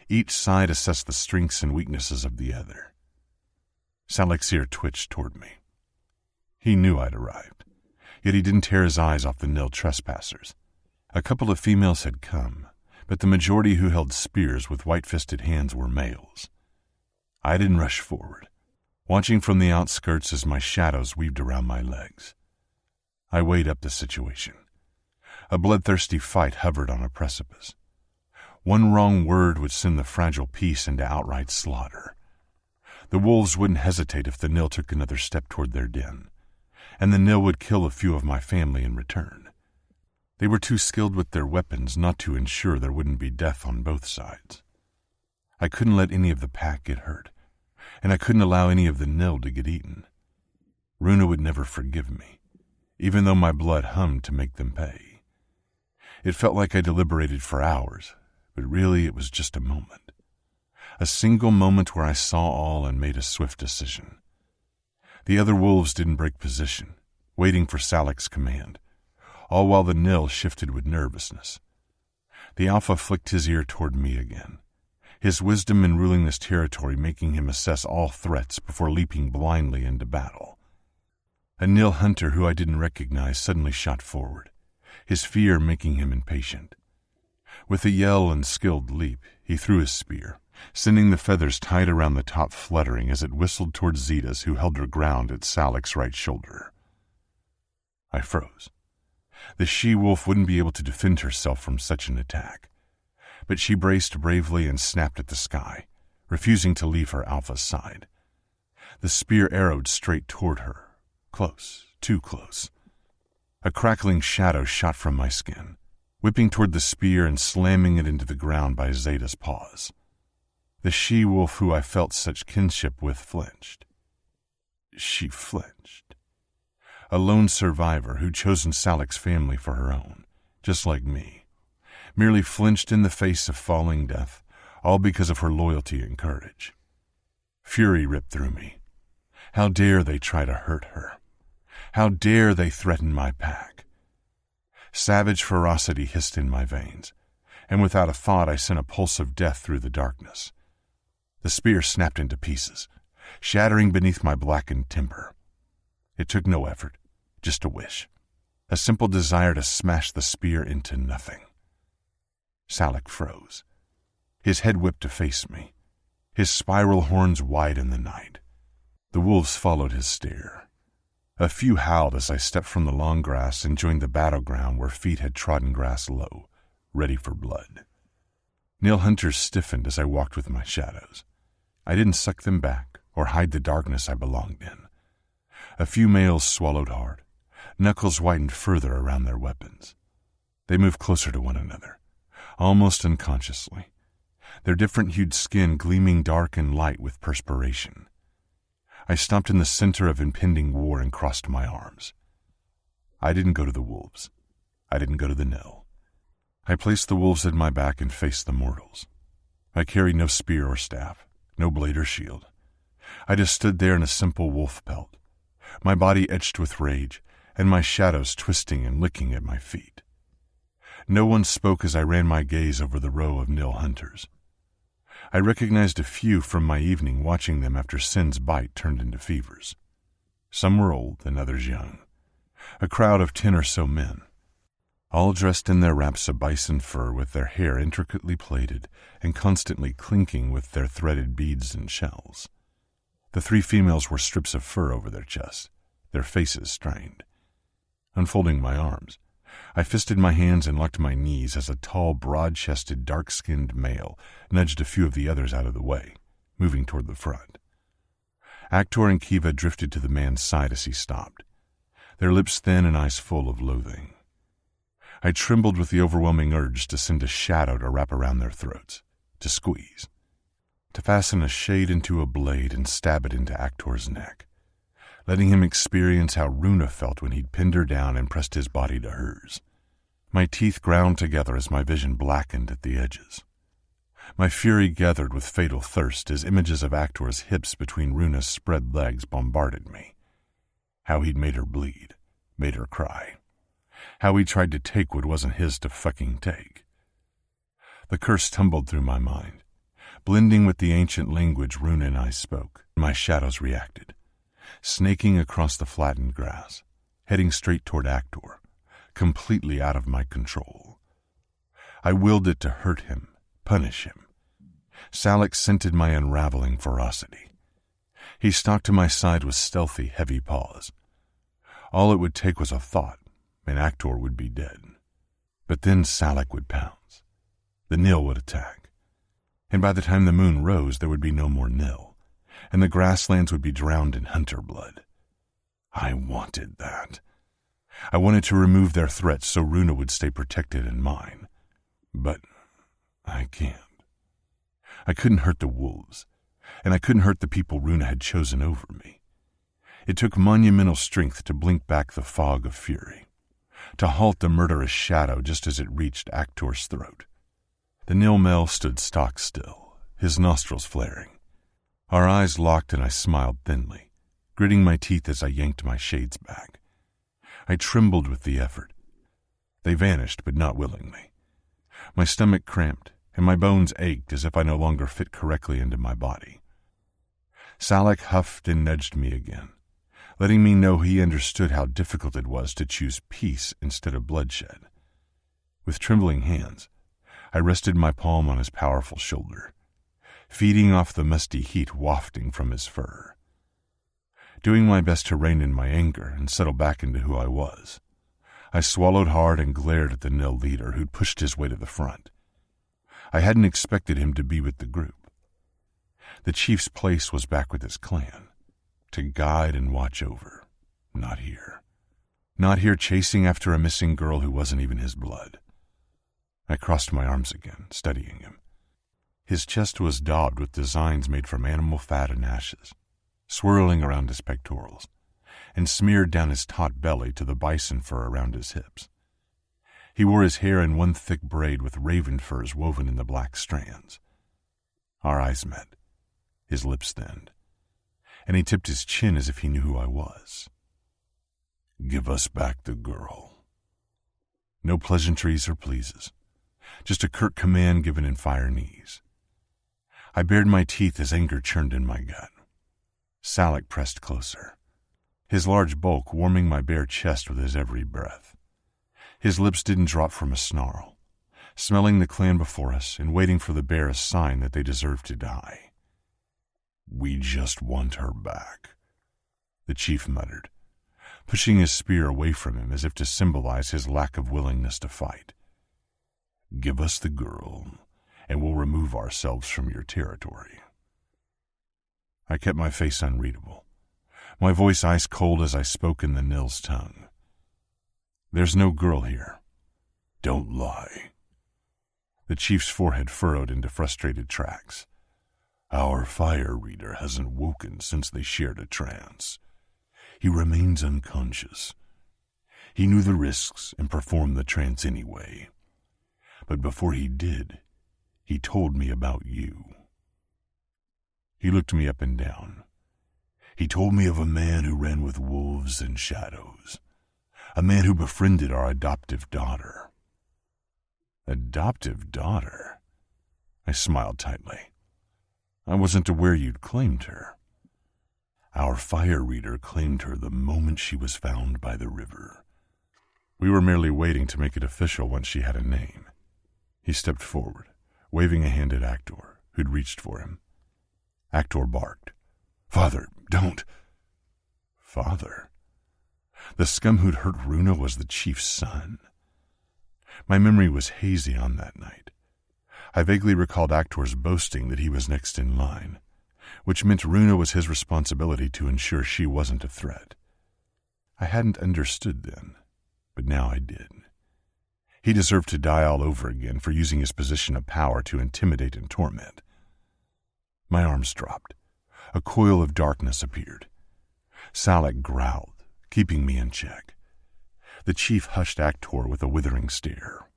S1: Each side assessed the strengths and weaknesses of the other. Salak's ear twitched toward me. He knew I'd arrived, yet he didn't tear his eyes off the Nil trespassers. A couple of females had come, but the majority who held spears with white-fisted hands were males. I didn't rush forward, watching from the outskirts as my shadows weaved around my legs. I weighed up the situation. A bloodthirsty fight hovered on a precipice. One wrong word would send the fragile peace into outright slaughter. The wolves wouldn't hesitate if the Nil took another step toward their den, and the Nil would kill a few of my family in return. They were too skilled with their weapons not to ensure there wouldn't be death on both sides. I couldn't let any of the pack get hurt, and I couldn't allow any of the Nil to get eaten. Runa would never forgive me, even though my blood hummed to make them pay. It felt like I deliberated for hours, but really it was just a moment. A single moment where I saw all and made a swift decision. The other wolves didn't break position, waiting for Salak's command, all while the Nil shifted with nervousness. The alpha flicked his ear toward me again, his wisdom in ruling this territory making him assess all threats before leaping blindly into battle. A Nil hunter who I didn't recognize suddenly shot forward, his fear making him impatient. With a yell and skilled leap, he threw his spear, sending the feathers tied around the top fluttering as it whistled toward Zeta's, who held her ground at Salak's right shoulder. I froze. The she-wolf wouldn't be able to defend herself from such an attack, but she braced bravely and snapped at the sky, refusing to leave her alpha's side. The spear arrowed straight toward her, close, too close. A crackling shadow shot from my skin, whipping toward the spear and slamming it into the ground by Zeta's paws. The she-wolf who I felt such kinship with flinched. She flinched. A lone survivor who'd chosen Salak's family for her own, just like me, merely flinched in the face of falling death, all because of her loyalty and courage. Fury ripped through me. How dare they try to hurt her? How dare they threaten my pack? Savage ferocity hissed in my veins, and without a thought I sent a pulse of death through the darkness. The spear snapped into pieces, shattering beneath my blackened timber. It took no effort, just a wish, a simple desire to smash the spear into nothing. Salak froze. His head whipped to face me, his spiral horns wide in the night. The wolves followed his stare. A few howled as I stepped from the long grass and joined the battleground where feet had trodden grass low, ready for blood. Nil hunters stiffened as I walked with my shadows. I didn't suck them back or hide the darkness I belonged in. A few males swallowed hard, knuckles whitened further around their weapons. They moved closer to one another, almost unconsciously, their different-hued skin gleaming dark and light with perspiration. I stomped in the center of impending war and crossed my arms. I didn't go to the wolves. I didn't go to the Nil. I placed the wolves at my back and faced the mortals. I carried no spear or staff, no blade or shield. I just stood there in a simple wolf pelt, my body etched with rage, and my shadows twisting and licking at my feet. No one spoke as I ran my gaze over the row of Nil hunters. I recognized a few from my evening watching them after Sin's bite turned into fevers. Some were old and others young, A crowd of 10 or so men, all dressed in their wraps of bison fur with their hair intricately plaited and constantly clinking with their threaded beads and shells. The 3 females wore strips of fur over their chests, their faces strained. Unfolding my arms, I fisted my hands and locked my knees as a tall, broad-chested, dark-skinned male nudged a few of the others out of the way, moving toward the front. Actor and Kiva drifted to the man's side as he stopped, their lips thin and eyes full of loathing. I trembled with the overwhelming urge to send a shadow to wrap around their throats, to squeeze, to fasten a shade into a blade and stab it into Actor's neck, letting him experience how Runa felt when he'd pinned her down and pressed his body to hers. My teeth ground together as my vision blackened at the edges. My fury gathered with fatal thirst as images of Actor's hips between Runa's spread legs bombarded me. How he'd made her bleed, made her cry. How he tried to take what wasn't his to fucking take. The curse tumbled through my mind, blending with the ancient language Runa and I spoke. My shadows reacted, snaking across the flattened grass, heading straight toward Actor, completely out of my control. I willed it to hurt him, punish him. Salak scented my unraveling ferocity. He stalked to my side with stealthy, heavy paws. All it would take was a thought, and Actor would be dead. But then Salak would pounce. The Nil would attack. And by the time the moon rose, there would be no more Nil, and the grasslands would be drowned in hunter blood. I wanted that. I wanted to remove their threats so Runa would stay protected and mine. But I can't. I couldn't hurt the wolves, and I couldn't hurt the people Runa had chosen over me. It took monumental strength to blink back the fog of fury, to halt the murderous shadow just as it reached Actor's throat. The Nil male stood stock still, his nostrils flaring. Our eyes locked and I smiled thinly, gritting my teeth as I yanked my shades back. I trembled with the effort. They vanished, but not willingly. My stomach cramped, and my bones ached as if I no longer fit correctly into my body. Salak huffed and nudged me again, letting me know he understood how difficult it was to choose peace instead of bloodshed. With trembling hands, I rested my palm on his powerful shoulder, feeding off the musty heat wafting from his fur. Doing my best to rein in my anger and settle back into who I was, I swallowed hard and glared at the Nil leader who'd pushed his way to the front. I hadn't expected him to be with the group. The chief's place was back with his clan, to guide and watch over. Not here. Not here chasing after a missing girl who wasn't even his blood. I crossed my arms again, studying him. His chest was daubed with designs made from animal fat and ashes, swirling around his pectorals, and smeared down his taut belly to the bison fur around his hips. He wore his hair in one thick braid with raven furs woven in the black strands. Our eyes met. His lips thinned, and he tipped his chin as if he knew who I was. "Give us back the girl." No pleasantries or pleases, just a curt command given in fire knees. I bared my teeth as anger churned in my gut. Salak pressed closer, his large bulk warming my bare chest with his every breath. His lips didn't drop from a snarl, smelling the clan before us and waiting for the barest sign that they deserved to die. "We just want her back," the chief muttered, pushing his spear away from him as if to symbolize his lack of willingness to fight. "Give us the girl, and we'll remove ourselves from your territory." I kept my face unreadable, my voice ice cold as I spoke in the Nil's tongue. "There's no girl here." "Don't lie." The chief's forehead furrowed into frustrated tracks. "Our fire reader hasn't woken since they shared a trance. He remains unconscious. He knew the risks and performed the trance anyway. But before he did, he told me about you." He looked me up and down. "He told me of a man who ran with wolves and shadows. A man who befriended our adoptive daughter." "Adoptive daughter?" I smiled tightly. "I wasn't aware you'd claimed her." Our fire reader claimed her the moment she was found by the river. We were merely waiting to make it official once she had a name. He stepped forward, waving a hand at Actor, who'd reached for him. Actor barked. "Father, don't." Father? The scum who'd hurt Runa was the chief's son. My memory was hazy on that night. I vaguely recalled Actor's boasting that he was next in line, which meant Runa was his responsibility to ensure she wasn't a threat. I hadn't understood then, but now I did. He deserved to die all over again for using his position of power to intimidate and torment. My arms dropped. A coil of darkness appeared. Salak growled, keeping me in check. The chief hushed Actor with a withering stare.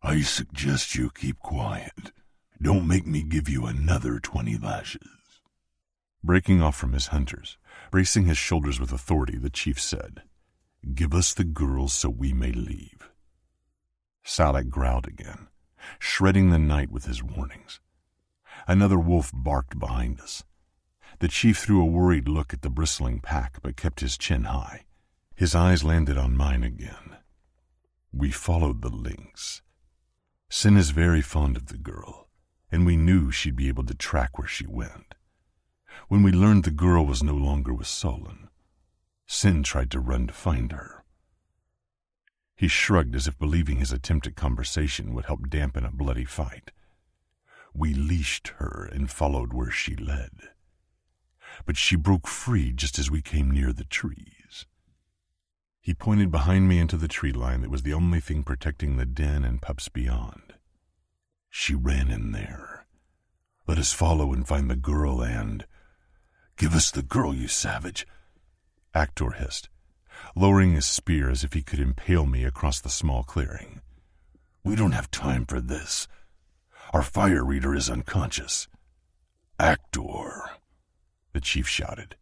S1: "I suggest you keep quiet. Don't make me give you another 20 lashes. Breaking off from his hunters, bracing his shoulders with authority, the chief said, "Give us the girls so we may leave." Salak growled again, shredding the night with his warnings. Another wolf barked behind us. The chief threw a worried look at the bristling pack, but kept his chin high. His eyes landed on mine again. We followed the lynx. Sin is very fond of the girl, and we knew she'd be able to track where she went. When we learned the girl was no longer with Solon, Sin tried to run to find her. He shrugged as if believing his attempt at conversation would help dampen a bloody fight. We leashed her and followed where she led. But she broke free just as we came near the trees. He pointed behind me into the tree line that was the only thing protecting the den and pups beyond. She ran in there. Let us follow and find the girl and... "Give us the girl, you savage," Actor hissed, lowering his spear as if he could impale me across the small clearing. "We don't have time for this. Our fire reader is unconscious." "Actor," the chief shouted,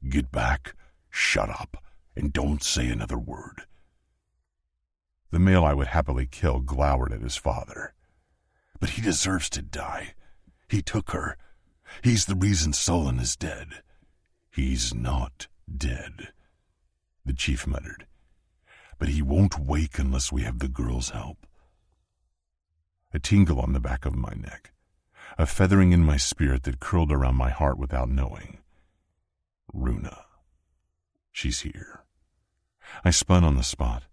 S1: "get back, shut up, and don't say another word." The male I would happily kill glowered at his father. "But he deserves to die. He took her. He's the reason Solon is dead." "He's not dead," the chief muttered. "But he won't wake unless we have the girl's help." A tingle on the back of my neck, a feathering in my spirit that curled around my heart without knowing. Runa. She's here. I spun on the spot,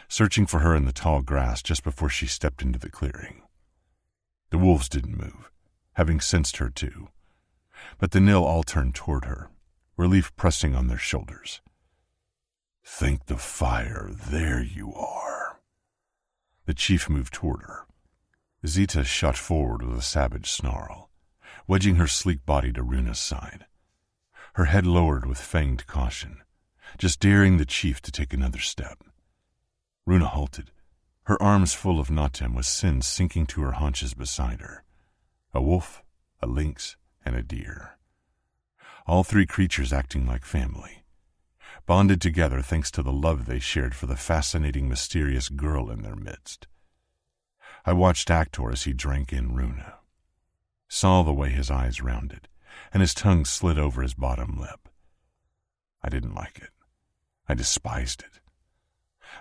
S1: searching for her in the tall grass just before she stepped into the clearing. The wolves didn't move, having sensed her too, but the nil all turned toward her, relief pressing on their shoulders. "Thank the fire, there you are." The chief moved toward her. Zita shot forward with a savage snarl, wedging her sleek body to Runa's side. Her head lowered with fanged caution, just daring the chief to take another step. Runa halted, her arms full of Natem with Sin sinking to her haunches beside her. A wolf, a lynx, and a deer. All three creatures acting like family, bonded together thanks to the love they shared for the fascinating, mysterious girl in their midst. I watched Actor as he drank in Runa, saw the way his eyes rounded, and his tongue slid over his bottom lip. I didn't like it. I despised it.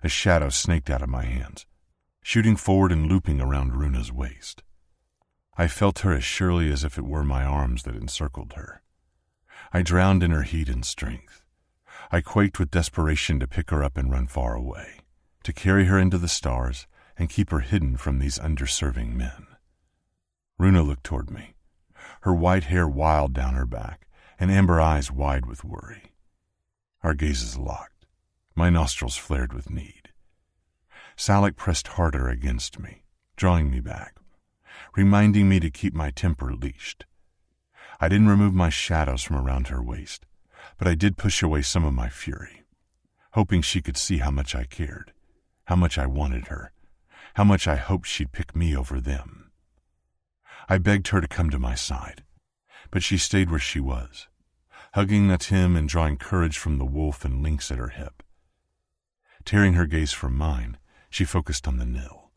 S1: A shadow snaked out of my hands, shooting forward and looping around Runa's waist. I felt her as surely as if it were my arms that encircled her. I drowned in her heat and strength. I quaked with desperation to pick her up and run far away, to carry her into the stars and keep her hidden from these underserving men. Runa looked toward me, her white hair wild down her back and amber eyes wide with worry. Our gazes locked, my nostrils flared with need. Salak pressed harder against me, drawing me back, reminding me to keep my temper leashed. I didn't remove my shadows from around her waist, but I did push away some of my fury, hoping she could see how much I cared, how much I wanted her, how much I hoped she'd pick me over them. I begged her to come to my side, but she stayed where she was, hugging Natem and drawing courage from the wolf and lynx at her hip. Tearing her gaze from mine, she focused on the nil,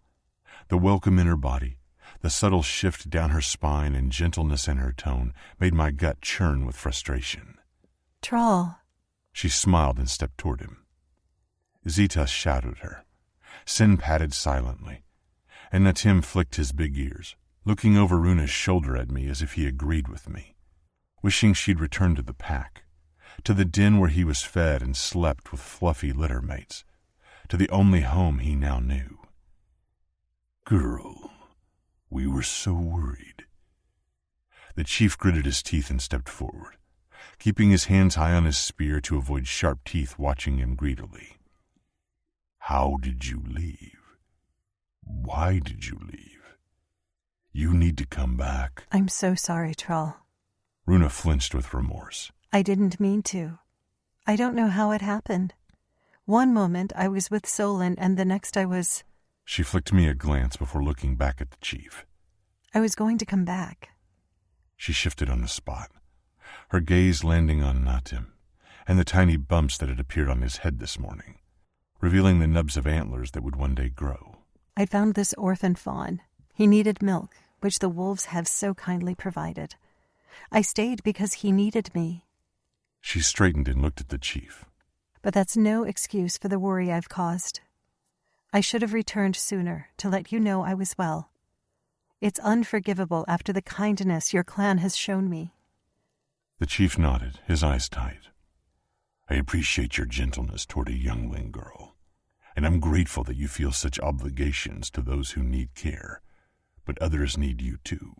S1: the welcome in her body, The subtle shift down her spine and gentleness in her tone made my gut churn with frustration.
S2: Troll.
S1: She smiled and stepped toward him. Zita shadowed her. Sin padded silently, and Natim flicked his big ears, looking over Runa's shoulder at me as if he agreed with me, wishing she'd return to the pack, to the den where he was fed and slept with fluffy litter mates, to the only home he now knew. Girl, we were so worried. The chief gritted his teeth and stepped forward, keeping his hands high on his spear to avoid sharp teeth watching him greedily. How did you leave? Why did you leave? You need to come back.
S2: I'm so sorry, Troll.
S1: Runa flinched with remorse.
S2: I didn't mean to. I don't know how it happened. One moment I was with Solon and the next I was...
S1: She flicked me a glance before looking back at the chief.
S2: I was going to come back.
S1: She shifted on the spot, her gaze landing on Natim and the tiny bumps that had appeared on his head this morning, revealing the nubs of antlers that would one day grow.
S2: I'd found this orphan fawn. He needed milk, which the wolves have so kindly provided. I stayed because he needed me.
S1: She straightened and looked at the chief.
S2: But that's no excuse for the worry I've caused. I should have returned sooner to let you know I was well. It's unforgivable after the kindness your clan has shown me.
S1: The chief nodded, his eyes tight. I appreciate your gentleness toward a youngling girl, and I'm grateful that you feel such obligations to those who need care, but others need you too.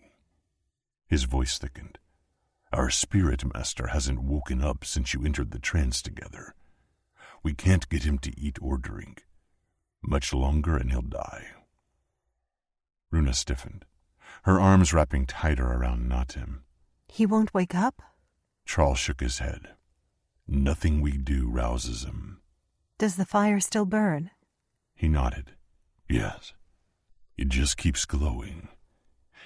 S1: His voice thickened. Our spirit master hasn't woken up since you entered the trance together. We can't get him to eat or drink. Much longer and he'll die. Runa stiffened, her arms wrapping tighter around Natim.
S2: He won't wake up?
S1: Troll shook his head. Nothing we do rouses him.
S2: Does the fire still burn?
S1: He nodded. Yes. It just keeps glowing.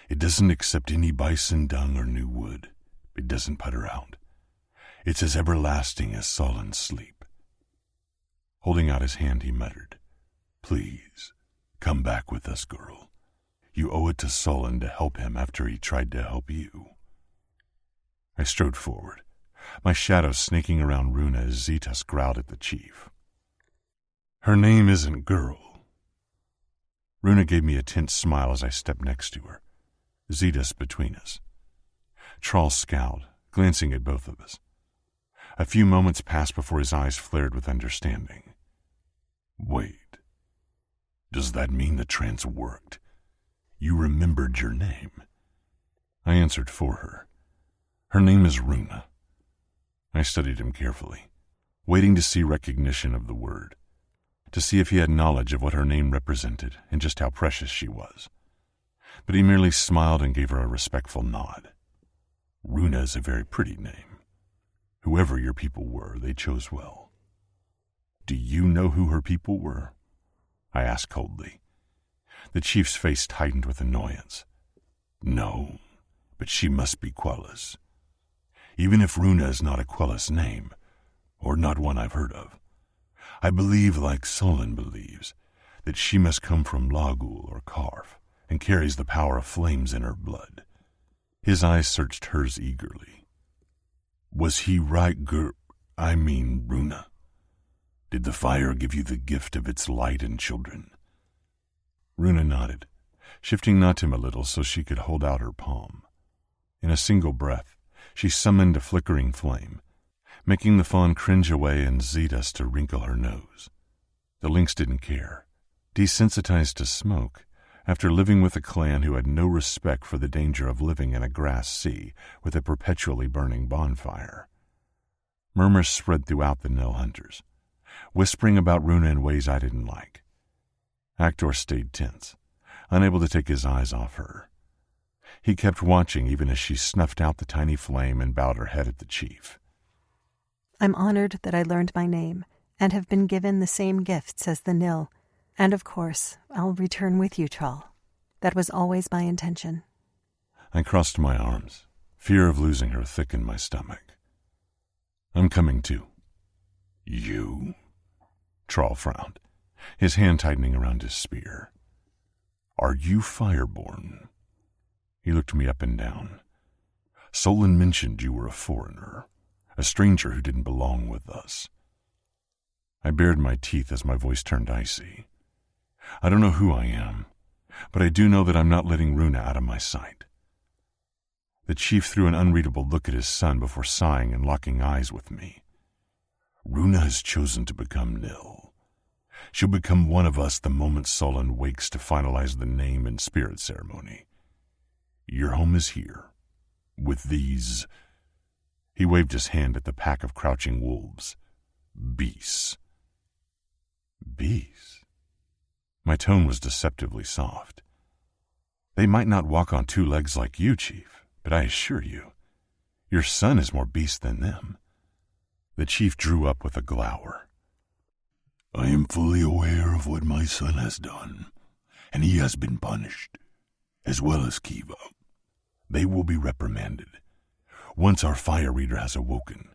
S1: It doesn't accept any bison dung or new wood. It doesn't putter out. It's as everlasting as Solon's sleep. Holding out his hand, he muttered, Please, come back with us, girl. You owe it to Solon to help him after he tried to help you. I strode forward, my shadow snaking around Runa as Zetas growled at the chief. Her name isn't Girl. Runa gave me a tense smile as I stepped next to her, Zetas between us. Troll scowled, glancing at both of us. A few moments passed before his eyes flared with understanding. Wait. Does that mean the trance worked? You remembered your name? I answered for her. Her name is Runa. I studied him carefully, waiting to see recognition of the word, to see if he had knowledge of what her name represented and just how precious she was. But he merely smiled and gave her a respectful nod. Runa is a very pretty name. Whoever your people were, they chose well. Do you know who her people were? I asked coldly. The chief's face tightened with annoyance. No, but she must be Quellis. Even if Runa is not a Quellis name, or not one I've heard of, I believe, like Solon believes, that she must come from Lagul or Karf and carries the power of flames in her blood. His eyes searched hers eagerly. Was he right, Runa? Did the fire give you the gift of its light and children? Runa nodded, shifting Natim a little so she could hold out her palm. In a single breath, she summoned a flickering flame, making the fawn cringe away and Zetas to wrinkle her nose. The lynx didn't care. Desensitized to smoke, after living with a clan who had no respect for the danger of living in a grass sea with a perpetually burning bonfire. Murmurs spread throughout the Nell hunters, whispering about Runa in ways I didn't like. Actor stayed tense, unable to take his eyes off her. He kept watching even as she snuffed out the tiny flame and bowed her head at the chief.
S2: I'm honored that I learned my name and have been given the same gifts as the Nil. And of course, I'll return with you, Troll. That was always my intention.
S1: I crossed my arms. Fear of losing her thickened my stomach. I'm coming too. You? Troll frowned, his hand tightening around his spear. Are you fireborn? He looked me up and down. Solon mentioned you were a foreigner, a stranger who didn't belong with us. I bared my teeth as my voice turned icy. I don't know who I am, but I do know that I'm not letting Runa out of my sight. The chief threw an unreadable look at his son before sighing and locking eyes with me. Runa has chosen to become Nil. She'll become one of us the moment Solon wakes to finalize the name and spirit ceremony. Your home is here, with these... He waved his hand at the pack of crouching wolves. Beasts. Beasts? My tone was deceptively soft. They might not walk on two legs like you, Chief, but I assure you, your son is more beast than them. The chief drew up with a glower. I am fully aware of what my son has done, and he has been punished, as well as Kiva. They will be reprimanded. Once our fire reader has awoken,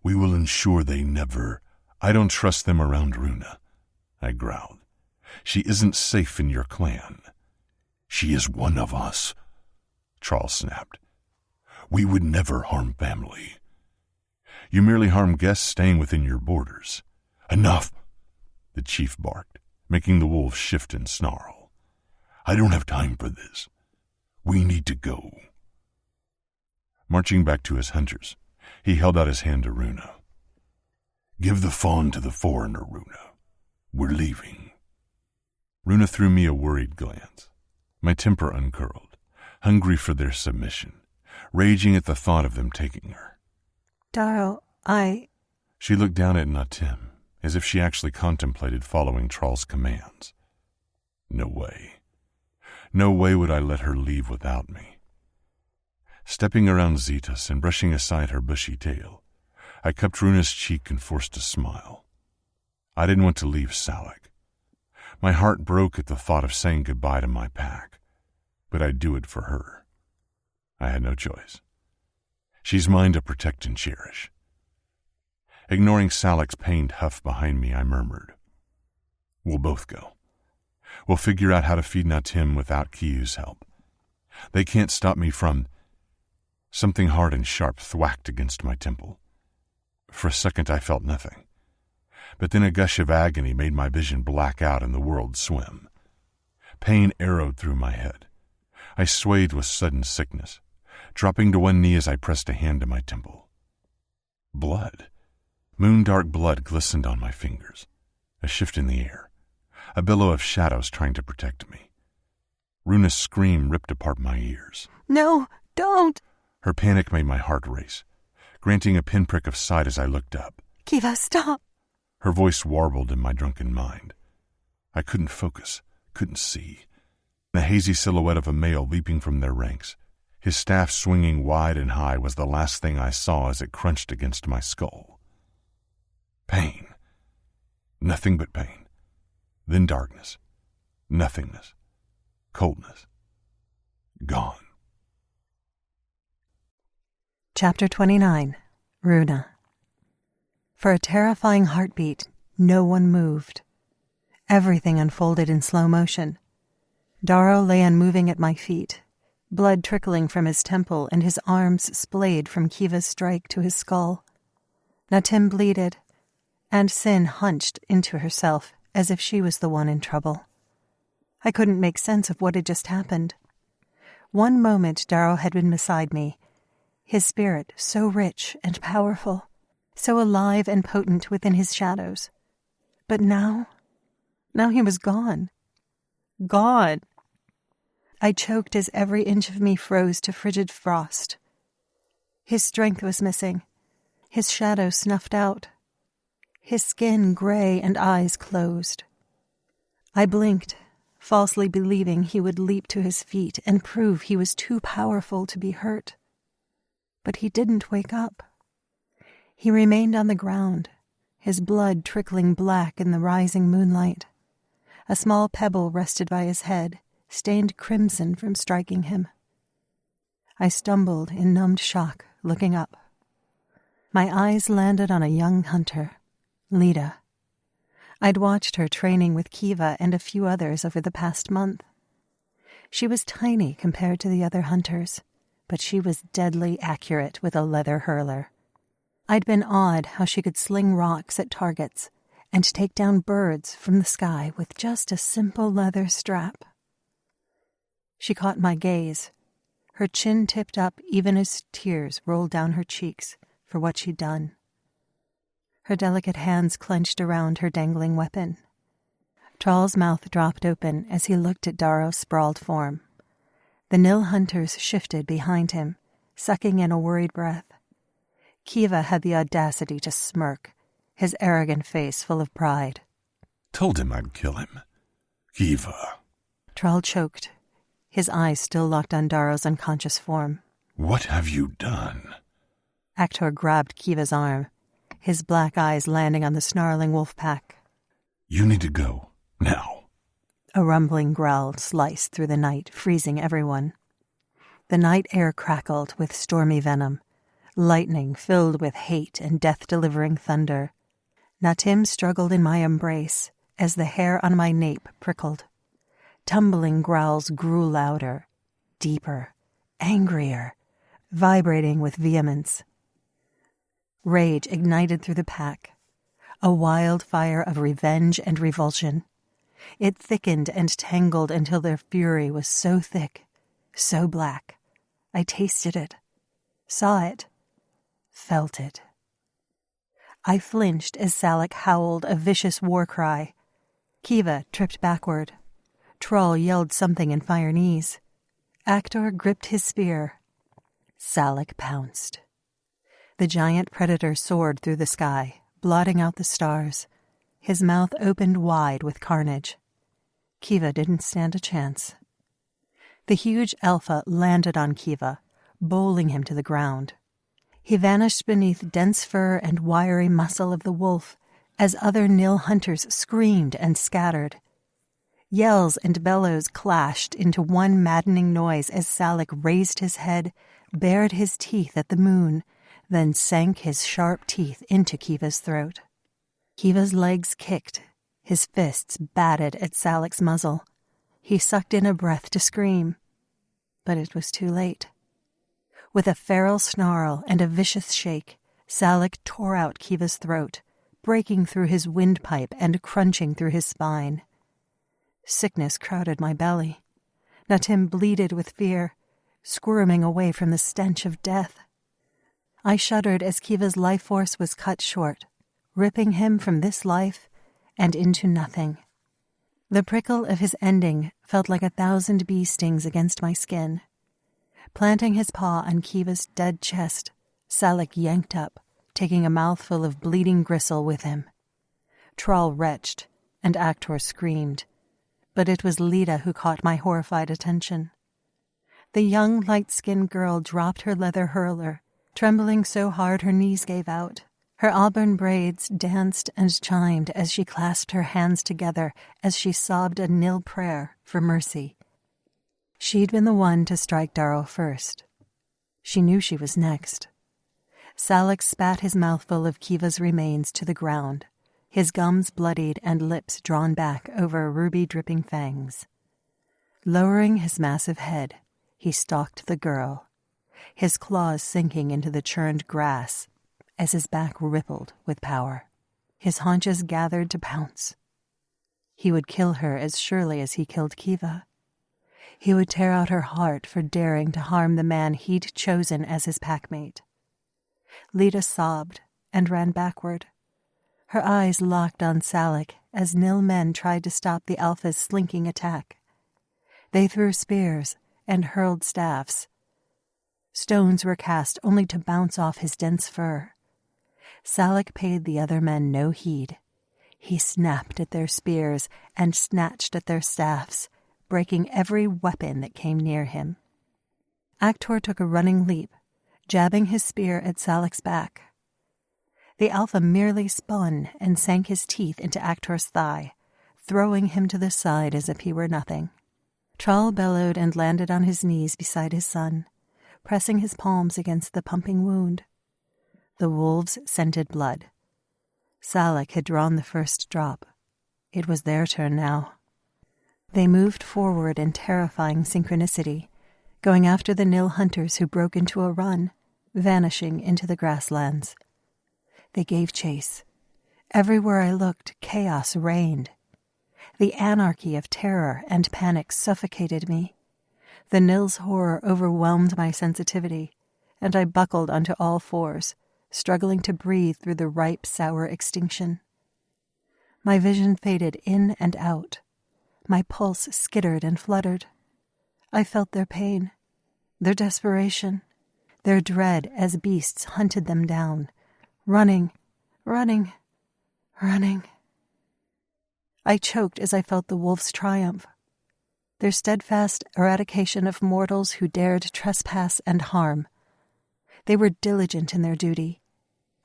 S1: we will ensure they never... I don't trust them around Runa, I growled. She isn't safe in your clan. She is one of us, Charles snapped. We would never harm family. You merely harm guests staying within your borders. Enough, the chief barked, making the wolves shift and snarl. I don't have time for this. We need to go. Marching back to his hunters, he held out his hand to Runa. Give the fawn to the foreigner, Runa. We're leaving. Runa threw me a worried glance. My temper uncurled, hungry for their submission, raging at the thought of them taking her.
S2: Darrow,
S1: She looked down at Natim, as if she actually contemplated following Trall's commands. No way. No way would I let her leave without me. Stepping around Zetas and brushing aside her bushy tail, I cupped Runa's cheek and forced a smile. I didn't want to leave Salak. My heart broke at the thought of saying goodbye to my pack, but I'd do it for her. I had no choice. She's mine to protect and cherish. Ignoring Salak's pained huff behind me, I murmured, We'll both go. We'll figure out how to feed Natim without Kiyu's help. They can't stop me from... Something hard and sharp thwacked against my temple. For a second I felt nothing, but then a gush of agony made my vision black out and the world swim. Pain arrowed through my head. I swayed with sudden sickness, dropping to one knee as I pressed a hand to my temple. Blood. Moon-dark blood glistened on my fingers. A shift in the air. A billow of shadows trying to protect me. Runa's scream ripped apart my ears.
S2: No, don't!
S1: Her panic made my heart race, granting a pinprick of sight as I looked up.
S2: Kiva, stop!
S1: Her voice warbled in my drunken mind. I couldn't focus, couldn't see. The hazy silhouette of a male leaping from their ranks, his staff swinging wide and high, was the last thing I saw as it crunched against my skull. Pain. Nothing but pain. Then darkness. Nothingness. Coldness. Gone.
S2: Chapter 29. Runa. For a terrifying heartbeat, no one moved. Everything unfolded in slow motion. Darrow lay unmoving at my feet, blood trickling from his temple and his arms splayed from Kiva's strike to his skull. Natim bleated, and Sin hunched into herself as if she was the one in trouble. I couldn't make sense of what had just happened. One moment Darrow had been beside me, his spirit so rich and powerful, so alive and potent within his shadows. But now he was gone. Gone. I choked as every inch of me froze to frigid frost. His strength was missing, his shadow snuffed out, his skin gray and eyes closed. I blinked, falsely believing he would leap to his feet and prove he was too powerful to be hurt. But he didn't wake up. He remained on the ground, his blood trickling black in the rising moonlight. A small pebble rested by his head, stained crimson from striking him. I stumbled in numbed shock, looking up. My eyes landed on a young hunter, Lita. I'd watched her training with Kiva and a few others over the past month. She was tiny compared to the other hunters, but she was deadly accurate with a leather hurler. I'd been awed how she could sling rocks at targets and take down birds from the sky with just a simple leather strap. She caught my gaze, her chin tipped up even as tears rolled down her cheeks for what she'd done. Her delicate hands clenched around her dangling weapon. Trall's mouth dropped open as he looked at Darrow's sprawled form. The Nil hunters shifted behind him, sucking in a worried breath. Kiva had the audacity to smirk, his arrogant face full of pride.
S1: Told him I'd kill him. Kiva.
S2: Trall choked, his eyes still locked on Darrow's unconscious form.
S1: What have you done?
S2: Actor grabbed Kiva's arm, his black eyes landing on the snarling wolf pack.
S1: You need to go, now.
S2: A rumbling growl sliced through the night, freezing everyone. The night air crackled with stormy venom, lightning filled with hate and death-delivering thunder. Natim struggled in my embrace as the hair on my nape prickled. Tumbling growls grew louder, deeper, angrier, vibrating with vehemence. Rage ignited through the pack, a wildfire of revenge and revulsion. It thickened and tangled until their fury was so thick, so black. I tasted it, saw it, felt it. I flinched as Salak howled a vicious war cry. Kiva tripped backward. Trall yelled something in Firenese. Actor gripped his spear. Salak pounced. The giant predator soared through the sky, blotting out the stars. His mouth opened wide with carnage. Kiva didn't stand a chance. The huge alpha landed on Kiva, bowling him to the ground. He vanished beneath dense fur and wiry muscle of the wolf as other Nil hunters screamed and scattered. Yells and bellows clashed into one maddening noise as Salak raised his head, bared his teeth at the moon, then sank his sharp teeth into Kiva's throat. Kiva's legs kicked, his fists batted at Salak's muzzle. He sucked in a breath to scream, but it was too late. With a feral snarl and a vicious shake, Salak tore out Kiva's throat, breaking through his windpipe and crunching through his spine. Sickness crowded my belly. Natim bleated with fear, squirming away from the stench of death. I shuddered as Kiva's life force was cut short, ripping him from this life and into nothing. The prickle of his ending felt like 1,000 bee stings against my skin. Planting his paw on Kiva's dead chest, Salak yanked up, taking a mouthful of bleeding gristle with him. Trall retched, and Actor screamed, but it was Lita who caught my horrified attention. The young, light-skinned girl dropped her leather hurler, trembling so hard her knees gave out. Her auburn braids danced and chimed as she clasped her hands together as she sobbed a Nil prayer for mercy. She'd been the one to strike Darrow first. She knew she was next. Salak spat his mouthful of Kiva's remains to the ground, his gums bloodied and lips drawn back over ruby-dripping fangs. Lowering his massive head, he stalked the girl, his claws sinking into the churned grass as his back rippled with power. His haunches gathered to pounce. He would kill her as surely as he killed Kiva. He would tear out her heart for daring to harm the man he'd chosen as his packmate. Lita sobbed and ran backward. Her eyes locked on Salak as Nil men tried to stop the Alpha's slinking attack. They threw spears and hurled staffs. Stones were cast only to bounce off his dense fur. Salak paid the other men no heed. He snapped at their spears and snatched at their staffs, breaking every weapon that came near him. Actor took a running leap, jabbing his spear at Salak's back. The Alpha merely spun and sank his teeth into Actor's thigh, throwing him to the side as if he were nothing. Trall bellowed and landed on his knees beside his son, pressing his palms against the pumping wound. The wolves scented blood. Salak had drawn the first drop. It was their turn now. They moved forward in terrifying synchronicity, going after the nil hunters who broke into a run, vanishing into the grasslands. They gave chase. Everywhere I looked, chaos reigned. The anarchy of terror and panic suffocated me. The nil's horror overwhelmed my sensitivity, and I buckled onto all fours, struggling to breathe through the ripe, sour extinction. My vision faded in and out. My pulse skittered and fluttered. I felt their pain, their desperation, their dread as beasts hunted them down, running, running, running. I choked as I felt the wolves' triumph, their steadfast eradication of mortals who dared trespass and harm. They were diligent in their duty,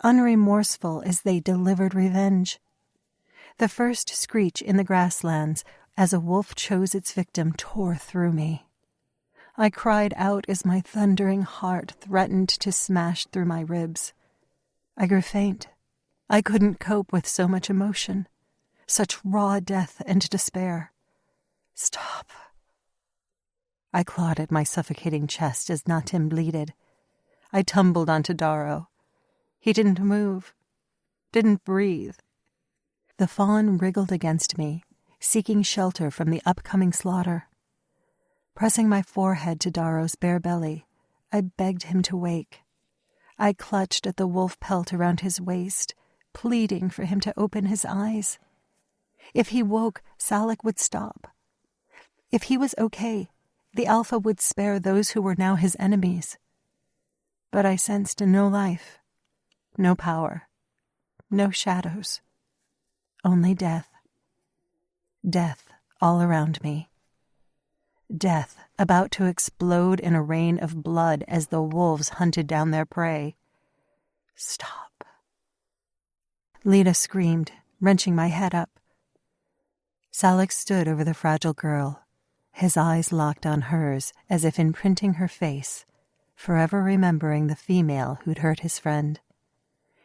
S2: unremorseful as they delivered revenge. The first screech in the grasslands as a wolf chose its victim tore through me. I cried out as my thundering heart threatened to smash through my ribs. I grew faint. I couldn't cope with so much emotion, such raw death and despair. Stop. I clawed at my suffocating chest as Natim bleated. I tumbled onto Darrow. He didn't move, didn't breathe. The fawn wriggled against me, seeking shelter from the upcoming slaughter. Pressing my forehead to Darrow's bare belly, I begged him to wake. I clutched at the wolf pelt around his waist, pleading for him to open his eyes. If he woke, Salak would stop. If he was okay, the Alpha would spare those who were now his enemies. But I sensed no life, no power, no shadows, only death. Death all around me. Death about to explode in a rain of blood as the wolves hunted down their prey. Stop. Lita screamed, wrenching my head up. Salak stood over the fragile girl, his eyes locked on hers as if imprinting her face, forever remembering the female who'd hurt his friend.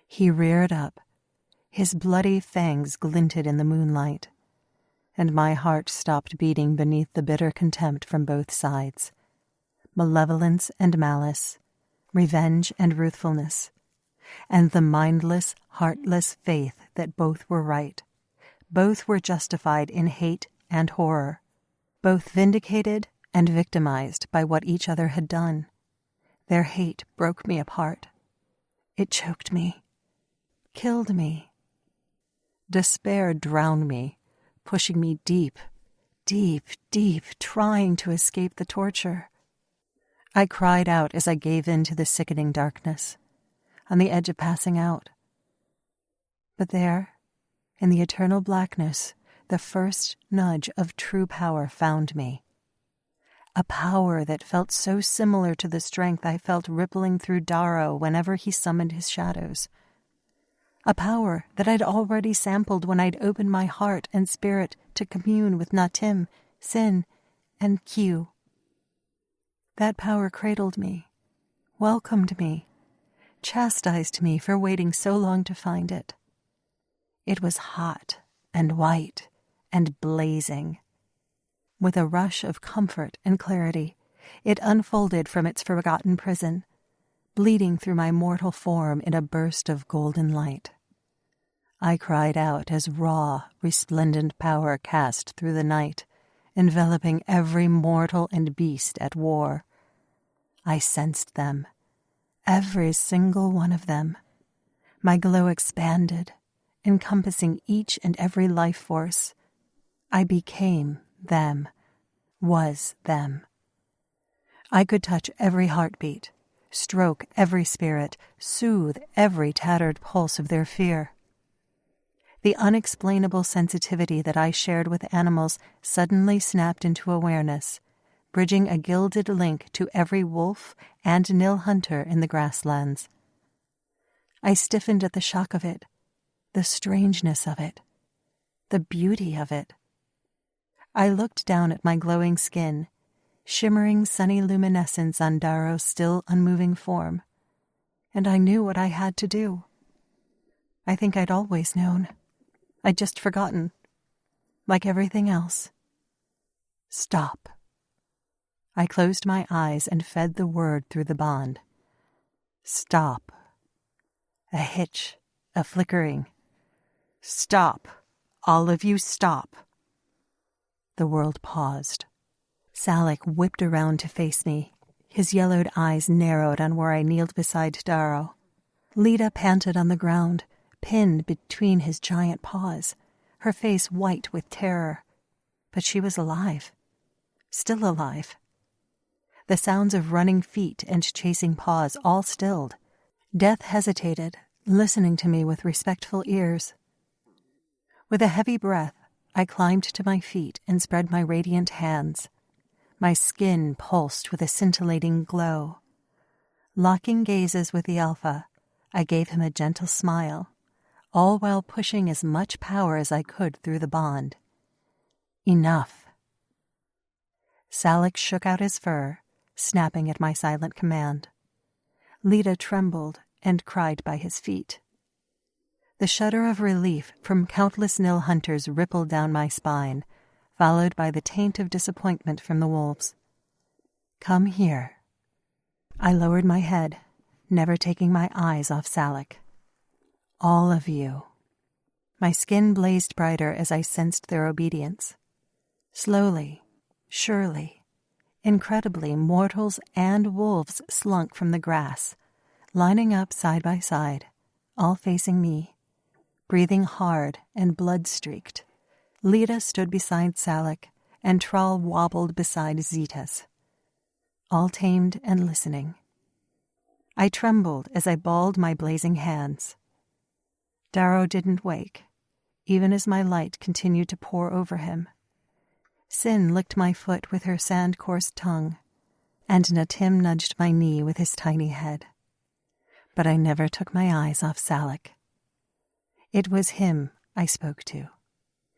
S2: He reared up. His bloody fangs glinted in the moonlight, and my heart stopped beating beneath the bitter contempt from both sides. Malevolence and malice, revenge and ruthfulness, and the mindless, heartless faith that both were right. Both were justified in hate and horror, both vindicated and victimized by what each other had done. Their hate broke me apart. It choked me, killed me. Despair drowned me, pushing me deep, deep, deep, trying to escape the torture. I cried out as I gave in to the sickening darkness, on the edge of passing out. But there, in the eternal blackness, the first nudge of true power found me. A power that felt so similar to the strength I felt rippling through Darrow whenever he summoned his shadows. A power that I'd already sampled when I'd opened my heart and spirit to commune with Natim, Sin, and Q. That power cradled me, welcomed me, chastised me for waiting so long to find it. It was hot and white and blazing. With a rush of comfort and clarity, it unfolded from its forgotten prison, bleeding through my mortal form in a burst of golden light. I cried out as raw, resplendent power cast through the night, enveloping every mortal and beast at war. I sensed them, every single one of them. My glow expanded, encompassing each and every life force. I became them, was them. I could touch every heartbeat, stroke every spirit, soothe every tattered pulse of their fear. The unexplainable sensitivity that I shared with animals suddenly snapped into awareness, bridging a gilded link to every wolf and nil hunter in the grasslands. I stiffened at the shock of it, the strangeness of it, the beauty of it. I looked down at my glowing skin, shimmering sunny luminescence on Darrow's still unmoving form, and I knew what I had to do. I think I'd always known. I'd just forgotten, like everything else. Stop. I closed my eyes and fed the word through the bond. Stop. A hitch, a flickering. Stop. All of you stop. The world paused. Salak whipped around to face me, his yellowed eyes narrowed on where I kneeled beside Darrow. Lita panted on the ground, pinned between his giant paws, her face white with terror. But she was alive. Still alive. The sounds of running feet and chasing paws all stilled. Death hesitated, listening to me with respectful ears. With a heavy breath, I climbed to my feet and spread my radiant hands. My skin pulsed with a scintillating glow. Locking gazes with the Alpha, I gave him a gentle smile, all while pushing as much power as I could through the bond. Enough. Salak shook out his fur, snapping at my silent command. Lita trembled and cried by his feet. The shudder of relief from countless Nil hunters rippled down my spine, followed by the taint of disappointment from the wolves. Come here. I lowered my head, never taking my eyes off Salak. All of you. My skin blazed brighter as I sensed their obedience. Slowly, surely, incredibly, mortals and wolves slunk from the grass, lining up side by side, all facing me, breathing hard and blood-streaked. Lita stood beside Salak, and Tral wobbled beside Zetas, all tamed and listening. I trembled as I balled my blazing hands. Darrow didn't wake, even as my light continued to pour over him. Sin licked my foot with her sand-coursed tongue, and Natim nudged my knee with his tiny head. But I never took my eyes off Salak. It was him I spoke to.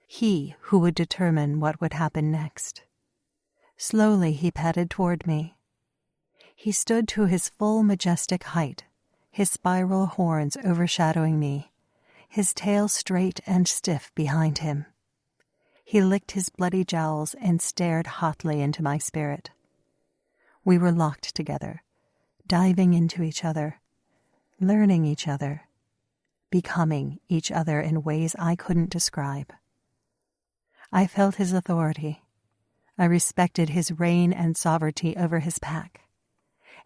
S2: He who would determine what would happen next. Slowly he padded toward me. He stood to his full majestic height, his spiral horns overshadowing me, his tail straight and stiff behind him. He licked his bloody jowls and stared hotly into my spirit. We were locked together, diving into each other, learning each other, becoming each other in ways I couldn't describe. I felt his authority. I respected his reign and sovereignty over his pack.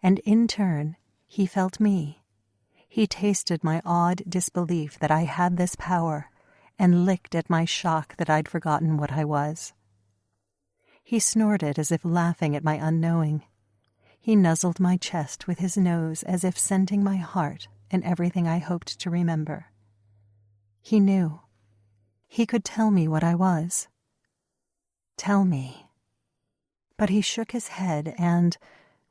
S2: And in turn, he felt me. He tasted my awed disbelief that I had this power and licked at my shock that I'd forgotten what I was. He snorted as if laughing at my unknowing. He nuzzled my chest with his nose as if scenting my heart and everything I hoped to remember. He knew. He could tell me what I was. Tell me. But he shook his head and,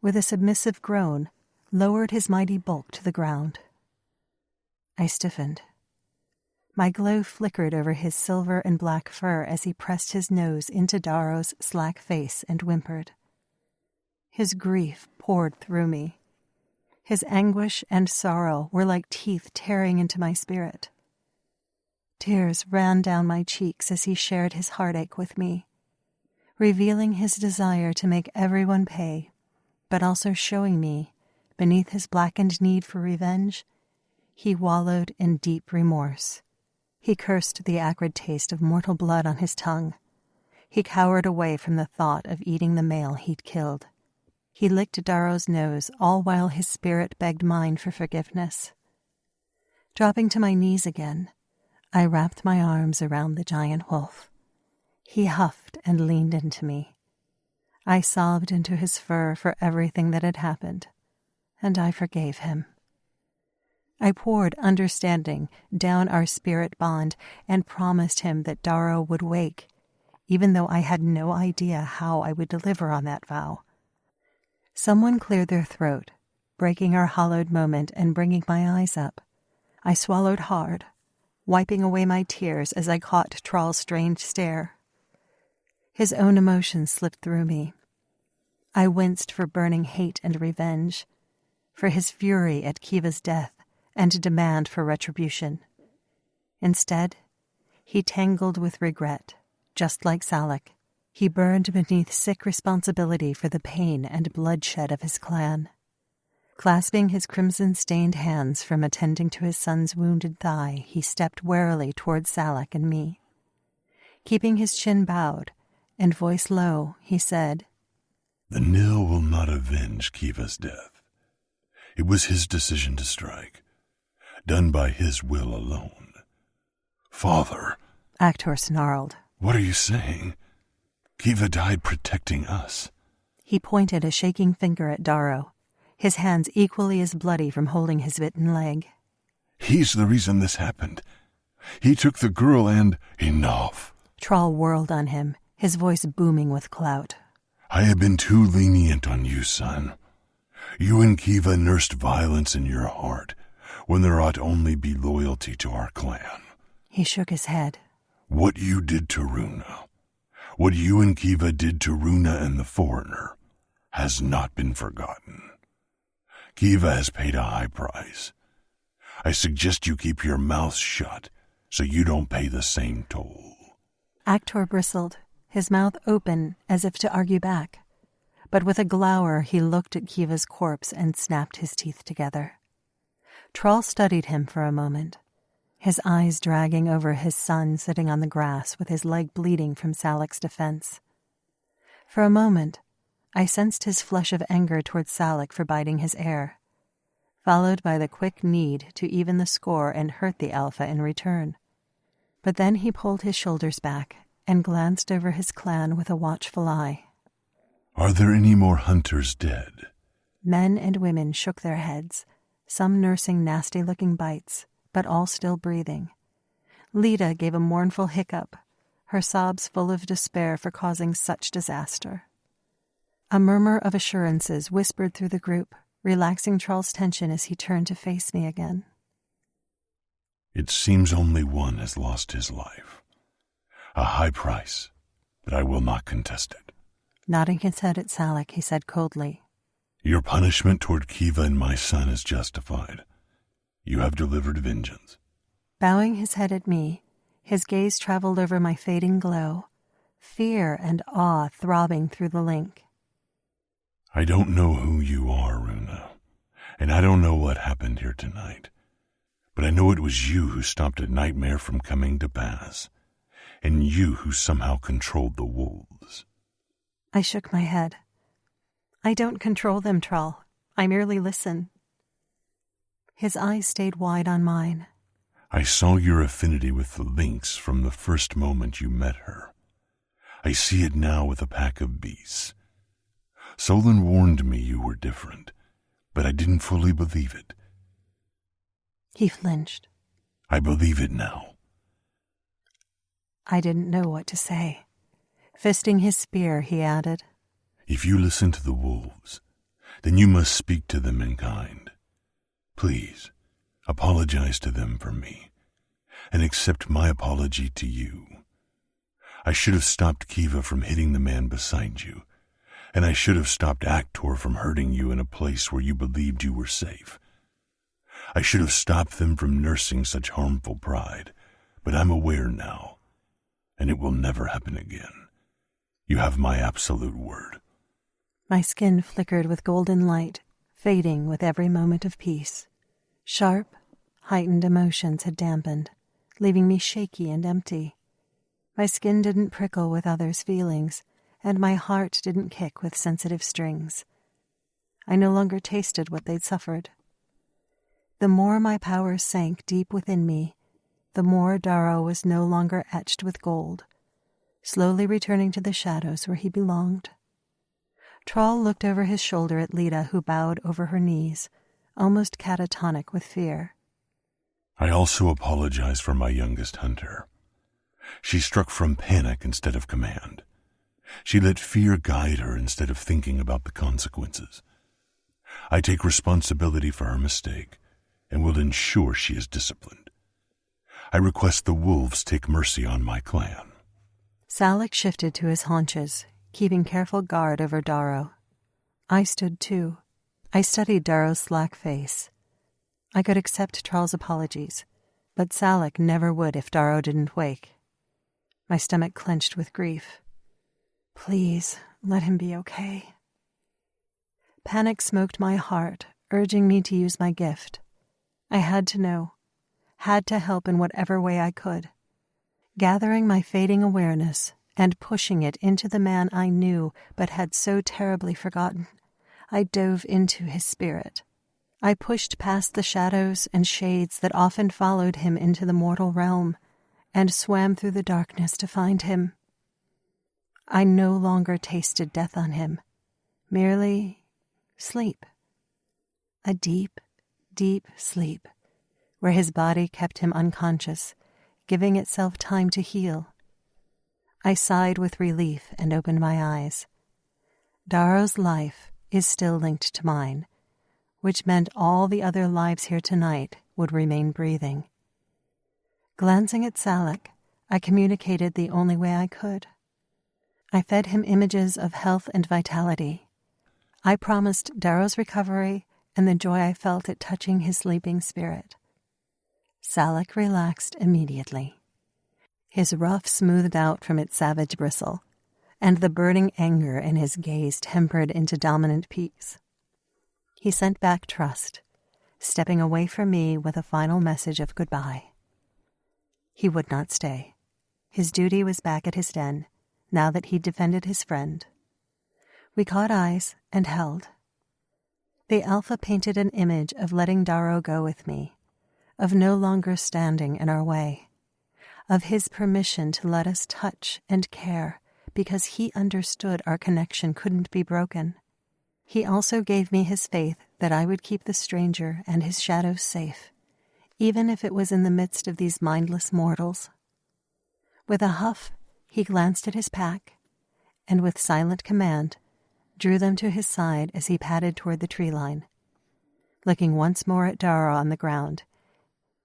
S2: with a submissive groan, lowered his mighty bulk to the ground. I stiffened. My glow flickered over his silver and black fur as he pressed his nose into Darrow's slack face and whimpered. His grief poured through me. His anguish and sorrow were like teeth tearing into my spirit. Tears ran down my cheeks as he shared his heartache with me, revealing his desire to make everyone pay, but also showing me, beneath his blackened need for revenge, he wallowed in deep remorse. He cursed the acrid taste of mortal blood on his tongue. He cowered away from the thought of eating the male he'd killed. He licked Darrow's nose, all while his spirit begged mine for forgiveness. Dropping to my knees again, I wrapped my arms around the giant wolf. He huffed and leaned into me. I sobbed into his fur for everything that had happened, and I forgave him. I poured understanding down our spirit bond and promised him that Darrow would wake, even though I had no idea how I would deliver on that vow. Someone cleared their throat, breaking our hallowed moment and bringing my eyes up. I swallowed hard, wiping away my tears as I caught Trall's strange stare. His own emotions slipped through me. I winced for burning hate and revenge, for his fury at Kiva's death and demand for retribution. Instead, he tangled with regret, just like Salak, He burned beneath sick responsibility for the pain and bloodshed of his clan. Clasping his crimson-stained hands from attending to his son's wounded thigh, he stepped warily toward Salak and me. Keeping his chin bowed and voice low, he said,
S1: "The Nil will not avenge Kiva's death. It was his decision to strike, done by his will alone." "Father,"
S2: Actor snarled.
S1: "What are you saying? Kiva died protecting us."
S2: He pointed a shaking finger at Darrow, his hands equally as bloody from holding his bitten leg.
S1: "He's the reason this happened. He took the girl and—" "Enough."
S2: Troll whirled on him, his voice booming with clout.
S1: "I have been too lenient on you, son. You and Kiva nursed violence in your heart when there ought only be loyalty to our clan."
S2: He shook his head.
S1: "What you did to Runa, what you and Kiva did to Runa and the foreigner, has not been forgotten. Kiva has paid a high price. I suggest you keep your mouth shut so you don't pay the same toll."
S2: Actor bristled, his mouth open as if to argue back. But with a glower he looked at Kiva's corpse and snapped his teeth together. Troll studied him for a moment, his eyes dragging over his son sitting on the grass with his leg bleeding from Salak's defense. For a moment, I sensed his flush of anger toward Salak for biting his air, followed by the quick need to even the score and hurt the alpha in return. But then he pulled his shoulders back and glanced over his clan with a watchful eye.
S1: "Are there any more hunters dead?"
S2: Men and women shook their heads, some nursing nasty-looking bites, but all still breathing. Lita gave a mournful hiccup, her sobs full of despair for causing such disaster. A murmur of assurances whispered through the group, relaxing Troll's tension as he turned to face me again.
S1: "It seems only one has lost his life. A high price, but I will not contest it."
S2: Nodding his head at Salak, he said coldly,
S1: "Your punishment toward Kiva and my son is justified. You have delivered vengeance."
S2: Bowing his head at me, his gaze traveled over my fading glow, fear and awe throbbing through the link.
S1: "I don't know who you are, Runa, and I don't know what happened here tonight. But I know it was you who stopped a nightmare from coming to pass, and you who somehow controlled the wolves."
S2: I shook my head. "I don't control them, Troll. I merely listen." His eyes stayed wide on mine.
S1: "I saw your affinity with the lynx from the first moment you met her. I see it now with a pack of beasts. Solon warned me you were different, but I didn't fully believe it."
S2: He flinched.
S1: "I believe it now."
S2: I didn't know what to say. Fisting his spear, he added,
S1: "If you listen to the wolves, then you must speak to them in kind. Please, apologize to them for me, and accept my apology to you. I should have stopped Kiva from hitting the man beside you, and I should have stopped Actor from hurting you in a place where you believed you were safe. I should have stopped them from nursing such harmful pride, but I'm aware now, and it will never happen again. You have my absolute word."
S2: My skin flickered with golden light, fading with every moment of peace. Sharp, heightened emotions had dampened, leaving me shaky and empty. My skin didn't prickle with others' feelings, and my heart didn't kick with sensitive strings. I no longer tasted what they'd suffered. The more my powers sank deep within me, the more Darrow was no longer etched with gold, slowly returning to the shadows where he belonged. Troll looked over his shoulder at Lita, who bowed over her knees, almost catatonic with fear.
S1: "I also apologize for my youngest hunter. She struck from panic instead of command. She let fear guide her instead of thinking about the consequences. I take responsibility for her mistake and will ensure she is disciplined. I request the wolves take mercy on my clan."
S2: Salak shifted to his haunches, keeping careful guard over Darrow. I stood too. I studied Darrow's slack face. I could accept Troll's apologies, but Salak never would if Darrow didn't wake. My stomach clenched with grief. Please, let him be okay. Panic smoked my heart, urging me to use my gift. I had to know, had to help in whatever way I could. Gathering my fading awareness and pushing it into the man I knew but had so terribly forgotten, I dove into his spirit. I pushed past the shadows and shades that often followed him into the mortal realm and swam through the darkness to find him. I no longer tasted death on him, merely sleep. A deep, deep sleep, where his body kept him unconscious, giving itself time to heal. I sighed with relief and opened my eyes. Darrow's life is still linked to mine, which meant all the other lives here tonight would remain breathing. Glancing at Salak, I communicated the only way I could. I fed him images of health and vitality. I promised Darrow's recovery and the joy I felt at touching his sleeping spirit. Salak relaxed immediately. His ruff smoothed out from its savage bristle, and the burning anger in his gaze tempered into dominant peace. He sent back trust, stepping away from me with a final message of goodbye. He would not stay. His duty was back at his den, now that he'd defended his friend. We caught eyes and held. The Alpha painted an image of letting Darrow go with me, of no longer standing in our way, of his permission to let us touch and care because he understood our connection couldn't be broken. He also gave me his faith that I would keep the stranger and his shadows safe, even if it was in the midst of these mindless mortals. With a huff, he glanced at his pack, and with silent command, drew them to his side as he padded toward the tree line. Looking once more at Darrow on the ground,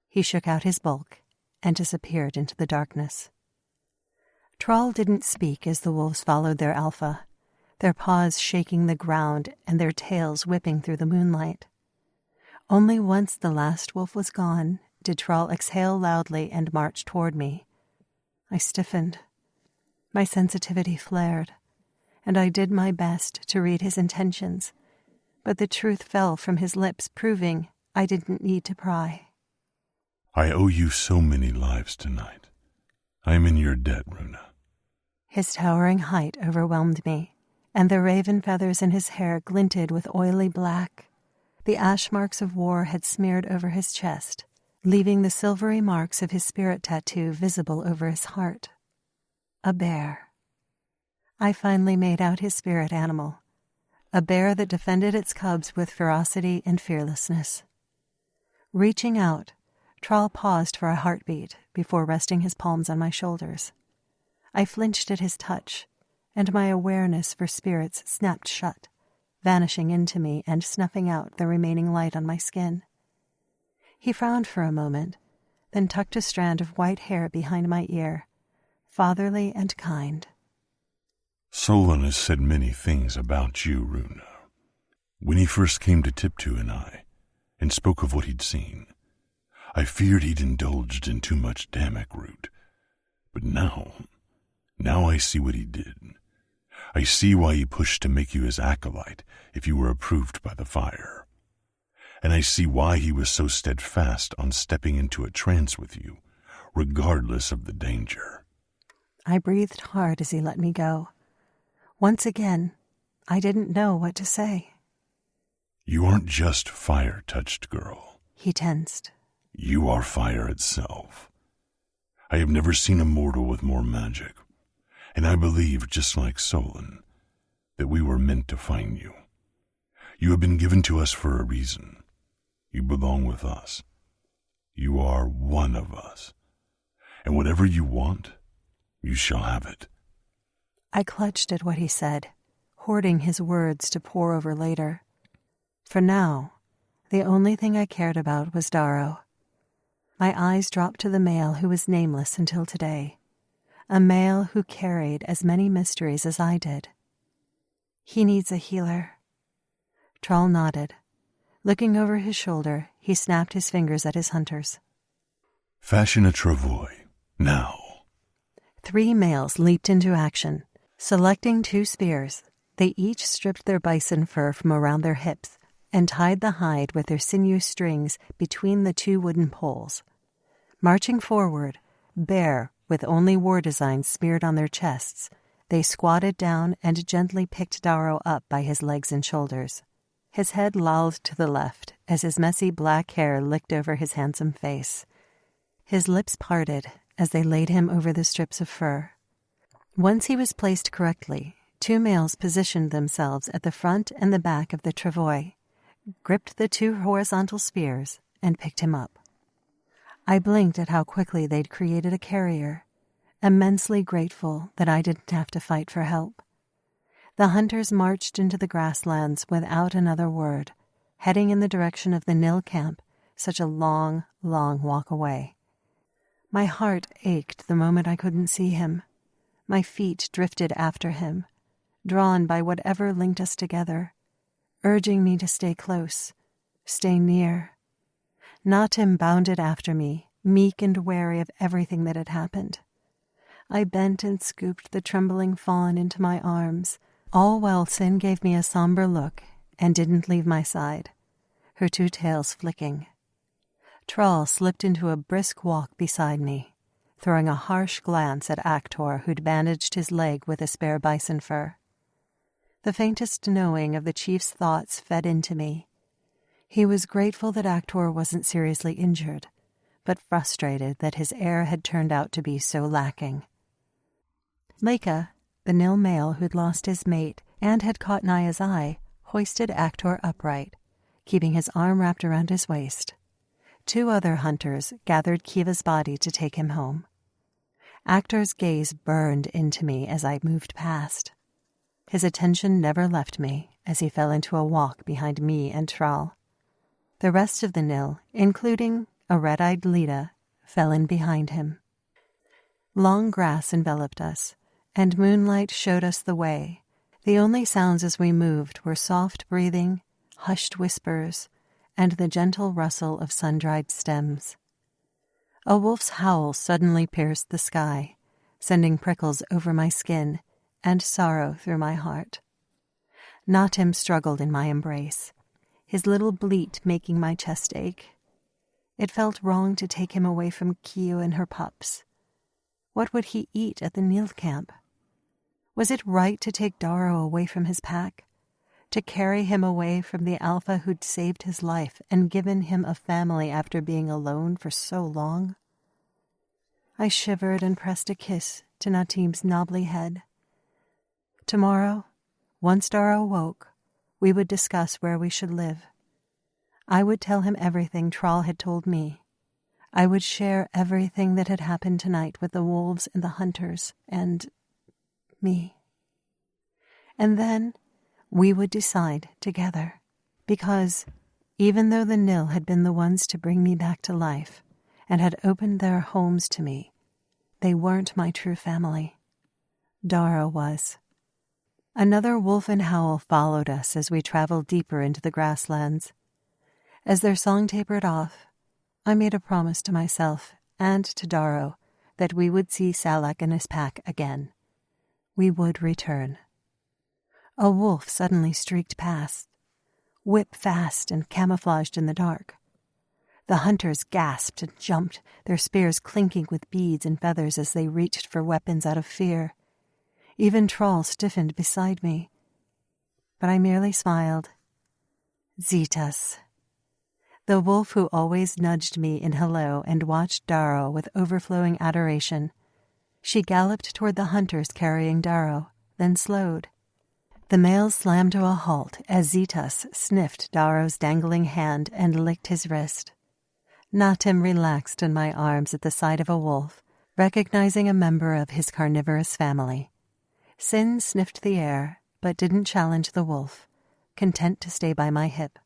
S2: he shook out his bulk and disappeared into the darkness. Troll didn't speak as the wolves followed their alpha, their paws shaking the ground and their tails whipping through the moonlight. Only once the last wolf was gone did Troll exhale loudly and march toward me. I stiffened. My sensitivity flared, and I did my best to read his intentions, but the truth fell from his lips, proving I didn't need to pry.
S1: I owe you so many lives tonight. I am in your debt, Runa.
S2: His towering height overwhelmed me, and the raven feathers in his hair glinted with oily black. The ash marks of war had smeared over his chest, leaving the silvery marks of his spirit tattoo visible over his heart. A bear. I finally made out his spirit animal, a bear that defended its cubs with ferocity and fearlessness. Reaching out, Troll paused for a heartbeat before resting his palms on my shoulders. I flinched at his touch, and my awareness for spirits snapped shut, vanishing into me and snuffing out the remaining light on my skin. He frowned for a moment, then tucked a strand of white hair behind my ear, fatherly and kind.
S1: Solon has said many things about you, Runa. When he first came to Tiptu and spoke of what he'd seen, I feared he'd indulged in too much Damek root. But now I see what he did. I see why he pushed to make you his acolyte if you were approved by the fire. And I see why he was so steadfast on stepping into a trance with you, regardless of the danger.
S2: I breathed hard as he let me go. Once again, I didn't know what to say.
S1: You aren't just fire-touched, girl.
S2: He tensed.
S1: You are fire itself. I have never seen a mortal with more magic, and I believe, just like Solon, that we were meant to find you. You have been given to us for a reason. You belong with us. You are one of us. And whatever you want, you shall have it.
S2: I clutched at what he said, hoarding his words to pore over later. For now, the only thing I cared about was Darrow. My eyes dropped to the male who was nameless until today, a male who carried as many mysteries as I did. He needs a healer. Troll nodded. Looking over his shoulder, he snapped his fingers at his hunters.
S1: Fashion a travois, now.
S2: 3 males leaped into action, Selecting 2 spears, they each stripped their bison fur from around their hips and tied the hide with their sinew strings between the 2 wooden poles. Marching forward, bare, with only war designs smeared on their chests, they squatted down and gently picked Darrow up by his legs and shoulders. His head lolled to the left as his messy black hair licked over his handsome face. His lips parted as they laid him over the strips of fur. Once he was placed correctly, 2 males positioned themselves at the front and the back of the travois, gripped the 2 horizontal spears, and picked him up. I blinked at how quickly they'd created a carrier, immensely grateful that I didn't have to fight for help. The hunters marched into the grasslands without another word, heading in the direction of the Nil camp, such a long, long walk away. My heart ached the moment I couldn't see him. My feet drifted after him, drawn by whatever linked us together, urging me to stay close, stay near. Natim bounded after me, meek and wary of everything that had happened. I bent and scooped the trembling fawn into my arms, all while Sin gave me a somber look and didn't leave my side, her 2 tails flicking. Trawl slipped into a brisk walk beside me, throwing a harsh glance at Actor, who'd bandaged his leg with a spare bison fur. The faintest knowing of the chief's thoughts fed into me. He was grateful that Actor wasn't seriously injured, but frustrated that his heir had turned out to be so lacking. Leica, the Nil male who'd lost his mate and had caught Naya's eye, hoisted Actor upright, keeping his arm wrapped around his waist. 2 other hunters gathered Kiva's body to take him home. Actor's gaze burned into me as I moved past. His attention never left me as he fell into a walk behind me and Trawl. The rest of the Nil, including a red-eyed Lita, fell in behind him. Long grass enveloped us, and moonlight showed us the way. The only sounds as we moved were soft breathing, hushed whispers, and the gentle rustle of sun-dried stems. A wolf's howl suddenly pierced the sky, sending prickles over my skin and sorrow through my heart. Natim struggled in my embrace, his little bleat making my chest ache. It felt wrong to take him away from Kio and her pups. What would he eat at the Nil camp? Was it right to take Darrow away from his pack? To carry him away from the alpha who'd saved his life and given him a family after being alone for so long? I shivered and pressed a kiss to Natim's knobbly head. Tomorrow, once Darrow woke, we would discuss where we should live. I would tell him everything Trawl had told me. I would share everything that had happened tonight with the wolves and the hunters and me. And then we would decide together, because even though the Nil had been the ones to bring me back to life and had opened their homes to me, they weren't my true family. Darrow was. Another wolfen howl followed us as we traveled deeper into the grasslands. As their song tapered off, I made a promise to myself and to Darrow that we would see Salak and his pack again. We would return. A wolf suddenly streaked past, whip fast and camouflaged in the dark. The hunters gasped and jumped, their spears clinking with beads and feathers as they reached for weapons out of fear. Even Trawl stiffened beside me. But I merely smiled. Zetas. The wolf who always nudged me in hello and watched Darrow with overflowing adoration. She galloped toward the hunters carrying Darrow, then slowed. The males slammed to a halt as Zetas sniffed Darrow's dangling hand and licked his wrist. Natim relaxed in my arms at the sight of a wolf, recognizing a member of his carnivorous family. Sin sniffed the air, but didn't challenge the wolf, content to stay by my hip.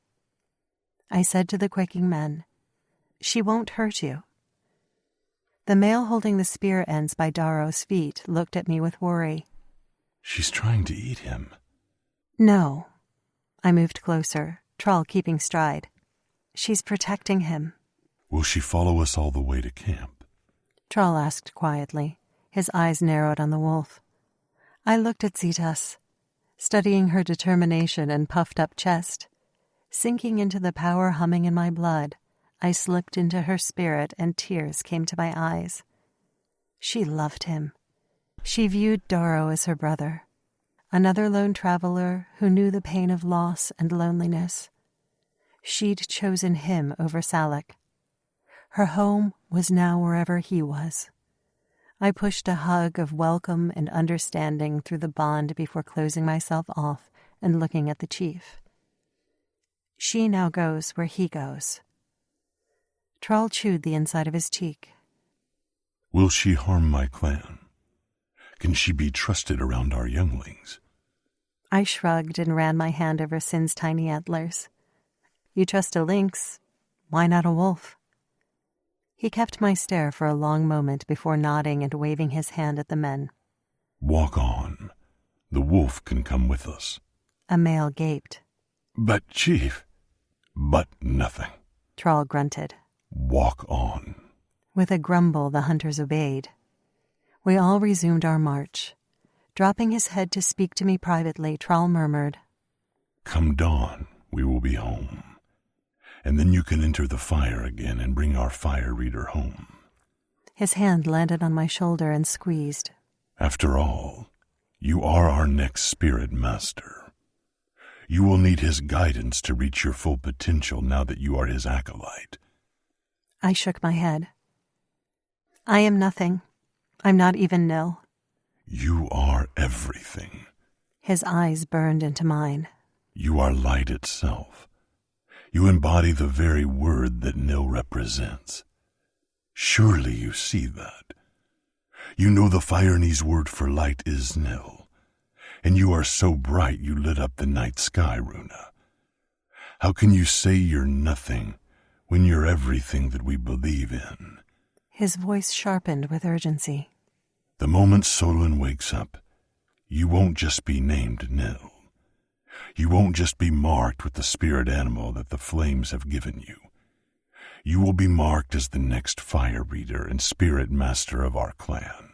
S2: I said to the quaking men, "She won't hurt you." The male holding the spear ends by Darrow's feet looked at me with worry.
S1: She's trying to eat him.
S2: No. I moved closer, Trawl keeping stride. She's protecting him.
S1: Will she follow us all the way to camp?
S2: Trawl asked quietly, his eyes narrowed on the wolf. I looked at Zetas, studying her determination and puffed-up chest. Sinking into the power humming in my blood, I slipped into her spirit and tears came to my eyes. She loved him. She viewed Darrow as her brother, another lone traveler who knew the pain of loss and loneliness. She'd chosen him over Salak. Her home was now wherever he was. I pushed a hug of welcome and understanding through the bond before closing myself off and looking at the chief. She now goes where he goes. Thrall chewed the inside of his cheek.
S3: Will she harm my clan? Can she be trusted around our younglings?
S2: I shrugged and ran my hand over Sin's tiny antlers. You trust a lynx, why not a wolf? He kept my stare for a long moment before nodding and waving his hand at the men.
S3: Walk on. The wolf can come with us.
S2: A male gaped.
S3: But, Chief... But nothing.
S2: Thrall grunted.
S3: Walk on.
S2: With a grumble, the hunters obeyed. We all resumed our march. Dropping his head to speak to me privately, Thrall murmured,
S3: Come dawn, we will be home. And then you can enter the fire again and bring our fire reader home.
S2: His hand landed on my shoulder and squeezed.
S3: After all, you are our next spirit master. You will need his guidance to reach your full potential now that you are his acolyte.
S2: I shook my head. I am nothing. I'm not even nil.
S3: You are everything.
S2: His eyes burned into mine.
S3: You are light itself. You embody the very word that nil represents. Surely you see that. You know the Firenese word for light is nil. And you are so bright you lit up the night sky, Runa. How can you say you're nothing when you're everything that we believe in?
S2: His voice sharpened with urgency.
S3: The moment Solon wakes up, you won't just be named Nil. You won't just be marked with the spirit animal that the flames have given you. You will be marked as the next fire reader and spirit master of our clan.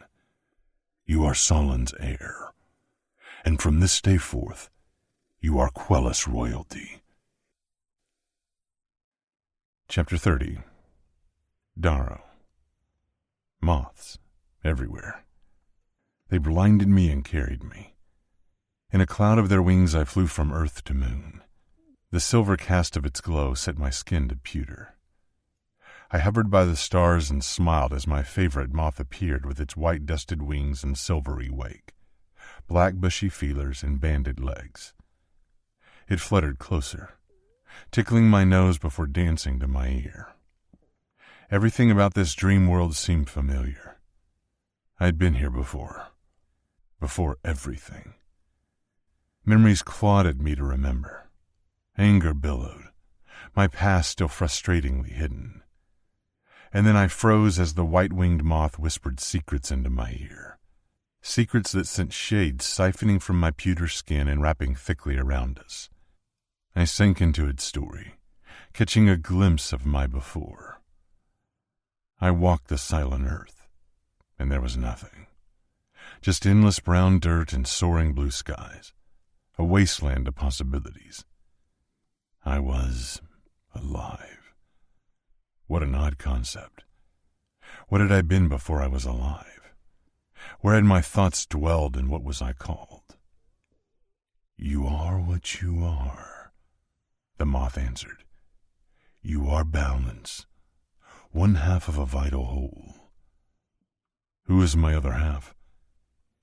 S3: You are Solon's heir. And from this day forth, you are Quellis royalty.
S1: Chapter 30. Darrow. Moths everywhere. They blinded me and carried me. In a cloud of their wings I flew from earth to moon. The silver cast of its glow set my skin to pewter. I hovered by the stars and smiled as my favorite moth appeared with its white dusted wings and silvery wake, black bushy feelers and banded legs. It fluttered closer, tickling my nose before dancing to my ear. Everything about this dream world seemed familiar. I'd been here before everything. Memories clawed at me to remember. Anger billowed, my past still frustratingly hidden. And then I froze as the white-winged moth whispered secrets into my ear. Secrets that sent shades siphoning from my pewter skin and wrapping thickly around us. I sank into its story, catching a glimpse of my before. I walked the silent earth, and there was nothing. Just endless brown dirt and soaring blue skies, a wasteland of possibilities. I was alive. What an odd concept. What had I been before I was alive? Where had my thoughts dwelled and what was I called? You are what you are, the moth answered. You are balance, one half of a vital whole. Who is my other half?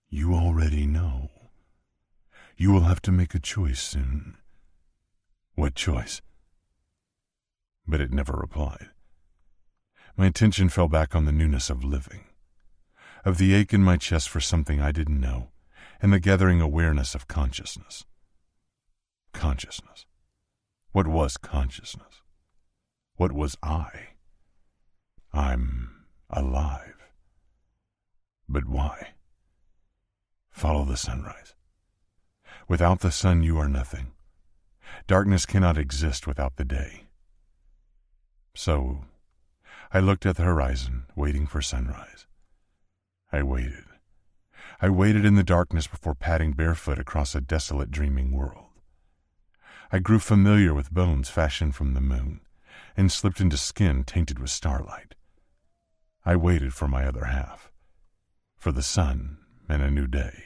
S1: You already know. You will have to make a choice soon. What choice? But it never replied. My attention fell back on the newness of living, of the ache in my chest for something I didn't know, and the gathering awareness of consciousness. Consciousness. What was consciousness? What was I? I'm alive. But why? Follow the sunrise. Without the sun, you are nothing. Darkness cannot exist without the day. So, I looked at the horizon, waiting for sunrise. I waited. I waited in the darkness before padding barefoot across a desolate, dreaming world. I grew familiar with bones fashioned from the moon and slipped into skin tainted with starlight. I waited for my other half, for the sun and a new day.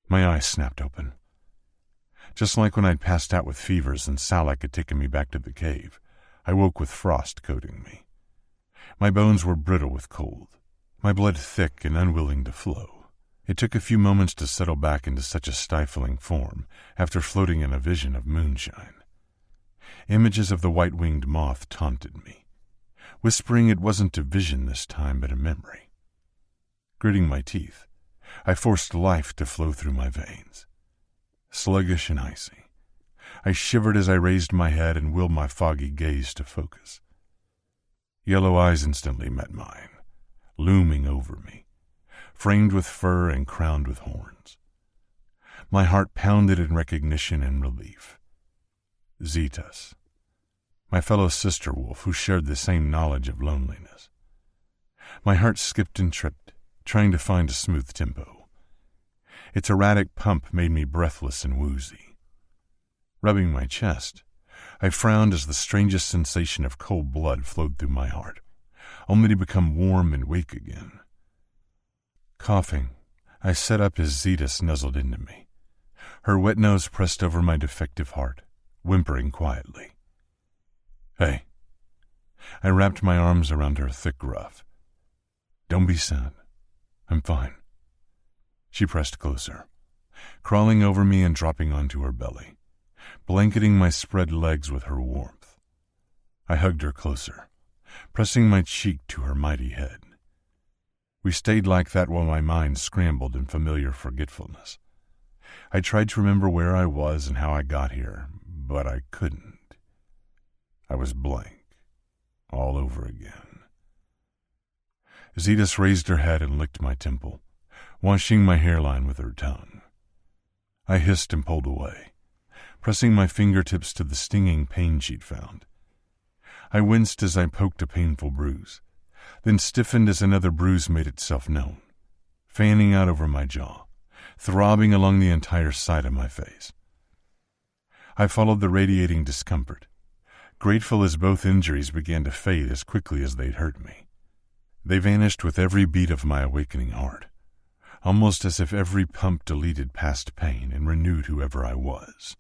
S1: My eyes snapped open. Just like when I'd passed out with fevers and Salak had taken me back to the cave, I woke with frost coating me. My bones were brittle with cold, my blood thick and unwilling to flow. It took a few moments to settle back into such a stifling form after floating in a vision of moonshine. Images of the white-winged moth taunted me, whispering it wasn't a vision this time but a memory. Gritting my teeth, I forced life to flow through my veins. Sluggish and icy, I shivered as I raised my head and willed my foggy gaze to focus. Yellow eyes instantly met mine, looming over me, framed with fur and crowned with horns. My heart pounded in recognition and relief. Zetas, my fellow sister wolf who shared the same knowledge of loneliness. My heart skipped and tripped, trying to find a smooth tempo. Its erratic pump made me breathless and woozy. Rubbing my chest, I frowned as the strangest sensation of cold blood flowed through my heart, only to become warm and wake again. Coughing, I sat up as Zetas nuzzled into me, her wet nose pressed over my defective heart, whimpering quietly. Hey. I wrapped my arms around her thick ruff. Don't be sad. I'm fine. She pressed closer, crawling over me and dropping onto her belly, blanketing my spread legs with her warmth. I hugged her closer, pressing my cheek to her mighty head. We stayed like that while my mind scrambled in familiar forgetfulness. I tried to remember where I was and how I got here, but I couldn't. I was blank, all over again. Zetas raised her head and licked my temple, washing my hairline with her tongue. I hissed and pulled away, pressing my fingertips to the stinging pain she'd found. I winced as I poked a painful bruise, then stiffened as another bruise made itself known, fanning out over my jaw, throbbing along the entire side of my face. I followed the radiating discomfort, grateful as both injuries began to fade as quickly as they'd hurt me. They vanished with every beat of my awakening heart, almost as if every pump deleted past pain and renewed whoever I was.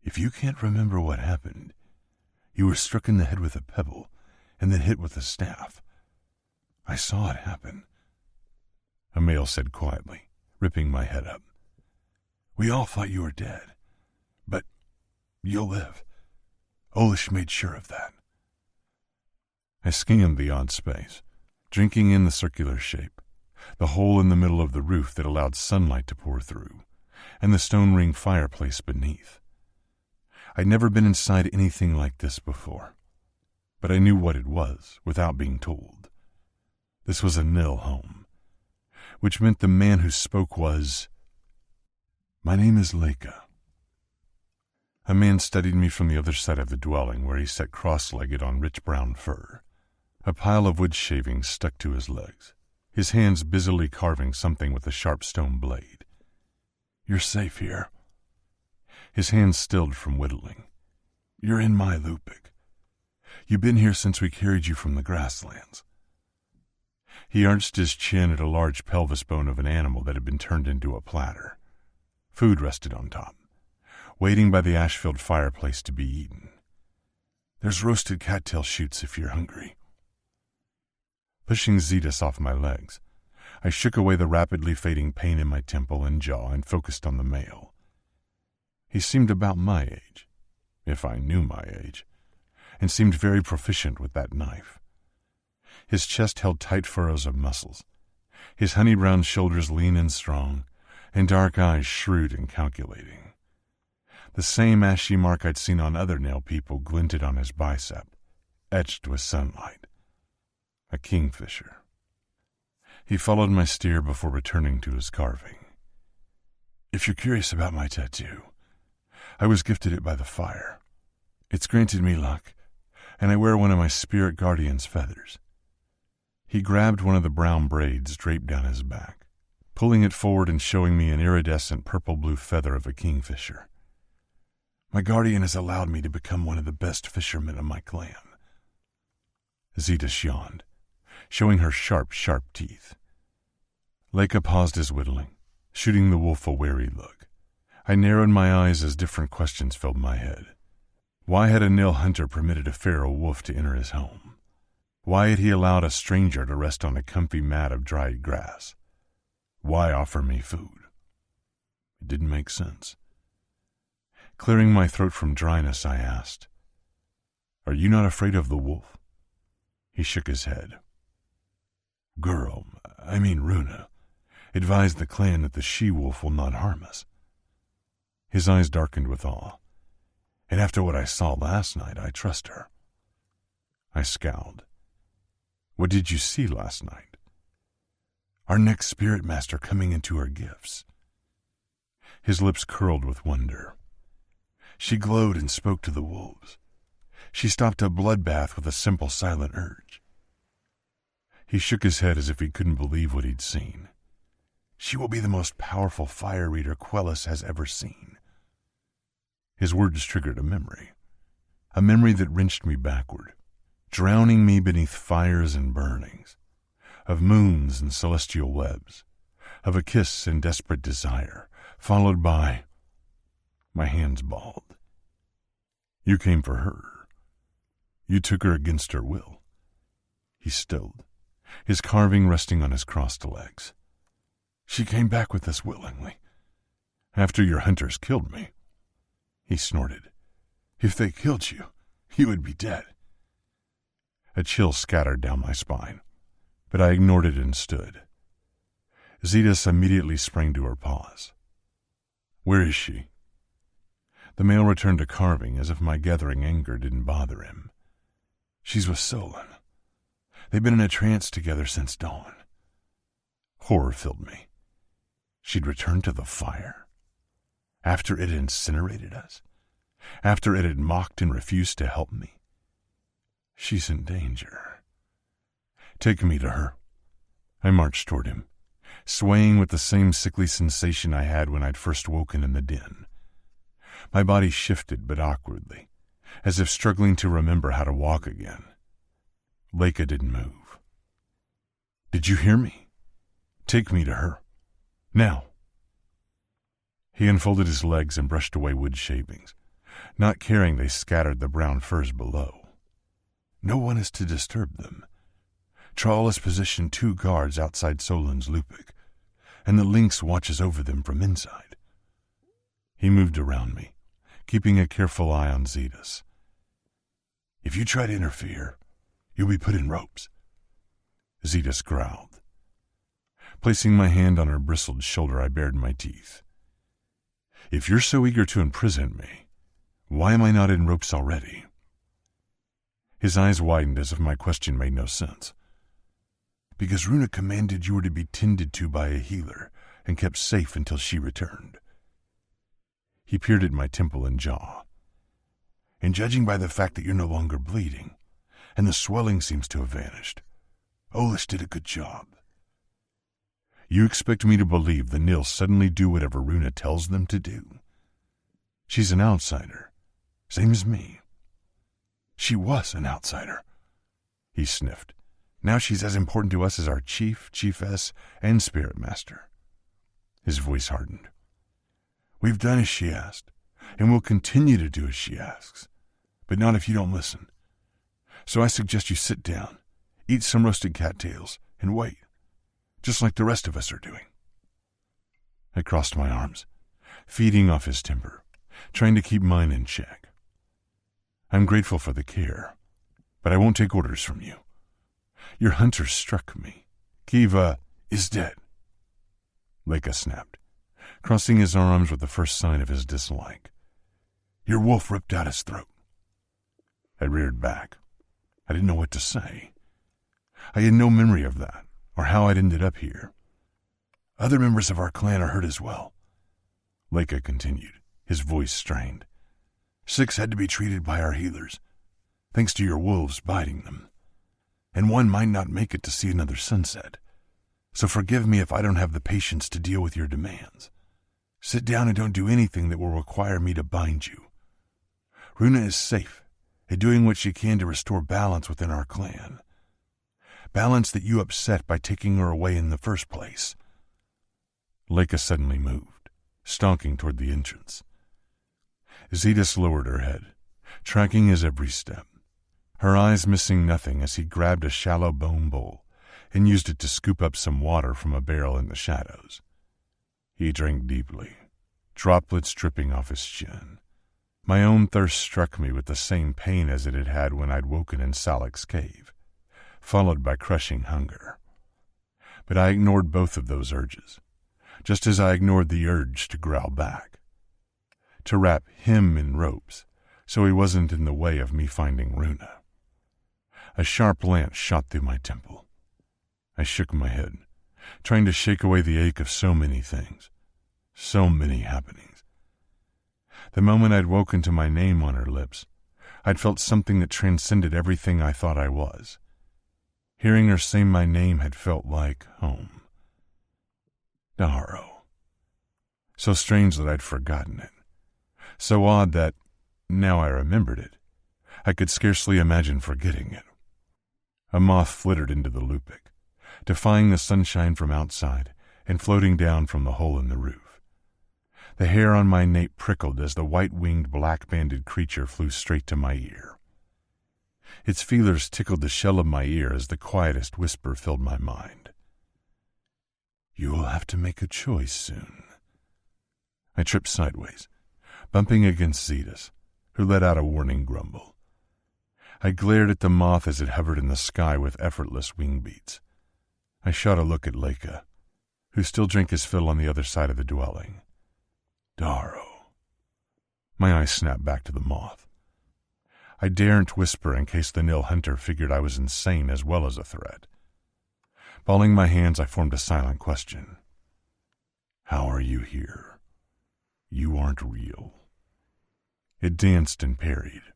S1: If you can't remember what happened, you were struck in the head with a pebble and then hit with a staff. I saw it happen, a male said quietly, ripping my head up. We all thought you were dead, but you'll live. Olish made sure of that. I scanned the odd space, drinking in the circular shape, the hole in the middle of the roof that allowed sunlight to pour through, and the stone ring fireplace beneath. I'd never been inside anything like this before, but I knew what it was without being told. This was a nil home, which meant the man who spoke was, My name is Leica. A man studied me from the other side of the dwelling where he sat cross-legged on rich brown fur. A pile of wood shavings stuck to his legs, his hands busily carving something with a sharp stone blade. You're safe here. His hands stilled from whittling. You're in my Lupik. You've been here since we carried you from the grasslands. He arched his chin at a large pelvis bone of an animal that had been turned into a platter. Food rested on top, waiting by the ash-filled fireplace to be eaten. There's roasted cattail shoots if you're hungry. Pushing Zetas off my legs, I shook away the rapidly fading pain in my temple and jaw and focused on the male. He seemed about my age, if I knew my age, and seemed very proficient with that knife. His chest held tight furrows of muscles, his honey-brown shoulders lean and strong, and dark eyes shrewd and calculating. The same ashy mark I'd seen on other nail people glinted on his bicep, etched with sunlight. A kingfisher. He followed my steer before returning to his carving. If you're curious about my tattoo, I was gifted it by the fire. It's granted me luck, and I wear one of my spirit guardian's feathers. He grabbed one of the brown braids draped down his back, pulling it forward and showing me an iridescent purple-blue feather of a kingfisher. My guardian has allowed me to become one of the best fishermen of my clan. Zetas yawned, showing her sharp teeth. Leica paused his whittling, shooting the wolf a wary look. I narrowed my eyes as different questions filled my head. Why had a Nil hunter permitted a feral wolf to enter his home? Why had he allowed a stranger to rest on a comfy mat of dried grass? Why offer me food? It didn't make sense. Clearing my throat from dryness, I asked, "Are you not afraid of the wolf?" He shook his head. Runa, advised the clan that the she-wolf will not harm us. His eyes darkened with awe. And after what I saw last night, I trust her. I scowled. What did you see last night? Our next spirit master coming into her gifts. His lips curled with wonder. She glowed and spoke to the wolves. She stopped a bloodbath with a simple silent urge. He shook his head as if he couldn't believe what he'd seen. She will be the most powerful fire reader Quellis has ever seen. His words triggered a memory that wrenched me backward, drowning me beneath fires and burnings, of moons and celestial webs, of a kiss and desperate desire, followed by... My hands balled. You came for her. You took her against her will. He stilled, his carving resting on his crossed legs. She came back with us willingly. After your hunters killed me. He snorted. If they killed you, you would be dead. A chill scattered down my spine, but I ignored it and stood. Zetas immediately sprang to her paws. Where is she? The male returned to carving as if my gathering anger didn't bother him. She's with Solon. They've been in a trance together since dawn. Horror filled me. She'd returned to the fire? After it incinerated us? After it had mocked and refused to help me? She's in danger. Take me to her. I marched toward him, swaying with the same sickly sensation I had when I'd first woken in the den. My body shifted, but awkwardly, as if struggling to remember how to walk again. Leica didn't move. Did you hear me? Take me to her. Now. He unfolded his legs and brushed away wood shavings, not caring they scattered the brown furs below. No one is to disturb them. Trawl has positioned 2 guards outside Solon's Lupic, and the lynx watches over them from inside. He moved around me, keeping a careful eye on Zetas. If you try to interfere, you'll be put in ropes. Zetas growled. Placing my hand on her bristled shoulder, I bared my teeth. If you're so eager to imprison me, why am I not in ropes already? His eyes widened as if my question made no sense. Because Runa commanded you were to be tended to by a healer and kept safe until she returned. He peered at my temple and jaw. And judging by the fact that you're no longer bleeding, and the swelling seems to have vanished, Olish did a good job. You expect me to believe the Nils suddenly do whatever Runa tells them to do? She's an outsider, same as me. She was an outsider. He sniffed. Now she's as important to us as our chief, chiefess, and spirit master. His voice hardened. We've done as she asked, and we'll continue to do as she asks, but not if you don't listen. So I suggest you sit down, eat some roasted cattails, and wait, just like the rest of us are doing. I crossed my arms, feeding off his temper, trying to keep mine in check. I'm grateful for the care, but I won't take orders from you. Your hunter struck me. Kiva is dead. Leica snapped, crossing his arms with the first sign of his dislike. Your wolf ripped out his throat. I reared back. I didn't know what to say. I had no memory of that, or how I'd ended up here. Other members of our clan are hurt as well. Leica continued, his voice strained. 6 had to be treated by our healers, thanks to your wolves biting them.
S3: and one might not make it to see another sunset. So forgive me if I don't have the patience to deal with your demands. Sit down and don't do anything that will require me to bind you. Runa is safe and doing what she can to restore balance within our clan. Balance that you upset by taking her away in the first place."
S1: Leica suddenly moved, stalking toward the entrance. Zetas lowered her head, tracking his every step, her eyes missing nothing as he grabbed a shallow bone bowl and used it to scoop up some water from a barrel in the shadows. He drank deeply, droplets dripping off his chin. My own thirst struck me with the same pain as it had had when I'd woken in Salak's cave, followed by crushing hunger. But I ignored both of those urges, just as I ignored the urge to growl back, to wrap him in ropes so he wasn't in the way of me finding Runa. A sharp lance shot through my temple. I shook my head, trying to shake away the ache of so many things, so many happenings. The moment I'd woken to my name on her lips, I'd felt something that transcended everything I thought I was. Hearing her say my name had felt like home. Daharo. So strange that I'd forgotten it. So odd that, now I remembered it, I could scarcely imagine forgetting it. A moth flittered into the lupic, defying the sunshine from outside and floating down from the hole in the roof. The hair on my nape prickled as the white-winged, black-banded creature flew straight to my ear. Its feelers tickled the shell of my ear as the quietest whisper filled my mind. "You will have to make a choice soon." I tripped sideways, bumping against Zetas, who let out a warning grumble. I glared at the moth as it hovered in the sky with effortless wing beats. I shot a look at Leica, who still drank his fill on the other side of the dwelling. Daharo. My eyes snapped back to the moth. I daren't whisper in case the Nil hunter figured I was insane as well as a threat. Balling my hands, I formed a silent question. "How are you here? You aren't real." It danced and parried.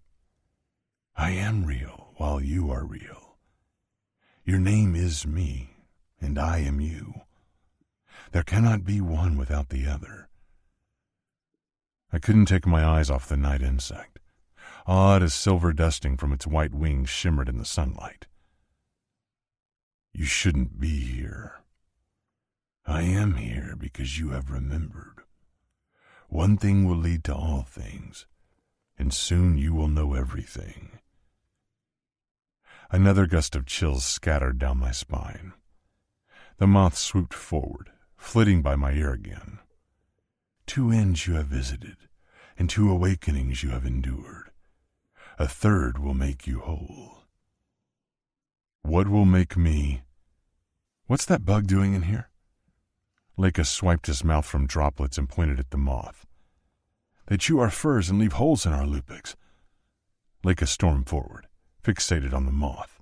S1: "I am real while you are real. Your name is me, and I am you. There cannot be one without the other." I couldn't take my eyes off the night insect, odd as silver dusting from its white wings shimmered in the sunlight. "You shouldn't be here. I am here because you have remembered. One thing will lead to all things, and soon you will know everything." Another gust of chills scattered down my spine. The moth swooped forward, flitting by my ear again. "Two ends you have visited, and two awakenings you have endured. A third will make you whole." "What will make me—" "What's that bug doing in here?" Leica swiped his mouth from droplets and pointed at the moth. "They chew our furs and leave holes in our lupics." Leica stormed forward, fixated on the moth.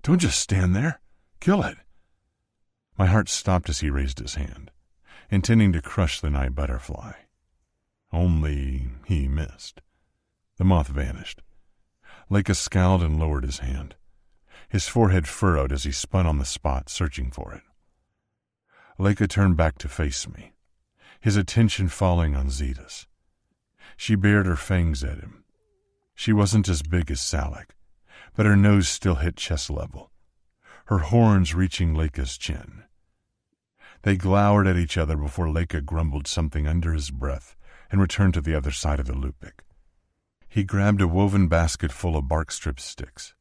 S1: "Don't just stand there. Kill it." My heart stopped as he raised his hand, intending to crush the night butterfly. Only he missed. The moth vanished. Leica scowled and lowered his hand. His forehead furrowed as he spun on the spot, searching for it. Leica turned back to face me, his attention falling on Zetas. She bared her fangs at him. She wasn't as big as Salak, but her nose still hit chest level, her horns reaching Leica's chin. They glowered at each other before Leica grumbled something under his breath and returned to the other side of the lupic. He grabbed a woven basket full of bark strip sticks,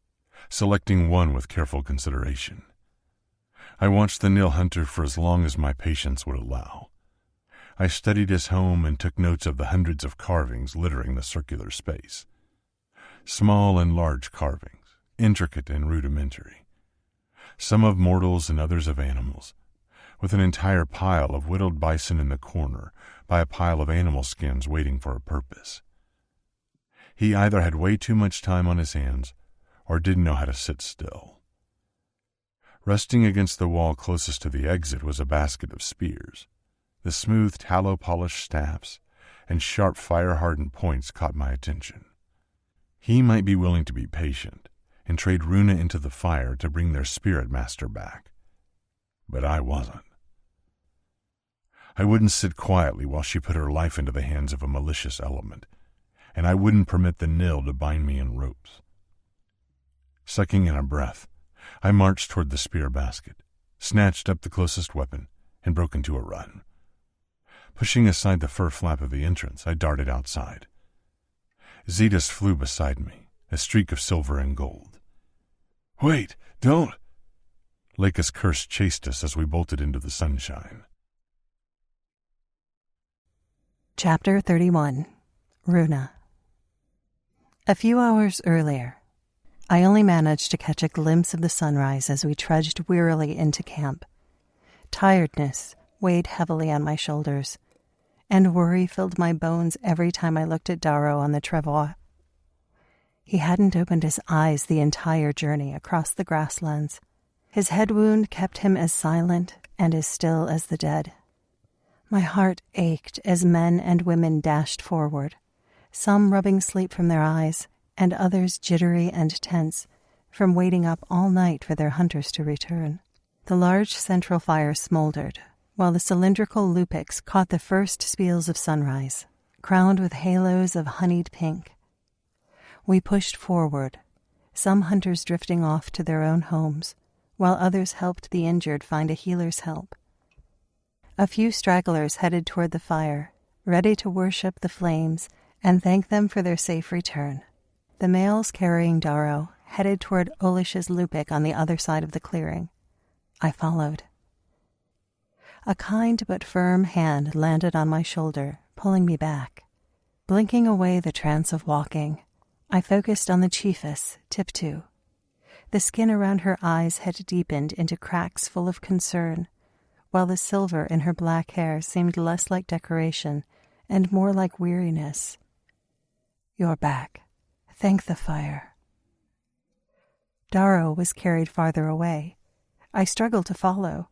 S1: selecting one with careful consideration. I watched the Nil hunter for as long as my patience would allow. I studied his home and took notes of the hundreds of carvings littering the circular space. Small and large carvings, intricate and rudimentary. Some of mortals and others of animals, with an entire pile of whittled bison in the corner by a pile of animal skins waiting for a purpose. He either had way too much time on his hands or didn't know how to sit still. Resting against the wall closest to the exit was a basket of spears. The smooth tallow-polished staffs and sharp fire-hardened points caught my attention. He might be willing to be patient and trade Runa into the fire to bring their spirit master back. But I wasn't. I wouldn't sit quietly while she put her life into the hands of a malicious element, and I wouldn't permit the Nil to bind me in ropes. Sucking in a breath, I marched toward the spear basket, snatched up the closest weapon, and broke into a run. Pushing aside the fur flap of the entrance, I darted outside. Zetas flew beside me, a streak of silver and gold. "Wait, don't!" Leica's curse chased us as we bolted into the sunshine.
S2: Chapter 31. Runa. A few hours earlier, I only managed to catch a glimpse of the sunrise as we trudged wearily into camp. Tiredness weighed heavily on my shoulders, and worry filled my bones every time I looked at Darrow on the travois. He hadn't opened his eyes the entire journey across the grasslands. His head wound kept him as silent and as still as the dead. My heart ached as men and women dashed forward, some rubbing sleep from their eyes, and others jittery and tense from waiting up all night for their hunters to return. The large central fire smoldered, while the cylindrical lupics caught the first speals of sunrise, crowned with halos of honeyed pink. We pushed forward, some hunters drifting off to their own homes, while others helped the injured find a healer's help. A few stragglers headed toward the fire, ready to worship the flames and thank them for their safe return. The males carrying Darrow headed toward Olish's lupic on the other side of the clearing. I followed. A kind but firm hand landed on my shoulder, pulling me back. Blinking away the trance of walking, I focused on the chiefess, Tiptu. The skin around her eyes had deepened into cracks full of concern, while the silver in her black hair seemed less like decoration and more like weariness. "You're back. Thank the fire." Darrow was carried farther away. I struggled to follow.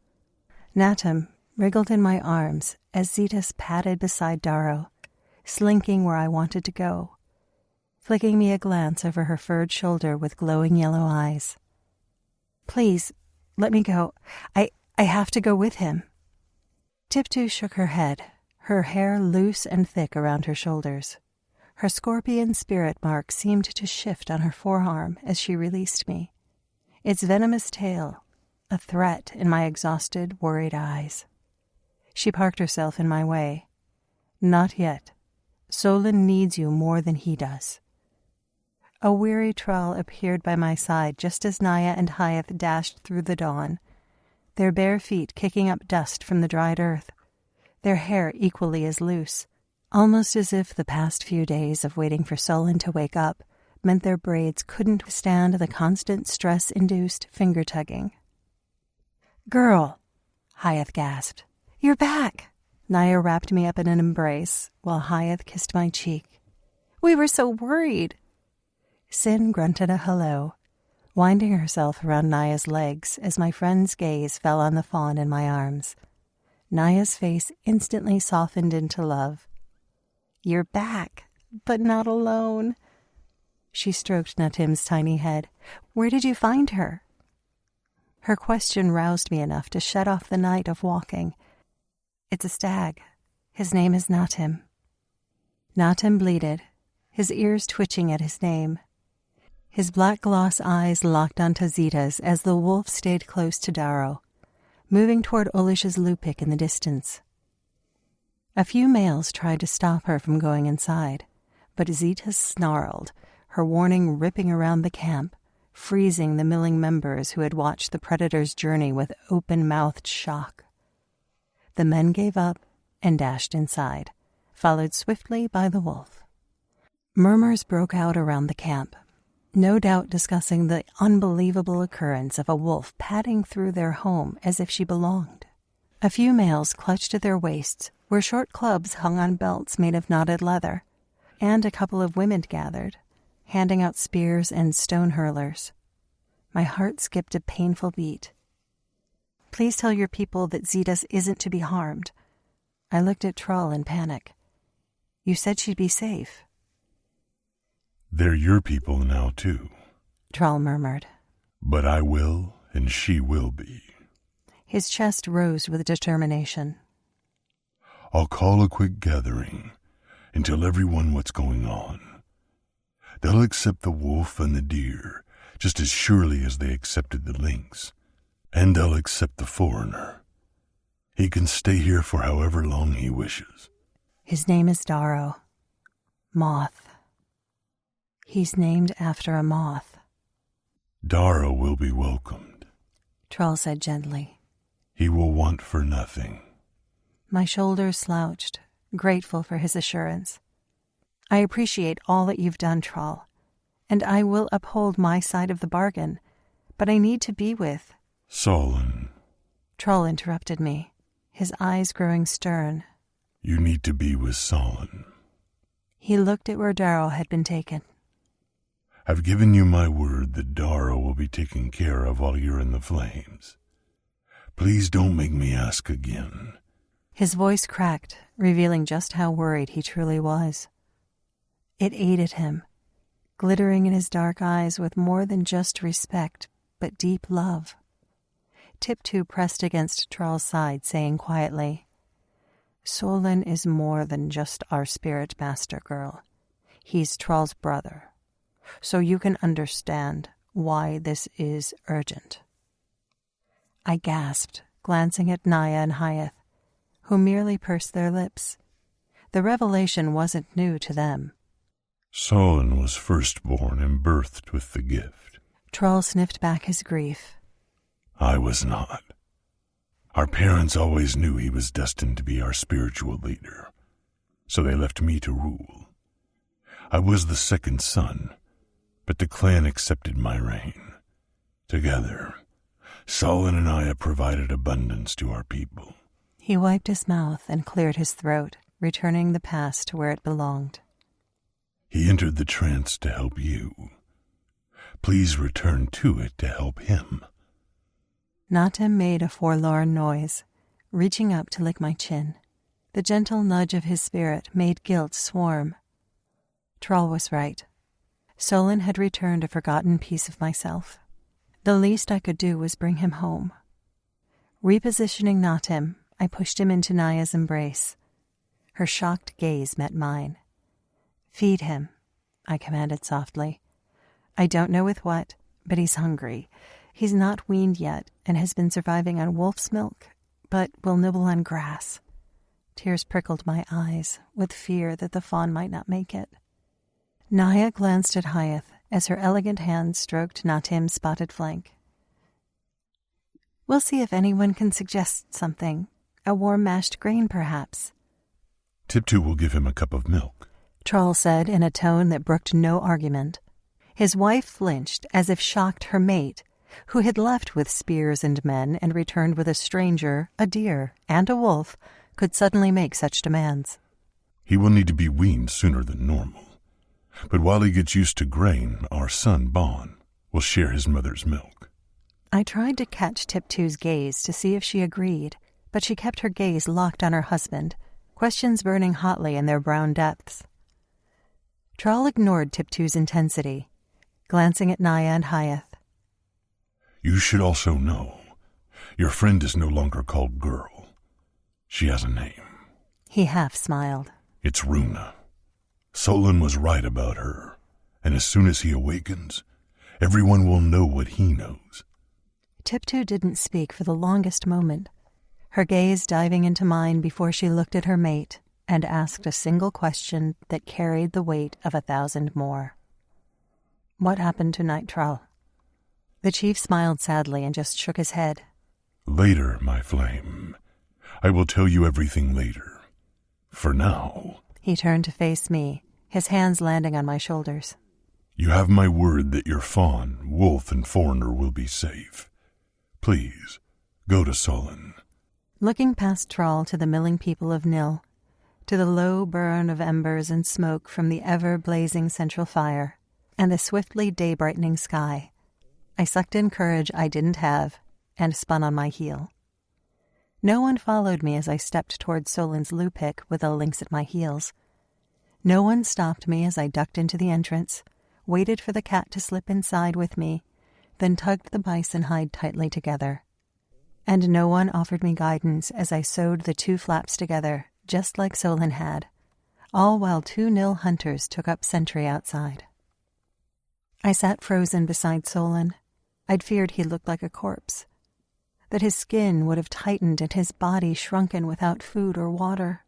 S2: Natum wriggled in my arms as Zetas padded beside Darrow, slinking where I wanted to go, flicking me a glance over her furred shoulder with glowing yellow eyes. "Please, let me go. I have to go with him." Tiptu shook her head, her hair loose and thick around her shoulders. Her scorpion spirit mark seemed to shift on her forearm as she released me, its venomous tail a threat in my exhausted, worried eyes. She parked herself in my way. "Not yet. Solon needs you more than he does." A weary Trull appeared by my side just as Naya and Hyath dashed through the dawn, their bare feet kicking up dust from the dried earth, their hair equally as loose, almost as if the past few days of waiting for Solon to wake up meant their braids couldn't withstand the constant stress-induced finger-tugging. "Girl," Hyath gasped. "You're back." Naya wrapped me up in an embrace while Hyath kissed my cheek. "We were so worried." Sin grunted a hello, winding herself around Naya's legs as my friend's gaze fell on the fawn in my arms. Naya's face instantly softened into love. "You're back, but not alone." She stroked Natim's tiny head. "Where did you find her?" Her question roused me enough to shut off the night of walking. "It's a stag. His name is Natim." Natim bleated, his ears twitching at his name. His black gloss eyes locked onto Zetas as the wolf stayed close to Darrow, moving toward Olish's lupic in the distance. A few males tried to stop her from going inside, but Zetas snarled, her warning ripping around the camp, freezing the milling members who had watched the predator's journey with open-mouthed shock. The men gave up and dashed inside, followed swiftly by the wolf. Murmurs broke out around the camp, no doubt discussing the unbelievable occurrence of a wolf padding through their home as if she belonged. A few males clutched at their waists where short clubs hung on belts made of knotted leather, and a couple of women gathered, handing out spears and stone hurlers. My heart skipped a painful beat. "Please tell your people that Zetas isn't to be harmed." I looked at Trull in panic. "You said she'd be safe."
S3: They're your people now, too.
S2: Troll murmured.
S3: But I will, and she will be.
S2: His chest rose with determination.
S3: I'll call a quick gathering and tell everyone what's going on. They'll accept the wolf and the deer just as surely as they accepted the lynx. And they'll accept the foreigner. He can stay here for however long he wishes.
S2: His name is Darrow. Moth. He's named after a moth.
S3: Darrow will be welcomed,
S2: Troll said gently.
S3: He will want for nothing.
S2: My shoulders slouched, grateful for his assurance. I appreciate all that you've done, Troll, and I will uphold my side of the bargain, but I need to be with...
S3: Solon.
S2: Troll interrupted me, his eyes growing stern.
S3: You need to be with Solon.
S2: He looked at where Darrow had been taken.
S3: I've given you my word that Darrow will be taken care of while you're in the flames. Please don't make me ask again.
S2: His voice cracked, revealing just how worried he truly was. It aided him, glittering in his dark eyes with more than just respect, but deep love. Tiptoe pressed against Troll's side, saying quietly, Solon is more than just our spirit master, girl. He's Troll's brother. So you can understand why this is urgent. I gasped, glancing at Naya and Hyeth, who merely pursed their lips. The revelation wasn't new to them.
S3: Solon was firstborn and birthed with the gift.
S2: Troll sniffed back his grief.
S3: I was not. Our parents always knew he was destined to be our spiritual leader, so they left me to rule. I was the second son, but the clan accepted my reign. Together, Solon and I have provided abundance to our people.
S2: He wiped his mouth and cleared his throat, returning the past to where it belonged.
S3: He entered the trance to help you. Please return to it to help him.
S2: Natem made a forlorn noise, reaching up to lick my chin. The gentle nudge of his spirit made guilt swarm. Troll was right. Solon had returned a forgotten piece of myself. The least I could do was bring him home. Repositioning Natem, I pushed him into Naya's embrace. Her shocked gaze met mine. Feed him, I commanded softly. I don't know with what, but he's hungry. He's not weaned yet and has been surviving on wolf's milk, but will nibble on grass. Tears prickled my eyes with fear that the fawn might not make it. Naya glanced at Hyeth as her elegant hand stroked Natem's spotted flank. We'll see if anyone can suggest something. A warm mashed grain, perhaps.
S3: Tiptoe will give him a cup of milk,
S2: Troll said in a tone that brooked no argument. His wife flinched as if shocked her mate, who had left with spears and men and returned with a stranger, a deer, and a wolf, could suddenly make such demands.
S3: He will need to be weaned sooner than normal. But while he gets used to grain, our son, Bon, will share his mother's milk.
S2: I tried to catch Tiptoe's gaze to see if she agreed, but she kept her gaze locked on her husband, questions burning hotly in their brown depths. Troll ignored Tiptoe's intensity, glancing at Naya and Hyeth.
S3: You should also know, your friend is no longer called Girl. She has a name.
S2: He half smiled.
S3: It's Runa. Solon was right about her, and as soon as he awakens, everyone will know what he knows.
S2: Tiptoe didn't speak for the longest moment, her gaze diving into mine before she looked at her mate and asked a single question that carried the weight of 1,000 more. What happened tonight, Troll? The chief smiled sadly and just shook his head.
S3: Later, my flame. I will tell you everything later. For now...
S2: He turned to face me, his hands landing on my shoulders.
S3: You have my word that your fawn, wolf, and foreigner will be safe. Please, go to Solon.
S2: Looking past Troll to the milling people of Nil, to the low burn of embers and smoke from the ever-blazing central fire, and the swiftly day-brightening sky, I sucked in courage I didn't have and spun on my heel. No one followed me as I stepped toward Solon's looppick with a lynx at my heels. No one stopped me as I ducked into the entrance, waited for the cat to slip inside with me, then tugged the bison hide tightly together. And no one offered me guidance as I sewed the two flaps together, just like Solon had, all while 2 nil hunters took up sentry outside. I sat frozen beside Solon. I'd feared he looked like a corpse, that his skin would have tightened and his body shrunken without food or water.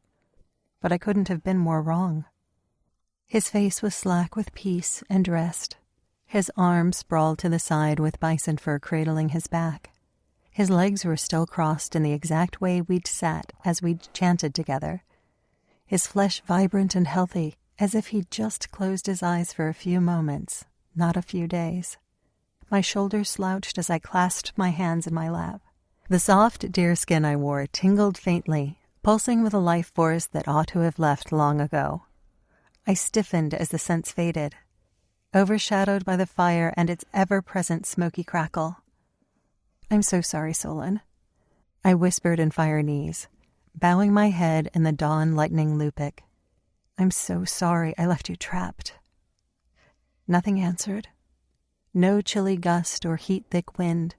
S2: But I couldn't have been more wrong. His face was slack with peace and rest. His arms sprawled to the side with bison fur cradling his back. His legs were still crossed in the exact way we'd sat as we'd chanted together. His flesh vibrant and healthy, as if he'd just closed his eyes for a few moments, not a few days. My shoulders slouched as I clasped my hands in my lap. The soft deerskin I wore tingled faintly, pulsing with a life force that ought to have left long ago. I stiffened as the scents faded, overshadowed by the fire and its ever-present smoky crackle. "I'm so sorry, Solon," I whispered in fire knees, bowing my head in the dawn lightning lupic. "I'm so sorry I left you trapped." Nothing answered. No chilly gust or heat-thick wind.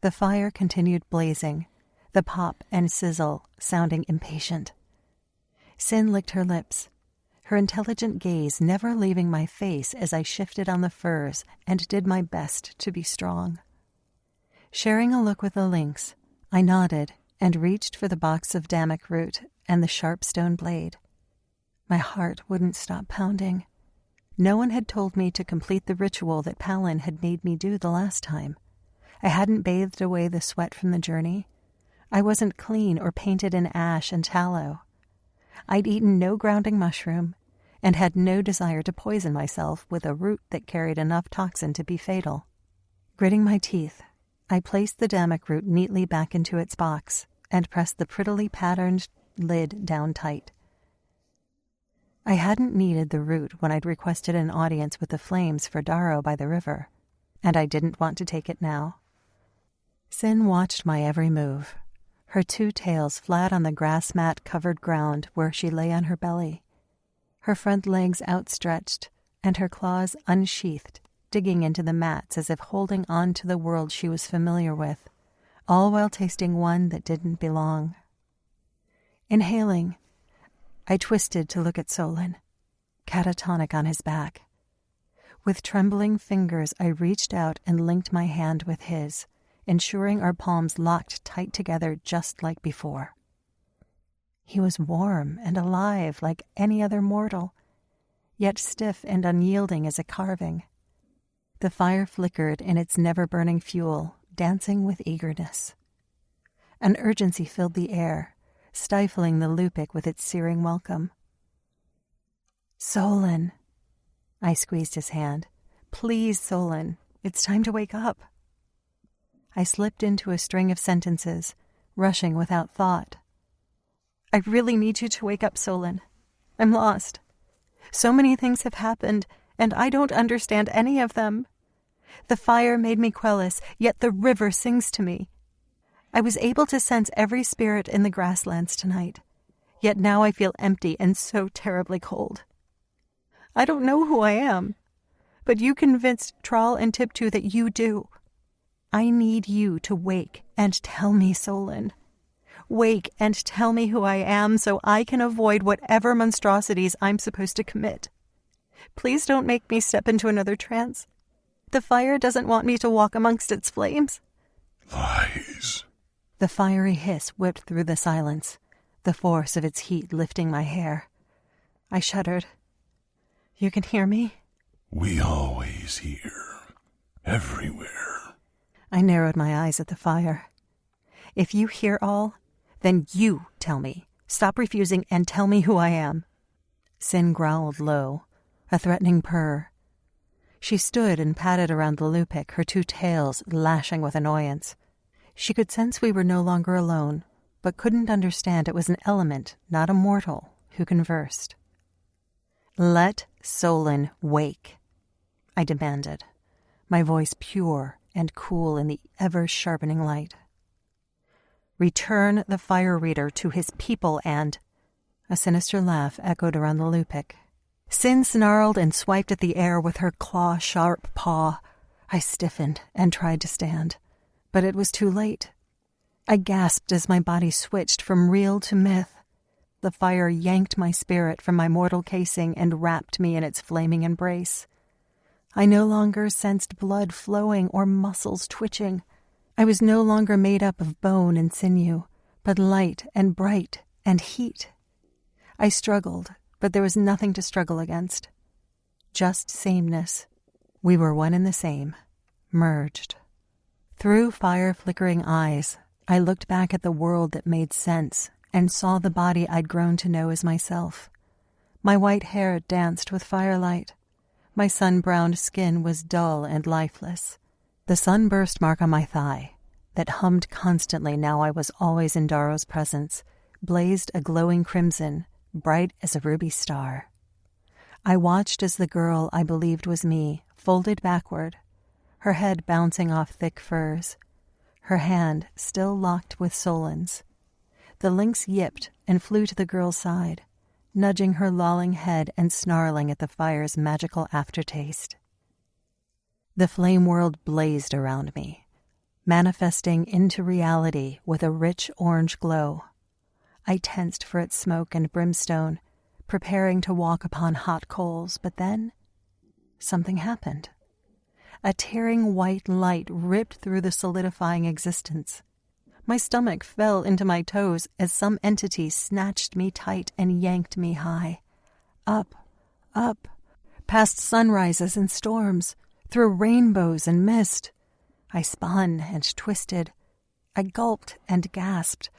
S2: The fire continued blazing, the pop and sizzle sounding impatient. Sin licked her lips, her intelligent gaze never leaving my face as I shifted on the furs and did my best to be strong. Sharing a look with the lynx, I nodded and reached for the box of damick root and the sharp stone blade. My heart wouldn't stop pounding. No one had told me to complete the ritual that Palin had made me do the last time. I hadn't bathed away the sweat from the journey. I wasn't clean or painted in ash and tallow. I'd eaten no grounding mushroom and had no desire to poison myself with a root that carried enough toxin to be fatal. Gritting my teeth, I placed the damick root neatly back into its box and pressed the prettily patterned lid down tight. I hadn't needed the root when I'd requested an audience with the flames for Darrow by the river, and I didn't want to take it now. Sin watched my every move, her 2 tails flat on the grass mat-covered ground where she lay on her belly, her front legs outstretched and her claws unsheathed, digging into the mats as if holding on to the world she was familiar with, all while tasting one that didn't belong. Inhaling, I twisted to look at Solon, catatonic on his back. With trembling fingers, I reached out and linked my hand with his, ensuring our palms locked tight together just like before. He was warm and alive like any other mortal, yet stiff and unyielding as a carving. The fire flickered in its never-burning fuel, dancing with eagerness. An urgency filled the air, stifling the lupic with its searing welcome. "Solon," I squeezed his hand. "Please, Solon, it's time to wake up." I slipped into a string of sentences, rushing without thought. "I really need you to wake up, Solon. I'm lost. So many things have happened, and I don't understand any of them. The fire made me quellus, yet the river sings to me. I was able to sense every spirit in the grasslands tonight, yet now I feel empty and so terribly cold. I don't know who I am, but you convinced Trawl and Tiptu that you do. I need you to wake and tell me, Solon. Wake and tell me who I am so I can avoid whatever monstrosities I'm supposed to commit. Please don't make me step into another trance. The fire doesn't want me to walk amongst its flames."
S3: Lies.
S2: The fiery hiss whipped through the silence, the force of its heat lifting my hair. I shuddered. "You can hear me?"
S3: We always hear. Everywhere.
S2: I narrowed my eyes at the fire. "If you hear all, then you tell me. Stop refusing and tell me who I am." Sin growled low, a threatening purr. She stood and patted around the lupic, her 2 tails lashing with annoyance. She could sense we were no longer alone, but couldn't understand it was an element, not a mortal, who conversed. "Let Solon wake," I demanded, my voice pure and cool in the ever-sharpening light. "Return the fire reader to his people and—" A sinister laugh echoed around the lupic. Sin snarled and swiped at the air with her claw-sharp paw. I stiffened and tried to stand, but it was too late. I gasped as my body switched from real to myth. The fire yanked my spirit from my mortal casing and wrapped me in its flaming embrace. I no longer sensed blood flowing or muscles twitching. I was no longer made up of bone and sinew, but light and bright and heat. I struggled, but there was nothing to struggle against. Just sameness. We were one and the same, merged. Through fire-flickering eyes, I looked back at the world that made sense and saw the body I'd grown to know as myself. My white hair danced with firelight. My sun-browned skin was dull and lifeless. The sunburst mark on my thigh, that hummed constantly now I was always in Darrow's presence, blazed a glowing crimson, bright as a ruby star. I watched as the girl I believed was me folded backward, her head bouncing off thick furs, her hand still locked with Solon's. The lynx yipped and flew to the girl's side, nudging her lolling head and snarling at the fire's magical aftertaste. The flame world blazed around me, manifesting into reality with a rich orange glow. I tensed for its smoke and brimstone, preparing to walk upon hot coals, but then something happened. A tearing white light ripped through the solidifying existence. My stomach fell into my toes as some entity snatched me tight and yanked me high. Up, up, past sunrises and storms, through rainbows and mist. I spun and twisted. I gulped and gasped.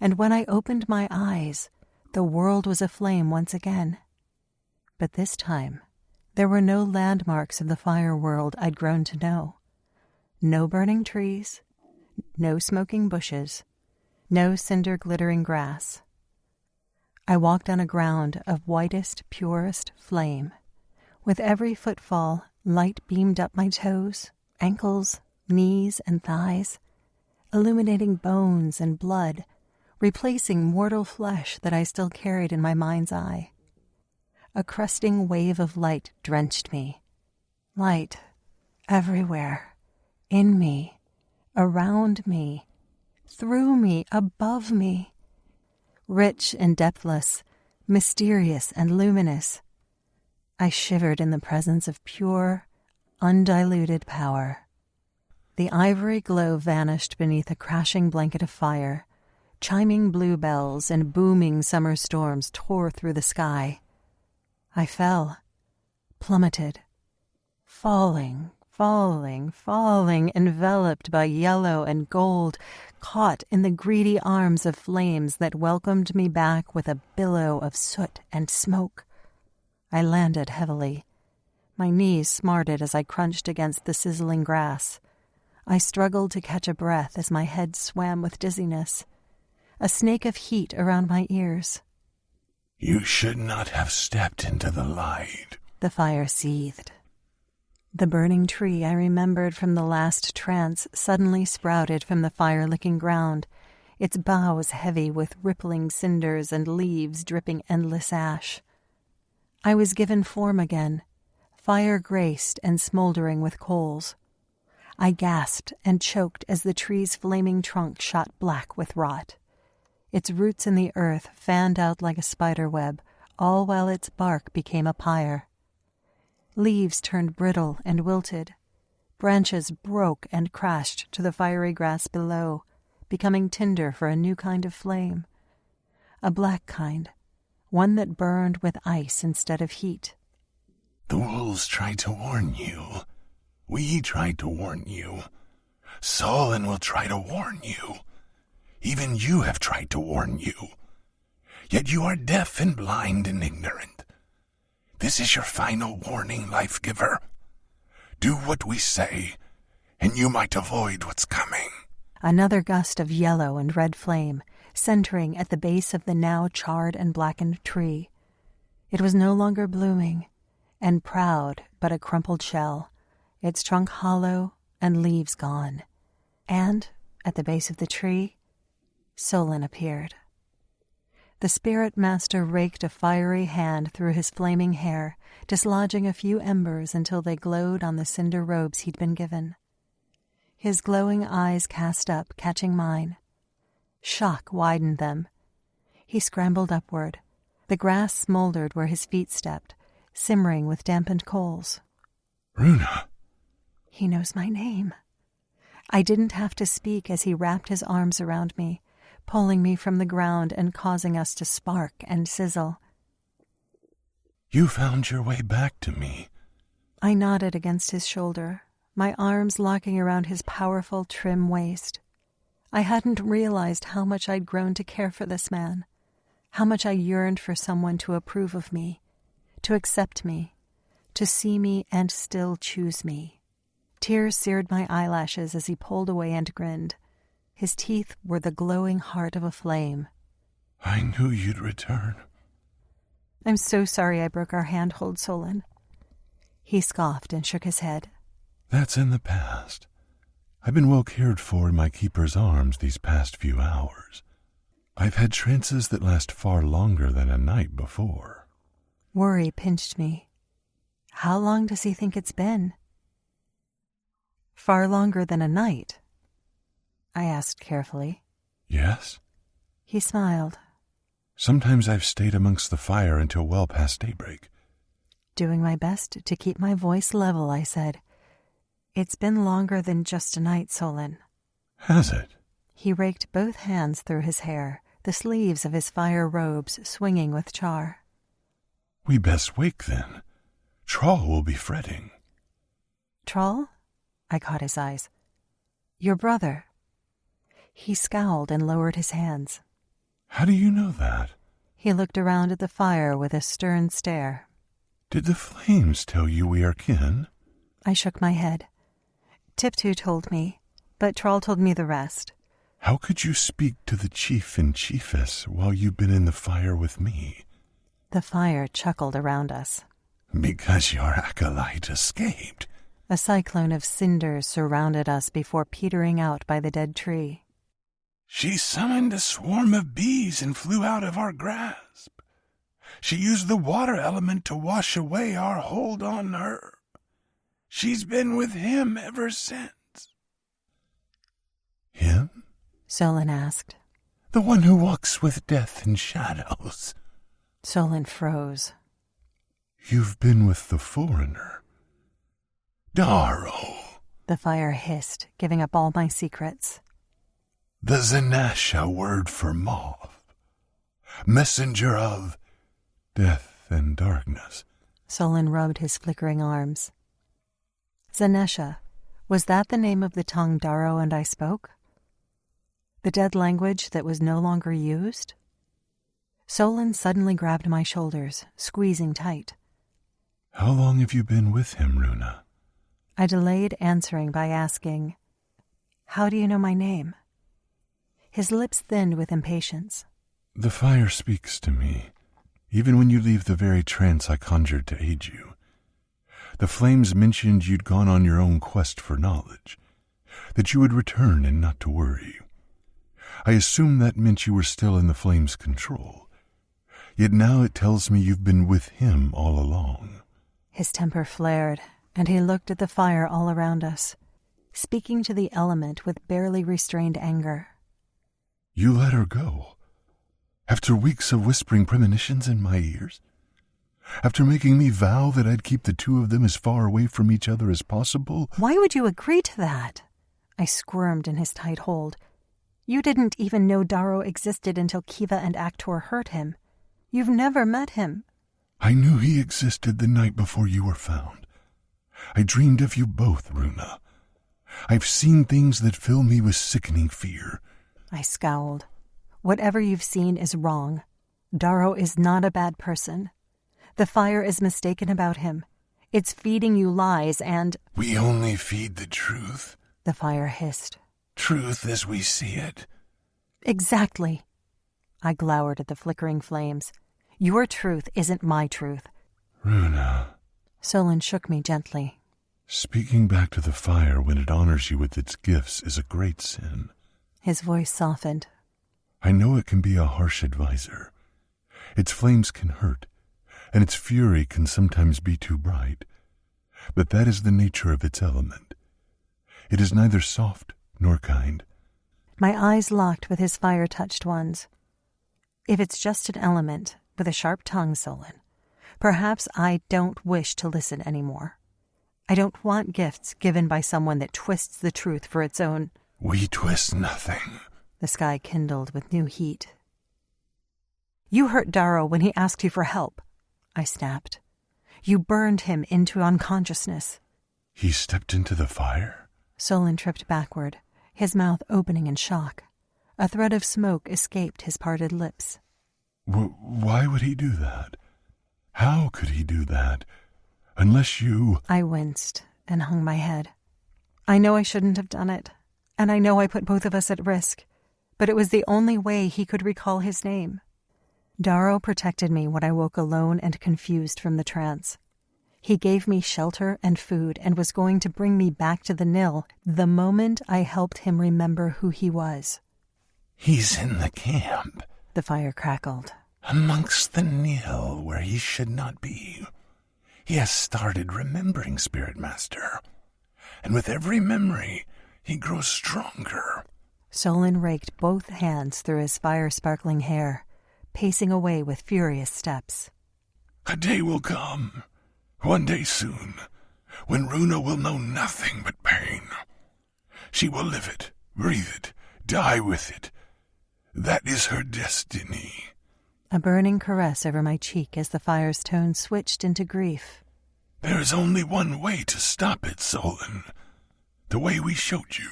S2: And when I opened my eyes, the world was aflame once again. But this time, there were no landmarks of the fire world I'd grown to know. No burning trees, no smoking bushes, no cinder-glittering grass. I walked on a ground of whitest, purest flame. With every footfall, light beamed up my toes, ankles, knees, and thighs, illuminating bones and blood, replacing mortal flesh that I still carried in my mind's eye. A crusting wave of light drenched me. Light everywhere, in me, around me, through me, above me. Rich and depthless, mysterious and luminous. I shivered in the presence of pure, undiluted power. The ivory glow vanished beneath a crashing blanket of fire. Chiming bluebells and booming summer storms tore through the sky. I fell, plummeted, falling, enveloped by yellow and gold, caught in the greedy arms of flames that welcomed me back with a billow of soot and smoke. I landed heavily. My knees smarted as I crunched against the sizzling grass. I struggled to catch a breath as my head swam with dizziness. A snake of heat around my ears.
S3: You should not have stepped into the light.
S2: The fire seethed. The burning tree I remembered from the last trance suddenly sprouted from the fire-licking ground, its boughs heavy with rippling cinders and leaves dripping endless ash. I was given form again, fire-graced and smoldering with coals. I gasped and choked as the tree's flaming trunk shot black with rot. Its roots in the earth fanned out like a spider web, all while its bark became a pyre. Leaves turned brittle and wilted. Branches broke and crashed to the fiery grass below, becoming tinder for a new kind of flame. A black kind, one that burned with ice instead of heat.
S3: The wolves tried to warn you. We tried to warn you. Solon will try to warn you. Even you have tried to warn you. Yet you are deaf and blind and ignorant. This is your final warning, Life-Giver. Do what we say, and you might avoid what's coming.
S2: Another gust of yellow and red flame, centering at the base of the now charred and blackened tree. It was no longer blooming, and proud but a crumpled shell, its trunk hollow and leaves gone. And, at the base of the tree, Solon appeared. The spirit master raked a fiery hand through his flaming hair, dislodging a few embers until they glowed on the cinder robes he'd been given. His glowing eyes cast up, catching mine. Shock widened them. He scrambled upward. The grass smoldered where his feet stepped, simmering with dampened coals.
S3: Runa!
S2: He knows my name. I didn't have to speak as he wrapped his arms around me, pulling me from the ground and causing us to spark and sizzle.
S3: You found your way back to me.
S2: I nodded against his shoulder, my arms locking around his powerful, trim waist. I hadn't realized how much I'd grown to care for this man, how much I yearned for someone to approve of me, to accept me, to see me and still choose me. Tears seared my eyelashes as he pulled away and grinned. His teeth were the glowing heart of a flame.
S3: I knew you'd return.
S2: I'm so sorry I broke our handhold, Solon. He scoffed and shook his head.
S3: That's in the past. I've been well cared for in my keeper's arms these past few hours. I've had trances that last far longer than a night before.
S2: Worry pinched me. How long does he think it's been? Far longer than a night, I asked carefully.
S3: Yes?
S2: He smiled.
S3: Sometimes I've stayed amongst the fire until well past daybreak.
S2: Doing my best to keep my voice level, I said, "It's been longer than just a night, Solon."
S3: Has it?
S2: He raked both hands through his hair, the sleeves of his fire robes swinging with char.
S3: We best wake then. Troll will be fretting.
S2: Troll? I caught his eyes. Your brother. He scowled and lowered his hands.
S3: How do you know that?
S2: He looked around at the fire with a stern stare.
S3: Did the flames tell you we are kin?
S2: I shook my head. Tiptu told me, but Troll told me the rest.
S3: How could you speak to the chief and chiefess while you've been in the fire with me?
S2: The fire chuckled around us.
S3: Because your acolyte escaped.
S2: A cyclone of cinders surrounded us before petering out by the dead tree.
S3: She summoned a swarm of bees and flew out of our grasp. She used the water element to wash away our hold on her. She's been with him ever since. Him?
S2: Solon asked.
S3: The one who walks with death in shadows.
S2: Solon froze.
S3: You've been with the foreigner. Darrow.
S2: The fire hissed, giving up all my secrets.
S3: The Zanasha word for moth. Messenger of death and darkness.
S2: Solon rubbed his flickering arms. Zanesha, was that the name of the tongue Darrow and I spoke? The dead language that was no longer used? Solon suddenly grabbed my shoulders, squeezing tight.
S3: How long have you been with him, Runa?
S2: I delayed answering by asking, "How do you know my name?" His lips thinned with impatience.
S3: The fire speaks to me, even when you leave the very trance I conjured to aid you. The flames mentioned you'd gone on your own quest for knowledge, that you would return and not to worry. I assumed that meant you were still in the flames' control. Yet now it tells me you've been with him all along.
S2: His temper flared, and he looked at the fire all around us, speaking to the element with barely restrained anger.
S3: You let her go? After weeks of whispering premonitions in my ears? After making me vow that I'd keep the two of them as far away from each other as possible?
S2: Why would you agree to that? I squirmed in his tight hold. You didn't even know Darrow existed until Kiva and Actor hurt him. You've never met him.
S3: I knew he existed the night before you were found. I dreamed of you both, Runa. I've seen things that fill me with sickening fear.
S2: I scowled. Whatever you've seen is wrong. Darrow is not a bad person. The fire is mistaken about him. It's feeding you lies and—
S3: We only feed the truth.
S2: The fire hissed.
S3: Truth as we see it.
S2: Exactly. I glowered at the flickering flames. Your truth isn't my truth.
S3: Runa.
S2: Solon shook me gently.
S3: Speaking back to the fire when it honors you with its gifts is a great sin.
S2: His voice softened.
S3: I know it can be a harsh advisor, Its flames can hurt, and its fury can sometimes be too bright. But that is the nature of its element. It is neither soft nor kind.
S2: My eyes locked with his fire-touched ones. If it's just an element with a sharp tongue, Solon, perhaps I don't wish to listen anymore. I don't want gifts given by someone that twists the truth for its own.
S3: We twist nothing.
S2: The sky kindled with new heat. You hurt Darrow when he asked you for help, I snapped. You burned him into unconsciousness.
S3: He stepped into the fire?
S2: Solon tripped backward, his mouth opening in shock. A thread of smoke escaped his parted lips.
S3: Why would he do that? How could he do that? Unless you...
S2: I winced and hung my head. I know I shouldn't have done it, and I know I put both of us at risk, but it was the only way he could recall his name. Darrow protected me when I woke alone and confused from the trance. He gave me shelter and food and was going to bring me back to the Nil the moment I helped him remember who he was.
S3: He's in the camp,
S2: the fire crackled.
S3: Amongst the Nil, where he should not be. He has started remembering, Spirit Master. And with every memory, he grows stronger.
S2: Solon raked both hands through his fire-sparkling hair, pacing away with furious steps.
S3: A day will come, one day soon, when Runa will know nothing but pain. She will live it, breathe it, die with it. That is her destiny.
S2: A burning caress over my cheek as the fire's tone switched into grief.
S3: There is only one way to stop it, Solon. The way we showed you.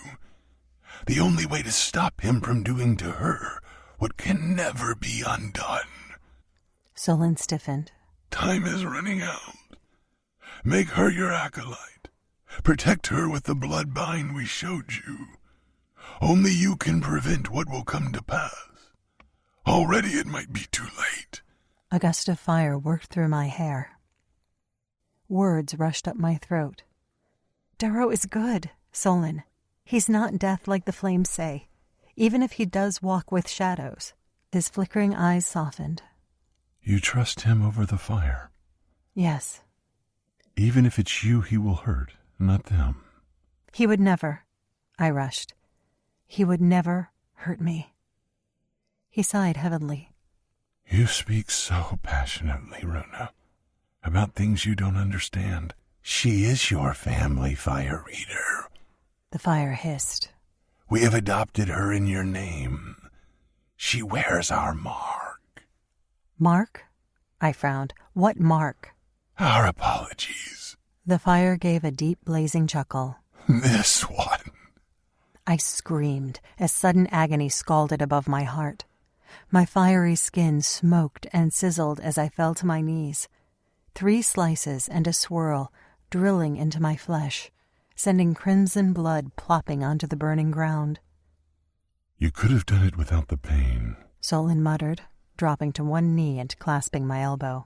S3: The only way to stop him from doing to her what can never be undone.
S2: Solon stiffened.
S3: Time is running out. Make her your acolyte. Protect her with the bloodbind we showed you. Only you can prevent what will come to pass. Already it might be too late.
S2: A gust of fire worked through my hair. Words rushed up my throat. Darrow is good, Solon. He's not death like the flames say, even if he does walk with shadows. His flickering eyes softened.
S3: You trust him over the fire?
S2: Yes.
S3: Even if it's you he will hurt, not them.
S2: He would never. I rushed. He would never hurt me. He sighed heavily.
S3: You speak so passionately, Runa, about things you don't understand. She is your family, Fire Reader.
S2: The fire hissed.
S3: We have adopted her in your name. She wears our mark.
S2: Mark? I frowned. What mark?
S3: Our apologies.
S2: The fire gave a deep, blazing chuckle.
S3: This one.
S2: I screamed as sudden agony scalded above my heart. My fiery skin smoked and sizzled as I fell to my knees. 3 slices and a swirl drilling into my flesh, sending crimson blood plopping onto the burning ground.
S3: You could have done it without the pain,
S2: Solon muttered, dropping to one knee and clasping my elbow.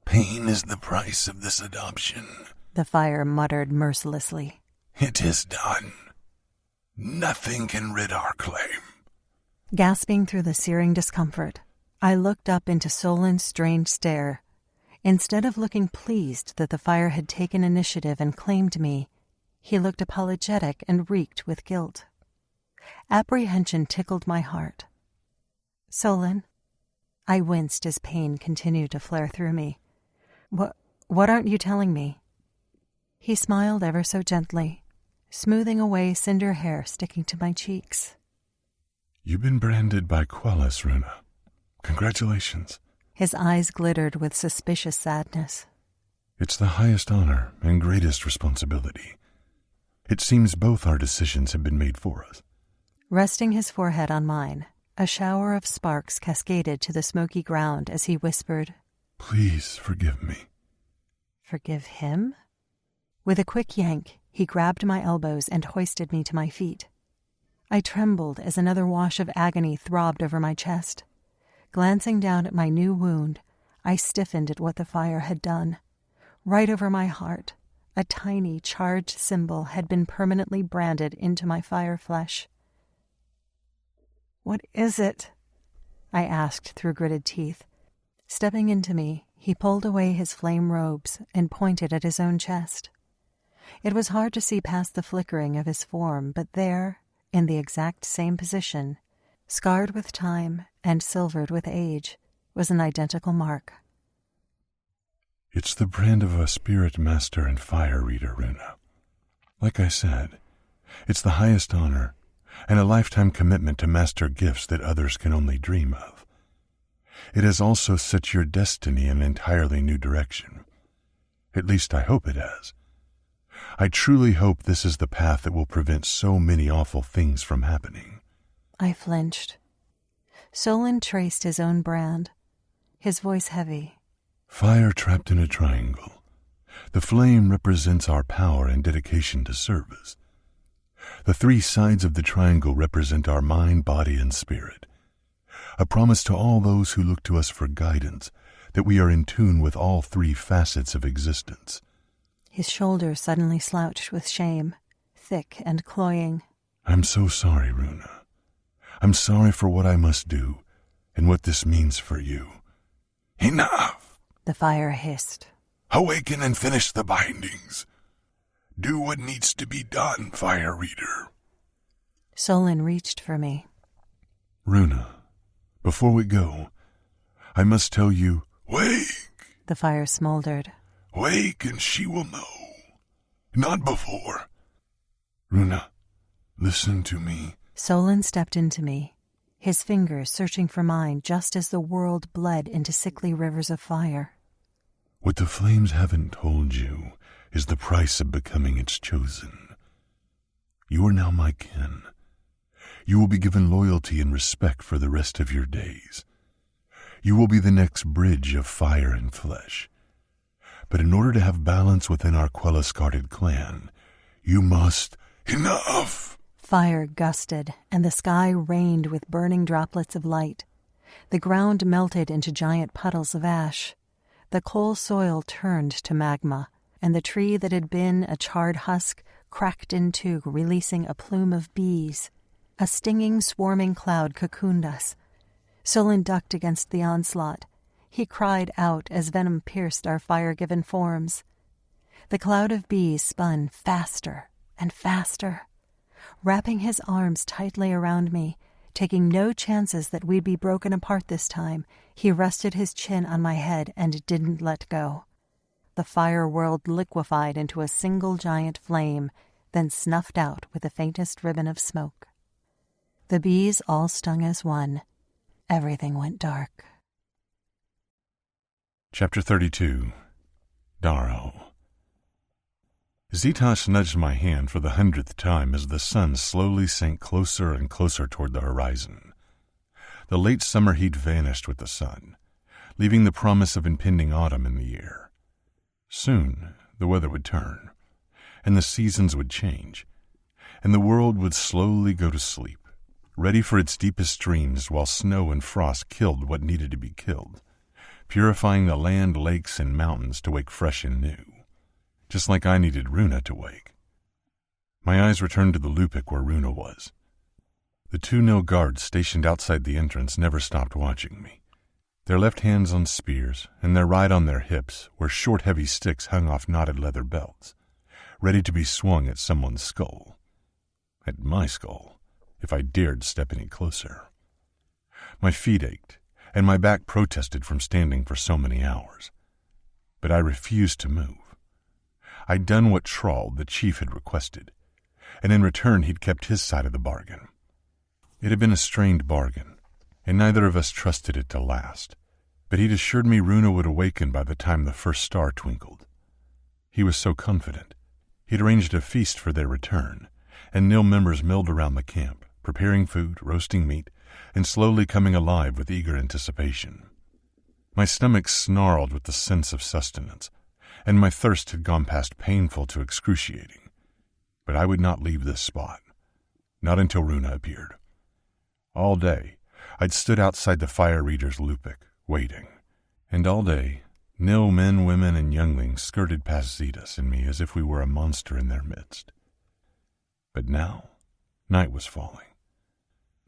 S3: Pain is the price of this adoption.
S2: The fire muttered mercilessly.
S3: It is done. Nothing can rid our claim.
S2: Gasping through the searing discomfort, I looked up into Solon's strange stare. Instead of looking pleased that the fire had taken initiative and claimed me, he looked apologetic and reeked with guilt. Apprehension tickled my heart. Solon, I winced as pain continued to flare through me. What aren't you telling me? He smiled ever so gently, smoothing away cinder hair sticking to my cheeks.
S3: You've been branded by Quellis, Runa. Congratulations.
S2: His eyes glittered with suspicious sadness.
S3: It's the highest honor and greatest responsibility. It seems both our decisions have been made for us.
S2: Resting his forehead on mine, a shower of sparks cascaded to the smoky ground as he whispered,
S3: Please forgive me.
S2: Forgive him? With a quick yank, he grabbed my elbows and hoisted me to my feet. I trembled as another wash of agony throbbed over my chest. Glancing down at my new wound, I stiffened at what the fire had done. Right over my heart, a tiny, charged symbol had been permanently branded into my fire flesh. What is it? I asked through gritted teeth. Stepping into me, he pulled away his flame robes and pointed at his own chest. It was hard to see past the flickering of his form, but there, in the exact same position, scarred with time and silvered with age, was an identical mark.
S3: It's the brand of a spirit master and fire reader, Runa. Like I said, it's the highest honor and a lifetime commitment to master gifts that others can only dream of. It has also set your destiny in an entirely new direction. At least I hope it has. I truly hope this is the path that will prevent so many awful things from happening.
S2: I flinched. Solon traced his own brand, his voice heavy.
S3: Fire trapped in a triangle. The flame represents our power and dedication to service. The three sides of the triangle represent our mind, body, and spirit. A promise to all those who look to us for guidance that we are in tune with all three facets of existence.
S2: His shoulders suddenly slouched with shame, thick and cloying.
S3: I'm so sorry, Runa. I'm sorry for what I must do and what this means for you. Enough!
S2: The fire hissed.
S3: Awaken and finish the bindings. Do what needs to be done, fire reader.
S2: Solon reached for me.
S3: Runa, before we go, I must tell you, wake!
S2: The fire smoldered.
S3: Wake and she will know. Not before. Runa, listen to me.
S2: Solon stepped into me, his fingers searching for mine just as the world bled into sickly rivers of fire.
S3: What the flames haven't told you is the price of becoming its chosen. You are now my kin. You will be given loyalty and respect for the rest of your days. You will be the next bridge of fire and flesh. But in order to have balance within our Quellis-guarded clan, you must... Enough!
S2: Fire gusted, and the sky rained with burning droplets of light. The ground melted into giant puddles of ash. The coal soil turned to magma, and the tree that had been a charred husk cracked in two, releasing a plume of bees. A stinging, swarming cloud cocooned us. Solon ducked against the onslaught. He cried out as venom pierced our fire-given forms. The cloud of bees spun faster and faster. Wrapping his arms tightly around me, taking no chances that we'd be broken apart this time, he rested his chin on my head and didn't let go. The fire world liquefied into a single giant flame, then snuffed out with the faintest ribbon of smoke. The bees all stung as one. Everything went dark.
S1: Chapter 32. Darrow. Zitosh nudged my hand for the 100th time as the sun slowly sank closer and closer toward the horizon. The late summer heat vanished with the sun, leaving the promise of impending autumn in the air. Soon the weather would turn, and the seasons would change, and the world would slowly go to sleep, ready for its deepest dreams while snow and frost killed what needed to be killed, purifying the land, lakes, and mountains to wake fresh and new, just like I needed Runa to wake. My eyes returned to the Lupic where Runa was. The 2 Nil guards stationed outside the entrance never stopped watching me, their left hands on spears and their right on their hips where short, heavy sticks hung off knotted leather belts, ready to be swung at someone's skull. At my skull, if I dared step any closer. My feet ached, and my back protested from standing for so many hours. But I refused to move. I'd done what Troll, the chief, had requested, and in return he'd kept his side of the bargain. It had been a strained bargain, and neither of us trusted it to last, but he'd assured me Runa would awaken by the time the first star twinkled. He was so confident. He'd arranged a feast for their return, and Nil members milled around the camp, preparing food, roasting meat, and slowly coming alive with eager anticipation. My stomach snarled with the sense of sustenance, and my thirst had gone past painful to excruciating. But I would not leave this spot, not until Runa appeared. All day, I'd stood outside the fire reader's Lupic, waiting, and all day, Nil men, women, and younglings skirted past Zetas and me as if we were a monster in their midst. But now, night was falling.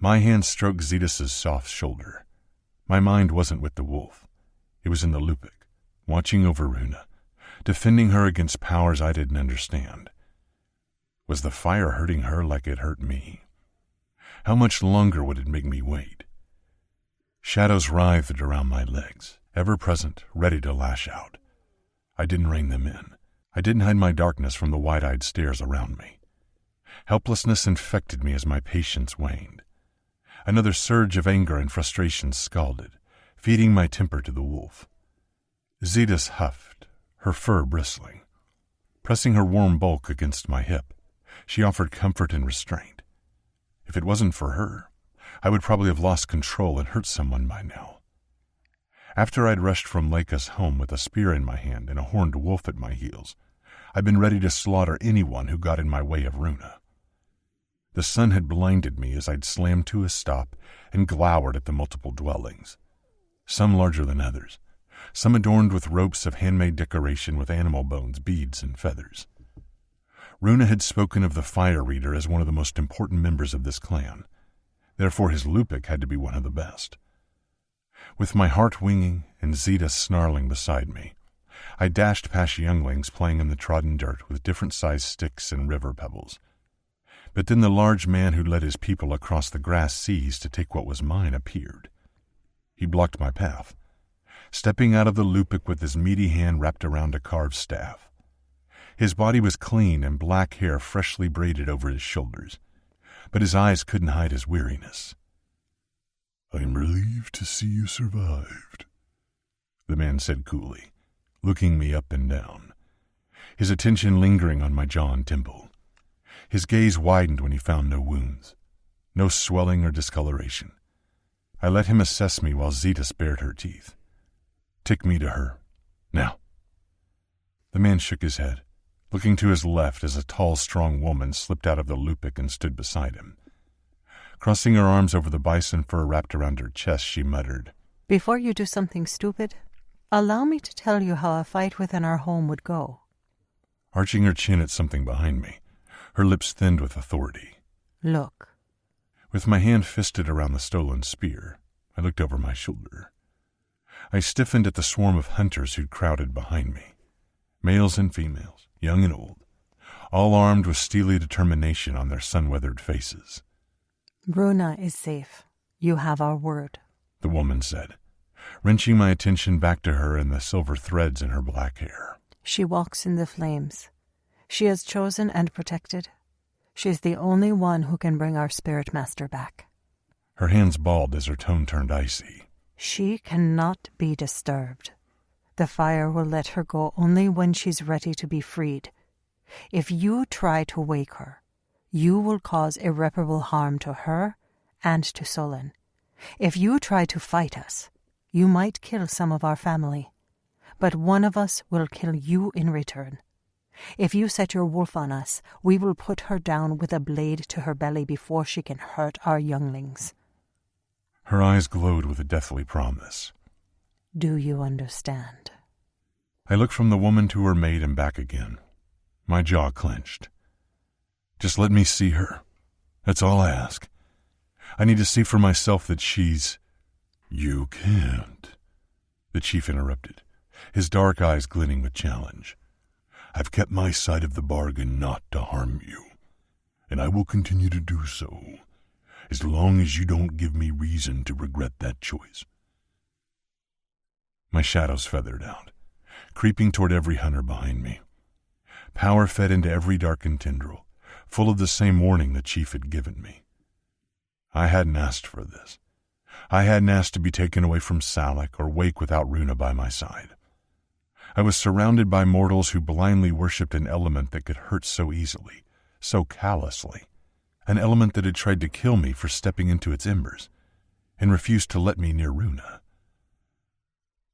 S1: My hand stroked Zetas' soft shoulder. My mind wasn't with the wolf. It was in the Lupic, watching over Runa, defending her against powers I didn't understand. Was the fire hurting her like it hurt me? How much longer would it make me wait? Shadows writhed around my legs, ever present, ready to lash out. I didn't rein them in. I didn't hide my darkness from the wide-eyed stares around me. Helplessness infected me as my patience waned. Another surge of anger and frustration scalded, feeding my temper to the wolf. Zetas huffed, her fur bristling. Pressing her warm bulk against my hip, she offered comfort and restraint. If it wasn't for her, I would probably have lost control and hurt someone by now. After I'd rushed from Leica's home with a spear in my hand and a horned wolf at my heels, I'd been ready to slaughter anyone who got in my way of Runa. The sun had blinded me as I'd slammed to a stop and glowered at the multiple dwellings, some larger than others, some adorned with ropes of handmade decoration with animal bones, beads, and feathers. Runa had spoken of the Fire Reader as one of the most important members of this clan. Therefore his Lupic had to be one of the best. With my heart winging and Zeta snarling beside me, I dashed past younglings playing in the trodden dirt with different-sized sticks and river pebbles. But then the large man who led his people across the grass seas to take what was mine appeared. He blocked my path, stepping out of the Lupic with his meaty hand wrapped around a carved staff. His body was clean and black hair freshly braided over his shoulders, but his eyes couldn't hide his weariness.
S3: "I'm relieved to see you survived,"
S1: the man said coolly, looking me up and down, his attention lingering on my jaw and temple. His gaze widened when he found no wounds, no swelling or discoloration. I let him assess me while Zeta bared her teeth. "Take me to her. Now." The man shook his head, looking to his left as a tall, strong woman slipped out of the Lupic and stood beside him. Crossing her arms over the bison fur wrapped around her chest, she muttered,
S2: "Before you do something stupid, allow me to tell you how a fight within our home would go."
S1: Arching her chin at something behind me, her lips thinned with authority.
S2: "Look."
S1: With my hand fisted around the stolen spear, I looked over my shoulder. I stiffened at the swarm of hunters who'd crowded behind me, males and females, young and old, all armed with steely determination on their sun-weathered faces.
S2: "Runa is safe. You have our word,"
S1: the woman said, wrenching my attention back to her and the silver threads in her black hair.
S2: "She walks in the flames. She is chosen and protected. She is the only one who can bring our spirit master back."
S1: Her hands balled as her tone turned icy.
S2: "She cannot be disturbed. The fire will let her go only when she's ready to be freed. If you try to wake her, you will cause irreparable harm to her and to Solon. If you try to fight us, you might kill some of our family, but one of us will kill you in return. If you set your wolf on us, we will put her down with a blade to her belly before she can hurt our younglings."
S1: Her eyes glowed with a deathly promise.
S2: "Do you understand?"
S1: I looked from the woman to her maid and back again. My jaw clenched. "Just let me see her. That's all I ask. I need to see for myself that she's—"
S3: "You can't,"
S1: the chief interrupted, his dark eyes glinting with challenge.
S3: "I've kept my side of the bargain not to harm you, and I will continue to do so, as long as you don't give me reason to regret that choice."
S1: My shadows feathered out, creeping toward every hunter behind me. Power fed into every darkened tendril, full of the same warning the chief had given me. I hadn't asked for this. I hadn't asked to be taken away from Salak or wake without Runa by my side. I was surrounded by mortals who blindly worshipped an element that could hurt so easily, so callously, an element that had tried to kill me for stepping into its embers, and refused to let me near Runa.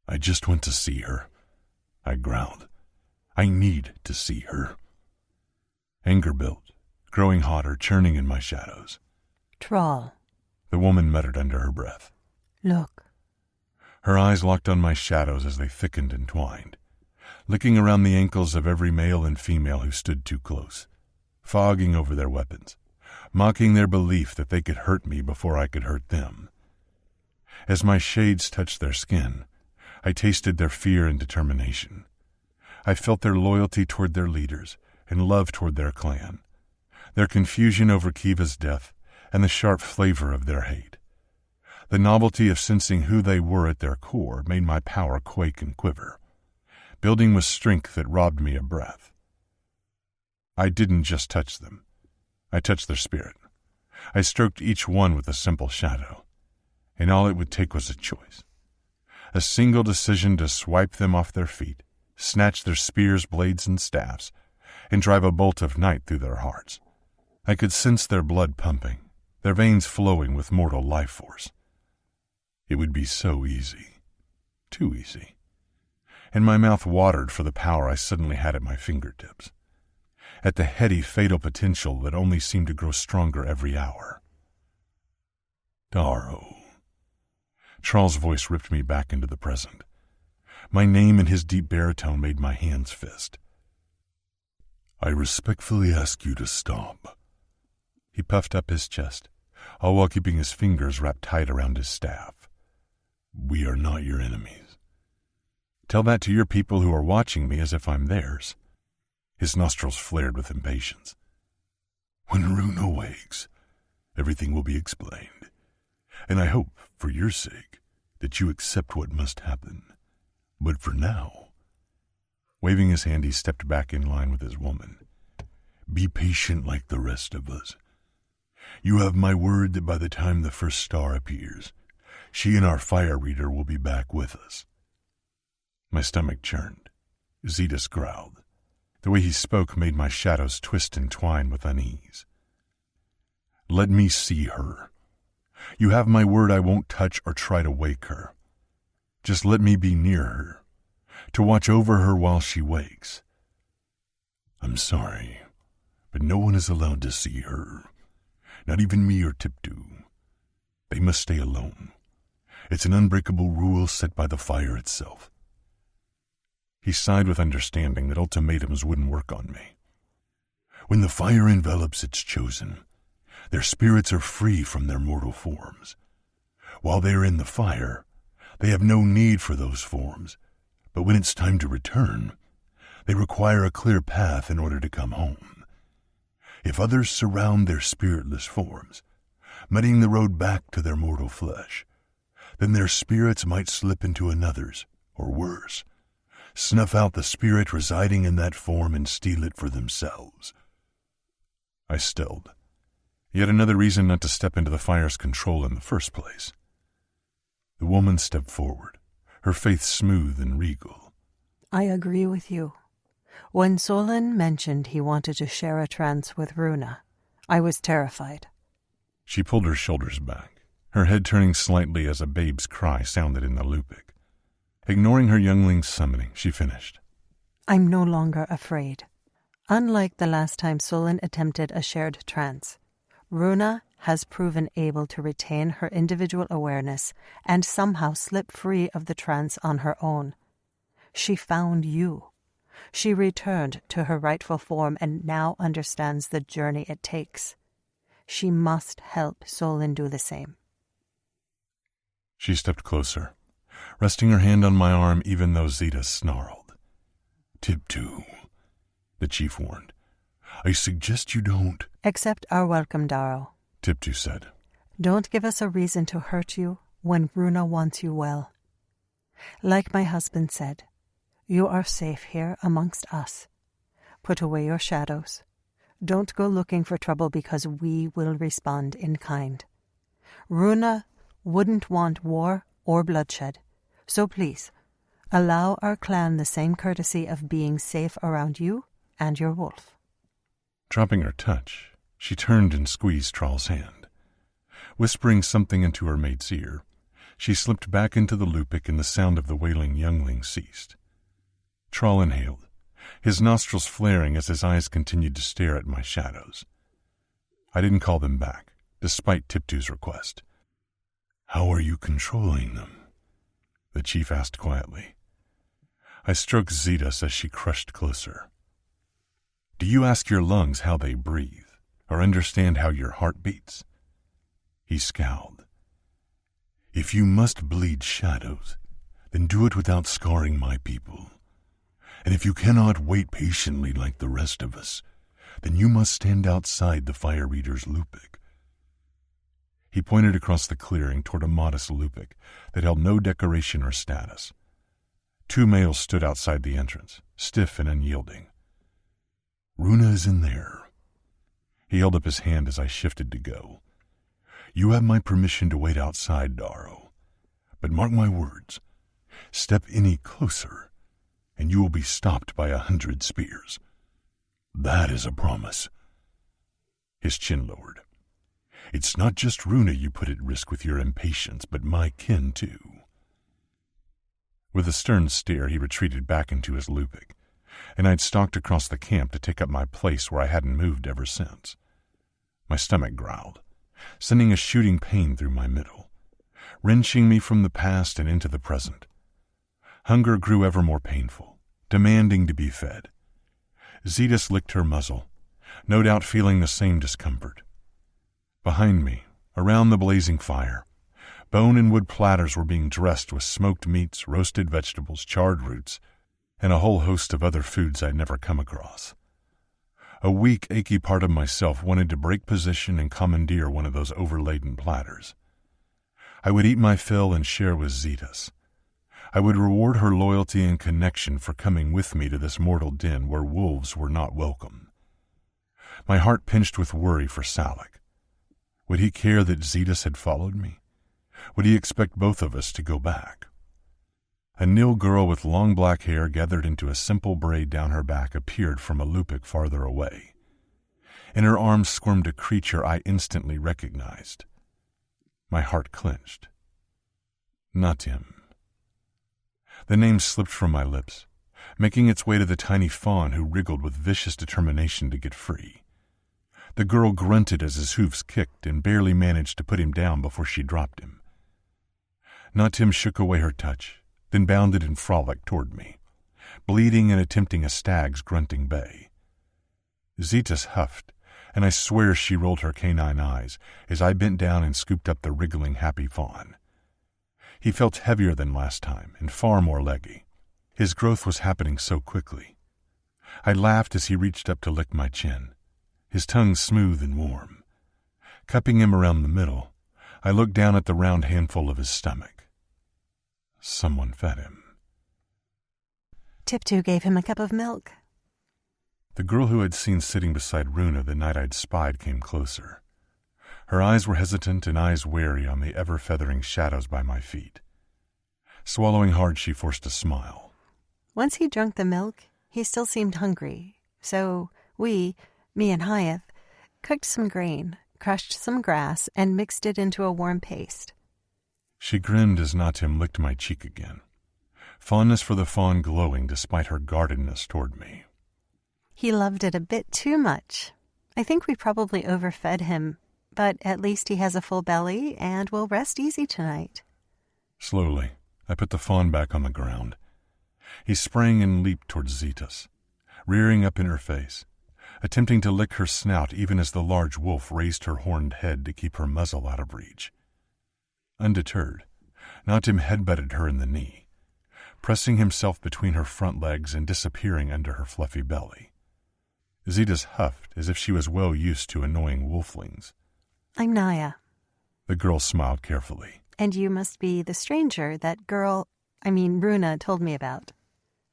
S1: "I just want to see her," I growled. "I need to see her." Anger built, growing hotter, churning in my shadows.
S2: "Troll,"
S1: the woman muttered under her breath.
S2: "Look."
S1: Her eyes locked on my shadows as they thickened and twined, licking around the ankles of every male and female who stood too close, fogging over their weapons, mocking their belief that they could hurt me before I could hurt them. As my shades touched their skin, I tasted their fear and determination. I felt their loyalty toward their leaders and love toward their clan, their confusion over Kiva's death, and the sharp flavor of their hate. The novelty of sensing who they were at their core made my power quake and quiver, building with strength that robbed me of breath. I didn't just touch them. I touched their spirit. I stroked each one with a simple shadow, and all it would take was a choice. A single decision to swipe them off their feet, snatch their spears, blades, and staffs, and drive a bolt of night through their hearts. I could sense their blood pumping, their veins flowing with mortal life force. It would be so easy. Too easy. And my mouth watered for the power I suddenly had at my fingertips, at the heady, fatal potential that only seemed to grow stronger every hour. Darrow. Charles' voice ripped me back into the present. My name in his deep baritone made my hands fist. I respectfully ask you to stop. He puffed up his chest, all while keeping his fingers wrapped tight around his staff. We are not your enemies. Tell that to your people who are watching me as if I'm theirs. His nostrils flared with impatience. When Runa wakes, everything will be explained, and I hope, for your sake, that you accept what must happen. But for now... Waving his hand, he stepped back in line with his woman. Be patient like the rest of us. You have my word that by the time the first star appears, she and our fire reader will be back with us. My stomach churned. Zetas growled. The way he spoke made my shadows twist and twine with unease. Let me see her. You have my word I won't touch or try to wake her. Just let me be near her, to watch over her while she wakes. I'm sorry, but no one is allowed to see her. Not even me or Tiptu. They must stay alone. It's an unbreakable rule set by the fire itself. He sighed with understanding that ultimatums wouldn't work on me. When the fire envelops its chosen, their spirits are free from their mortal forms. While they are in the fire, they have no need for those forms, but when it's time to return, they require a clear path in order to come home. If others surround their spiritless forms, muddying the road back to their mortal flesh, then their spirits might slip into another's, or worse, snuff out the spirit residing in that form and steal it for themselves. I stilled. Yet another reason not to step into the fire's control in the first place. The woman stepped forward, her face smooth and regal.
S2: I agree with you. When Solon mentioned he wanted to share a trance with Runa, I was terrified.
S1: She pulled her shoulders back, her head turning slightly as a babe's cry sounded in the Lupic. Ignoring her youngling's summoning, she finished.
S2: I'm no longer afraid. Unlike the last time Solon attempted a shared trance, Runa has proven able to retain her individual awareness and somehow slip free of the trance on her own. She found you. She returned to her rightful form and now understands the journey it takes. She must help Solon do the same.
S1: She stepped closer, resting her hand on my arm even though Zeta snarled. Tiptu, the chief warned. I suggest you don't...
S2: Accept our welcome, Darrow,
S1: Tiptu said.
S2: Don't give us a reason to hurt you when Runa wants you well. Like my husband said, you are safe here amongst us. Put away your shadows. Don't go looking for trouble because we will respond in kind. Runa wouldn't want war or bloodshed, so please, allow our clan the same courtesy of being safe around you and your wolf.
S1: Dropping her touch, she turned and squeezed Trall's hand. Whispering something into her mate's ear, she slipped back into the Lupic and the sound of the wailing youngling ceased. Trall inhaled, his nostrils flaring as his eyes continued to stare at my shadows. I didn't call them back, despite Tiptu's request. How are you controlling them? The chief asked quietly. I stroked Zetas as she crushed closer. Do you ask your lungs how they breathe, or understand how your heart beats? He scowled. If you must bleed shadows,
S3: then do it without scarring my people. And if you cannot wait patiently like the rest of us, then you must stand outside the Fire Reader's lupic." He pointed across the clearing toward a modest lupic that held no decoration or status. 2 males stood outside the entrance, stiff and unyielding. "Runa is in there." He held up his hand as I shifted to go. "You have my permission to wait outside, Darrow. But mark my words, step any closer, and you will be stopped by 100 spears. That is a promise." His chin lowered. "It's not just Runa you put at risk with your impatience, but my kin too." With a stern stare, he retreated back into his lupic, and I'd stalked across the camp to take up my place where I hadn't moved ever since. My stomach growled, sending a shooting pain through my middle, wrenching me from the past and into the present. Hunger grew ever more painful, demanding to be fed. Zetas licked her muzzle, no doubt feeling the same discomfort. Behind me, around the blazing fire, bone and wood platters were being dressed with smoked meats, roasted vegetables, charred roots, and a whole host of other foods I'd never come across. A weak, achy part of myself wanted to break position and commandeer one of those overladen platters. I would eat my fill and share with Zetas. I would reward her loyalty and connection for coming with me to this mortal den where wolves were not welcome. My heart pinched with worry for Salak. Would he care that Zetas had followed me? Would he expect both of us to go back? A Nil girl with long black hair gathered into a simple braid down her back appeared from a lupic farther away. In her arms squirmed a creature I instantly recognized. My heart clenched. Natim. The name slipped from my lips, making its way to the tiny fawn who wriggled with vicious determination to get free. The girl grunted as his hoofs kicked and barely managed to put him down before she dropped him. Natim shook away her touch, then bounded in frolic toward me, bleeding and attempting a stag's grunting bay. Zetas huffed, and I swear she rolled her canine eyes as I bent down and scooped up the wriggling happy fawn. He felt heavier than last time and far more leggy. His growth was happening so quickly. I laughed as he reached up to lick my chin, his tongue smooth and warm. Cupping him around the middle, I looked down at the round handful of his stomach. Someone fed him.
S2: Tiptu gave him a cup of milk.
S1: The girl who I'd seen sitting beside Runa the night I'd spied came closer. Her eyes were hesitant and eyes wary on the ever-feathering shadows by my feet. Swallowing hard, she forced a smile.
S2: Once he drank the milk, he still seemed hungry, so me and Hyatt, cooked some grain, crushed some grass, and mixed it into a warm paste.
S1: She grinned as Natim licked my cheek again, fondness for the fawn glowing despite her guardedness toward me.
S2: He loved it a bit too much. I think we probably overfed him, but at least he has a full belly and will rest easy tonight.
S1: Slowly, I put the fawn back on the ground. He sprang and leaped towards Zetas, rearing up in her face, attempting to lick her snout even as the large wolf raised her horned head to keep her muzzle out of reach. Undeterred, Natim headbutted her in the knee, pressing himself between her front legs and disappearing under her fluffy belly. Zetas huffed as if she was well used to annoying wolflings.
S2: I'm Naya.
S1: The girl smiled carefully.
S2: And you must be the stranger that Runa told me about.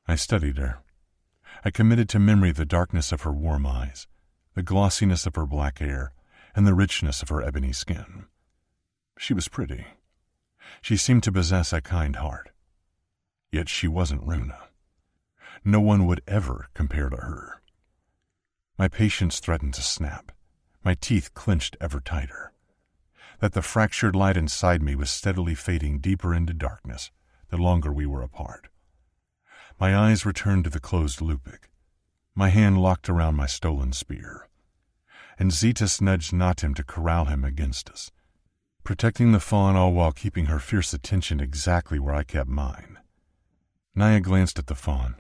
S1: I studied her. I committed to memory the darkness of her warm eyes, the glossiness of her black hair, and the richness of her ebony skin. She was pretty. She seemed to possess a kind heart. Yet she wasn't Runa. No one would ever compare to her. My patience threatened to snap, my teeth clenched ever tighter. That the fractured light inside me was steadily fading deeper into darkness the longer we were apart. My eyes returned to the closed lupic, my hand locked around my stolen spear. And Zetas nudged Natim to corral him against us, protecting the fawn all while keeping her fierce attention exactly where I kept mine. Naya glanced at the fawn,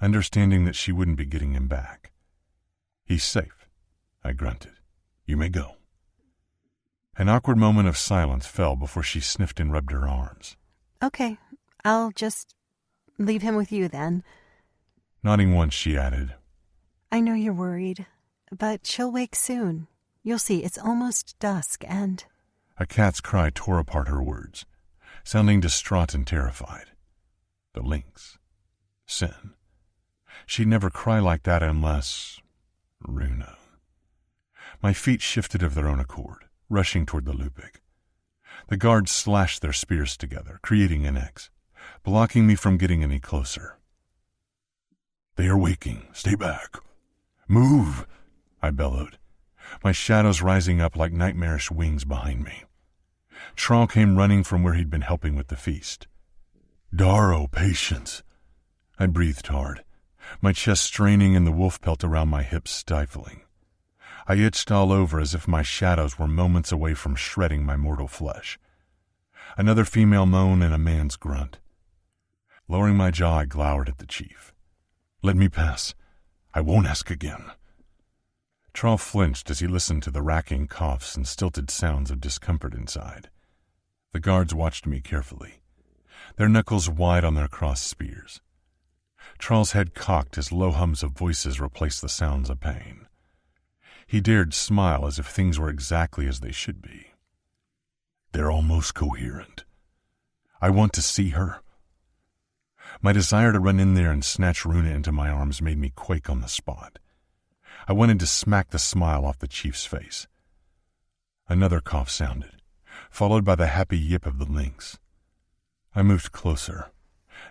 S1: understanding that she wouldn't be getting him back. He's safe, I grunted. You may go. An awkward moment of silence fell before she sniffed and rubbed her arms.
S2: Okay, I'll just leave him with you then.
S1: Nodding once, she added,
S2: I know you're worried, but she'll wake soon. You'll see, it's almost dusk and...
S1: A cat's cry tore apart her words, sounding distraught and terrified. The lynx. Sin. She'd never cry like that unless... Runa. My feet shifted of their own accord, rushing toward the Lupik. The guards slashed their spears together, creating an X, blocking me from getting any closer.
S3: They are waking. Stay back. Move,
S1: I bellowed, my shadows rising up like nightmarish wings behind me. Trall came running from where he'd been helping with the feast.
S3: Darrow, patience.
S1: I breathed hard, my chest straining and the wolf pelt around my hips stifling. I itched all over as if my shadows were moments away from shredding my mortal flesh. Another female moan and a man's grunt. Lowering my jaw, I glowered at the chief.
S3: Let me pass. I won't ask again.
S1: Trall flinched as he listened to the racking coughs and stilted sounds of discomfort inside. The guards watched me carefully, their knuckles wide on their crossed spears. Trall's head cocked as low hums of voices replaced the sounds of pain. He dared smile as if things were exactly as they should be.
S3: They're almost coherent.
S1: I want to see her. My desire to run in there and snatch Runa into my arms made me quake on the spot. I wanted to smack the smile off the chief's face. Another cough sounded, followed by the happy yip of the lynx. I moved closer.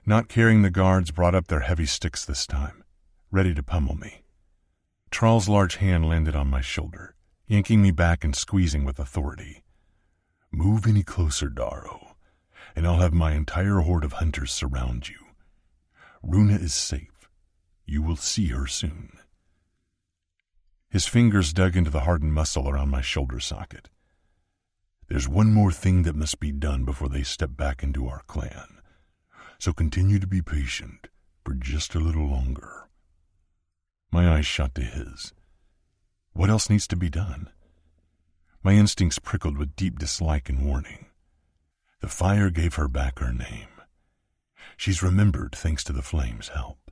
S1: Not caring, the guards brought up their heavy sticks this time, ready to pummel me. Trall's large hand landed on my shoulder, yanking me back and squeezing with authority.
S3: Move any closer, Darrow, and I'll have my entire horde of hunters surround you. Runa is safe. You will see her soon.
S1: His fingers dug into the hardened muscle around my shoulder socket.
S3: There's one more thing that must be done before they step back into our clan, so continue to be patient for just a little longer.
S1: My eyes shot to his. What else needs to be done? My instincts prickled with deep dislike and warning.
S3: The fire gave her back her name. She's remembered thanks to the flame's help.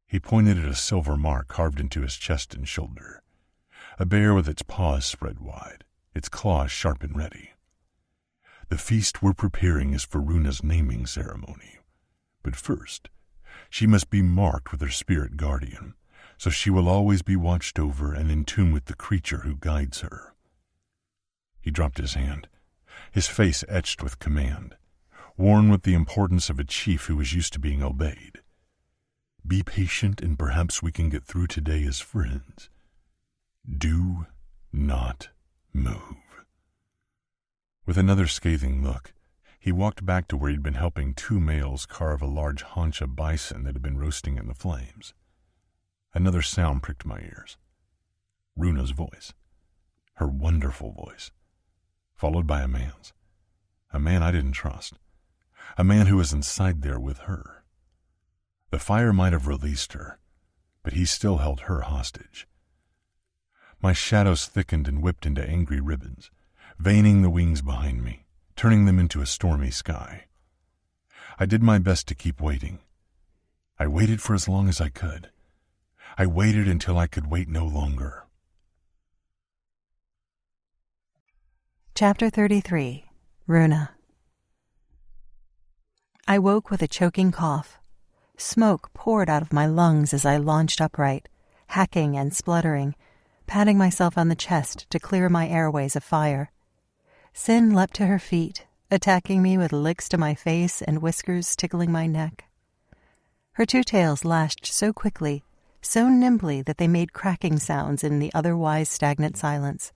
S1: He pointed at a silver mark carved into his chest and shoulder, a bear with its paws spread wide, its claws sharp and ready.
S3: The feast we're preparing is for Runa's naming ceremony, but first, she must be marked with her spirit guardian, so she will always be watched over and in tune with the creature who guides her.
S1: He dropped his hand, his face etched with command, worn with the importance of a chief who was used to being obeyed.
S3: Be patient and perhaps we can get through today as friends. Do not move.
S1: With another scathing look, he walked back to where he'd been helping two males carve a large haunch of bison that had been roasting in the flames. Another sound pricked my ears. Runa's voice. Her wonderful voice. Followed by a man's. A man I didn't trust. A man who was inside there with her. The fire might have released her, but he still held her hostage. My shadows thickened and whipped into angry ribbons, veining the wings behind me, turning them into a stormy sky. I did my best to keep waiting. I waited for as long as I could. I waited until I could wait no longer.
S2: Chapter 33. Runa. I woke with a choking cough. Smoke poured out of my lungs as I launched upright, hacking and spluttering, patting myself on the chest to clear my airways of fire. Sin leapt to her feet, attacking me with licks to my face and whiskers tickling my neck. Her two tails lashed so quickly, so nimbly that they made cracking sounds in the otherwise stagnant silence.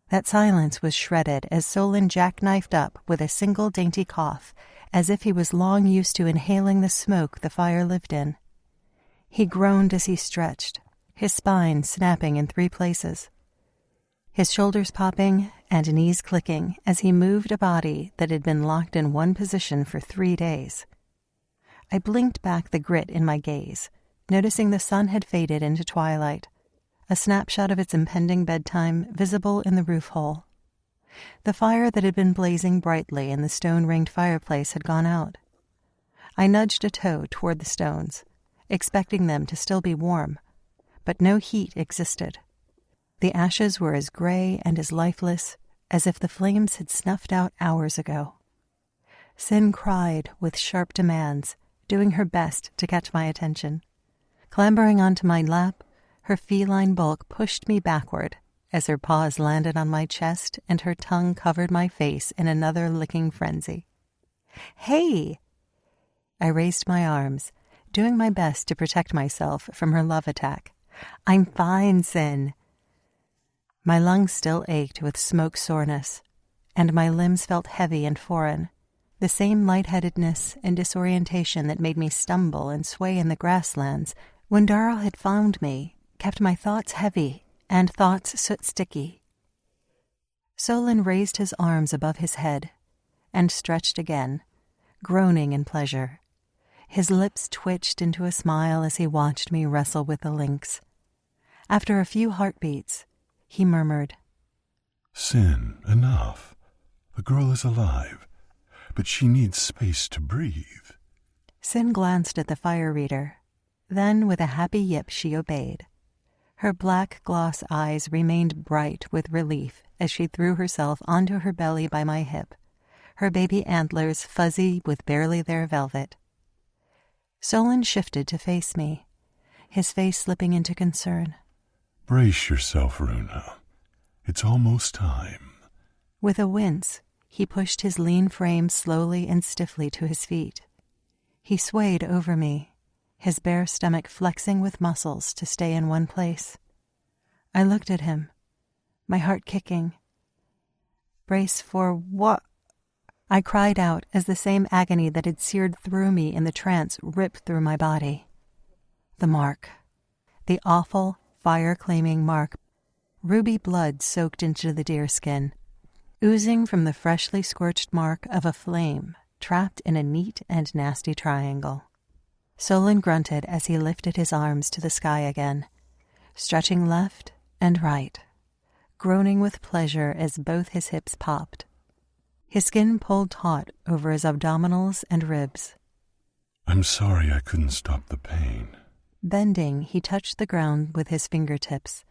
S2: That silence was shredded as Solon jackknifed up with a single dainty cough, as if he was long used to inhaling the smoke the fire lived in. He groaned as he stretched, his spine snapping in 3 places, his shoulders popping and knees clicking as he moved a body that had been locked in one position for 3 days. I blinked back the grit in my gaze, noticing the sun had faded into twilight, a snapshot of its impending bedtime visible in the roof hole. The fire that had been blazing brightly in the stone-ringed fireplace had gone out. I nudged a toe toward the stones, expecting them to still be warm, but no heat existed. The ashes were as gray and as lifeless as if the flames had snuffed out hours ago. Sin cried with sharp demands, doing her best to catch my attention. Clambering onto my lap, her feline bulk pushed me backward as her paws landed on my chest and her tongue covered my face in another licking frenzy. "Hey!" I raised my arms, doing my best to protect myself from her love attack. "I'm fine, Sin." My lungs still ached with smoke soreness, and my limbs felt heavy and foreign. The same lightheadedness and disorientation that made me stumble and sway in the grasslands when Darrow had found me kept my thoughts heavy and thoughts soot-sticky. Solon raised his arms above his head and stretched again, groaning in pleasure. His lips twitched into a smile as he watched me wrestle with the lynx. After a few heartbeats, he murmured,
S3: "Sin, enough. The girl is alive, but she needs space to breathe."
S2: Sin glanced at the fire reader. Then, with a happy yip, she obeyed. Her black gloss eyes remained bright with relief as she threw herself onto her belly by my hip, her baby antlers fuzzy with barely their velvet. Solon shifted to face me, his face slipping into concern.
S3: "Brace yourself, Runa. It's almost time."
S2: With a wince, he pushed his lean frame slowly and stiffly to his feet. He swayed over me, his bare stomach flexing with muscles to stay in one place. I looked at him, my heart kicking. "Brace for what?" I cried out as the same agony that had seared through me in the trance ripped through my body. The mark. The awful, fire-claiming mark. Ruby blood soaked into the deerskin, oozing from the freshly scorched mark of a flame trapped in a neat and nasty triangle. Solon grunted as he lifted his arms to the sky again, stretching left and right, groaning with pleasure as both his hips popped. His skin pulled taut over his abdominals and ribs.
S3: "I'm sorry I couldn't stop the pain."
S2: Bending, he touched the ground with his fingertips,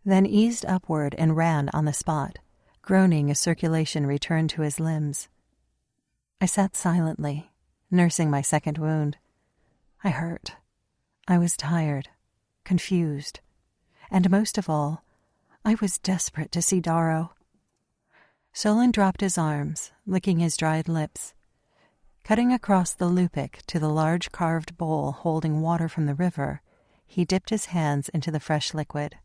S2: then eased upward and ran on the spot, groaning as circulation returned to his limbs. I sat silently, nursing my second wound. I hurt. I was tired, confused, and most of all, I was desperate to see Darrow. Solon dropped his arms, licking his dried lips. Cutting across the lupic to the large carved bowl holding water from the river, he dipped his hands into the fresh liquid.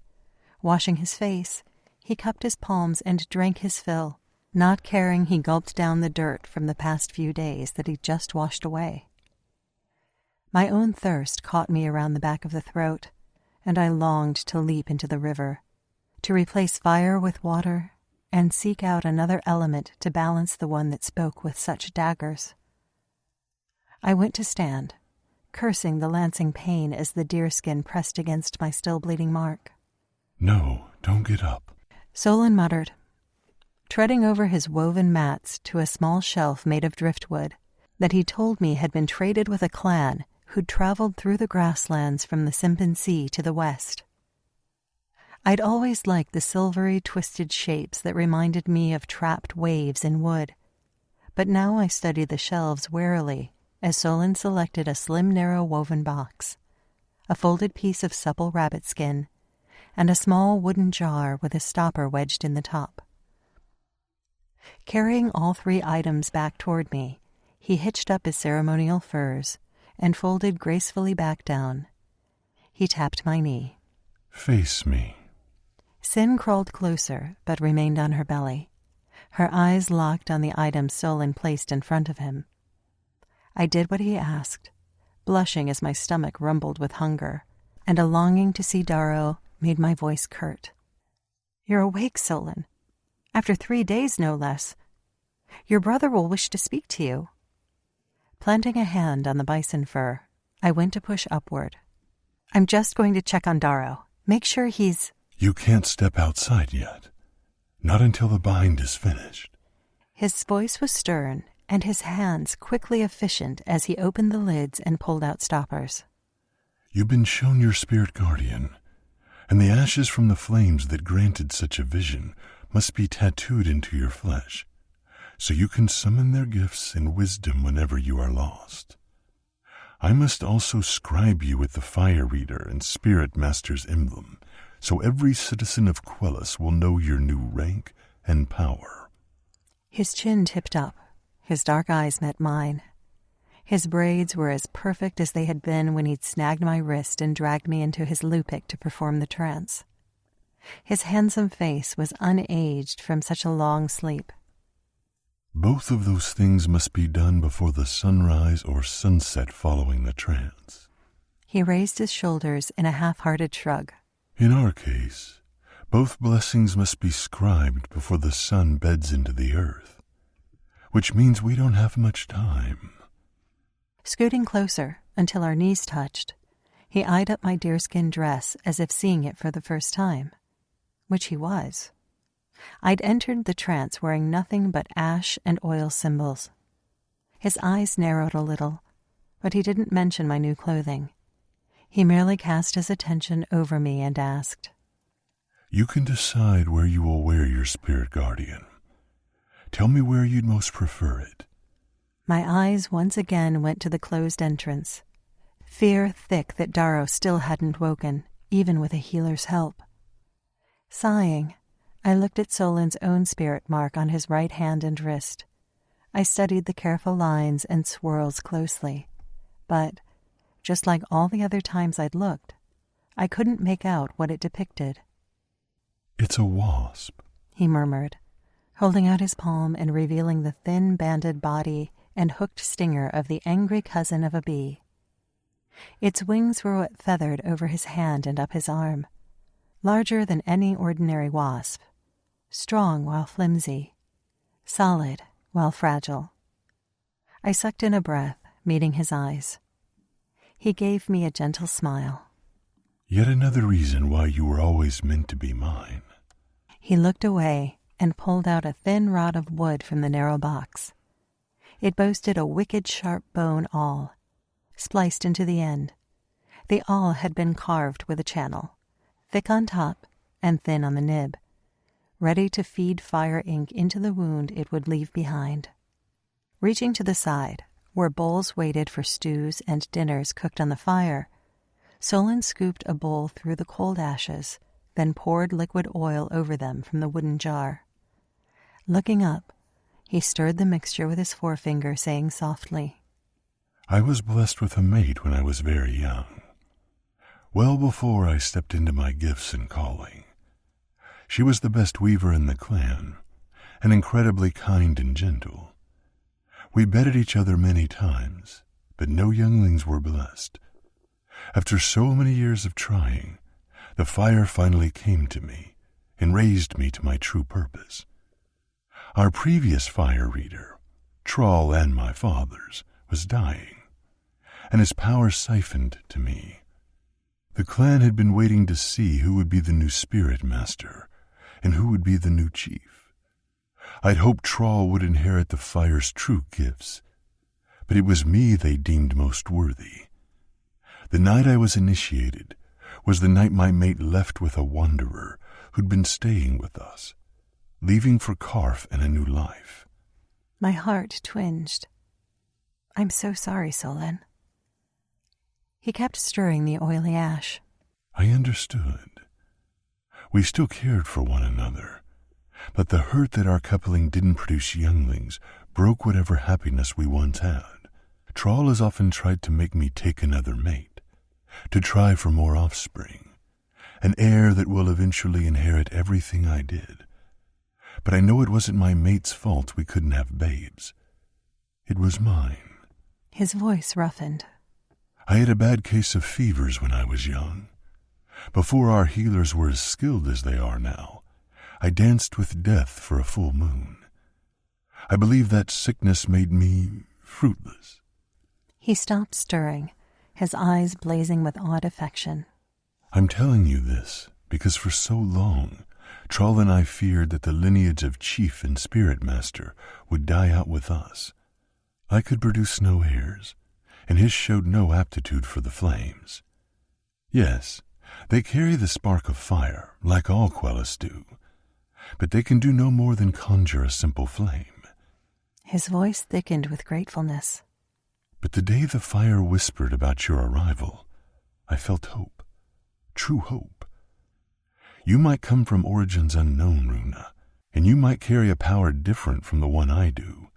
S2: Washing his face, he cupped his palms and drank his fill, not caring he gulped down the dirt from the past few days that he'd just washed away. My own thirst caught me around the back of the throat, and I longed to leap into the river, to replace fire with water, and seek out another element to balance the one that spoke with such daggers. I went to stand, cursing the lancing pain as the deerskin pressed against my still-bleeding mark.
S3: "No, don't get up."
S2: Solon muttered, treading over his woven mats to a small shelf made of driftwood that he told me had been traded with a clan who'd traveled through the grasslands from the Simpan Sea to the west. I'd always liked the silvery, twisted shapes that reminded me of trapped waves in wood, but now I studied the shelves warily as Solon selected a slim, narrow woven box, a folded piece of supple rabbit skin, and a small wooden jar with a stopper wedged in the top. Carrying all three items back toward me, he hitched up his ceremonial furs and folded gracefully back down. He tapped my knee.
S3: "Face me."
S2: Sin crawled closer, but remained on her belly, her eyes locked on the items Solon placed in front of him. I did what he asked, blushing as my stomach rumbled with hunger, and a longing to see Darrow made my voice curt. "You're awake, Solon. After 3 days, no less. Your brother will wish to speak to you." Planting a hand on the bison fur, I went to push upward. "I'm just going to check on Darrow. Make sure he's—"
S3: "You can't step outside yet. Not until the bind is finished.
S2: His voice was stern, and his hands quickly efficient as he opened the lids and pulled out stoppers.
S3: You've been shown your spirit guardian, and the ashes from the flames that granted such a vision must be tattooed into your flesh, so you can summon their gifts and wisdom whenever you are lost. I must also scribe you with the fire reader and spirit master's emblem, so every citizen of Quellis will know your new rank and power.
S2: His chin tipped up. His dark eyes met mine. His braids were as perfect as they had been when he'd snagged my wrist and dragged me into his lupic to perform the trance. His handsome face was unaged from such a long sleep.
S3: Both of those things must be done before the sunrise or sunset following the trance.
S2: He raised his shoulders in a half-hearted shrug.
S3: In our case, both blessings must be scribed before the sun beds into the earth, which means we don't have much time.
S2: Scooting closer until our knees touched, he eyed up my deerskin dress as if seeing it for the first time, which he was. I'd entered the trance wearing nothing but ash and oil symbols. His eyes narrowed a little, but he didn't mention my new clothing. He merely cast his attention over me and asked,
S3: You can decide where you will wear your spirit guardian. Tell me where you'd most prefer it.
S2: My eyes once again went to the closed entrance, fear thick that Darrow still hadn't woken, even with a healer's help. Sighing, I looked at Solon's own spirit mark on his right hand and wrist. I studied the careful lines and swirls closely, but, just like all the other times I'd looked, I couldn't make out what it depicted.
S3: It's a wasp,
S2: he murmured, holding out his palm and revealing the thin banded body and hooked stinger of the angry cousin of a bee. Its wings were what feathered over his hand and up his arm, larger than any ordinary wasp, strong while flimsy, solid while fragile. I sucked in a breath, meeting his eyes. He gave me a gentle smile.
S3: Yet another reason why you were always meant to be mine.
S2: He looked away and pulled out a thin rod of wood from the narrow box. It boasted a wicked sharp bone awl, spliced into the end. The awl had been carved with a channel, thick on top and thin on the nib, ready to feed fire ink into the wound it would leave behind. Reaching to the side, where bowls waited for stews and dinners cooked on the fire, Solon scooped a bowl through the cold ashes, then poured liquid oil over them from the wooden jar. Looking up, he stirred the mixture with his forefinger, saying softly,
S3: I was blessed with a mate when I was very young, well before I stepped into my gifts and calling. She was the best weaver in the clan, and incredibly kind and gentle. We bedded each other many times, but no younglings were blessed. After so many years of trying, the fire finally came to me and raised me to my true purpose. Our previous fire reader, Troll and my father's, was dying, and his power siphoned to me. The clan had been waiting to see who would be the new spirit master and who would be the new chief. I'd hoped Troll would inherit the fire's true gifts, but it was me they deemed most worthy. The night I was initiated was the night my mate left with a wanderer who'd been staying with us, leaving for Karf and a new life.
S2: My heart twinged. I'm so sorry, Solon. He kept stirring the oily ash.
S3: I understood. We still cared for one another, but the hurt that our coupling didn't produce younglings broke whatever happiness we once had. Troll has often tried to make me take another mate, to try for more offspring, an heir that will eventually inherit everything I did. But I know it wasn't my mate's fault we couldn't have babes. It was mine.
S2: His voice roughened.
S3: I had a bad case of fevers when I was young. Before our healers were as skilled as they are now, I danced with death for a full moon. I believe that sickness made me fruitless.
S2: He stopped stirring, his eyes blazing with odd affection.
S3: I'm telling you this because for so long Trull and I feared that the lineage of chief and spirit master would die out with us. I could produce no heirs, and his showed no aptitude for the flames. Yes, they carry the spark of fire, like all Quellis do, but they can do no more than conjure a simple flame.
S2: His voice thickened with gratefulness.
S3: But the day the fire whispered about your arrival, I felt hope, true hope. You might come from origins unknown, Runa, and you might carry a power different from the one I do,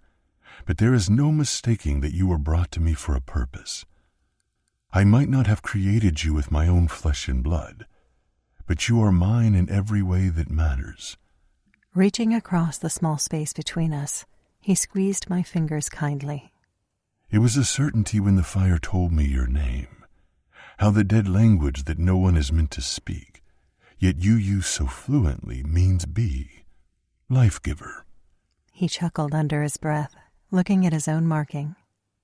S3: but there is no mistaking that you were brought to me for a purpose. I might not have created you with my own flesh and blood, but you are mine in every way that matters.
S2: Reaching across the small space between us, he squeezed my fingers kindly.
S3: It was a certainty when the fire told me your name, how the dead language that no one is meant to speak, yet you use so fluently, means be, life-giver.
S2: He chuckled under his breath, looking at his own marking.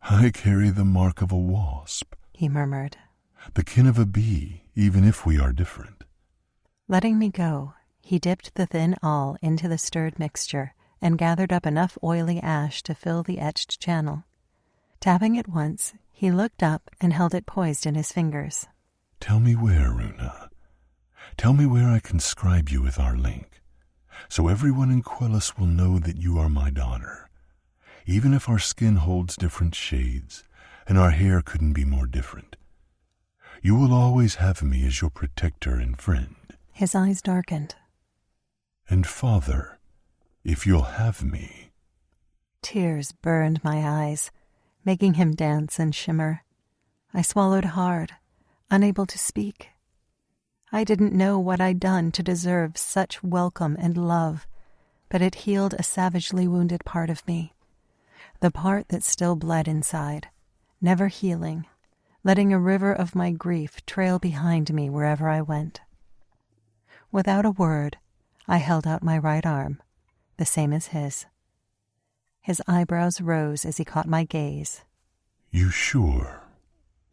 S3: I carry the mark of a wasp,
S2: he murmured.
S3: The kin of a bee, even if we are different.
S2: Letting me go, he dipped the thin awl into the stirred mixture and gathered up enough oily ash to fill the etched channel. Tapping it once, he looked up and held it poised in his fingers.
S3: Tell me where, Runa. Tell me where I can scribe you with our link, so everyone in Quellis will know that you are my daughter, even if our skin holds different shades and our hair couldn't be more different. You will always have me as your protector and friend.
S2: His eyes darkened.
S3: And father, if you'll have me.
S2: Tears burned my eyes, making him dance and shimmer. I swallowed hard, unable to speak. I didn't know what I'd done to deserve such welcome and love, but it healed a savagely wounded part of me, the part that still bled inside, never healing, letting a river of my grief trail behind me wherever I went. Without a word, I held out my right arm, the same as his. His eyebrows rose as he caught my gaze.
S3: You sure?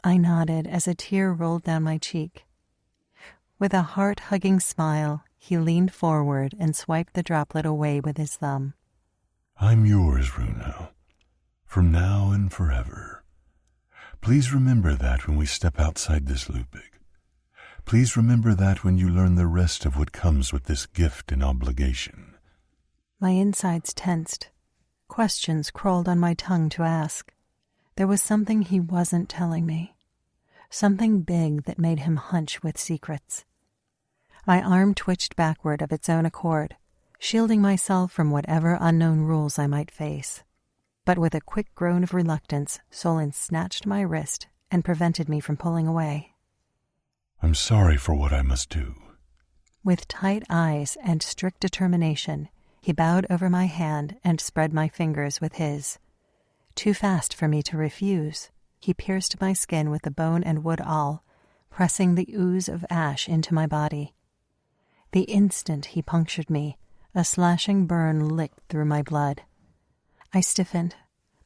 S2: I nodded as a tear rolled down my cheek. With a heart-hugging smile, he leaned forward and swiped the droplet away with his thumb.
S3: I'm yours, Runa, from now and forever. Please remember that when we step outside this Lupig. Please remember that when you learn the rest of what comes with this gift and obligation.
S2: My insides tensed. Questions crawled on my tongue to ask. There was something he wasn't telling me. Something big that made him hunch with secrets. My arm twitched backward of its own accord, shielding myself from whatever unknown rules I might face. But with a quick groan of reluctance, Solon snatched my wrist and prevented me from pulling away.
S3: I'm sorry for what I must do.
S2: With tight eyes and strict determination, he bowed over my hand and spread my fingers with his. Too fast for me to refuse, he pierced my skin with the bone and wood awl, pressing the ooze of ash into my body. The instant he punctured me, a slashing burn licked through my blood. I stiffened,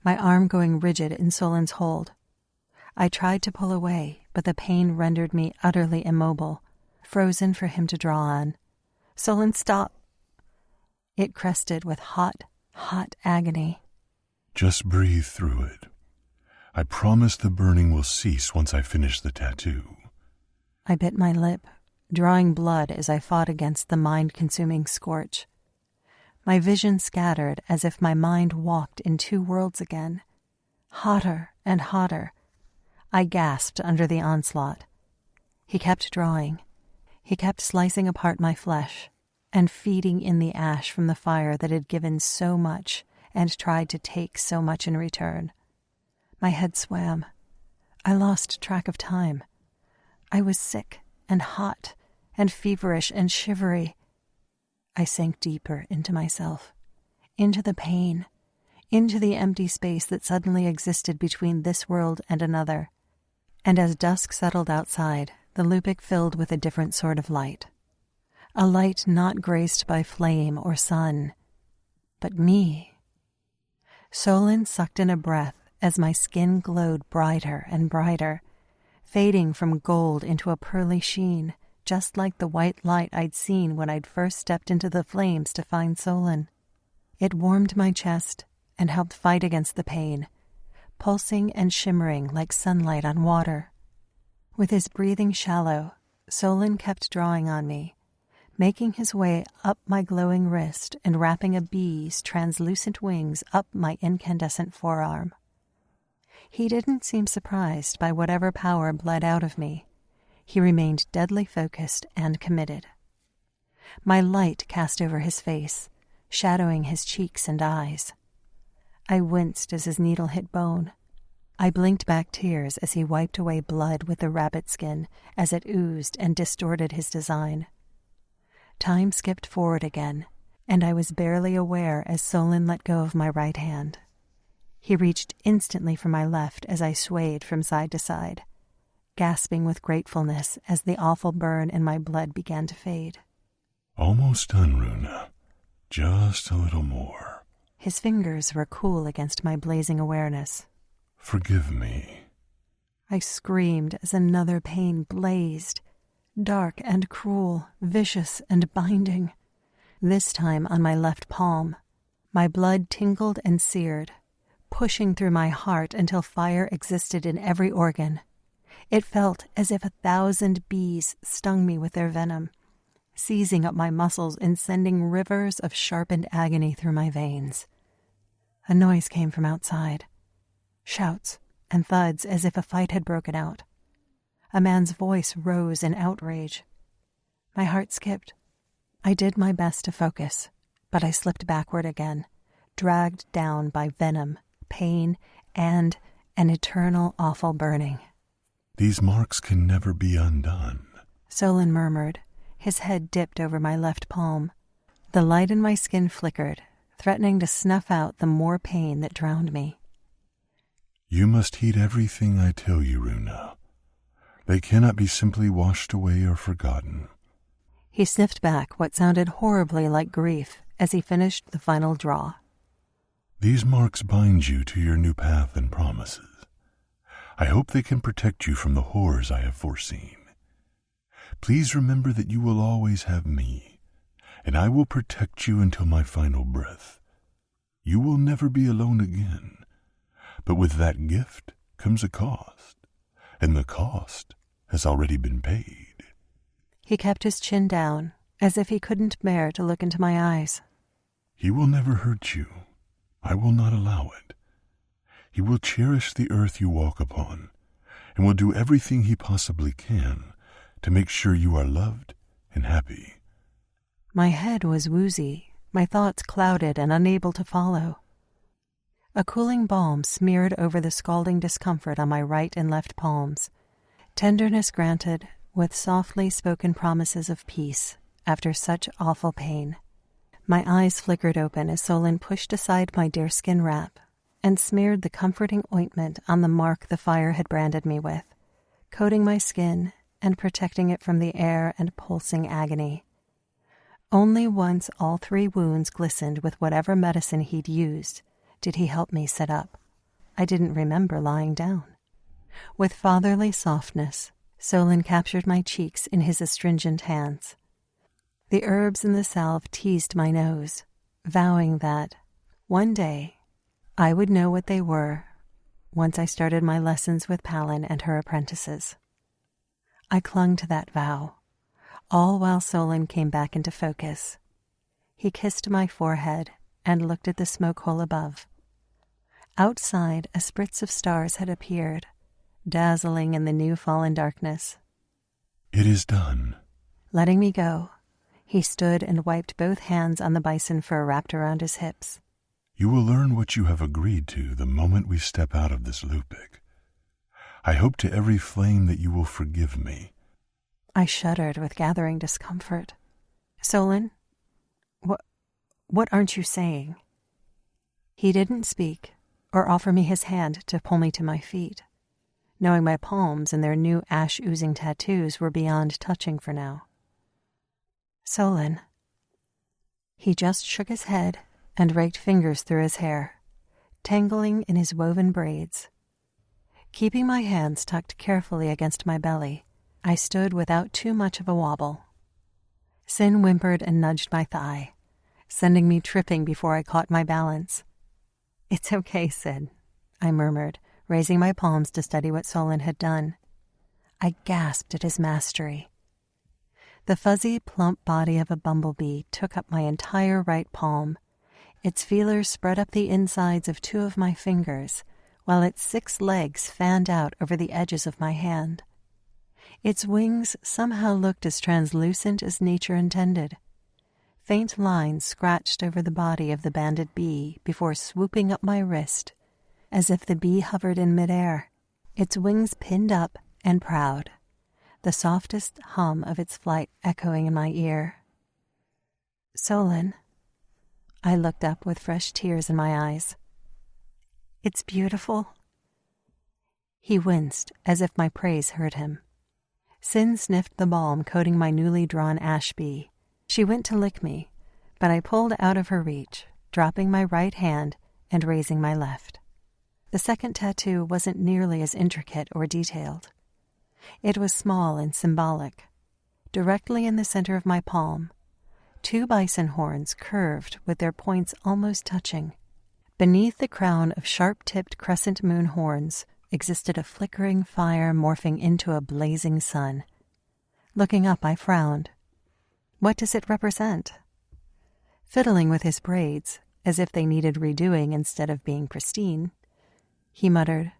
S2: my arm going rigid in Solon's hold. I tried to pull away, but the pain rendered me utterly immobile, frozen for him to draw on. Solon, stop! It crested with hot, hot agony.
S3: Just breathe through it. I promise the burning will cease once I finish the tattoo.
S2: I bit my lip, drawing blood as I fought against the mind-consuming scorch. My vision scattered as if my mind walked in two worlds again. Hotter and hotter. I gasped under the onslaught. He kept drawing. He kept slicing apart my flesh and feeding in the ash from the fire that had given so much and tried to take so much in return. My head swam. I lost track of time. I was sick and hot and feverish and shivery. I sank deeper into myself, into the pain, into the empty space that suddenly existed between this world and another. And as dusk settled outside, the Lupig filled with a different sort of light. A light not graced by flame or sun, but me. Solon sucked in a breath as my skin glowed brighter and brighter, fading from gold into a pearly sheen, just like the white light I'd seen when I'd first stepped into the flames to find Solon. It warmed my chest and helped fight against the pain, pulsing and shimmering like sunlight on water. With his breathing shallow, Solon kept drawing on me, making his way up my glowing wrist and wrapping a bee's translucent wings up my incandescent forearm. He didn't seem surprised by whatever power bled out of me. He remained deadly focused and committed. My light cast over his face, shadowing his cheeks and eyes. I winced as his needle hit bone. I blinked back tears as he wiped away blood with the rabbit skin as it oozed and distorted his design. Time skipped forward again, and I was barely aware as Solon let go of my right hand. He reached instantly for my left as I swayed from side to side, gasping with gratefulness as the awful burn in my blood began to fade.
S3: Almost done, Runa. Just a little more.
S2: His fingers were cool against my blazing awareness.
S3: Forgive me.
S2: I screamed as another pain blazed, dark and cruel, vicious and binding. This time on my left palm. My blood tingled and seared, pushing through my heart until fire existed in every organ. It felt as if 1,000 bees stung me with their venom, seizing up my muscles and sending rivers of sharpened agony through my veins. A noise came from outside. Shouts and thuds as if a fight had broken out. A man's voice rose in outrage. My heart skipped. I did my best to focus, but I slipped backward again, dragged down by venom, pain, and an eternal awful burning.
S3: These marks can never be undone,
S2: Solon murmured. His head dipped over my left palm. The light in my skin flickered, threatening to snuff out the more pain that drowned me.
S3: You must heed everything I tell you, Runa. They cannot be simply washed away or forgotten.
S2: He sniffed back what sounded horribly like grief as he finished the final draw.
S3: These marks bind you to your new path and promises. I hope they can protect you from the horrors I have foreseen. Please remember that you will always have me, and I will protect you until my final breath. You will never be alone again. But with that gift comes a cost, and the cost has already been paid.
S2: He kept his chin down, as if he couldn't bear to look into my eyes.
S3: He will never hurt you. I will not allow it. He will cherish the earth you walk upon, and will do everything he possibly can to make sure you are loved and happy.
S2: My head was woozy, my thoughts clouded and unable to follow. A cooling balm smeared over the scalding discomfort on my right and left palms, tenderness granted with softly spoken promises of peace after such awful pain. My eyes flickered open as Solon pushed aside my deerskin wrap and smeared the comforting ointment on the mark the fire had branded me with, coating my skin and protecting it from the air and pulsing agony. Only once all 3 wounds glistened with whatever medicine he'd used did he help me sit up. I didn't remember lying down. With fatherly softness, Solon captured my cheeks in his astringent hands. The herbs in the salve teased my nose, vowing that, one day, I would know what they were once I started my lessons with Palin and her apprentices. I clung to that vow, all while Solon came back into focus. He kissed my forehead and looked at the smoke hole above. Outside, a spritz of stars had appeared, dazzling in the new fallen darkness.
S3: It is done.
S2: Letting me go, he stood and wiped both hands on the bison fur wrapped around his hips.
S3: You will learn what you have agreed to the moment we step out of this loopik. I hope to every flame that you will forgive me.
S2: I shuddered with gathering discomfort. Solon, what aren't you saying? He didn't speak or offer me his hand to pull me to my feet, knowing my palms and their new ash-oozing tattoos were beyond touching for now. Solon. He just shook his head and raked fingers through his hair, tangling in his woven braids. Keeping my hands tucked carefully against my belly, I stood without too much of a wobble. Sin whimpered and nudged my thigh, sending me tripping before I caught my balance. "It's okay, Sid," I murmured, raising my palms to study what Solon had done. I gasped at his mastery. The fuzzy, plump body of a bumblebee took up my entire right palm. Its feelers spread up the insides of 2 of my fingers, while its 6 legs fanned out over the edges of my hand. Its wings somehow looked as translucent as nature intended. Faint lines scratched over the body of the banded bee before swooping up my wrist, as if the bee hovered in midair, its wings pinned up and proud, the softest hum of its flight echoing in my ear. "Solon." I looked up with fresh tears in my eyes. "It's beautiful." He winced as if my praise hurt him. Sin sniffed the balm coating my newly drawn ash bee. She went to lick me, but I pulled out of her reach, dropping my right hand and raising my left. The second tattoo wasn't nearly as intricate or detailed. It was small and symbolic. Directly in the center of my palm, 2 bison horns curved with their points almost touching. Beneath the crown of sharp-tipped crescent moon horns existed a flickering fire morphing into a blazing sun. Looking up, I frowned. What does it represent? Fiddling with his braids, as if they needed redoing instead of being pristine, he muttered,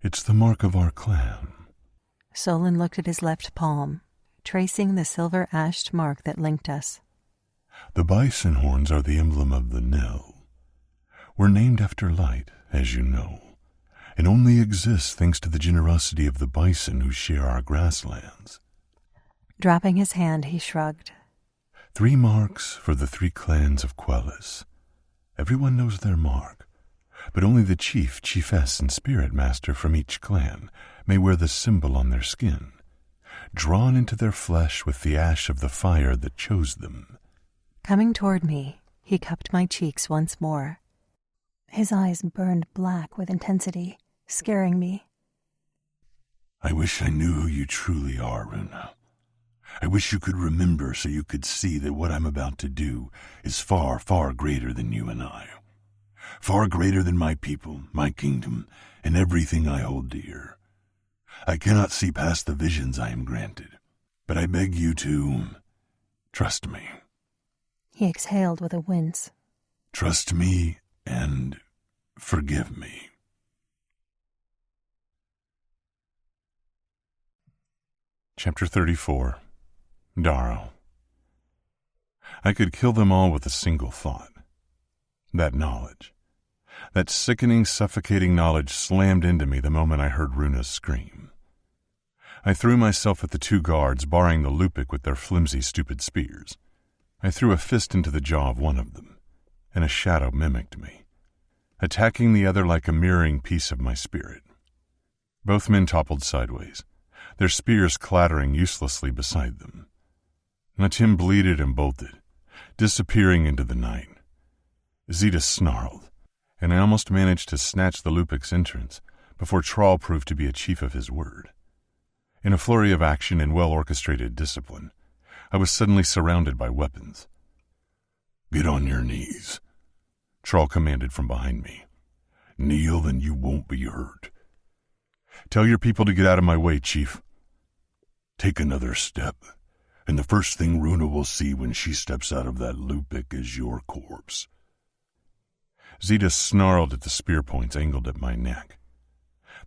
S3: "It's the mark of our clan."
S2: Solon looked at his left palm, tracing the silver-ashed mark that linked us.
S3: The bison horns are the emblem of the Nil. We're named after light, as you know, and only exist thanks to the generosity of the bison who share our grasslands.
S2: Dropping his hand, he shrugged.
S3: 3 marks for the 3 clans of Quellis. Everyone knows their mark, but only the chief, chiefess, and spirit master from each clan may wear the symbol on their skin, drawn into their flesh with the ash of the fire that chose them.
S2: Coming toward me, he cupped my cheeks once more. His eyes burned black with intensity, scaring me.
S3: I wish I knew who you truly are, Runa. I wish you could remember so you could see that what I'm about to do is far, far greater than you and I. Far greater than my people, my kingdom, and everything I hold dear. I cannot see past the visions I am granted, but I beg you to trust me.
S2: He exhaled with a wince.
S3: Trust me and forgive me.
S1: Chapter 34. Darrow. I could kill them all with a single thought. That knowledge. That sickening, suffocating knowledge slammed into me the moment I heard Runa's scream. I threw myself at the 2 guards, barring the Lupic with their flimsy, stupid spears. I threw a fist into the jaw of one of them, and a shadow mimicked me, attacking the other like a mirroring piece of my spirit. Both men toppled sideways, their spears clattering uselessly beside them. Natim bleated and bolted, disappearing into the night. Zeta snarled, and I almost managed to snatch the Lupic's entrance before Trawl proved to be a chief of his word. In a flurry of action and well-orchestrated discipline, I was suddenly surrounded by weapons.
S3: Get on your knees, Trawl commanded from behind me. Kneel and you won't be hurt.
S1: Tell your people to get out of my way, Chief.
S3: Take another step, and the first thing Runa will see when she steps out of that Lupic is your corpse.
S1: Zeta snarled at the spear points angled at my neck.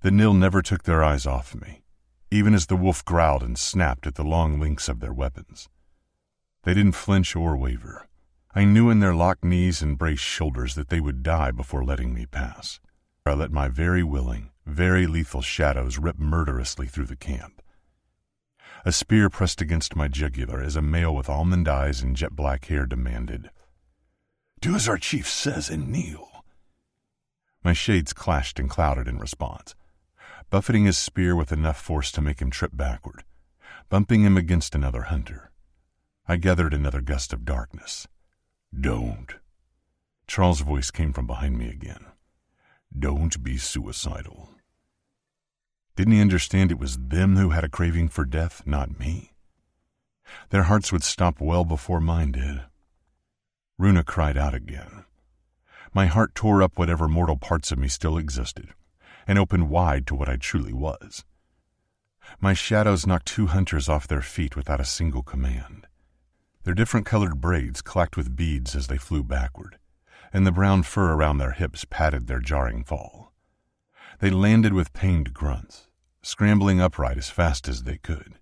S1: The Nil never took their eyes off me, even as the wolf growled and snapped at the long links of their weapons. They didn't flinch or waver. I knew in their locked knees and braced shoulders that they would die before letting me pass. I let my very willing, very lethal shadows rip murderously through the camp. A spear pressed against my jugular as a male with almond eyes and jet-black hair demanded,
S3: "Do as our chief says and kneel."
S1: My shades clashed and clouded in response, buffeting his spear with enough force to make him trip backward, bumping him against another hunter. I gathered another gust of darkness.
S3: "Don't."
S1: Charles' voice came from behind me again.
S3: "Don't be suicidal."
S1: Didn't he understand it was them who had a craving for death, not me? Their hearts would stop well before mine did. Runa cried out again. My heart tore up whatever mortal parts of me still existed, and opened wide to what I truly was. My shadows knocked 2 hunters off their feet without a single command. Their different-colored braids clacked with beads as they flew backward, and the brown fur around their hips padded their jarring fall. They landed with pained grunts, scrambling upright as fast as they could,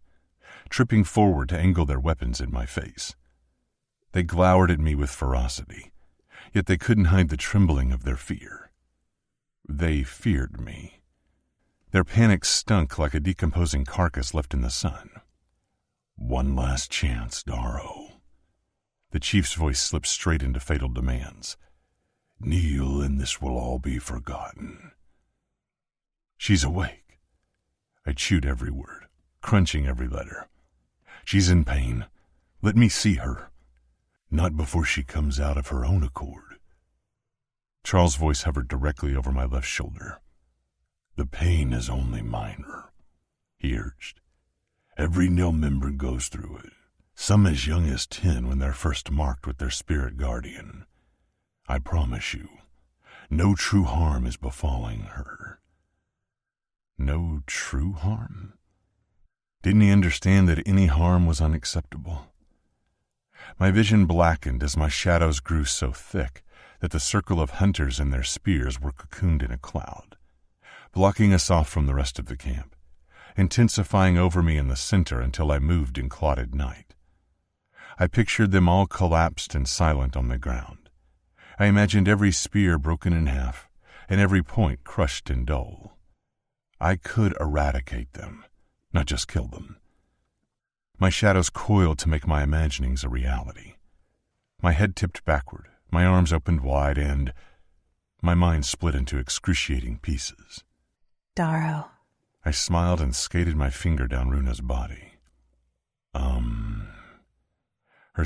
S1: tripping forward to angle their weapons in my face. They glowered at me with ferocity, yet they couldn't hide the trembling of their fear. They feared me. Their panic stunk like a decomposing carcass left in the sun. "One last chance, Darrow." The chief's voice slipped straight into fatal demands. "Kneel and this will all be forgotten." "She's awake." I chewed every word, crunching every letter. "She's in pain. Let me see her." "Not before she comes out of her own accord." Charles' voice hovered directly over my left shoulder. "The pain is only minor," he urged. "Every Nil member goes through it, some as young as 10 when they're first marked with their spirit guardian. I promise you, no true harm is befalling her." No true harm? Didn't he understand that any harm was unacceptable? My vision blackened as my shadows grew so thick that the circle of hunters and their spears were cocooned in a cloud, blocking us off from the rest of the camp, intensifying over me in the center until I moved in clotted night. I pictured them all collapsed and silent on the ground. I imagined every spear broken in half, and every point crushed and dull. I could eradicate them, not just kill them. My shadows coiled to make my imaginings a reality. My head tipped backward, my arms opened wide, and my mind split into excruciating pieces.
S2: Darrow.
S1: I smiled and skated my finger down Runa's body. Her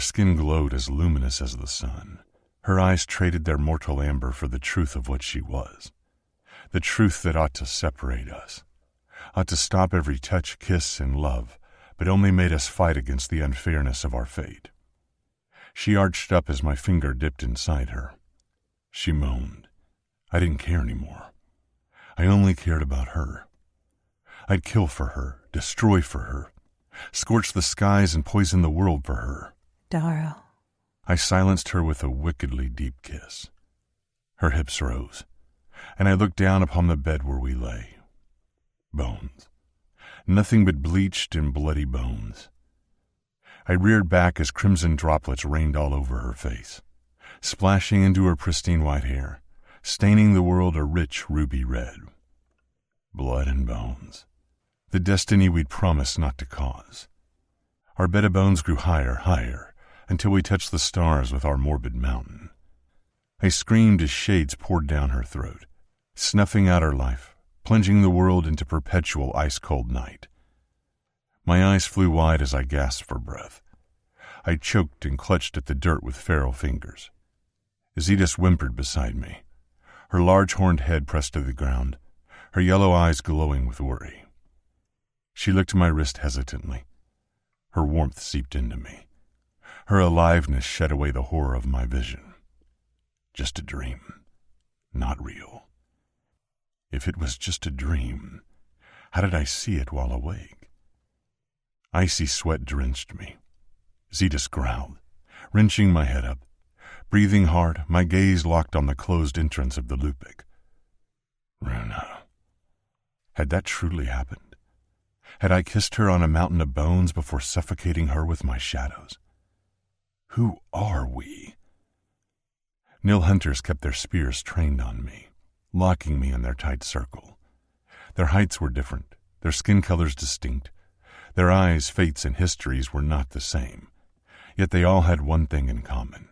S1: skin glowed as luminous as the sun. Her eyes traded their mortal amber for the truth of what she was. The truth that ought to separate us. Ought to stop every touch, kiss, and love, but only made us fight against the unfairness of our fate. She arched up as my finger dipped inside her. She moaned. I didn't care anymore. I only cared about her. I'd kill for her, destroy for her, scorch the skies and poison the world for her.
S2: Darrow.
S1: I silenced her with a wickedly deep kiss. Her hips rose, and I looked down upon the bed where we lay. Bones. Nothing but bleached and bloody bones. I reared back as crimson droplets rained all over her face, splashing into her pristine white hair, staining the world a rich ruby red. Blood and bones. The destiny we'd promised not to cause. Our bed of bones grew higher, higher, until we touched the stars with our morbid mountain. I screamed as shades poured down her throat, snuffing out her life, plunging the world into perpetual ice-cold night. My eyes flew wide as I gasped for breath. I choked and clutched at the dirt with feral fingers. Zetas whimpered beside me, her large horned head pressed to the ground, her yellow eyes glowing with worry. She licked my wrist hesitantly. Her warmth seeped into me. Her aliveness shed away the horror of my vision. Just a dream, not real. If it was just a dream, how did I see it while awake? Icy sweat drenched me. Zetas growled, wrenching my head up. Breathing hard, my gaze locked on the closed entrance of the Lupic. Runa. Had that truly happened? Had I kissed her on a mountain of bones before suffocating her with my shadows? Who are we? Nil hunters kept their spears trained on me, locking me in their tight circle. Their heights were different, their skin colors distinct. Their eyes, fates, and histories were not the same, yet they all had one thing in common.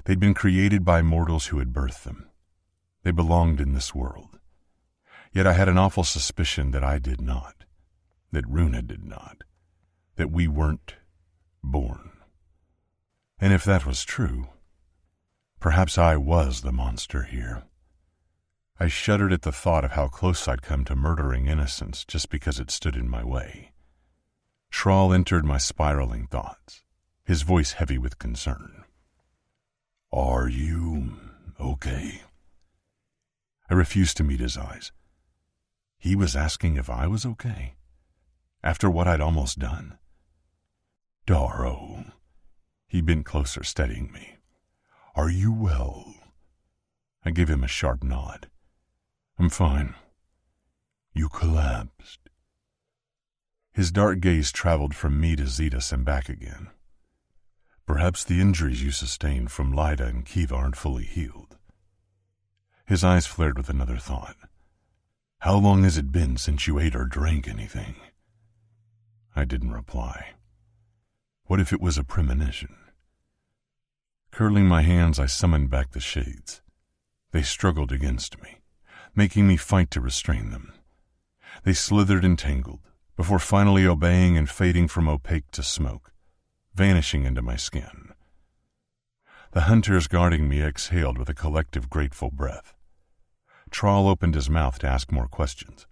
S1: They'd been created by mortals who had birthed them. They belonged in this world. Yet I had an awful suspicion that I did not, that Runa did not, that we weren't born. And if that was true, perhaps I was the monster here. I shuddered at the thought of how close I'd come to murdering innocence just because it stood in my way. Trawl entered my spiraling thoughts, his voice heavy with concern.
S3: Are you okay?
S1: I refused to meet his eyes. He was asking if I was okay, after what I'd almost done.
S3: Darrow.
S1: He bent closer, steadying me.
S3: Are you well?
S1: I gave him a sharp nod. I'm fine.
S3: You collapsed.
S1: His dark gaze traveled from me to Zetas and back again. Perhaps the injuries you sustained from Lyda and Kiva aren't fully healed. His eyes flared with another thought. How long has it been since you ate or drank anything? I didn't reply. What if it was a premonition? Curling my hands, I summoned back the shades. They struggled against me, making me fight to restrain them. They slithered and tangled, before finally obeying and fading from opaque to smoke, vanishing into my skin. The hunters guarding me exhaled with a collective grateful breath. Trawl opened his mouth to ask more questions,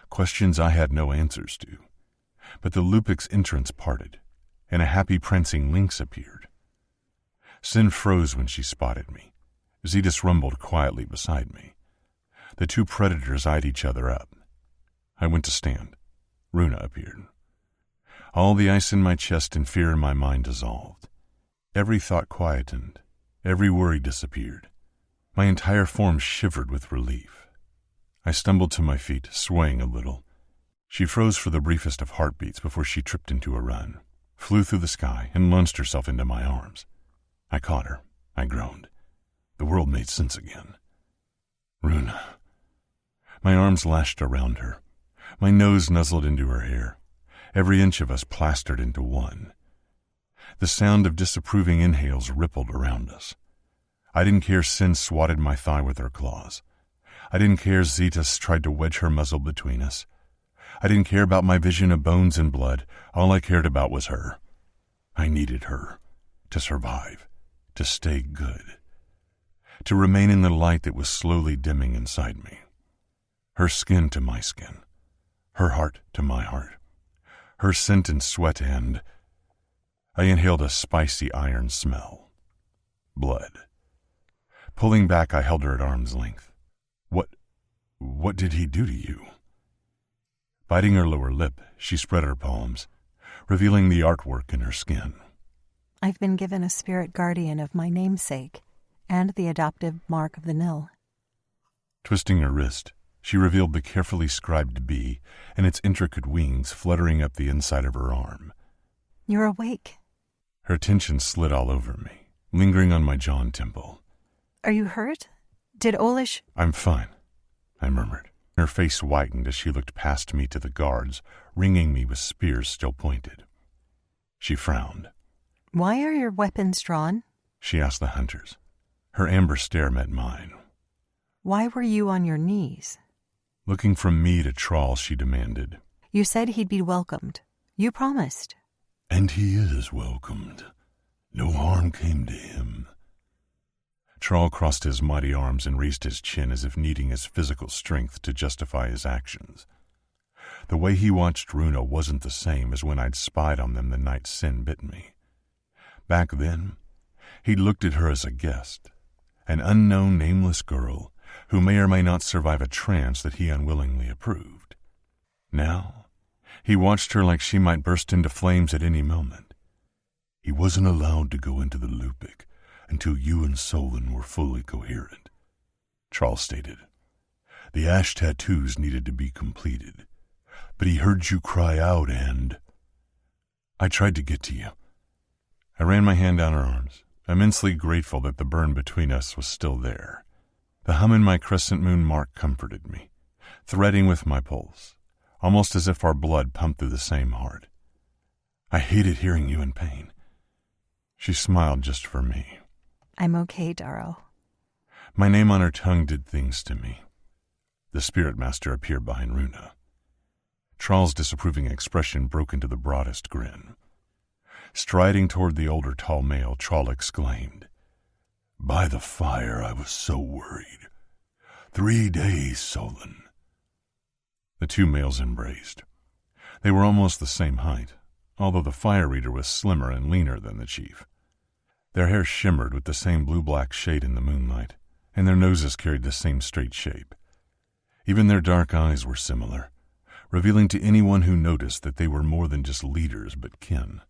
S1: questions I had no answers to. But the Lupic's entrance parted, and a happy prancing lynx appeared. Sin froze when she spotted me. Zetas rumbled quietly beside me. The two predators eyed each other up. I went to stand. Runa appeared. All the ice in my chest and fear in my mind dissolved. Every thought quietened. Every worry disappeared. My entire form shivered with relief. I stumbled to my feet, swaying a little. She froze for the briefest of heartbeats before she tripped into a run, flew through the sky, and launched herself into my arms. I caught her. I groaned. The world made sense again. Runa. My arms lashed around her. My nose nuzzled into her hair. Every inch of us plastered into one. The sound of disapproving inhales rippled around us. I didn't care Sin swatted my thigh with her claws. I didn't care Zetas tried to wedge her muzzle between us. I didn't care about my vision of bones and blood. All I cared about was her. I needed her to survive, to stay good, to remain in the light that was slowly dimming inside me. Her skin to my skin, her heart to my heart, her scent and sweat, and I inhaled a spicy iron smell. Blood. Pulling back, I held her at arm's length. What did he do to you? Biting her lower lip, she spread her palms, revealing the artwork in her skin.
S2: I've been given a spirit guardian of my namesake, and the adoptive mark of the Nil.
S1: Twisting her wrist, she revealed the carefully scribed bee and its intricate wings fluttering up the inside of her arm.
S2: You're awake.
S1: Her tension slid all over me, lingering on my jaw and temple.
S2: Are you hurt? Did Olish...
S1: I'm fine, I murmured. Her face whitened as she looked past me to the guards, ringing me with spears still pointed. She frowned.
S2: Why are your weapons drawn?
S1: She asked the hunters. Her amber stare met mine.
S2: Why were you on your knees?
S1: Looking from me to Trawl, she demanded.
S2: You said he'd be welcomed. You promised.
S3: And he is welcomed. No harm came to him.
S1: Trawl crossed his mighty arms and raised his chin as if needing his physical strength to justify his actions. The way he watched Runa wasn't the same as when I'd spied on them the night Sin bit me. Back then, he'd looked at her as a guest, an unknown, nameless girl who may or may not survive a trance that he unwillingly approved. Now, he watched her like she might burst into flames at any moment.
S3: He wasn't allowed to go into the Lupic until you and Solon were fully coherent,
S1: Trawl stated.
S3: The ash tattoos needed to be completed, but he heard you cry out and...
S1: I tried to get to you. I ran my hand down her arms, immensely grateful that the burn between us was still there. The hum in my crescent moon mark comforted me, threading with my pulse, almost as if our blood pumped through the same heart. I hated hearing you in pain. She smiled just for me.
S2: I'm okay, Darrow.
S1: My name on her tongue did things to me. The spirit master appeared behind Runa. Trawl's disapproving expression broke into the broadest grin. Striding toward the older tall male, Trawl exclaimed,
S3: By the fire, I was so worried. 3 days, Solon.
S1: The two males embraced. They were almost the same height, although the fire reader was slimmer and leaner than the chief. Their hair shimmered with the same blue-black shade in the moonlight, and their noses carried the same straight shape. Even their dark eyes were similar, revealing to anyone who noticed that they were more than just leaders but kin.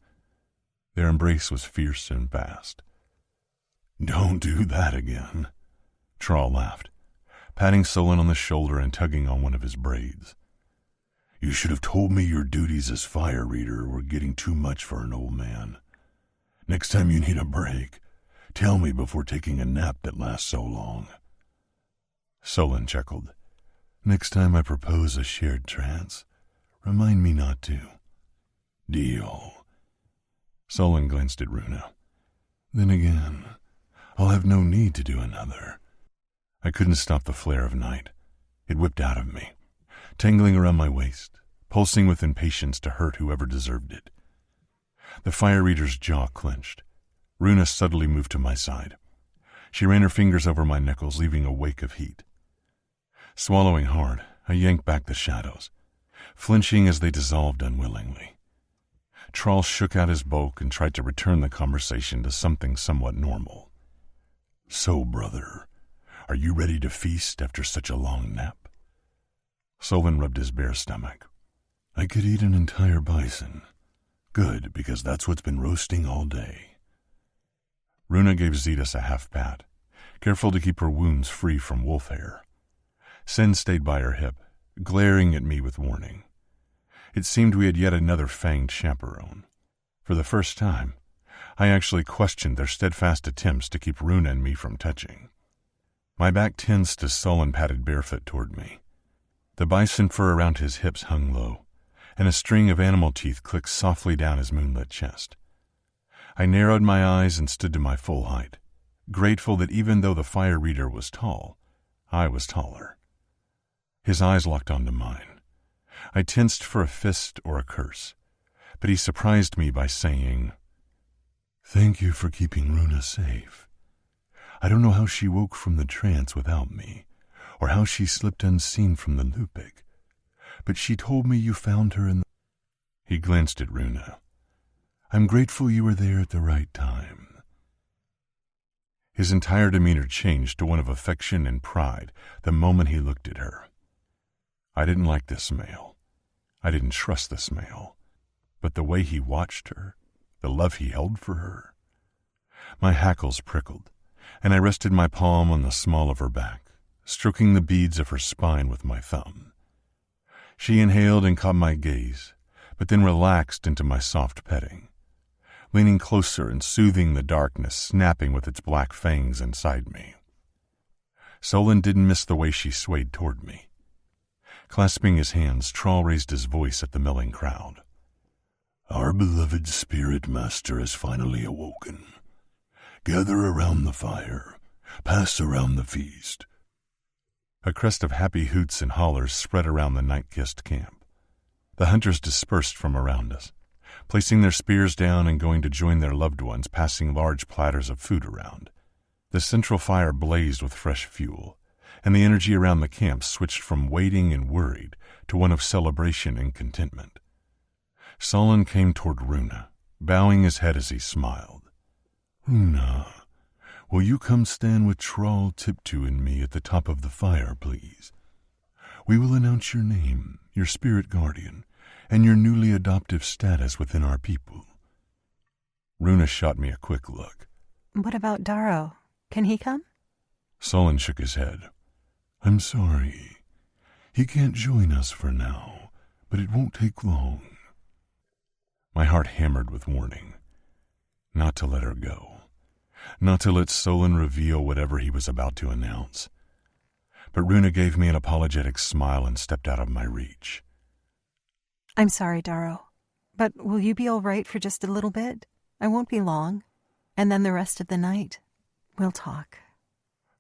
S1: Their embrace was fierce and fast.
S3: "Don't do that again,"
S1: Trawl laughed, patting Solon on the shoulder and tugging on one of his braids.
S3: "You should have told me your duties as fire reader were getting too much for an old man. Next time you need a break, tell me before taking a nap that lasts so long."
S1: Solon chuckled.
S3: "Next time I propose a shared trance, remind me not to." "Deal."
S1: Solon glanced at Runa.
S3: "Then again, I'll have no need to do another."
S1: I couldn't stop the flare of night. It whipped out of me, tangling around my waist, pulsing with impatience to hurt whoever deserved it. The fire reader's jaw clenched. Runa suddenly moved to my side. She ran her fingers over my knuckles, leaving a wake of heat. Swallowing hard, I yanked back the shadows, flinching as they dissolved unwillingly. Trawl shook out his bulk and tried to return the conversation to something somewhat normal.
S3: "So, brother, are you ready to feast after such a long nap?"
S1: Solon rubbed his bare stomach.
S3: "I could eat an entire bison. Good, because that's what's been roasting all day."
S1: Runa gave Zetas a half pat, careful to keep her wounds free from wolf hair. Sen stayed by her hip, glaring at me with warning. It seemed we had yet another fanged chaperone. For the first time, I actually questioned their steadfast attempts to keep Runa and me from touching. My back tensed as Solon patted barefoot toward me. The bison fur around his hips hung low, and a string of animal teeth clicked softly down his moonlit chest. I narrowed my eyes and stood to my full height, grateful that even though the fire reader was tall, I was taller. His eyes locked onto mine. I tensed for a fist or a curse, but he surprised me by saying,
S3: "Thank you for keeping Runa safe. I don't know how she woke from the trance without me, or how she slipped unseen from the Lupic, but she told me you found her in the—"
S1: He glanced at Runa.
S3: "I'm grateful you were there at the right time."
S1: His entire demeanor changed to one of affection and pride the moment he looked at her. I didn't like this male. I didn't trust this male. But the way he watched her, the love he held for her. My hackles prickled, and I rested my palm on the small of her back, stroking the beads of her spine with my thumb. She inhaled and caught my gaze, but then relaxed into my soft petting, leaning closer and soothing the darkness snapping with its black fangs inside me. Solon didn't miss the way she swayed toward me. Clasping his hands, Trawl raised his voice at the milling crowd.
S3: "Our beloved spirit master has finally awoken. Gather around the fire. Pass around the feast."
S1: A crest of happy hoots and hollers spread around the night-kissed camp. The hunters dispersed from around us, placing their spears down and going to join their loved ones, passing large platters of food around. The central fire blazed with fresh fuel, and the energy around the camp switched from waiting and worried to one of celebration and contentment. Solon came toward Runa, bowing his head as he smiled.
S3: "Runa, will you come stand with Trawl, Tiptu, and me at the top of the fire, please? We will announce your name, your spirit guardian, and your newly adoptive status within our people."
S1: Runa shot me a quick look.
S2: What about Darrow? Can he come?
S1: Solon shook his head.
S3: "I'm sorry. He can't join us for now, but it won't take long."
S1: My heart hammered with warning. Not to let her go. Not to let Solon reveal whatever he was about to announce. But Runa gave me an apologetic smile and stepped out of my reach.
S2: I'm sorry, Darrow, but will you be all right for just a little bit? I won't be long. And then the rest of the night, we'll talk.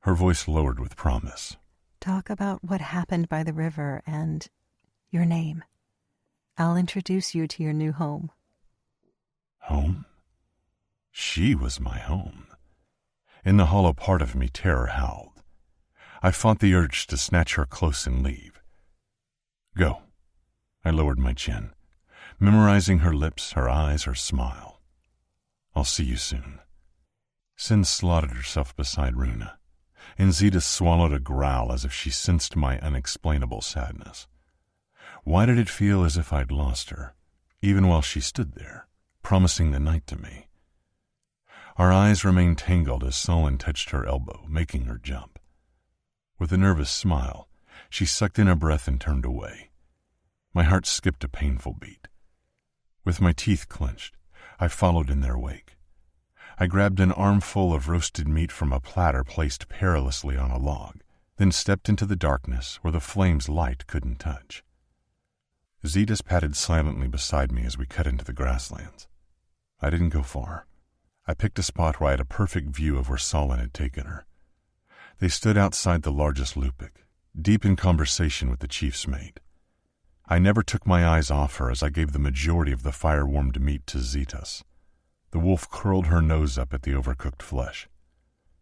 S1: Her voice lowered with promise.
S2: Talk about what happened by the river and your name. I'll introduce you to your new home.
S1: Home? She was my home. In the hollow part of me, terror howled. I fought the urge to snatch her close and leave. Go. I lowered my chin, memorizing her lips, her eyes, her smile. I'll see you soon. Sin slotted herself beside Runa, and Zita swallowed a growl as if she sensed my unexplainable sadness. Why did it feel as if I'd lost her, even while she stood there, promising the night to me? Our eyes remained tangled as Solon touched her elbow, making her jump. With a nervous smile, she sucked in a breath and turned away. My heart skipped a painful beat. With my teeth clenched, I followed in their wake. I grabbed an armful of roasted meat from a platter placed perilously on a log, then stepped into the darkness where the flame's light couldn't touch. Zetas padded silently beside me as we cut into the grasslands. I didn't go far. I picked a spot where I had a perfect view of where Solon had taken her. They stood outside the largest lupic, deep in conversation with the chief's mate. I never took my eyes off her as I gave the majority of the fire-warmed meat to Zetas. The wolf curled her nose up at the overcooked flesh.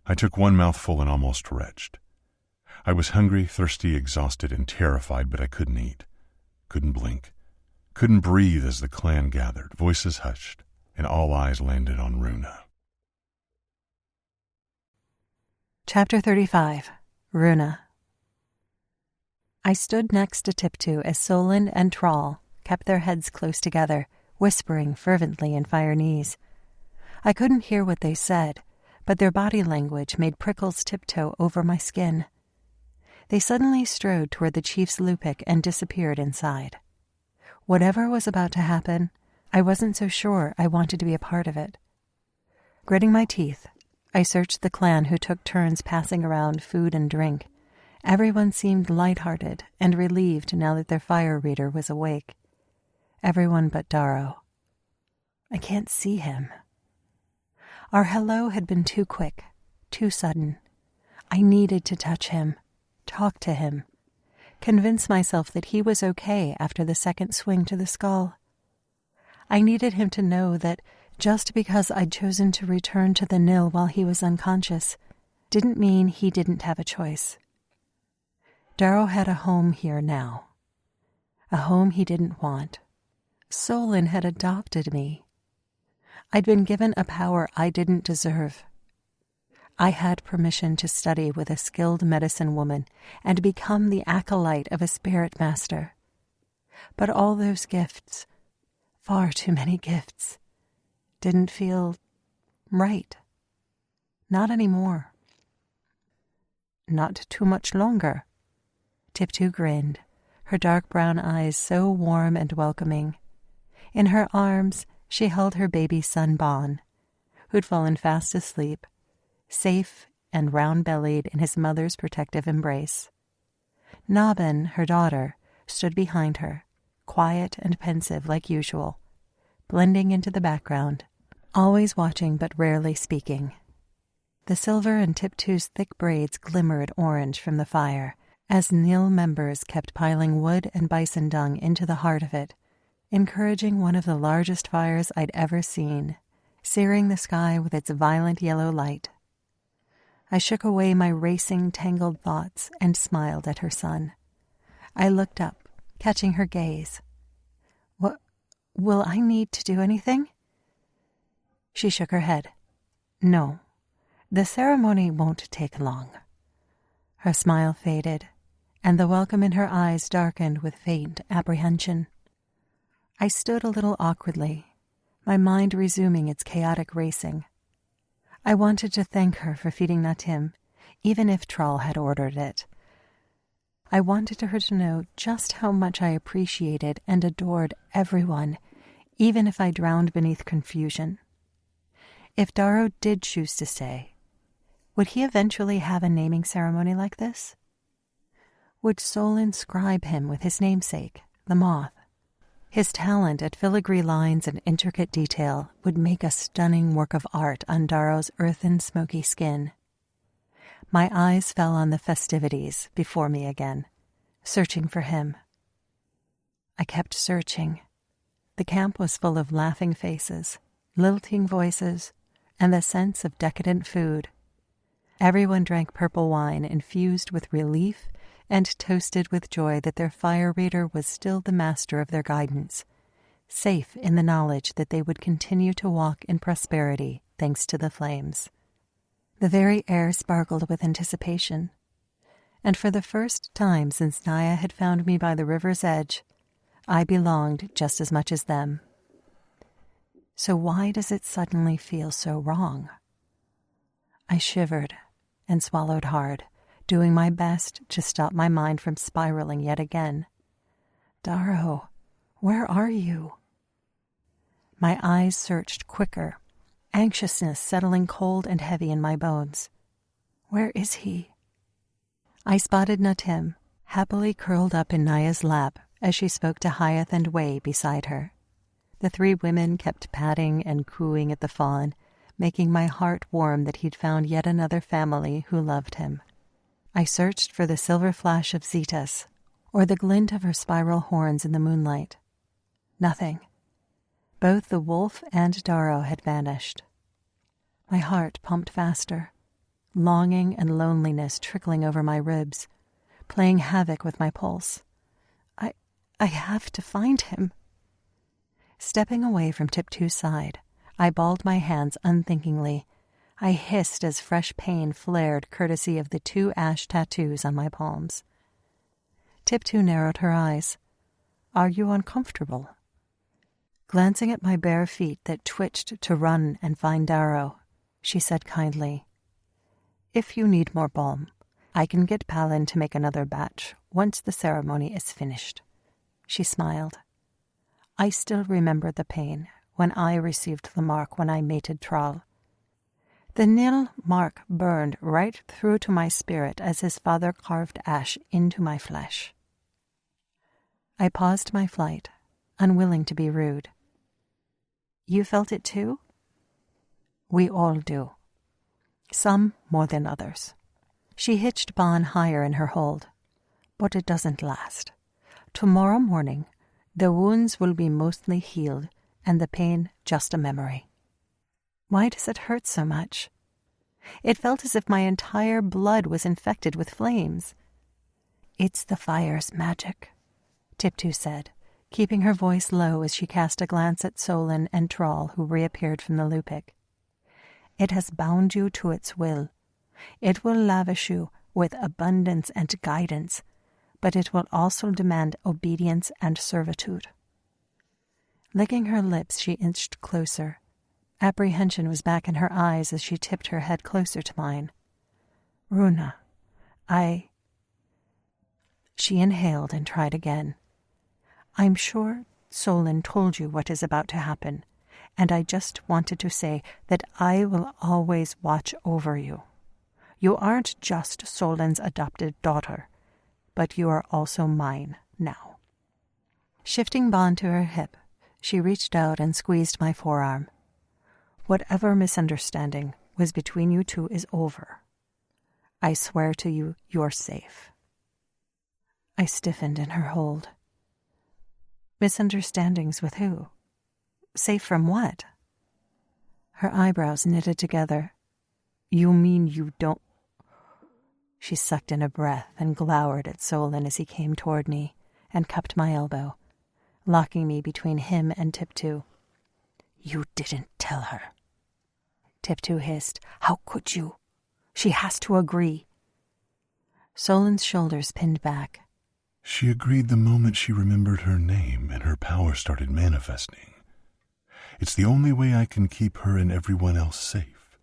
S1: I took one mouthful and almost retched. I was hungry, thirsty, exhausted, and terrified, but I couldn't eat. Couldn't blink. Couldn't breathe as the clan gathered, voices hushed, and all eyes landed on Runa.
S2: Chapter 35. Runa. I stood next to Tiptu as Solon and Troll kept their heads close together, whispering fervently in Firenese. I couldn't hear what they said, but their body language made prickles tiptoe over my skin. They suddenly strode toward the chief's lupic and disappeared inside. Whatever was about to happen, I wasn't so sure I wanted to be a part of it. Gritting my teeth, I searched the clan who took turns passing around food and drink. Everyone seemed light-hearted and relieved now that their fire reader was awake. Everyone but Darrow. I can't see him. Our hello had been too quick, too sudden. I needed to touch him, talk to him, convince myself that he was okay after the second swing to the skull. I needed him to know that just because I'd chosen to return to the Nil while he was unconscious didn't mean he didn't have a choice. Darrow had a home here now, a home he didn't want. Solon had adopted me. I'd been given a power I didn't deserve. I had permission to study with a skilled medicine woman and become the acolyte of a spirit master. But all those gifts, far too many gifts, didn't feel right. Not anymore. Not too much longer. Tiptu grinned, her dark brown eyes so warm and welcoming. In her arms, she held her baby son Bon, who'd fallen fast asleep, safe and round-bellied in his mother's protective embrace. Nabin, her daughter, stood behind her, quiet and pensive like usual, blending into the background, always watching but rarely speaking. The silver in Tiptu's thick braids glimmered orange from the fire as Nil members kept piling wood and bison dung into the heart of it, encouraging one of the largest fires I'd ever seen, searing the sky with its violent yellow light. I shook away my racing, tangled thoughts and smiled at her son. I looked up, catching her gaze. Will I need to do anything? She shook her head. No, the ceremony won't take long. Her smile faded, and the welcome in her eyes darkened with faint apprehension. I stood a little awkwardly, my mind resuming its chaotic racing. I wanted to thank her for feeding Natim, even if Troll had ordered it. I wanted her to know just how much I appreciated and adored everyone, even if I drowned beneath confusion. If Darrow did choose to stay, would he eventually have a naming ceremony like this? Would Solon scribe him with his namesake, the moth? His talent at filigree lines and intricate detail would make a stunning work of art on Darrow's earthen, smoky skin. My eyes fell on the festivities before me again, searching for him. I kept searching. The camp was full of laughing faces, lilting voices, and the sense of decadent food. Everyone drank purple wine infused with relief and toasted with joy that their fire reader was still the master of their guidance, safe in the knowledge that they would continue to walk in prosperity thanks to the flames. The very air sparkled with anticipation, and for the first time since Naya had found me by the river's edge, I belonged just as much as them. So why does it suddenly feel so wrong? I shivered and swallowed hard, doing my best to stop my mind from spiraling yet again. Darrow, where are you? My eyes searched quicker, anxiousness settling cold and heavy in my bones. Where is he? I spotted Natim, happily curled up in Naya's lap as she spoke to Hyatt and Wei beside her. The three women kept patting and cooing at the fawn, making my heart warm that he'd found yet another family who loved him. I searched for the silver flash of Zita's, or the glint of her spiral horns in the moonlight. Nothing. Both the wolf and Darrow had vanished. My heart pumped faster, longing and loneliness trickling over my ribs, playing havoc with my pulse. I have to find him. Stepping away from Tiptoo's side, I balled my hands unthinkingly. I hissed as fresh pain flared courtesy of the 2 ash tattoos on my palms. Tiptoo narrowed her eyes. Are you uncomfortable? Glancing at my bare feet that twitched to run and find Darrow, she said kindly, If you need more balm, I can get Palin to make another batch once the ceremony is finished. She smiled. I still remember the pain when I received the mark when I mated Thrall. The nil mark burned right through to my spirit as his father carved ash into my flesh. I paused my flight, unwilling to be rude. You felt it too? We all do. Some more than others. She hitched Bon higher in her hold. But it doesn't last. Tomorrow morning, the wounds will be mostly healed and the pain just a memory. Why does it hurt so much? It felt as if my entire blood was infected with flames. It's the fire's magic, Tiptoo said, keeping her voice low as she cast a glance at Solon and Thrall who reappeared from the Lupic. It has bound you to its will. It will lavish you with abundance and guidance, but it will also demand obedience and servitude. Licking her lips, she inched closer. Apprehension was back in her eyes as she tipped her head closer to mine. Runa, She inhaled and tried again. I'm sure Solon told you what is about to happen, and I just wanted to say that I will always watch over you. You aren't just Solon's adopted daughter, but you are also mine now. Shifting Bon to her hip, she reached out and squeezed my forearm. Whatever misunderstanding was between you two is over. I swear to you, you're safe. I stiffened in her hold. Misunderstandings with who? Safe from what? Her eyebrows knitted together. You mean you don't... She sucked in a breath and glowered at Solon as he came toward me and cupped my elbow, locking me between him and Tiptoo. You didn't tell her. Tiptoo hissed. How could you? She has to agree. Solon's shoulders pinned back.
S3: She agreed the moment she remembered her name and her power started manifesting. It's the only way I can keep her and everyone else safe.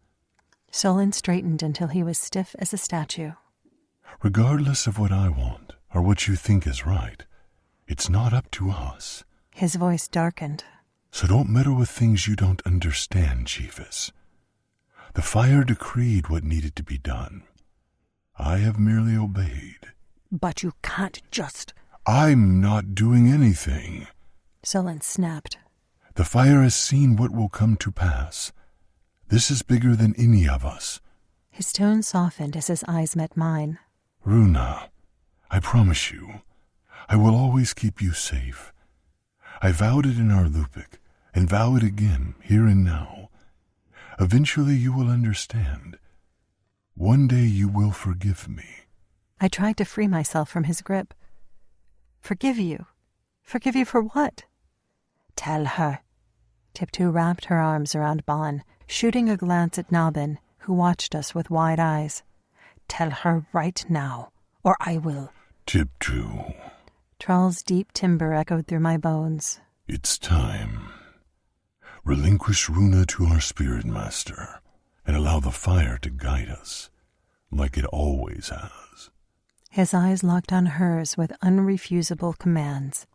S2: Solon straightened until he was stiff as a statue.
S3: Regardless of what I want or what you think is right, it's not up to us.
S2: His voice darkened.
S3: So don't meddle with things you don't understand, Chiefess. The fire decreed what needed to be done. I have merely obeyed.
S2: But you can't just...
S3: I'm not doing anything.
S2: Solon snapped.
S3: The fire has seen what will come to pass. This is bigger than any of us.
S2: His tone softened as his eyes met mine.
S3: Runa, I promise you, I will always keep you safe. I vowed it in our Lupic, and vow it again, here and now. Eventually you will understand. One day you will forgive me.
S2: I tried to free myself from his grip. Forgive you? Forgive you for what? Tell her. Tiptu wrapped her arms around Bon, shooting a glance at Nabin, who watched us with wide eyes. Tell her right now, or I will.
S3: Tiptu.
S2: Trall's deep timbre echoed through my bones.
S3: It's time. Relinquish Runa to our spirit master, and allow the fire to guide us, like it always has.
S2: His eyes locked on hers with unrefusable commands.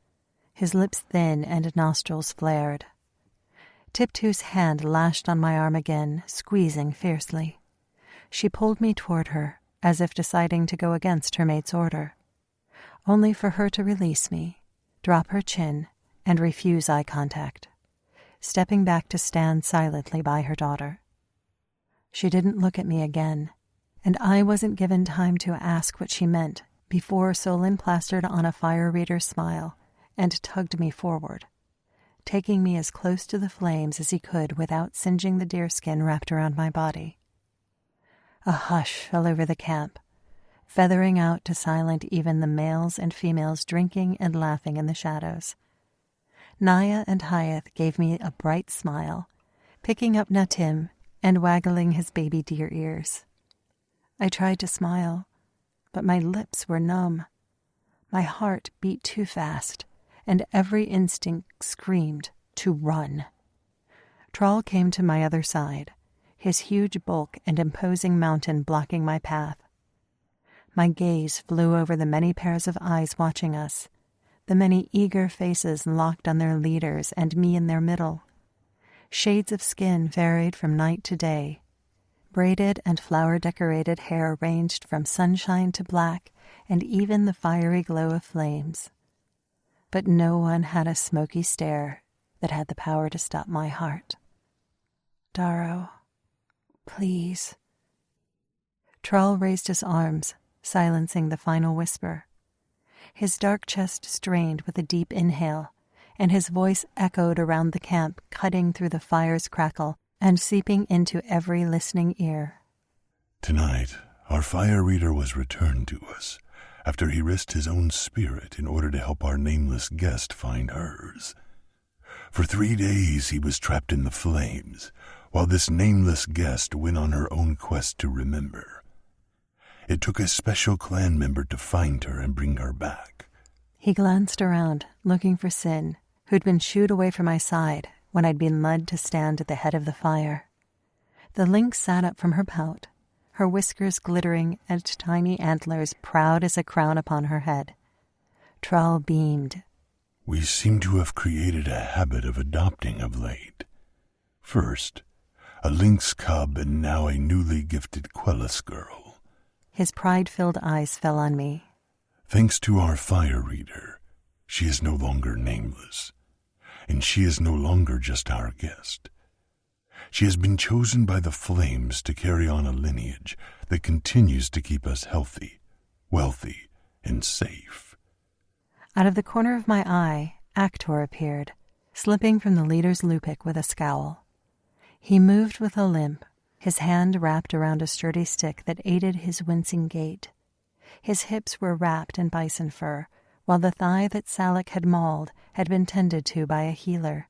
S2: His lips thin and nostrils flared. Tiptu's hand lashed on my arm again, squeezing fiercely. She pulled me toward her, as if deciding to go against her mate's order, only for her to release me, drop her chin, and refuse eye contact, stepping back to stand silently by her daughter. She didn't look at me again, and I wasn't given time to ask what she meant before Solon plastered on a fire reader's smile and tugged me forward, taking me as close to the flames as he could without singeing the deerskin wrapped around my body. A hush fell over the camp, feathering out to silent even the males and females drinking and laughing in the shadows. Naya and Hyeth gave me a bright smile, picking up Natim and waggling his baby deer ears. I tried to smile, but my lips were numb. My heart beat too fast, and every instinct screamed to run. Trall came to my other side, his huge bulk and imposing mountain blocking my path. My gaze flew over the many pairs of eyes watching us, the many eager faces locked on their leaders and me in their middle. Shades of skin varied from night to day. Braided and flower-decorated hair ranged from sunshine to black and even the fiery glow of flames. But no one had a smoky stare that had the power to stop my heart. Darrow, please. Trall raised his arms, silencing the final whisper. His dark chest strained with a deep inhale, and his voice echoed around the camp, cutting through the fire's crackle and seeping into every listening ear.
S3: Tonight, our fire reader was returned to us after he risked his own spirit in order to help our nameless guest find hers. For 3 days he was trapped in the flames, while this nameless guest went on her own quest to remember. It took a special clan member to find her and bring her back.
S2: He glanced around, looking for Sin, who'd been shooed away from my side when I'd been led to stand at the head of the fire. The lynx sat up from her pout, her whiskers glittering and tiny antlers proud as a crown upon her head. Trall beamed.
S3: We seem to have created a habit of adopting of late. First, a lynx cub and now a newly gifted Quellis girl.
S2: His pride-filled eyes fell on me.
S3: Thanks to our fire reader, she is no longer nameless, and she is no longer just our guest. She has been chosen by the flames to carry on a lineage that continues to keep us healthy, wealthy, and safe.
S2: Out of the corner of my eye, Actor appeared, slipping from the leader's lupic with a scowl. He moved with a limp, his hand wrapped around a sturdy stick that aided his wincing gait. His hips were wrapped in bison fur, while the thigh that Salak had mauled had been tended to by a healer,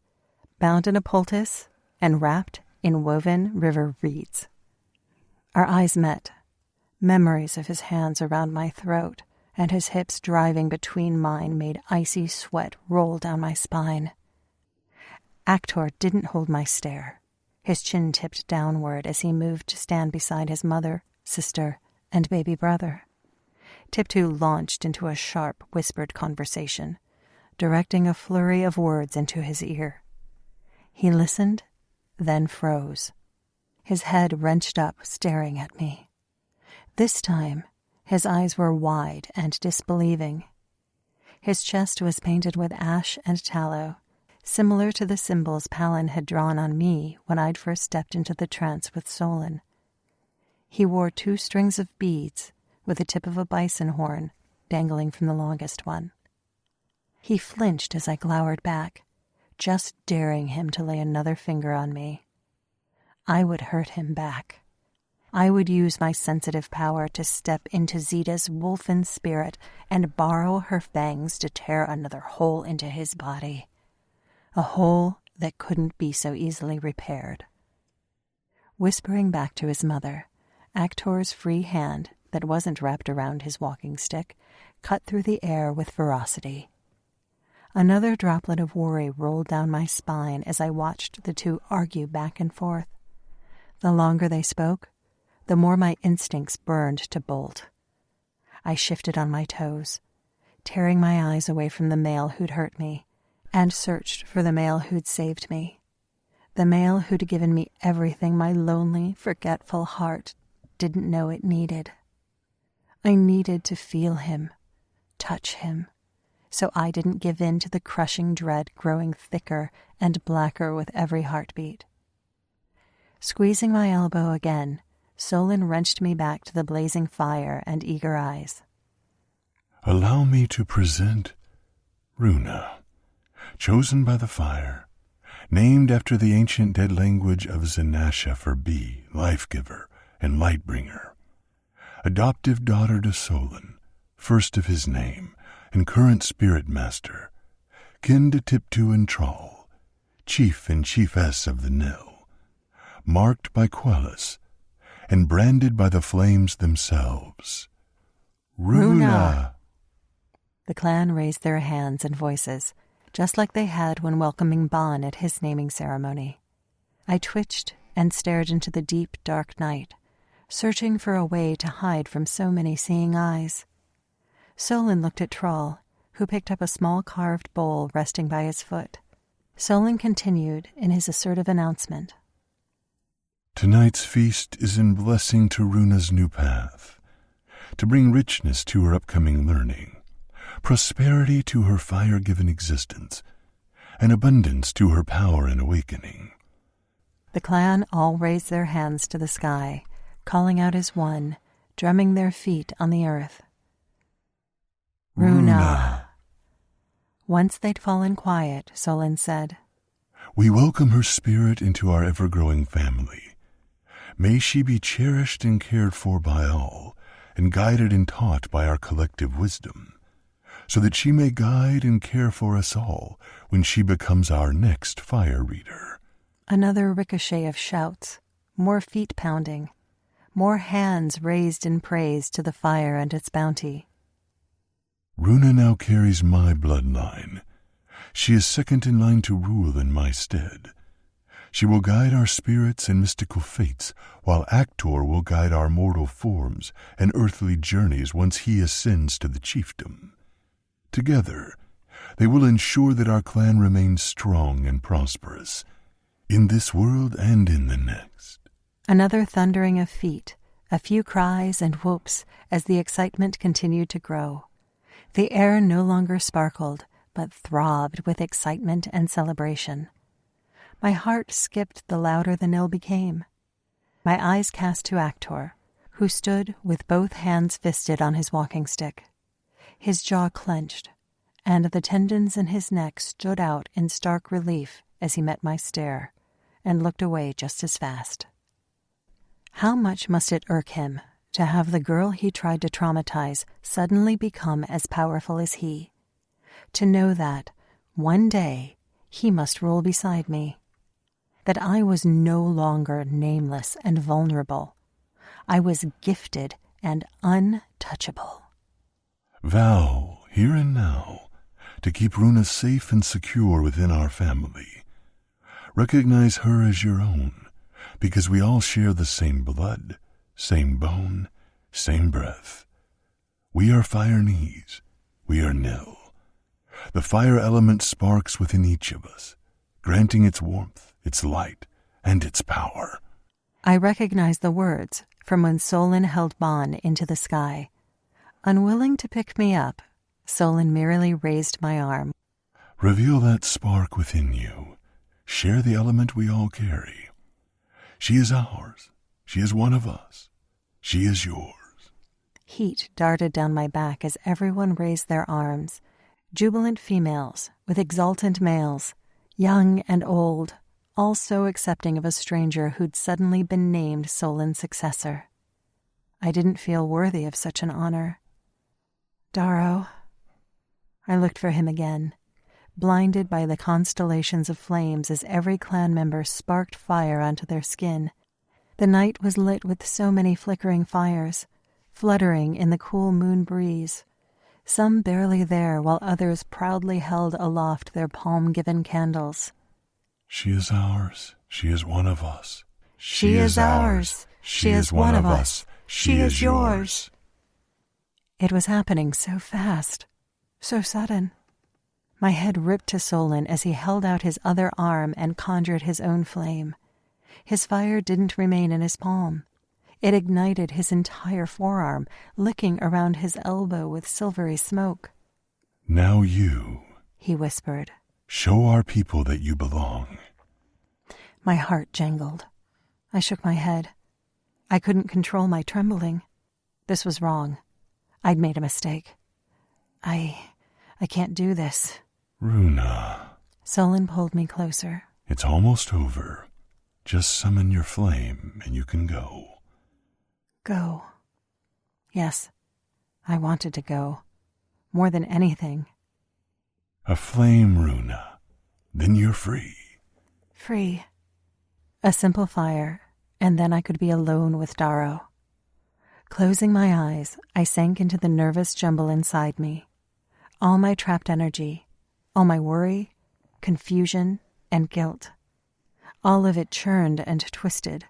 S2: bound in a poultice and wrapped in woven river reeds. Our eyes met, memories of his hands around my throat and his hips driving between mine made icy sweat roll down my spine. Actor didn't hold my stare, his chin tipped downward as he moved to stand beside his mother, sister, and baby brother. Tiptu launched into a sharp, whispered conversation, directing a flurry of words into his ear. He listened, then froze, his head wrenched up, staring at me. This time, his eyes were wide and disbelieving. His chest was painted with ash and tallow, similar to the symbols Palin had drawn on me when I'd first stepped into the trance with Solon. He wore 2 strings of beads, with the tip of a bison horn dangling from the longest one. He flinched as I glowered back, just daring him to lay another finger on me. I would hurt him back. I would use my sensitive power to step into Zeta's wolfen spirit and borrow her fangs to tear another hole into his body. A hole that couldn't be so easily repaired. Whispering back to his mother, Actor's free hand that wasn't wrapped around his walking stick cut through the air with ferocity. Another droplet of worry rolled down my spine as I watched the two argue back and forth. The longer they spoke, the more my instincts burned to bolt. I shifted on my toes, tearing my eyes away from the male who'd hurt me, and searched for the male who'd saved me, the male who'd given me everything my lonely, forgetful heart didn't know it needed. I needed to feel him, touch him, so I didn't give in to the crushing dread growing thicker and blacker with every heartbeat. Squeezing my elbow again, Solon wrenched me back to the blazing fire and eager eyes.
S3: Allow me to present Runa, chosen by the fire, named after the ancient dead language of Zenasha for bee, life-giver, and light-bringer. Adoptive daughter to Solon, first of his name, and current spirit master, kin to Tiptu and Troll, chief and chiefess of the Nil, marked by Quellis, and branded by the flames themselves. Runa!
S2: The clan raised their hands and voices, just like they had when welcoming Bon at his naming ceremony. I twitched and stared into the deep, dark night, searching for a way to hide from so many seeing eyes. Solon looked at Troll, who picked up a small carved bowl resting by his foot. Solon continued in his assertive announcement.
S3: Tonight's feast is in blessing to Runa's new path, to bring richness to her upcoming learning, prosperity to her fire-given existence, and abundance to her power and awakening.
S2: The clan all raised their hands to the sky, calling out as one, drumming their feet on the earth. Runa. Once they'd fallen quiet, Solon said,
S3: We welcome her spirit into our ever-growing family. May she be cherished and cared for by all, and guided and taught by our collective wisdom, so that she may guide and care for us all when she becomes our next fire reader.
S2: Another ricochet of shouts, more feet pounding, more hands raised in praise to the fire and its bounty.
S3: Runa now carries my bloodline. She is second in line to rule in my stead. She will guide our spirits and mystical fates, while Actor will guide our mortal forms and earthly journeys once he ascends to the chiefdom. Together, they will ensure that our clan remains strong and prosperous, in this world and in the next.
S2: Another thundering of feet, a few cries and whoops as the excitement continued to grow. The air no longer sparkled, but throbbed with excitement and celebration. My heart skipped the louder the knell became. My eyes cast to Actor, who stood with both hands fisted on his walking stick. His jaw clenched, and the tendons in his neck stood out in stark relief as he met my stare, and looked away just as fast. How much must it irk him to have the girl he tried to traumatize suddenly become as powerful as he? To know that, one day, he must rule beside me. That I was no longer nameless and vulnerable. I was gifted and untouchable.
S3: Vow, here and now, to keep Runa safe and secure within our family. Recognize her as your own, because we all share the same blood, same bone, same breath. We are fire knees. We are nil. The fire element sparks within each of us, granting its warmth, its light, and its power.
S2: I recognized the words from when Solon held Bon into the sky. Unwilling to pick me up, Solon merely raised my arm.
S3: Reveal that spark within you. Share the element we all carry. She is ours. She is one of us. She is yours.
S2: Heat darted down my back as everyone raised their arms. Jubilant females with exultant males, young and old, all so accepting of a stranger who'd suddenly been named Solon's successor. I didn't feel worthy of such an honor. Darrow. I looked for him again, blinded by the constellations of flames as every clan member sparked fire onto their skin. The night was lit with so many flickering fires, fluttering in the cool moon breeze, some barely there while others proudly held aloft their palm-given candles.
S3: She is ours. She is one of us.
S2: She is ours. She is one of us. She is yours. It was happening so fast, so sudden. My head ripped to Solon as he held out his other arm and conjured his own flame. His fire didn't remain in his palm. It ignited his entire forearm, licking around his elbow with silvery smoke.
S3: Now you,
S2: he whispered.
S3: Show our people that you belong.
S2: My heart jangled. I shook my head. I couldn't control my trembling. This was wrong. I'd made a mistake. I can't do this.
S3: Runa.
S2: Solon pulled me closer.
S3: It's almost over. Just summon your flame and you can go.
S2: Go. Yes, I wanted to go. More than anything.
S3: A flame, Runa. Then you're free.
S2: Free. A simple fire, and then I could be alone with Darrow. Closing my eyes, I sank into the nervous jumble inside me. All my trapped energy, all my worry, confusion, and guilt. All of it churned and twisted.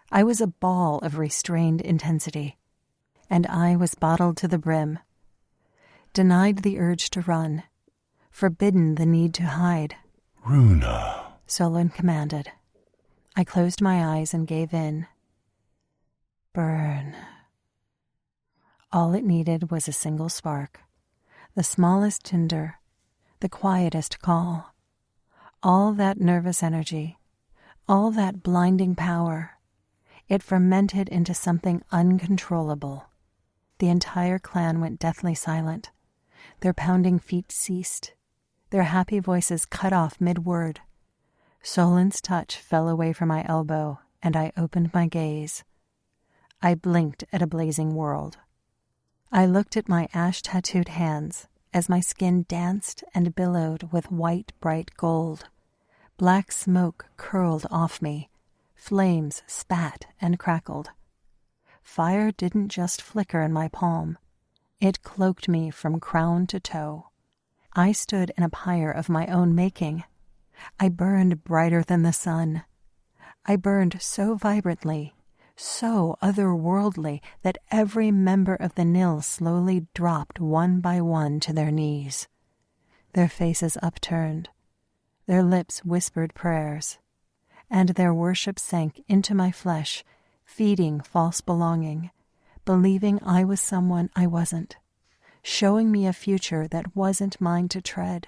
S2: I was a ball of restrained intensity, and I was bottled to the brim. Denied the urge to run, forbidden the need to hide.
S3: Runa,
S2: Solon commanded. I closed my eyes and gave in. Burn. All it needed was a single spark, the smallest tinder, the quietest call. All that nervous energy, all that blinding power, it fermented into something uncontrollable. The entire clan went deathly silent. Their pounding feet ceased. Their happy voices cut off mid-word. Solon's touch fell away from my elbow, and I opened my gaze. I blinked at a blazing world. I looked at my ash-tattooed hands as my skin danced and billowed with white, bright gold. Black smoke curled off me. Flames spat and crackled. Fire didn't just flicker in my palm. It cloaked me from crown to toe. I stood in a pyre of my own making. I burned brighter than the sun. I burned so vibrantly, so otherworldly, that every member of the Nil slowly dropped one by one to their knees, their faces upturned, their lips whispered prayers, and their worship sank into my flesh, feeding false belonging, believing I was someone I wasn't, showing me a future that wasn't mine to tread.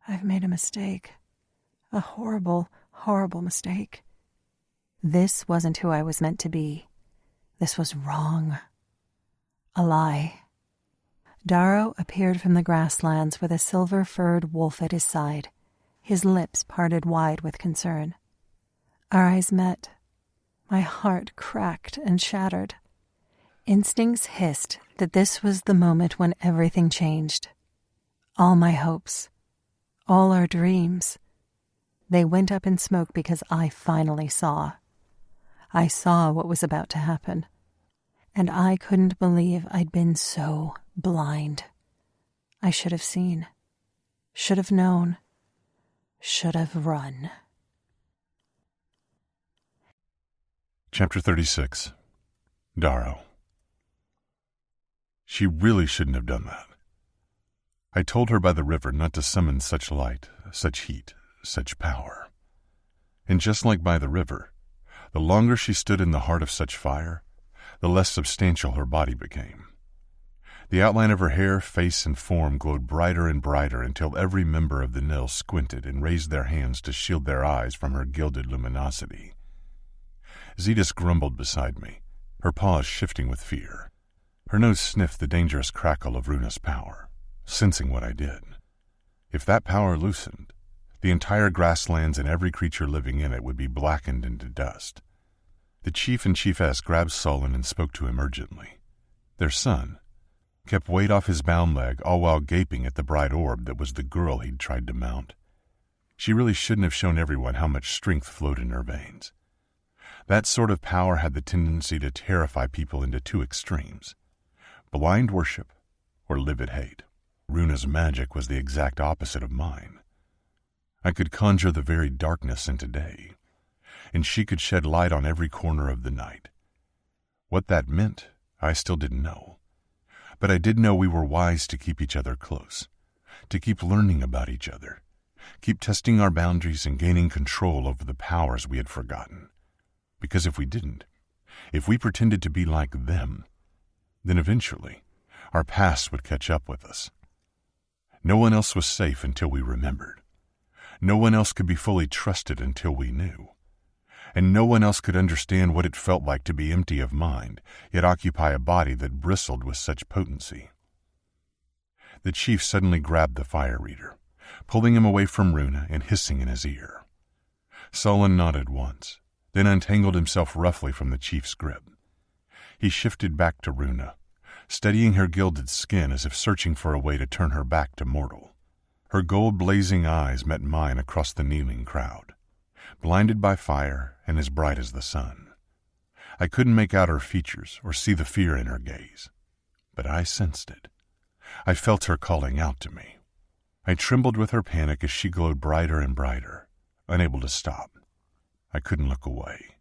S2: I've made a mistake. A horrible, horrible mistake. This wasn't who I was meant to be. This was wrong. A lie. Darrow appeared from the grasslands with a silver-furred wolf at his side, his lips parted wide with concern. Our eyes met. My heart cracked and shattered. Instincts hissed that this was the moment when everything changed. All my hopes, all our dreams, they went up in smoke because I finally saw. I saw what was about to happen, and I couldn't believe I'd been so blind. I should have seen, should have known, should have run.
S1: Chapter 36. Darrow. She really shouldn't have done that. I told her by the river not to summon such light, such heat, such power. And just like by the river, the longer she stood in the heart of such fire, the less substantial her body became. The outline of her hair, face, and form glowed brighter and brighter until every member of the Nil squinted and raised their hands to shield their eyes from her gilded luminosity. Zetas grumbled beside me, her paws shifting with fear. Her nose sniffed the dangerous crackle of Runa's power, sensing what I did. If that power loosened, The entire grasslands and every creature living in it would be blackened into dust. The chief and chiefess grabbed Solon and spoke to him urgently. Their son kept weight off his bound leg, all while gaping at the bright orb that was the girl he'd tried to mount. She really shouldn't have shown everyone how much strength flowed in her veins. That sort of power had the tendency to terrify people into two extremes: blind worship or livid hate. Runa's magic was the exact opposite of mine. I could conjure the very darkness into day, and she could shed light on every corner of the night. What that meant, I still didn't know. But I did know we were wise to keep each other close, to keep learning about each other, keep testing our boundaries and gaining control over the powers we had forgotten. Because if we didn't, if we pretended to be like them, then eventually our past would catch up with us. No one else was safe until we remembered. No one else could be fully trusted until we knew. And no one else could understand what it felt like to be empty of mind, yet occupy a body that bristled with such potency. The chief suddenly grabbed the fire reader, pulling him away from Runa and hissing in his ear. Solon nodded once, then untangled himself roughly from the chief's grip. He shifted back to Runa, studying her gilded skin as if searching for a way to turn her back to mortal. Her gold-blazing eyes met mine across the kneeling crowd, blinded by fire and as bright as the sun. I couldn't make out her features or see the fear in her gaze, but I sensed it. I felt her calling out to me. I trembled with her panic as she glowed brighter and brighter, unable to stop. I couldn't look away.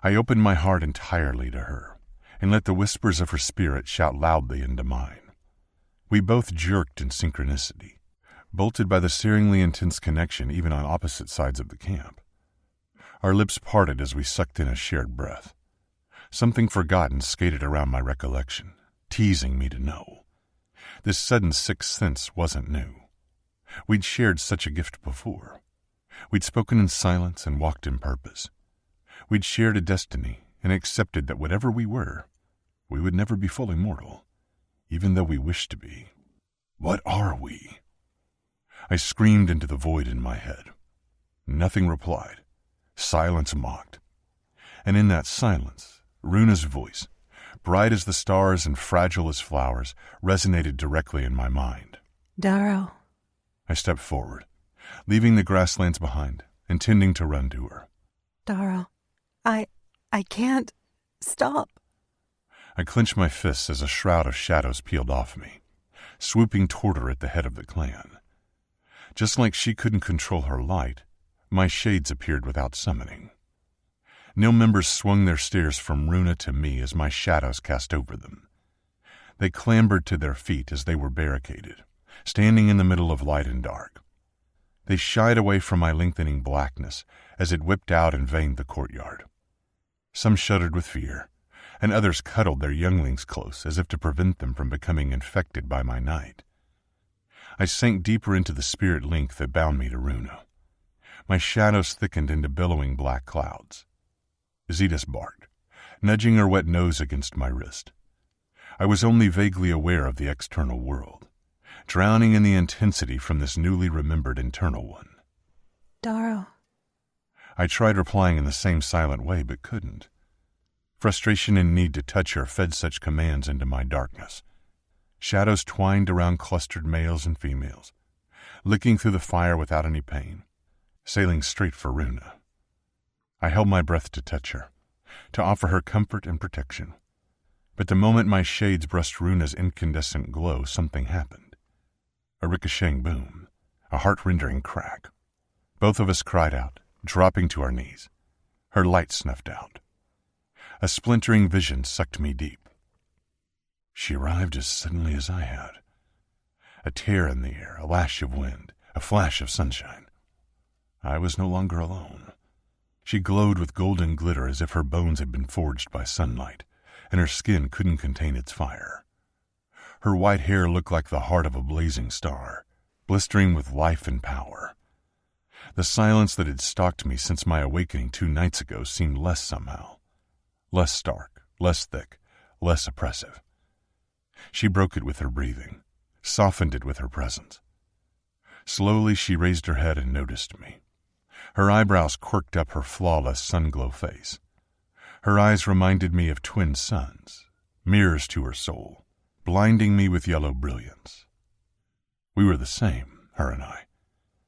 S1: I opened my heart entirely to her and let the whispers of her spirit shout loudly into mine. We both jerked in synchronicity, bolted by the searingly intense connection even on opposite sides of the camp. Our lips parted as we sucked in a shared breath. Something forgotten skated around my recollection, teasing me to know. This sudden sixth sense wasn't new. We'd shared such a gift before. We'd spoken in silence and walked in purpose. We'd shared a destiny and accepted that whatever we were, we would never be fully mortal, even though we wished to be. What are we? I screamed into the void in my head. Nothing replied. Silence mocked. And in that silence, Runa's voice, bright as the stars and fragile as flowers, resonated directly in my mind.
S2: Darrow.
S1: I stepped forward, leaving the grasslands behind, intending to run to her.
S2: Darrow, I can't stop.
S1: I clenched my fists as a shroud of shadows peeled off me, swooping toward her at the head of the clan. Just like she couldn't control her light, my shades appeared without summoning. No members swung their stares from Runa to me as my shadows cast over them. They clambered to their feet as they were barricaded, standing in the middle of light and dark. They shied away from my lengthening blackness as it whipped out and veined the courtyard. Some shuddered with fear, and others cuddled their younglings close as if to prevent them from becoming infected by my night. I sank deeper into the spirit link that bound me to Runa. My shadows thickened into billowing black clouds. Zetas barked, nudging her wet nose against my wrist. I was only vaguely aware of the external world, drowning in the intensity from this newly remembered internal one.
S2: Darrow.
S1: I tried replying in the same silent way, but couldn't. Frustration and need to touch her fed such commands into my darkness. Shadows twined around clustered males and females, licking through the fire without any pain, sailing straight for Runa. I held my breath to touch her, to offer her comfort and protection. But the moment my shades brushed Runa's incandescent glow, something happened. A ricocheting boom, a heart-rending crack. Both of us cried out, dropping to our knees. Her light snuffed out. A splintering vision sucked me deep. She arrived as suddenly as I had. A tear in the air, a lash of wind, a flash of sunshine. I was no longer alone. She glowed with golden glitter as if her bones had been forged by sunlight, and her skin couldn't contain its fire. Her white hair looked like the heart of a blazing star, blistering with life and power. The silence that had stalked me since my awakening 2 nights ago seemed less somehow. Less stark, less thick, less oppressive. She broke it with her breathing, softened it with her presence. Slowly she raised her head and noticed me. Her eyebrows quirked up her flawless sunglow face. Her eyes reminded me of twin suns, mirrors to her soul, blinding me with yellow brilliance. We were the same, her and I.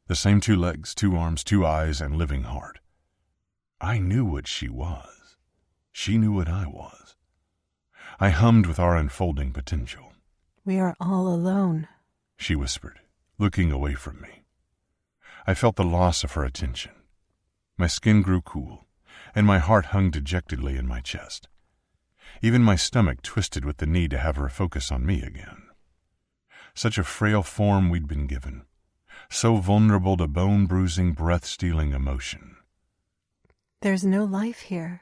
S1: The same 2 legs, 2 arms, 2 eyes, and living heart. I knew what she was. She knew what I was. I hummed with our unfolding potential.
S2: We are all alone,
S1: she whispered, looking away from me. I felt the loss of her attention. My skin grew cool, and my heart hung dejectedly in my chest. Even my stomach twisted with the need to have her focus on me again. Such a frail form we'd been given, so vulnerable to bone-bruising, breath-stealing emotion.
S2: There's no life here.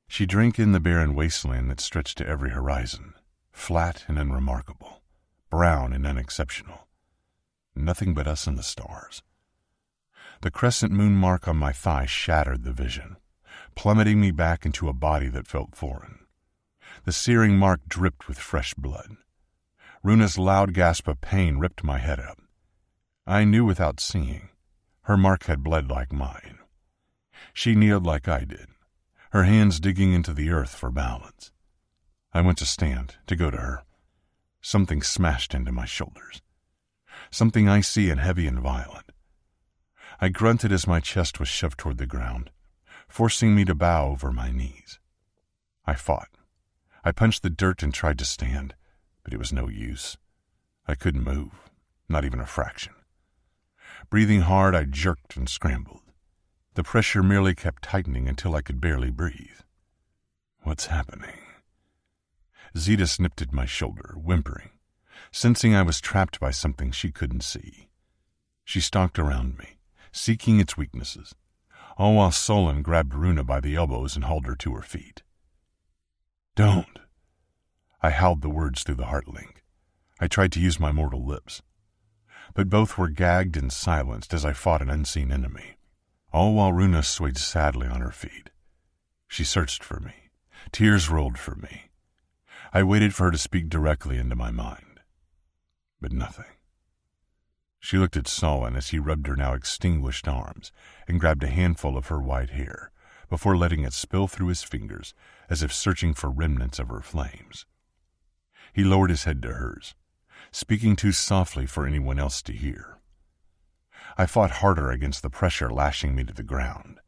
S1: She drank in the barren wasteland that stretched to every horizon, flat and unremarkable, brown and unexceptional. Nothing but us and the stars. The crescent moon mark on my thigh shattered the vision, plummeting me back into a body that felt foreign. The searing mark dripped with fresh blood. Runa's loud gasp of pain ripped my head up. I knew without seeing. Her mark had bled like mine. She kneeled like I did, her hands digging into the earth for balance. I went to stand, to go to her. Something smashed into my shoulders. Something icy and heavy and violent. I grunted as my chest was shoved toward the ground, forcing me to bow over my knees. I fought. I punched the dirt and tried to stand, but it was no use. I couldn't move, not even a fraction. Breathing hard, I jerked and scrambled. The pressure merely kept tightening until I could barely breathe. What's happening? Zita snipped at my shoulder, whimpering, sensing I was trapped by something she couldn't see. She stalked around me, seeking its weaknesses, all while Solon grabbed Runa by the elbows and hauled her to her feet. Don't! I howled the words through the heart link. I tried to use my mortal lips. But both were gagged and silenced as I fought an unseen enemy, all while Runa swayed sadly on her feet. She searched for me. Tears rolled for me. I waited for her to speak directly into my mind. But nothing. She looked at Solon as he rubbed her now extinguished arms and grabbed a handful of her white hair before letting it spill through his fingers as if searching for remnants of her flames. He lowered his head to hers, speaking too softly for anyone else to hear. I fought harder against the pressure lashing me to the ground.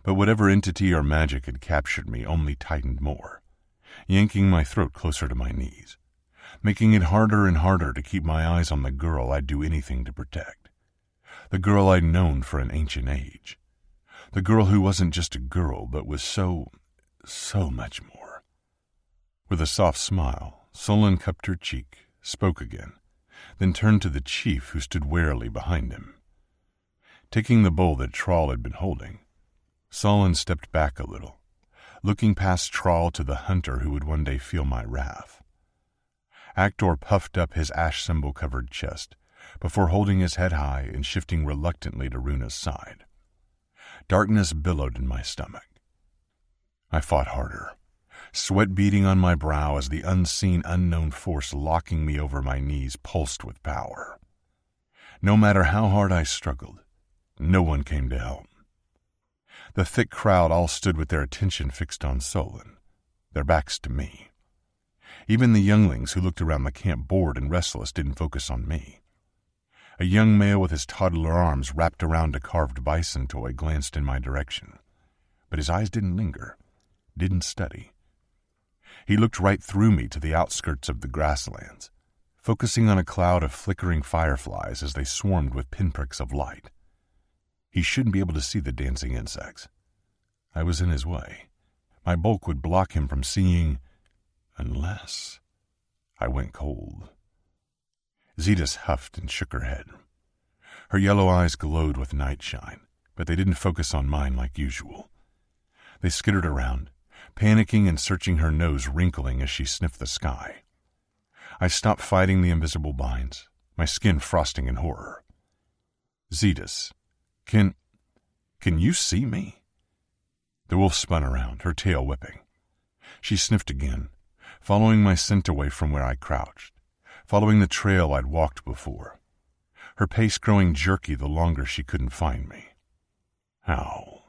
S1: But whatever entity or magic had captured me only tightened more, yanking my throat closer to my knees, making it harder and harder to keep my eyes on the girl I'd do anything to protect, the girl I'd known for an ancient age, the girl who wasn't just a girl but was so much more. With a soft smile, Solon cupped her cheek, spoke again, then turned to the chief who stood warily behind him. Taking the bowl that Trawl had been holding, Solon stepped back a little, looking past Trawl to the hunter who would one day feel my wrath. Actor puffed up his ash symbol-covered chest before holding his head high and shifting reluctantly to Runa's side. Darkness billowed in my stomach. I fought harder, sweat beading on my brow as the unseen, unknown force locking me over my knees pulsed with power. No matter how hard I struggled, no one came to help. The thick crowd all stood with their attention fixed on Solon, their backs to me. Even the younglings who looked around the camp bored and restless didn't focus on me. A young male with his toddler arms wrapped around a carved bison toy glanced in my direction, but his eyes didn't linger, didn't study. He looked right through me to the outskirts of the grasslands, focusing on a cloud of flickering fireflies as they swarmed with pinpricks of light. He shouldn't be able to see the dancing insects. I was in his way. My bulk would block him from seeing, unless I went cold. Zetas huffed and shook her head. Her yellow eyes glowed with night shine, but they didn't focus on mine like usual. They skittered around, panicking and searching her nose, wrinkling as she sniffed the sky. I stopped fighting the invisible binds, my skin frosting in horror. Zetas, can you see me? The wolf spun around, her tail whipping. She sniffed again, following my scent away from where I crouched, following the trail I'd walked before. her pace growing jerky the longer she couldn't find me. How?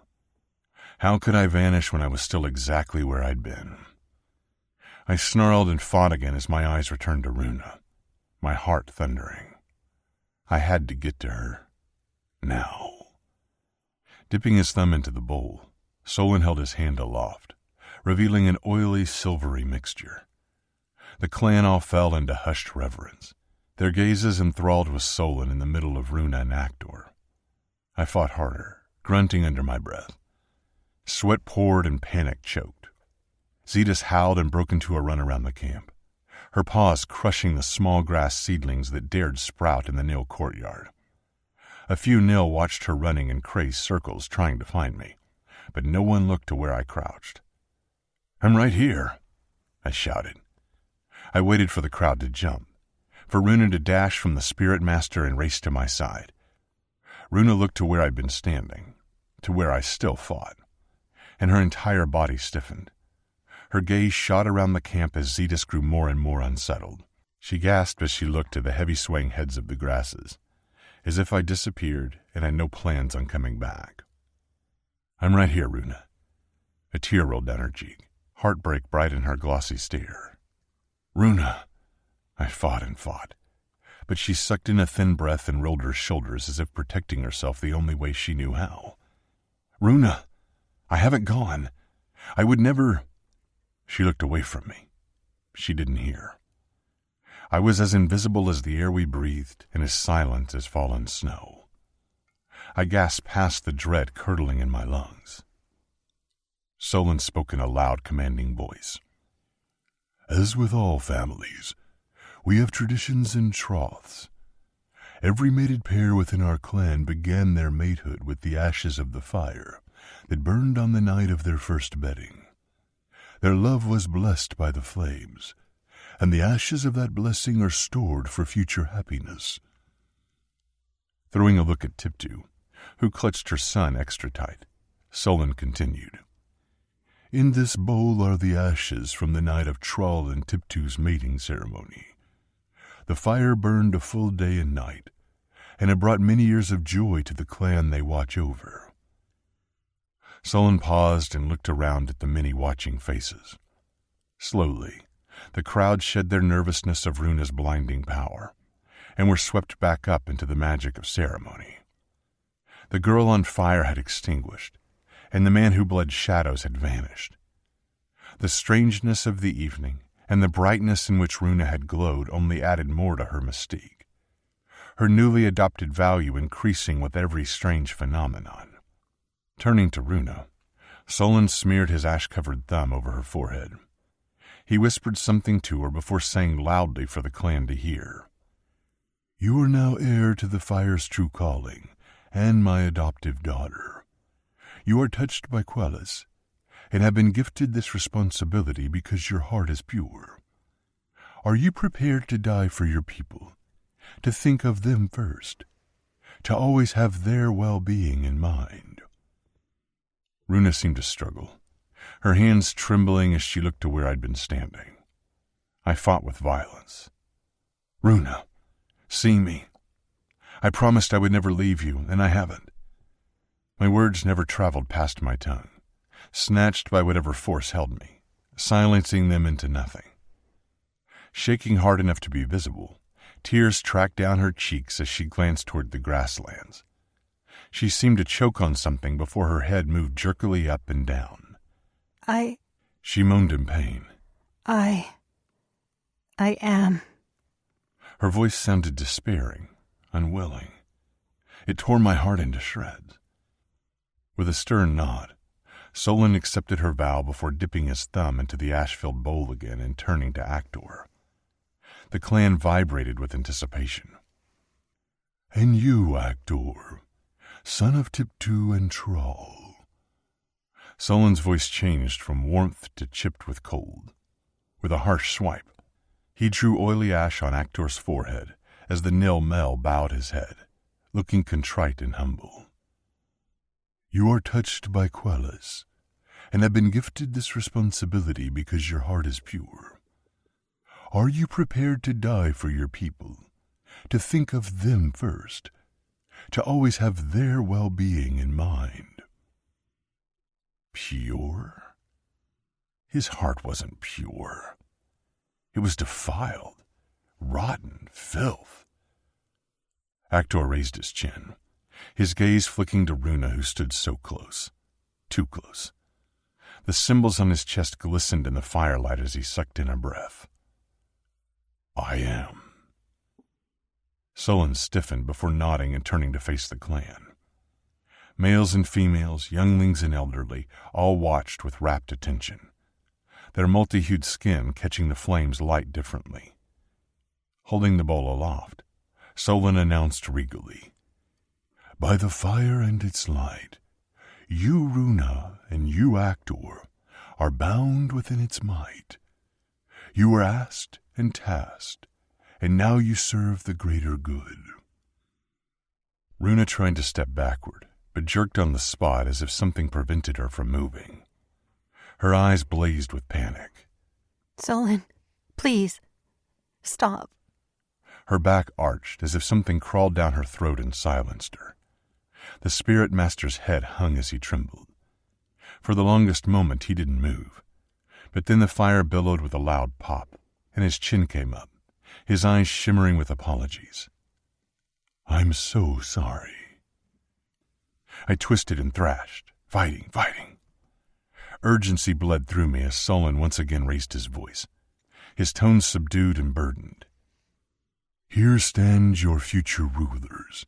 S1: How could I vanish when I was still exactly where I'd been? I snarled and fought again as my eyes returned to Runa, my heart thundering. I had to get to her. Now. Dipping his thumb into the bowl, Solon held his hand aloft, revealing an oily, silvery mixture. The clan all fell into hushed reverence, their gazes enthralled with Solon in the middle of Runa and Actor. I fought harder, grunting under my breath. Sweat poured and panic choked. Zetas howled and broke into a run around the camp, her paws crushing the small grass seedlings that dared sprout in the Nil courtyard. A few Nil watched her running in crazed circles trying to find me, but no one looked to where I crouched. "I'm right here," I shouted. I waited for the crowd to jump, for Runa to dash from the spirit master and race to my side. Runa looked to where I'd been standing, to where I still fought, and her entire body stiffened. Her gaze shot around the camp as Zetas grew more and more unsettled. She gasped as she looked to the heavy swaying heads of the grasses, as if I disappeared and had no plans on coming back. "I'm right here, Runa." A tear rolled down her cheek, heartbreak bright in her glossy stare. "Runa!" I fought and fought, but she sucked in a thin breath and rolled her shoulders as if protecting herself the only way she knew how. "Runa! I haven't gone. I would never—" She looked away from me. She didn't hear. I was as invisible as the air we breathed and as silent as fallen snow. I gasped past the dread curdling in my lungs. Solon spoke in a loud, commanding voice. "As with all families, we have traditions and troths. Every mated pair within our clan began their matehood with the ashes of the fire that burned on the night of their first bedding. Their love was blessed by the flames, and the ashes of that blessing are stored for future happiness." Throwing a look at Tiptu, who clutched her son extra tight, Solon continued. "In this bowl are the ashes from the night of Troll and Tiptu's mating ceremony. The fire burned a full day and night, and it brought many years of joy to the clan they watch over." Solon paused and looked around at the many watching faces. Slowly, the crowd shed their nervousness of Runa's blinding power, and were swept back up into the magic of ceremony. The girl on fire had extinguished, and the man who bled shadows had vanished. The strangeness of the evening and the brightness in which Runa had glowed only added more to her mystique, her newly adopted value increasing with every strange phenomenon. Turning to Runa, Solon smeared his ash-covered thumb over her forehead. He whispered something to her before saying loudly for the clan to hear. "You are now heir to the fire's true calling, and my adoptive daughter. You are touched by Quellis, and have been gifted this responsibility because your heart is pure. Are you prepared to die for your people, to think of them first, to always have their well-being in mind?" Runa seemed to struggle, her hands trembling as she looked to where I'd been standing. I fought with violence. "Runa, see me. I promised I would never leave you, and I haven't." My words never traveled past my tongue, snatched by whatever force held me, silencing them into nothing. Shaking hard enough to be visible, tears tracked down her cheeks as she glanced toward the grasslands. She seemed to choke on something before her head moved jerkily up and down. She moaned in pain.
S2: I am.
S1: Her voice sounded despairing, unwilling. It tore my heart into shreds. With a stern nod, Solon accepted her vow before dipping his thumb into the ash-filled bowl again and turning to Actor. The clan vibrated with anticipation. "And you, Actor, son of Tiptu and Troll." Solon's voice changed from warmth to chipped with cold. With a harsh swipe, he drew oily ash on Actor's forehead as the Nil Mel bowed his head, looking contrite and humble. "You are touched by Quellis, and have been gifted this responsibility because your heart is pure. Are you prepared to die for your people,
S3: to think of them first, to always have their well-being in mind. Pure? His heart wasn't pure. It was defiled, rotten filth. Actor raised his chin, his gaze flicking to Runa, who stood so close. Too close. The symbols on his chest glistened in the firelight as he sucked in a breath. I am. Solon stiffened before nodding and turning to face the clan. Males and females, younglings and elderly, all watched with rapt attention, their multi-hued skin catching the flame's light differently. Holding the bowl aloft, Solon announced regally, "By the fire and its light, you, Runa, and you, Actor, are bound within its might. You were asked and tasked, and now you serve the greater good." Runa tried to step backward, but jerked on the spot as if something prevented her from moving. Her eyes blazed with panic.
S2: Solon, please, stop.
S1: Her back arched as if something crawled down her throat and silenced her. The spirit master's head hung as he trembled. For the longest moment he didn't move, but then the fire billowed with a loud pop, and his chin came up, his eyes shimmering with apologies. "I'm so sorry." I twisted and thrashed, fighting. Urgency bled through me as Solon once again raised his voice, his tones subdued and burdened. "Here stand your future rulers.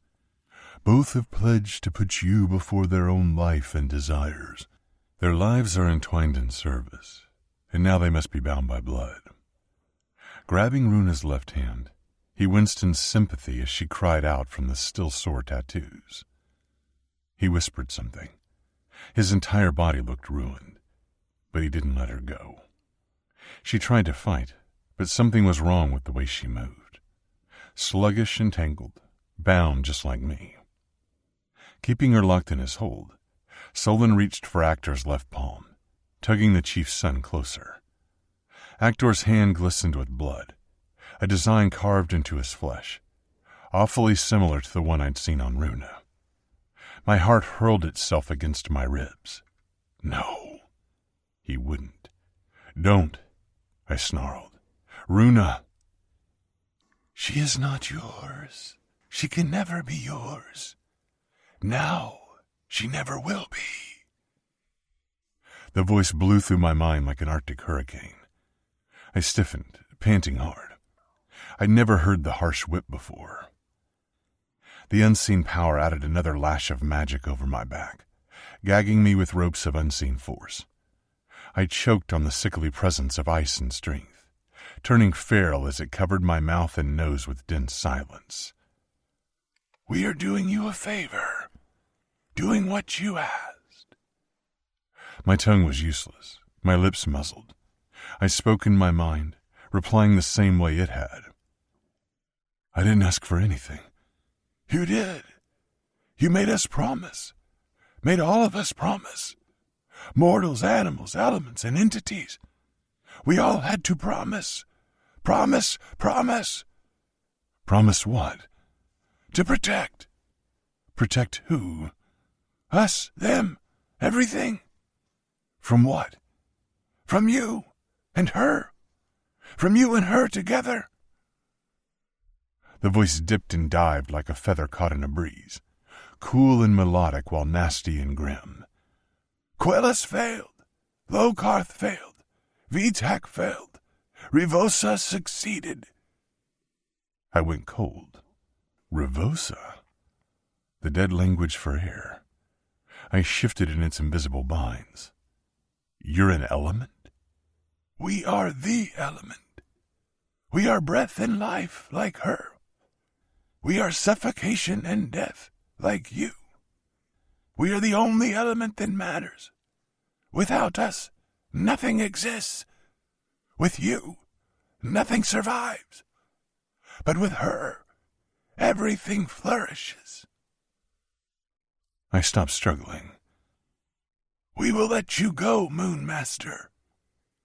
S1: Both have pledged to put you before their own life and desires. Their lives are entwined in service, and now they must be bound by blood." Grabbing Runa's left hand, he winced in sympathy as she cried out from the still sore tattoos. He whispered something. His entire body looked ruined, but he didn't let her go. She tried to fight, but something was wrong with the way she moved. Sluggish and tangled, bound just like me. Keeping her locked in his hold, Solon reached for Actor's left palm, tugging the chief's son closer. Actor's hand glistened with blood, a design carved into his flesh, awfully similar to the one I'd seen on Runa. My heart hurled itself against my ribs. No, he wouldn't. "Don't," I snarled. "Runa." "She is not yours. She can never be yours. Now she never will be." The voice blew through my mind like an Arctic hurricane. I stiffened, panting hard. I'd never heard the harsh whip before. The unseen power added another lash of magic over my back, gagging me with ropes of unseen force. I choked on the sickly presence of ice and strength, turning feral as it covered my mouth and nose with dense silence. "We are doing you a favor, doing what you asked." My tongue was useless, my lips muzzled. I spoke in my mind, replying the same way it had. "I didn't ask for anything." "You did. You made us promise. Made all of us promise. Mortals, animals, elements, and entities. We all had to promise. Promise. Promise what? To protect. Protect who? Us, them, everything. From what? From you and her. From you and her together." The voice dipped and dived like a feather caught in a breeze, cool and melodic while nasty and grim. "Quellis failed. Lokarth failed. Vitak failed. Revosa succeeded." I went cold. Revosa? The dead language for air. I shifted in its invisible binds. "You're an element?" "We are the element. We are breath and life like her. We are suffocation and death like you. We are the only element that matters. Without us, nothing exists. With you, nothing survives. But with her, everything flourishes." I stopped struggling. "We will let you go, Moon Master.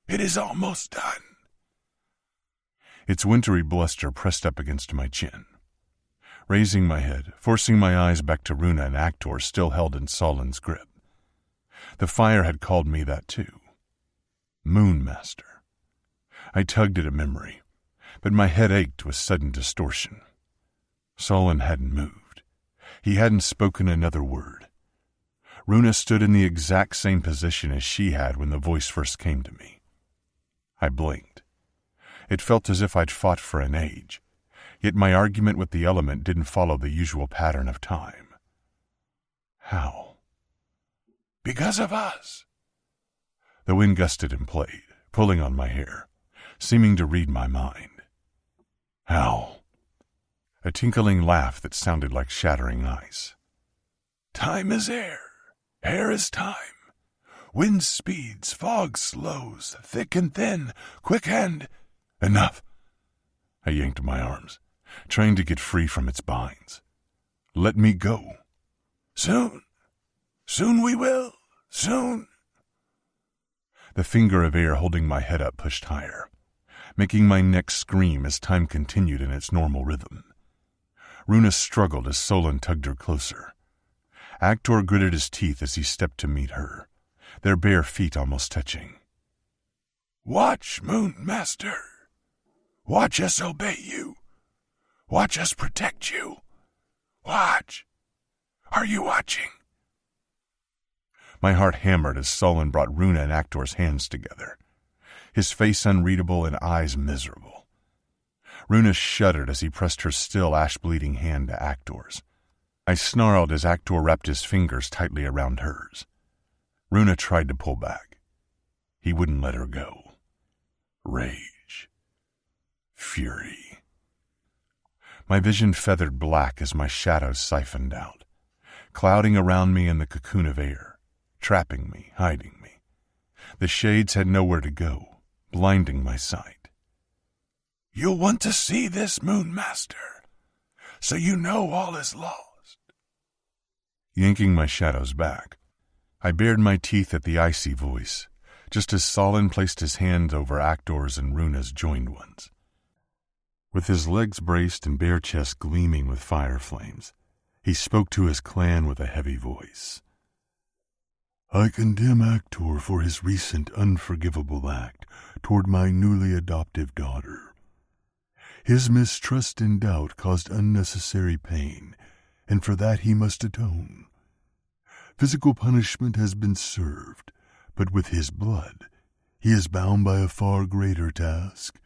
S1: It is almost done." Its wintry bluster pressed up against my chin. raising my head, forcing my eyes back to Runa and Actor still held in Solin's grip. The fire had called me that too. Moonmaster. I tugged at a memory, but my head ached with sudden distortion. Solin hadn't moved. He hadn't spoken another word. Runa stood in the exact same position as she had when the voice first came to me. I blinked. It felt as if I'd fought for an age, yet my argument with the element didn't follow the usual pattern of time. How? Because of us. The wind gusted and played, pulling on my hair, seeming to read my mind. How? A tinkling laugh that sounded like shattering ice. Time is air. Air is time. Wind speeds, fog slows, thick and thin, quick and... Enough. I yanked my arms, trying to get free from its binds. Let me go. Soon. Soon we will. Soon. The finger of air holding my head up pushed higher, making my neck scream as time continued in its normal rhythm. Runa struggled as Solin tugged her closer. Actor gritted his teeth as he stepped to meet her, their bare feet almost touching. Watch, Moonmaster. Watch us obey you. Watch us protect you. Watch. Are you watching? My heart hammered as Solin brought Runa and Actor's hands together, his face unreadable and eyes miserable. Runa shuddered as he pressed her still ash-bleeding hand to Actor's. I snarled as Actor wrapped his fingers tightly around hers. Runa tried to pull back. He wouldn't let her go. Rage. Fury. My vision feathered black as my shadows siphoned out, clouding around me in the cocoon of air, trapping me, hiding me. The shades had nowhere to go, blinding my sight. You'll want to see this, Moonmaster, so you know all is lost. Yanking my shadows back, I bared my teeth at the icy voice, just as Solin placed his hands over Actor's and Runa's joined ones. With his legs braced and bare chest gleaming with fire flames, he spoke to his clan with a heavy voice. I condemn Actor for his recent unforgivable act toward my newly adoptive daughter. His mistrust and doubt caused unnecessary pain, and for that he must atone. Physical punishment has been served, but with his blood, he is bound by a far greater task.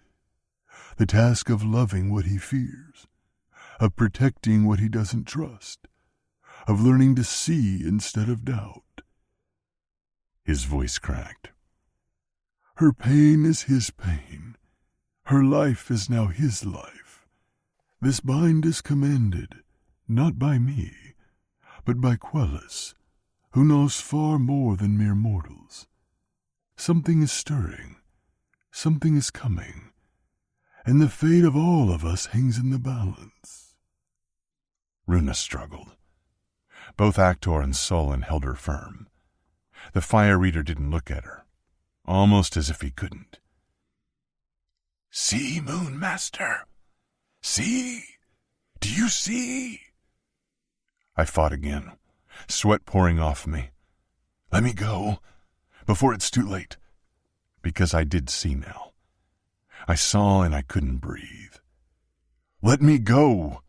S1: The task of loving what he fears, of protecting what he doesn't trust, of learning to see instead of doubt. His voice cracked. Her pain is his pain. Her life is now his life. This bind is commanded, not by me, but by Quellis, who knows far more than mere mortals. Something is stirring, something is coming, and the fate of all of us hangs in the balance. Runa struggled. Both Actor and Solin held her firm. The fire reader didn't look at her, almost as if he couldn't. See, Moonmaster? See? Do you see? I fought again, sweat pouring off me. Let me go, before it's too late. Because I did see now. I saw and I couldn't breathe. Let me go!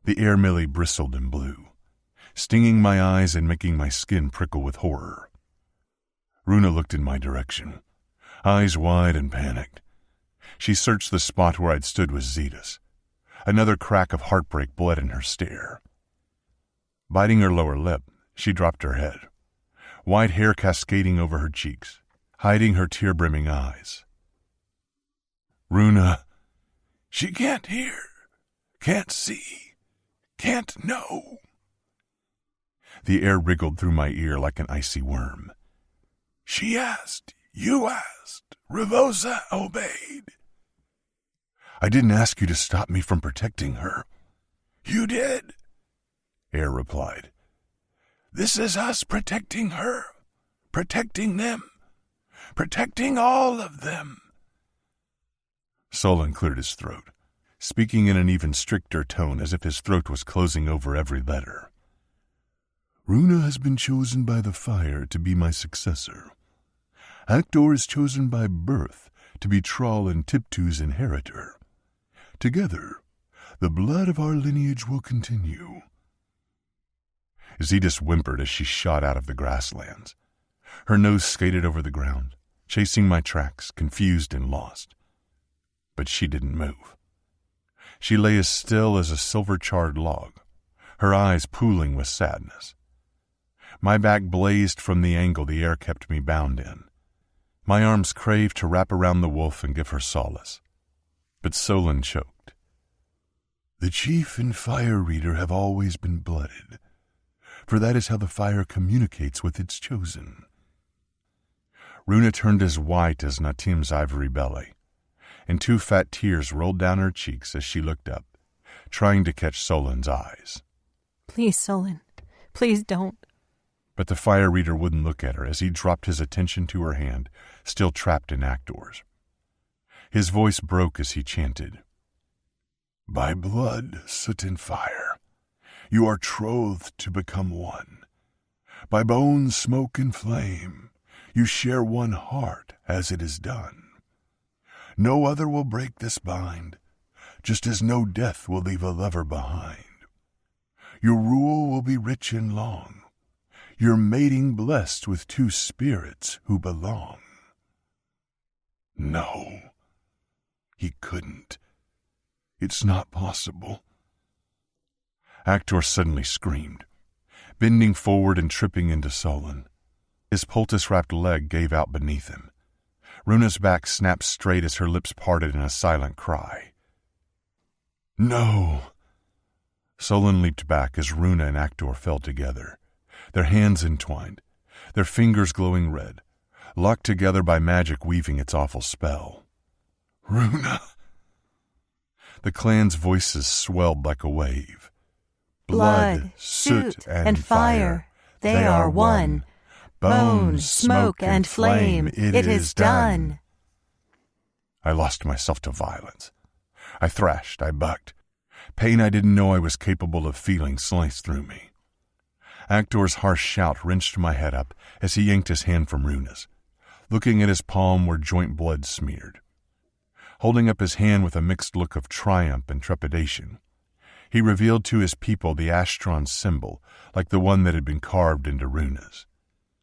S1: The air millie bristled and blew, stinging my eyes and making my skin prickle with horror. Runa looked in my direction, eyes wide and panicked. She searched the spot where I'd stood with Zetas. Another crack of heartbreak bled in her stare. Biting her lower lip, she dropped her head, white hair cascading over her cheeks, hiding her tear-brimming eyes. Runa, she can't hear, can't see, can't know. The air wriggled through my ear like an icy worm. She asked, you asked, Revosa obeyed. I didn't ask you to stop me from protecting her. You did, Air replied. This is us protecting her, protecting them, protecting all of them. Solin cleared his throat, speaking in an even stricter tone as if his throat was closing over every letter.
S3: Runa has been chosen by the fire to be my successor. Actor is chosen by birth to be Troll and Tiptu's inheritor. Together, the blood of our lineage will continue.
S1: Zedis whimpered as she shot out of the grasslands. Her nose skated over the ground, chasing my tracks, confused and lost. But she didn't move. She lay as still as a silver-charred log, her eyes pooling with sadness. My back blazed from the angle the air kept me bound in. My arms craved to wrap around the wolf and give her solace. But Solon choked.
S3: The chief and fire reader have always been blooded, for that is how the fire communicates with its chosen.
S1: Runa turned as white as Natim's ivory belly, and 2 fat tears rolled down her cheeks as she looked up, trying to catch Solon's eyes.
S2: Please, Solon, please don't.
S1: But the fire reader wouldn't look at her as he dropped his attention to her hand, still trapped in Actor's. His voice broke as he chanted,
S3: By blood, soot, and fire, you are trothed to become one. By bone, smoke, and flame, you share one heart as it is done. No other will break this bind, just as no death will leave a lover behind. Your rule will be rich and long, your mating blessed with 2 spirits who belong. No, he couldn't. It's not possible.
S1: Actor suddenly screamed, bending forward and tripping into Solon. His poultice-wrapped leg gave out beneath him. Runa's back snapped straight as her lips parted in a silent cry.
S3: No!
S1: Solon leaped back as Runa and Actor fell together, their hands entwined, their fingers glowing red, locked together by magic weaving its awful spell.
S3: Runa!
S1: The clan's voices swelled like a wave.
S2: Blood, soot, and fire, they are one. Bone, smoke, and flame, it is done.
S1: I lost myself to violence. I thrashed, I bucked. Pain I didn't know I was capable of feeling sliced through me. Actor's harsh shout wrenched my head up as he yanked his hand from Runa's, looking at his palm where joint blood smeared. Holding up his hand with a mixed look of triumph and trepidation, he revealed to his people the Astron symbol, like the one that had been carved into Runa's.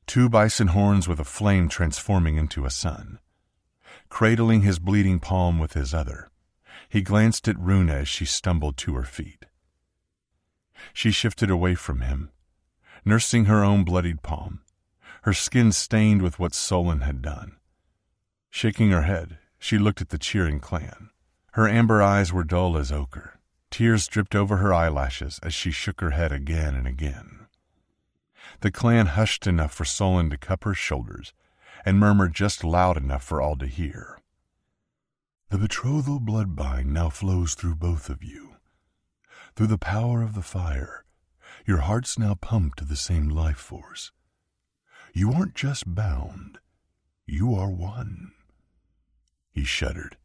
S1: 2 bison horns with a flame transforming into a sun. Cradling his bleeding palm with his other, he glanced at Runa as she stumbled to her feet. She shifted away from him, nursing her own bloodied palm, her skin stained with what Solon had done. Shaking her head, she looked at the cheering clan. Her amber eyes were dull as ochre. Tears dripped over her eyelashes as she shook her head again and again. The clan hushed enough for Solon to cup her shoulders and murmur just loud enough for all to hear.
S3: The betrothal bloodbind now flows through both of you. Through the power of the fire, your hearts now pump to the same life force. You aren't just bound, you are one.
S1: He shuddered,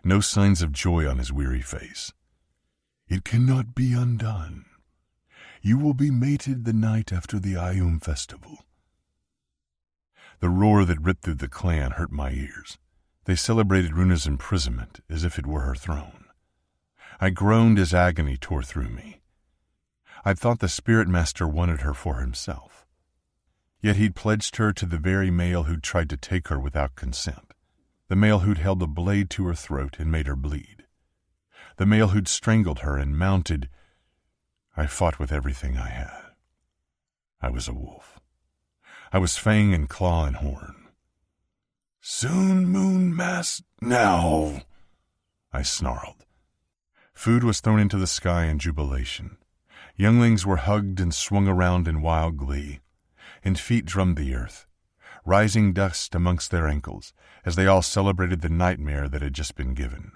S1: no signs of joy on his weary face.
S3: It cannot be undone. You will be mated the night after the Ayum festival.
S1: The roar that ripped through the clan hurt my ears. They celebrated Runa's imprisonment as if it were her throne. I groaned as agony tore through me. I'd thought the spirit master wanted her for himself. Yet he'd pledged her to the very male who'd tried to take her without consent, the male who'd held a blade to her throat and made her bleed, the male who'd strangled her and mounted. I fought with everything I had. I was a wolf. I was fang and claw and horn.
S3: Soon moon mass now,
S1: I snarled. Food was thrown into the sky in jubilation. Younglings were hugged and swung around in wild glee, and feet drummed the earth, rising dust amongst their ankles as they all celebrated the nightmare that had just been given.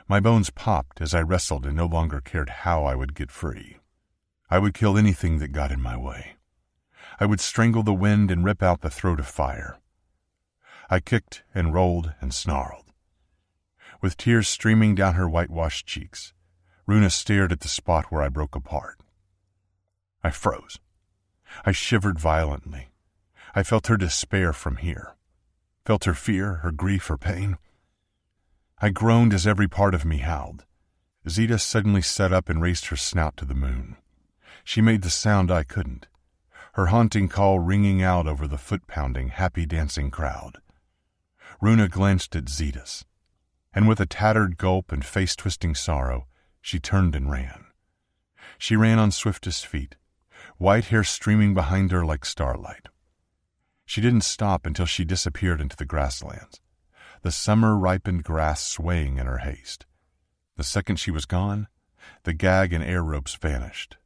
S1: My bones popped as I wrestled and no longer cared how I would get free. I would kill anything that got in my way. I would strangle the wind and rip out the throat of fire. I kicked and rolled and snarled. With tears streaming down her whitewashed cheeks, Runa stared at the spot where I broke apart. I froze. I shivered violently. I felt her despair from here. Felt her fear, her grief, her pain. I groaned as every part of me howled. Zita suddenly sat up and raised her snout to the moon. She made the sound I couldn't, her haunting call ringing out over the foot-pounding, happy-dancing crowd. Runa glanced at Zita's, and with a tattered gulp and face-twisting sorrow, she turned and ran. She ran on swiftest feet, white hair streaming behind her like starlight. She didn't stop until she disappeared into the grasslands, the summer-ripened grass swaying in her haste. The second she was gone, the gag and air ropes vanished.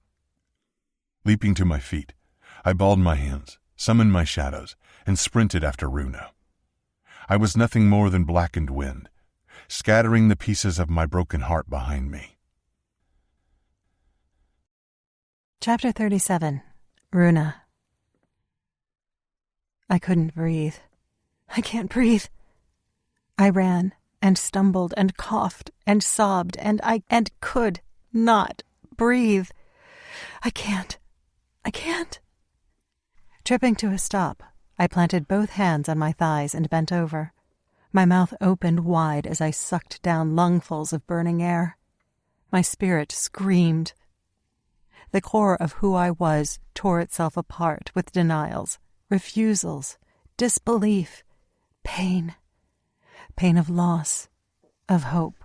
S1: Leaping to my feet, I balled my hands, summoned my shadows, and sprinted after Runa. I was nothing more than blackened wind, scattering the pieces of my broken heart behind me.
S2: Chapter 37. Runa. I couldn't breathe. I can't breathe. I ran and stumbled and coughed and sobbed and could not breathe. I can't. Tripping to a stop, I planted both hands on my thighs and bent over. My mouth opened wide as I sucked down lungfuls of burning air. My spirit screamed. The core of who I was tore itself apart with denials, refusals, disbelief, pain. Pain of loss, of hope,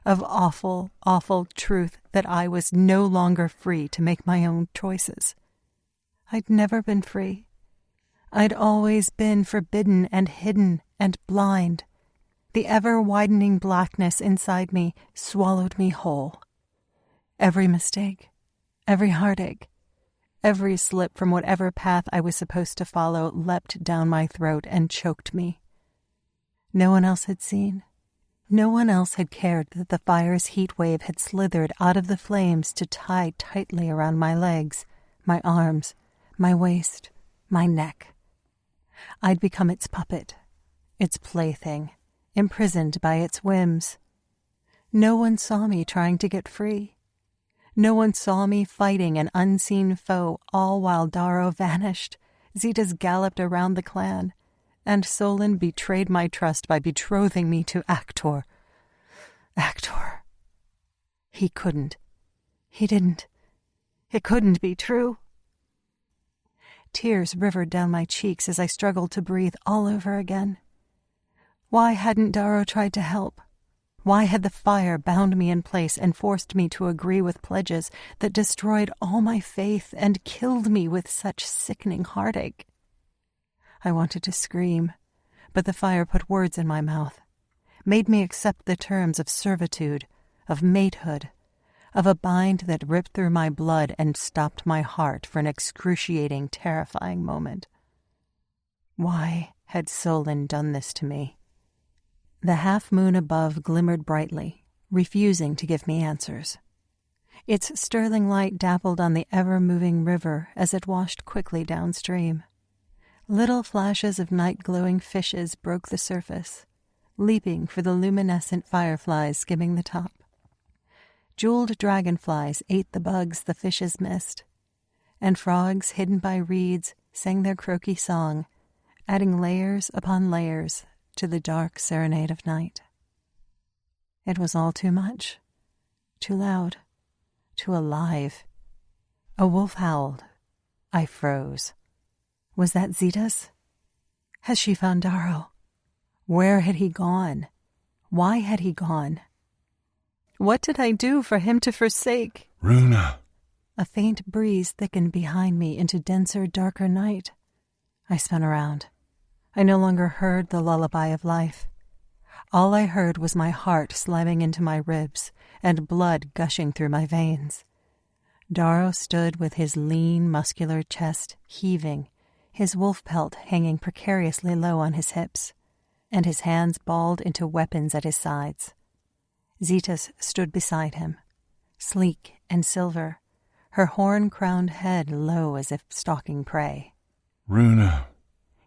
S2: of awful, awful truth that I was no longer free to make my own choices. I'd never been free. I'd always been forbidden and hidden and blind. The ever-widening blackness inside me swallowed me whole. Every mistake, every heartache, every slip from whatever path I was supposed to follow leapt down my throat and choked me. No one else had seen. No one else had cared that the fire's heat wave had slithered out of the flames to tie tightly around my legs, my arms, my waist, my neck. I'd become its puppet, its plaything, imprisoned by its whims. No one saw me trying to get free. No one saw me fighting an unseen foe, all while Darrow vanished, Zita's galloped around the clan, and Solon betrayed my trust by betrothing me to Actor. Actor. He couldn't. He didn't. It couldn't be true. Tears rivered down my cheeks as I struggled to breathe all over again. Why hadn't Darrow tried to help? Why had the fire bound me in place and forced me to agree with pledges that destroyed all my faith and killed me with such sickening heartache? I wanted to scream, but the fire put words in my mouth, made me accept the terms of servitude, of matehood, of a bind that ripped through my blood and stopped my heart for an excruciating, terrifying moment. Why had Solon done this to me? The half-moon above glimmered brightly, refusing to give me answers. Its sterling light dappled on the ever-moving river as it washed quickly downstream. Little flashes of night-glowing fishes broke the surface, leaping for the luminescent fireflies skimming the top. Jeweled dragonflies ate the bugs the fishes missed, and frogs hidden by reeds sang their croaky song, adding layers upon layers to the dark serenade of night. It was all too much, too loud, too alive. A wolf howled. I froze. Was that Zita's? Has she found Darrow? Where had he gone? Why had he gone? What did I do for him to forsake?
S3: Runa!
S2: A faint breeze thickened behind me into denser, darker night. I spun around. I no longer heard the lullaby of life. All I heard was my heart slamming into my ribs and blood gushing through my veins. Darrow stood with his lean, muscular chest heaving, his wolf pelt hanging precariously low on his hips, and his hands balled into weapons at his sides. Zetas stood beside him, sleek and silver, her horn-crowned head low as if stalking prey.
S3: Runa!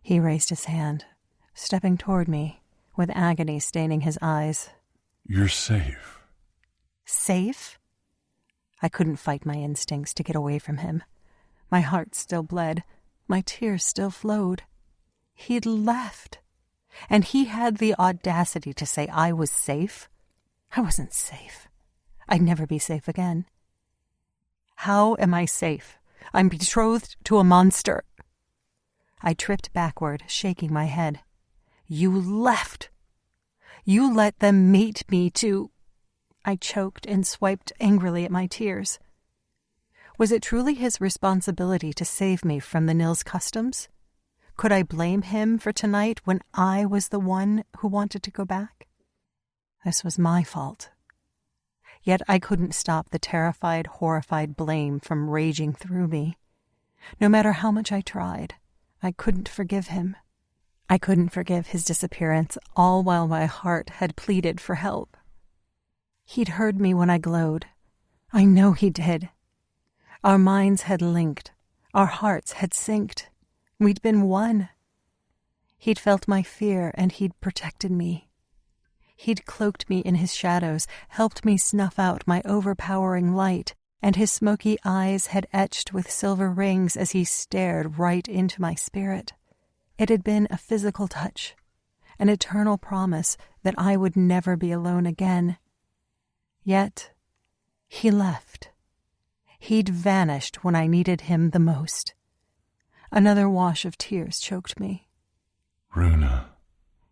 S2: He raised his hand, stepping toward me, with agony staining his eyes.
S1: You're safe.
S2: Safe? I couldn't fight my instincts to get away from him. My heart still bled. My tears still flowed. He'd left. And he had the audacity to say I was safe. I wasn't safe. I'd never be safe again. How am I safe? I'm betrothed to a monster. I tripped backward, shaking my head. You left. You let them mate me to... I choked and swiped angrily at my tears. Was it truly his responsibility to save me from the Nils customs? Could I blame him for tonight when I was the one who wanted to go back? This was my fault. Yet I couldn't stop the terrified, horrified blame from raging through me. No matter how much I tried, I couldn't forgive him. I couldn't forgive his disappearance, all while my heart had pleaded for help. He'd heard me when I glowed. I know he did. Our minds had linked. Our hearts had synced. We'd been one. He'd felt my fear, and he'd protected me. He'd cloaked me in his shadows, helped me snuff out my overpowering light, and his smoky eyes had etched with silver rings as he stared right into my spirit. It had been a physical touch, an eternal promise that I would never be alone again. Yet, he left. He'd vanished when I needed him the most. Another wash of tears choked me.
S1: Runa.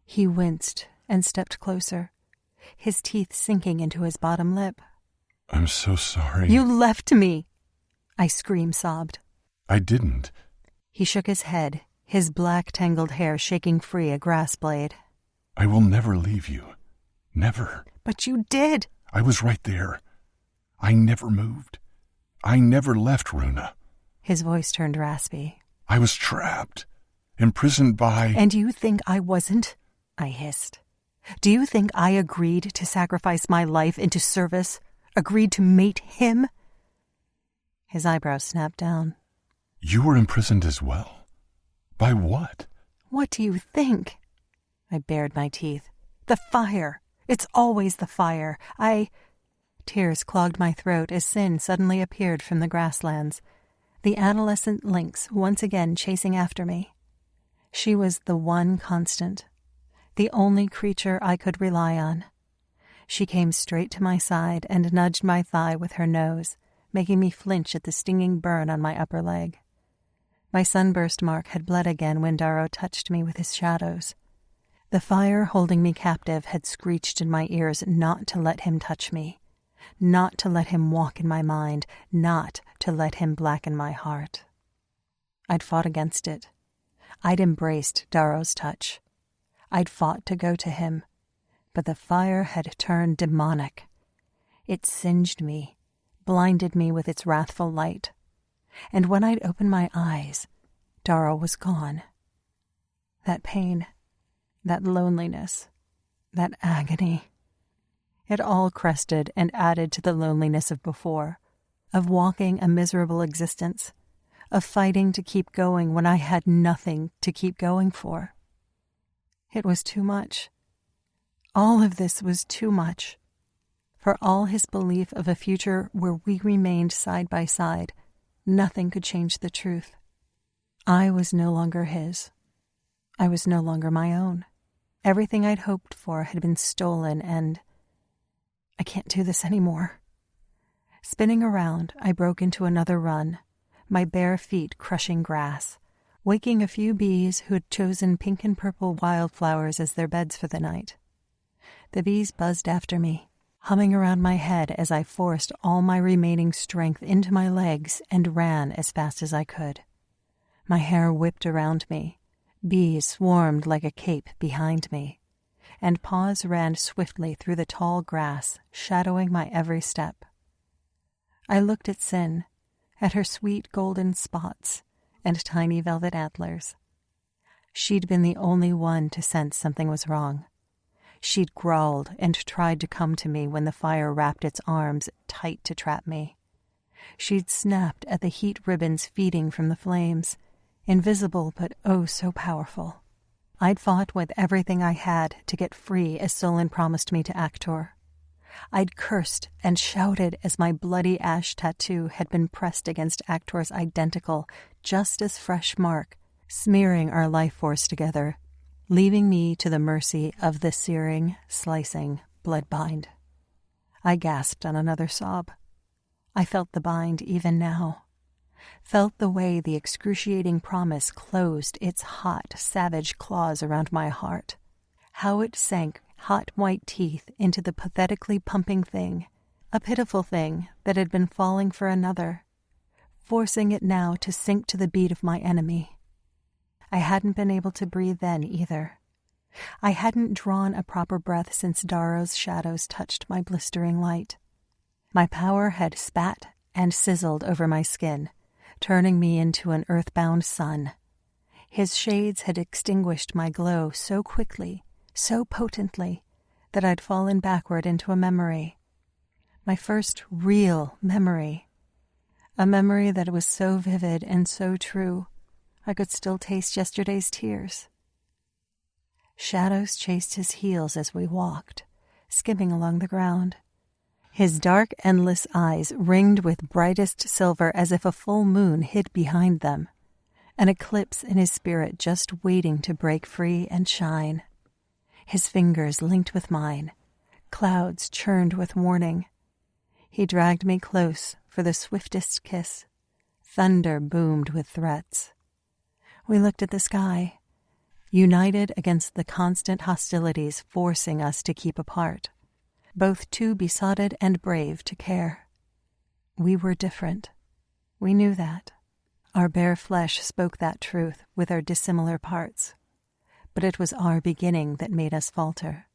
S2: He winced and stepped closer, his teeth sinking into his bottom lip.
S1: I'm so sorry.
S2: You left me! I scream-sobbed.
S1: I didn't.
S2: He shook his head, his black tangled hair shaking free a grass blade.
S1: I will never leave you. Never.
S2: But you did!
S1: I was right there. I never moved. I never left Runa.
S2: His voice turned raspy.
S1: I was trapped, imprisoned by...
S2: And you think I wasn't? I hissed. Do you think I agreed to sacrifice my life into service? Agreed to mate him? His eyebrows snapped down.
S1: You were imprisoned as well? By what?
S2: What do you think? I bared my teeth. The fire. It's always the fire. Tears clogged my throat as Sin suddenly appeared from the grasslands, the adolescent lynx once again chasing after me. She was the one constant, the only creature I could rely on. She came straight to my side and nudged my thigh with her nose, making me flinch at the stinging burn on my upper leg. My sunburst mark had bled again when Darrow touched me with his shadows. The fire holding me captive had screeched in my ears not to let him touch me, not to let him walk in my mind, not to let him blacken my heart. I'd fought against it. I'd embraced Darrow's touch. I'd fought to go to him, but the fire had turned demonic. It singed me, blinded me with its wrathful light, and when I'd opened my eyes, Darrow was gone. That pain, that loneliness, that agony, it all crested and added to the loneliness of before, of walking a miserable existence, of fighting to keep going when I had nothing to keep going for. It was too much. All of this was too much. For all his belief of a future where we remained side by side, nothing could change the truth. I was no longer his. I was no longer my own. Everything I'd hoped for had been stolen, and I can't do this anymore. Spinning around, I broke into another run, my bare feet crushing grass, waking a few bees who had chosen pink and purple wildflowers as their beds for the night. The bees buzzed after me, humming around my head as I forced all my remaining strength into my legs and ran as fast as I could. My hair whipped around me, bees swarmed like a cape behind me, and paws ran swiftly through the tall grass, shadowing my every step. I looked at Sin, at her sweet golden spots and tiny velvet antlers. She'd been the only one to sense something was wrong. She'd growled and tried to come to me when the fire wrapped its arms tight to trap me. She'd snapped at the heat ribbons feeding from the flames, invisible but oh so powerful. I'd fought with everything I had to get free as Solon promised me to Actor. I'd cursed and shouted as my bloody ash tattoo had been pressed against Actor's identical, just as fresh mark, smearing our life force together, leaving me to the mercy of the searing, slicing blood bind. I gasped on another sob. I felt the bind even now. Felt the way the excruciating promise closed its hot, savage claws around my heart. How it sank hot white teeth into the pathetically pumping thing, a pitiful thing that had been falling for another, forcing it now to sink to the beat of my enemy. I hadn't been able to breathe then either. I hadn't drawn a proper breath since Darrow's shadows touched my blistering light. My power had spat and sizzled over my skin, turning me into an earthbound sun. His shades had extinguished my glow so quickly, so potently, that I'd fallen backward into a memory. My first real memory. A memory that was so vivid and so true, I could still taste yesterday's tears. Shadows chased his heels as we walked, skimming along the ground. His dark, endless eyes ringed with brightest silver as if a full moon hid behind them, an eclipse in his spirit just waiting to break free and shine. His fingers linked with mine, clouds churned with warning. He dragged me close for the swiftest kiss. Thunder boomed with threats. We looked at the sky, united against the constant hostilities forcing us to keep apart, both too besotted and brave to care. We were different. We knew that. Our bare flesh spoke that truth with our dissimilar parts, but it was our beginning that made us falter.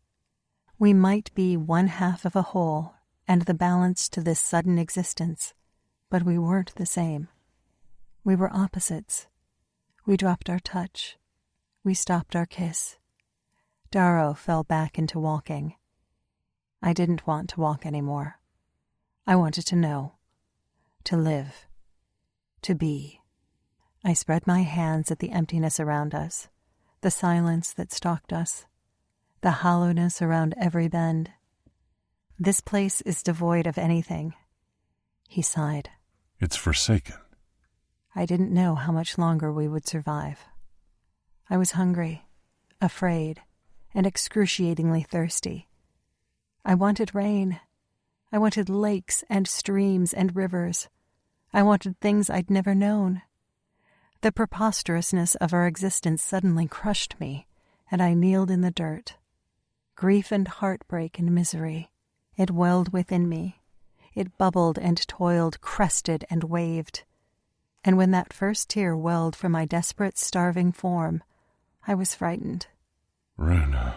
S2: We might be one half of a whole and the balance to this sudden existence, but we weren't the same. We were opposites. We dropped our touch. We stopped our kiss. Darrow fell back into walking. I didn't want to walk anymore. I wanted to know, to live, to be. I spread my hands at the emptiness around us, the silence that stalked us, the hollowness around every bend. This place is devoid of anything. He sighed.
S1: It's forsaken.
S2: I didn't know how much longer we would survive. I was hungry, afraid, and excruciatingly thirsty. I wanted rain. I wanted lakes and streams and rivers. I wanted things I'd never known. The preposterousness of our existence suddenly crushed me, and I kneeled in the dirt. Grief and heartbreak and misery. It welled within me. It bubbled and toiled, crested and waved. And when that first tear welled from my desperate, starving form, I was frightened.
S1: Runa.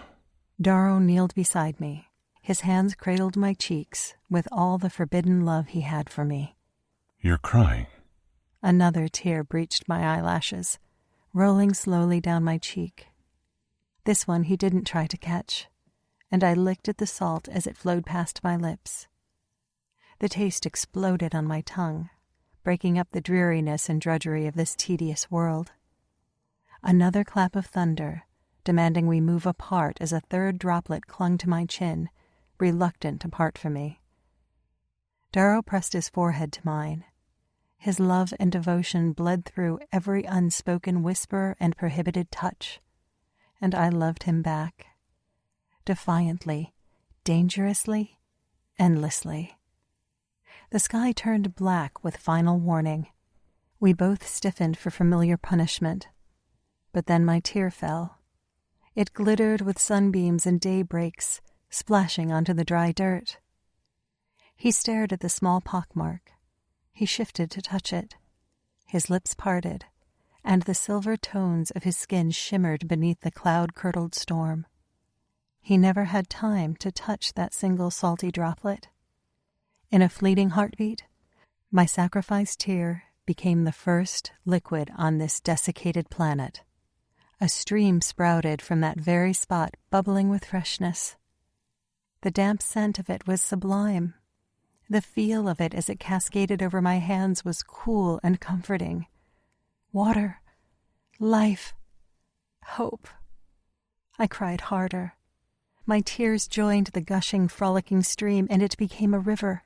S2: Darrow kneeled beside me. His hands cradled my cheeks with all the forbidden love he had for me.
S1: You're crying.
S2: Another tear breached my eyelashes, rolling slowly down my cheek. This one he didn't try to catch, and I licked at the salt as it flowed past my lips. The taste exploded on my tongue, breaking up the dreariness and drudgery of this tedious world. Another clap of thunder, demanding we move apart as a third droplet clung to my chin, reluctant to part from me. Darrow pressed his forehead to mine. His love and devotion bled through every unspoken whisper and prohibited touch, and I loved him back, defiantly, dangerously, endlessly. The sky turned black with final warning. We both stiffened for familiar punishment, but then my tear fell. It glittered with sunbeams and daybreaks, splashing onto the dry dirt. He stared at the small pockmark. He shifted to touch it. His lips parted, and the silver tones of his skin shimmered beneath the cloud-curdled storm. He never had time to touch that single salty droplet. In a fleeting heartbeat, my sacrificed tear became the first liquid on this desiccated planet. A stream sprouted from that very spot, bubbling with freshness. The damp scent of it was sublime. The feel of it as it cascaded over my hands was cool and comforting. Water, life, hope. I cried harder. My tears joined the gushing, frolicking stream, and it became a river,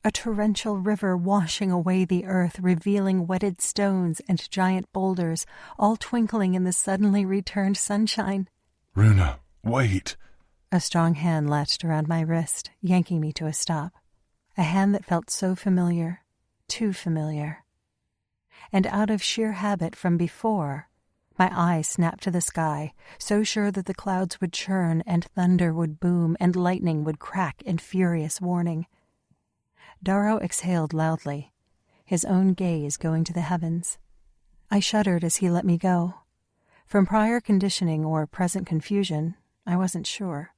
S2: a torrential river washing away the earth, revealing wetted stones and giant boulders, all twinkling in the suddenly returned sunshine.
S3: Runa, wait!
S2: A strong hand latched around my wrist, yanking me to a stop. A hand that felt so familiar, too familiar. And out of sheer habit from before, my eyes snapped to the sky, so sure that the clouds would churn and thunder would boom and lightning would crack in furious warning. Darrow exhaled loudly, his own gaze going to the heavens. I shuddered as he let me go. From prior conditioning or present confusion, I wasn't sure.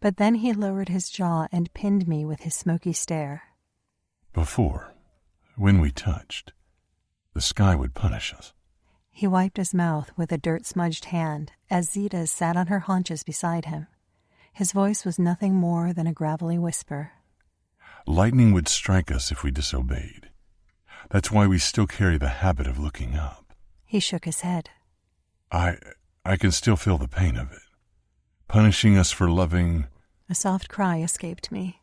S2: But then he lowered his jaw and pinned me with his smoky stare.
S3: Before, when we touched, the sky would punish us.
S2: He wiped his mouth with a dirt-smudged hand as Zita sat on her haunches beside him. His voice was nothing more than a gravelly whisper.
S3: Lightning would strike us if we disobeyed. That's why we still carry the habit of looking up.
S2: He shook his head.
S3: I can still feel the pain of it. Punishing us for loving...
S2: A soft cry escaped me.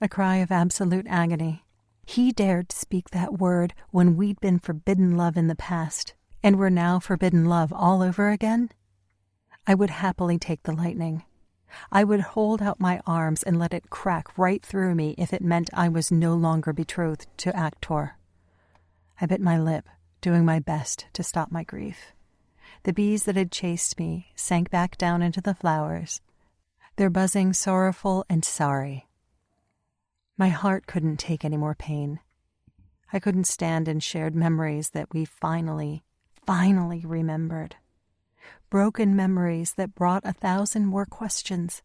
S2: A cry of absolute agony. He dared to speak that word when we'd been forbidden love in the past, and were now forbidden love all over again? I would happily take the lightning. I would hold out my arms and let it crack right through me if it meant I was no longer betrothed to Actor. I bit my lip, doing my best to stop my grief. The bees that had chased me sank back down into the flowers, their buzzing sorrowful and sorry. My heart couldn't take any more pain. I couldn't stand in shared memories that we finally remembered. Broken memories that brought 1,000 more questions.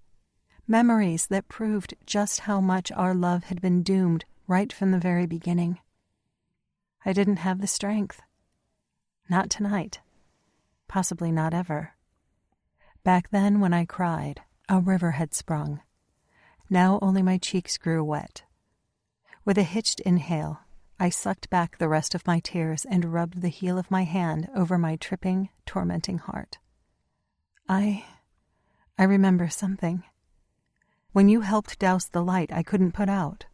S2: Memories that proved just how much our love had been doomed right from the very beginning. I didn't have the strength. Not tonight. Possibly not ever. Back then, when I cried, a river had sprung. Now only my cheeks grew wet. With a hitched inhale, I sucked back the rest of my tears and rubbed the heel of my hand over my tripping, tormenting heart. I remember something. When you helped douse the light I couldn't put out.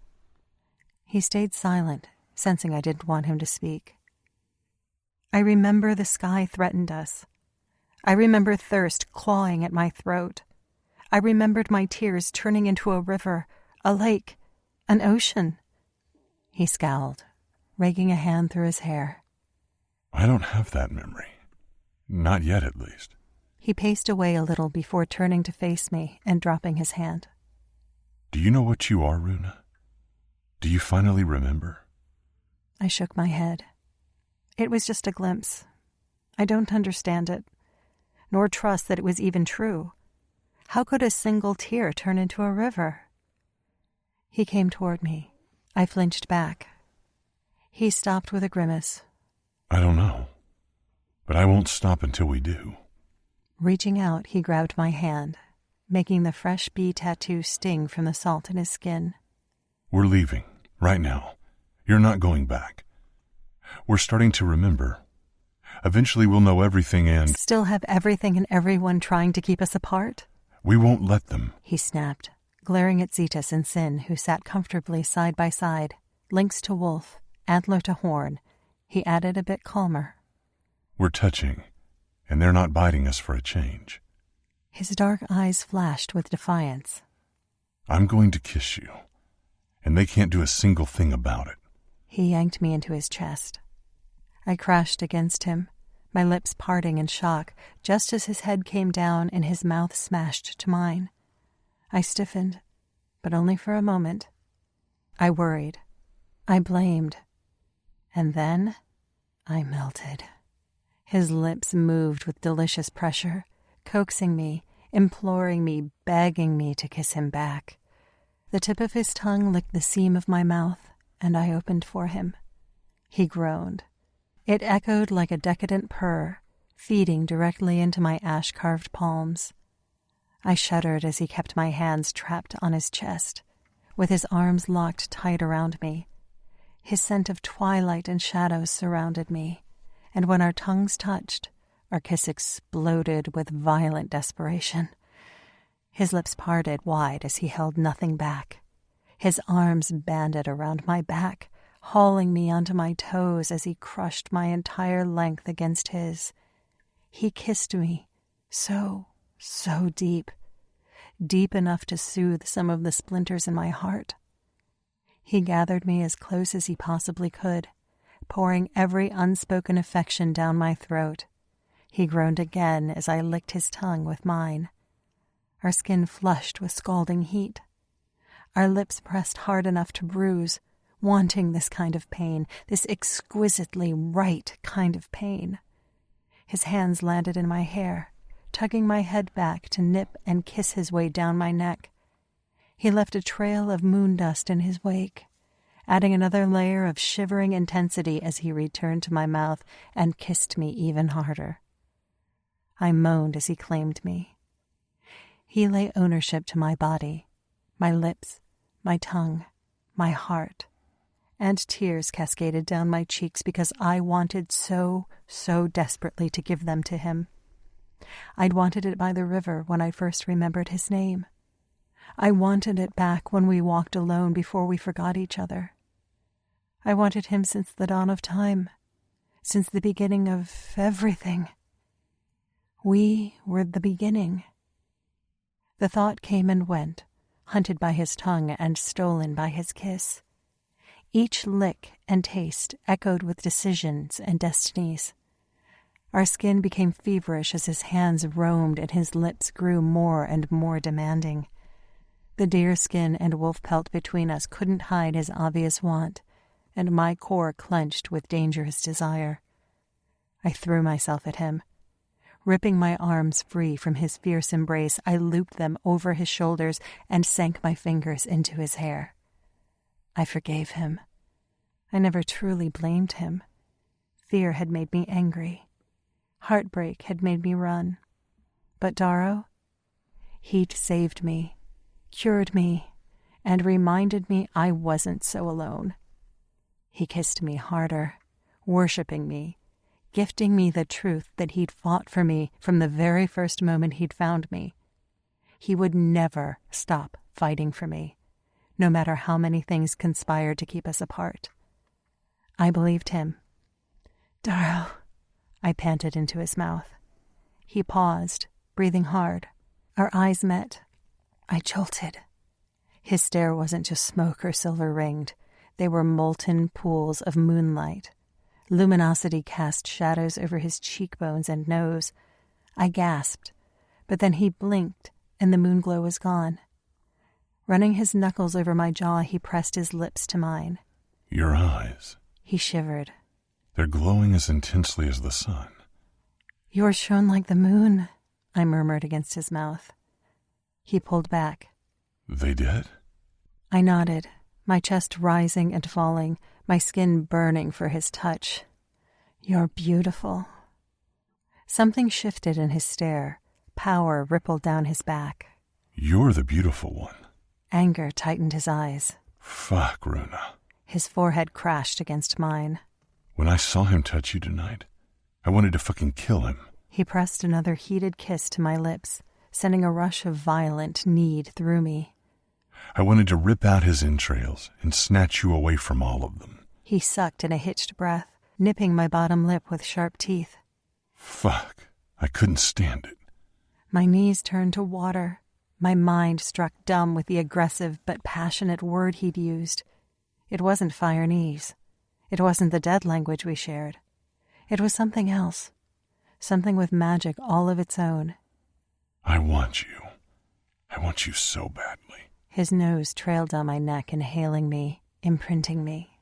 S2: He stayed silent, sensing I didn't want him to speak. I remember the sky threatened us. I remember thirst clawing at my throat. I remembered my tears turning into a river, a lake, an ocean. He scowled, raking a hand through his hair.
S3: I don't have that memory. Not yet, at least.
S2: He paced away a little before turning to face me and dropping his hand.
S3: Do you know what you are, Runa? Do you finally remember?
S2: I shook my head. It was just a glimpse. I don't understand it, nor trust that it was even true. How could a single tear turn into a river? He came toward me. I flinched back. He stopped with a grimace.
S3: I don't know, but I won't stop until we do.
S2: Reaching out, he grabbed my hand, making the fresh bee tattoo sting from the salt in his skin.
S3: We're leaving, right now. You're not going back. We're starting to remember. Eventually we'll know everything and...
S2: Still have everything and everyone trying to keep us apart?
S3: We won't let them,
S2: he snapped, glaring at Zetas and Sin, who sat comfortably side by side, lynx to wolf, antler to horn. He added a bit calmer.
S3: We're touching, and they're not biting us for a change.
S2: His dark eyes flashed with defiance.
S3: I'm going to kiss you, and they can't do a single thing about it.
S2: He yanked me into his chest. I crashed against him, my lips parting in shock, just as his head came down and his mouth smashed to mine. I stiffened, but only for a moment. I worried. I blamed. And then I melted. His lips moved with delicious pressure, coaxing me, imploring me, begging me to kiss him back. The tip of his tongue licked the seam of my mouth, and I opened for him. He groaned. It echoed like a decadent purr, feeding directly into my ash-carved palms. I shuddered as he kept my hands trapped on his chest, with his arms locked tight around me. His scent of twilight and shadows surrounded me, and when our tongues touched, our kiss exploded with violent desperation. His lips parted wide as he held nothing back. His arms banded around my back, hauling me onto my toes as he crushed my entire length against his. He kissed me so deep, deep enough to soothe some of the splinters in my heart. He gathered me as close as he possibly could, pouring every unspoken affection down my throat. He groaned again as I licked his tongue with mine. Our skin flushed with scalding heat. Our lips pressed hard enough to bruise, wanting this kind of pain, this exquisitely right kind of pain. His hands landed in my hair, tugging my head back to nip and kiss his way down my neck. He left a trail of moon dust in his wake, adding another layer of shivering intensity as he returned to my mouth and kissed me even harder. I moaned as he claimed me. He lay ownership to my body, my lips, my tongue, my heart, and tears cascaded down my cheeks because I wanted so desperately to give them to him. I'd wanted it by the river when I first remembered his name. I wanted it back when we walked alone before we forgot each other. I wanted him since the dawn of time, since the beginning of everything. We were the beginning. The thought came and went, hunted by his tongue and stolen by his kiss. Each lick and taste echoed with decisions and destinies. Our skin became feverish as his hands roamed and his lips grew more and more demanding. The deerskin and wolf pelt between us couldn't hide his obvious want, and my core clenched with dangerous desire. I threw myself at him. Ripping my arms free from his fierce embrace, I looped them over his shoulders and sank my fingers into his hair. I forgave him. I never truly blamed him. Fear had made me angry. Heartbreak had made me run. But Darrow? He'd saved me, cured me, and reminded me I wasn't so alone. He kissed me harder, worshipping me, gifting me the truth that he'd fought for me from the very first moment he'd found me. He would never stop fighting for me, no matter how many things conspired to keep us apart. I believed him. Darrow, I panted into his mouth. He paused, breathing hard. Our eyes met. I jolted. His stare wasn't just smoke or silver-ringed. They were molten pools of moonlight. Luminosity cast shadows over his cheekbones and nose. I gasped, but then he blinked and the moonglow was gone. Running his knuckles over my jaw, he pressed his lips to mine.
S3: Your eyes.
S2: He shivered.
S3: They're glowing as intensely as the sun.
S2: Yours shone like the moon, I murmured against his mouth. He pulled back.
S3: They did?
S2: I nodded, my chest rising and falling, my skin burning for his touch. You're beautiful. Something shifted in his stare. Power rippled down his back.
S3: You're the beautiful one.
S2: Anger tightened his eyes.
S3: Fuck, Runa.
S2: His forehead crashed against mine.
S3: When I saw him touch you tonight, I wanted to fucking kill him.
S2: He pressed another heated kiss to my lips, sending a rush of violent need through me.
S3: I wanted to rip out his entrails and snatch you away from all of them.
S2: He sucked in a hitched breath, nipping my bottom lip with sharp teeth.
S3: Fuck, I couldn't stand it.
S2: My knees turned to water. My mind struck dumb with the aggressive but passionate word he'd used. It wasn't fire knees. It wasn't the dead language we shared. It was something else. Something with magic all of its own.
S3: I want you. I want you so badly.
S2: His nose trailed down my neck, inhaling me, imprinting me.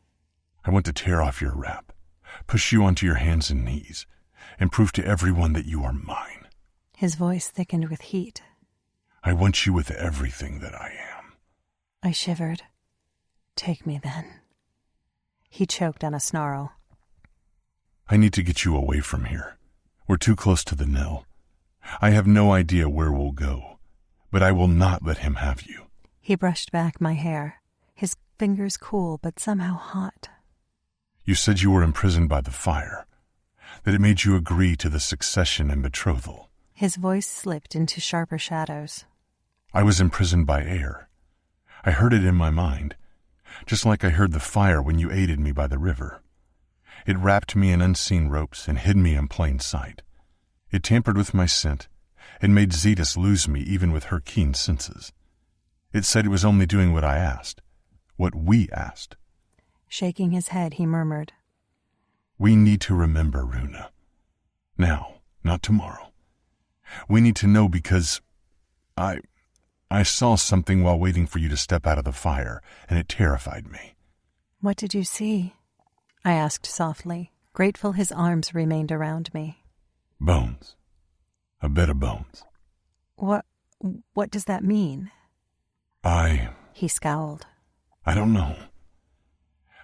S3: I want to tear off your wrap, push you onto your hands and knees, and prove to everyone that you are mine.
S2: His voice thickened with heat.
S3: I want you with everything that I am.
S2: I shivered. Take me then. He choked on a snarl.
S3: I need to get you away from here. We're too close to the Nil. I have no idea where we'll go, but I will not let him have you.
S2: He brushed back my hair, his fingers cool but somehow hot.
S3: You said you were imprisoned by the fire, that it made you agree to the succession and betrothal.
S2: His voice slipped into sharper shadows.
S1: I was imprisoned by air. I heard it in my mind, just like I heard the fire when you aided me by the river. It wrapped me in unseen ropes and hid me in plain sight. It tampered with my scent and made Zetas lose me even with her keen senses. It said it was only doing what I asked, what we asked.
S2: Shaking his head, he murmured,
S1: We need to remember, Runa. Now, not tomorrow. We need to know because I saw something while waiting for you to step out of the fire, and it terrified me.
S2: What did you see? I asked softly, grateful his arms remained around me.
S1: Bones. A bed of bones.
S2: What does that mean?
S1: He
S2: scowled.
S1: I don't know.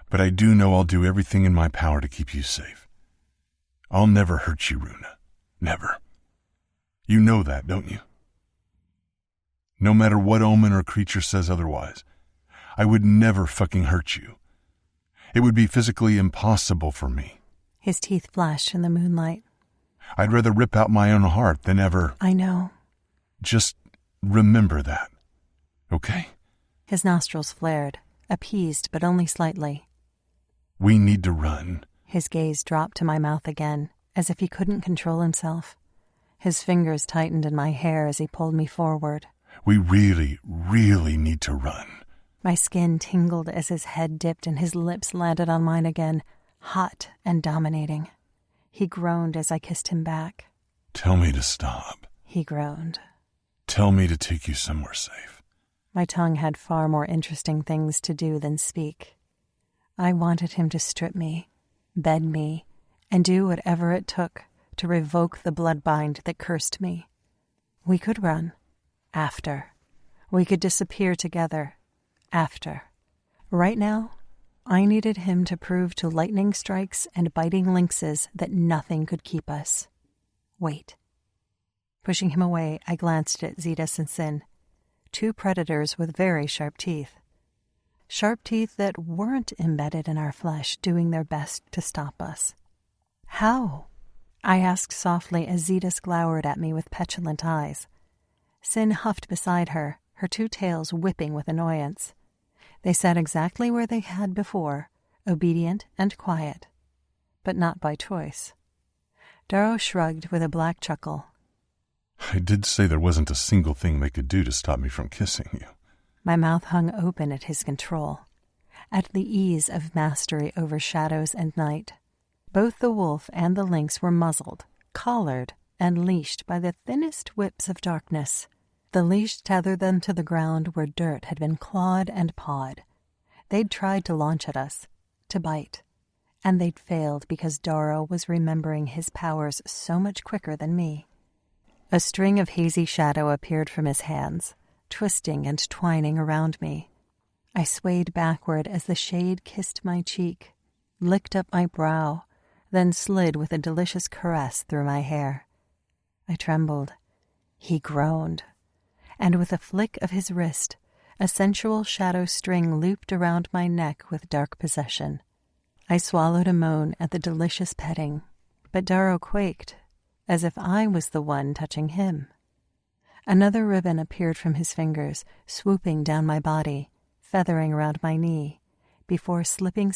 S1: But I do know I'll do everything in my power to keep you safe. I'll never hurt you, Runa. Never. You know that, don't you? No matter what omen or creature says otherwise, I would never fucking hurt you. It would be physically impossible for me.
S2: His teeth flashed in the moonlight.
S1: I'd rather rip out my own heart than ever...
S2: I know.
S1: Just remember that, okay?
S2: His nostrils flared, appeased but only slightly.
S1: We need to run.
S2: His gaze dropped to my mouth again, as if he couldn't control himself. His fingers tightened in my hair as he pulled me forward.
S1: We really, really need to run.
S2: My skin tingled as his head dipped and his lips landed on mine again, hot and dominating. He groaned as I kissed him back.
S1: Tell me to stop.
S2: He groaned.
S1: Tell me to take you somewhere safe.
S2: My tongue had far more interesting things to do than speak. I wanted him to strip me, bed me, and do whatever it took to revoke the bloodbind that cursed me. We could run. After. We could disappear together. After. Right now, I needed him to prove to lightning strikes and biting lynxes that nothing could keep us. Wait. Pushing him away, I glanced at Zetas and Sin, two predators with very sharp teeth. Sharp teeth that weren't embedded in our flesh, doing their best to stop us. How? I asked softly as Zetas glowered at me with petulant eyes. Sin huffed beside her, her two tails whipping with annoyance. They sat exactly where they had before, obedient and quiet, but not by choice. Darrow shrugged with a black chuckle.
S1: I did say there wasn't a single thing they could do to stop me from kissing you.
S2: My mouth hung open at his control, at the ease of mastery over shadows and night. Both the wolf and the lynx were muzzled, collared, and leashed by the thinnest whips of darkness. The leash tethered them to the ground where dirt had been clawed and pawed. They'd tried to launch at us, to bite, and they'd failed because Darrow was remembering his powers so much quicker than me. A string of hazy shadow appeared from his hands, twisting and twining around me. I swayed backward as the shade kissed my cheek, licked up my brow, then slid with a delicious caress through my hair. I trembled. He groaned. And with a flick of his wrist, a sensual shadow string looped around my neck with dark possession. I swallowed a moan at the delicious petting, but Darrow quaked, as if I was the one touching him. Another ribbon appeared from his fingers, swooping down my body, feathering around my knee, before slipping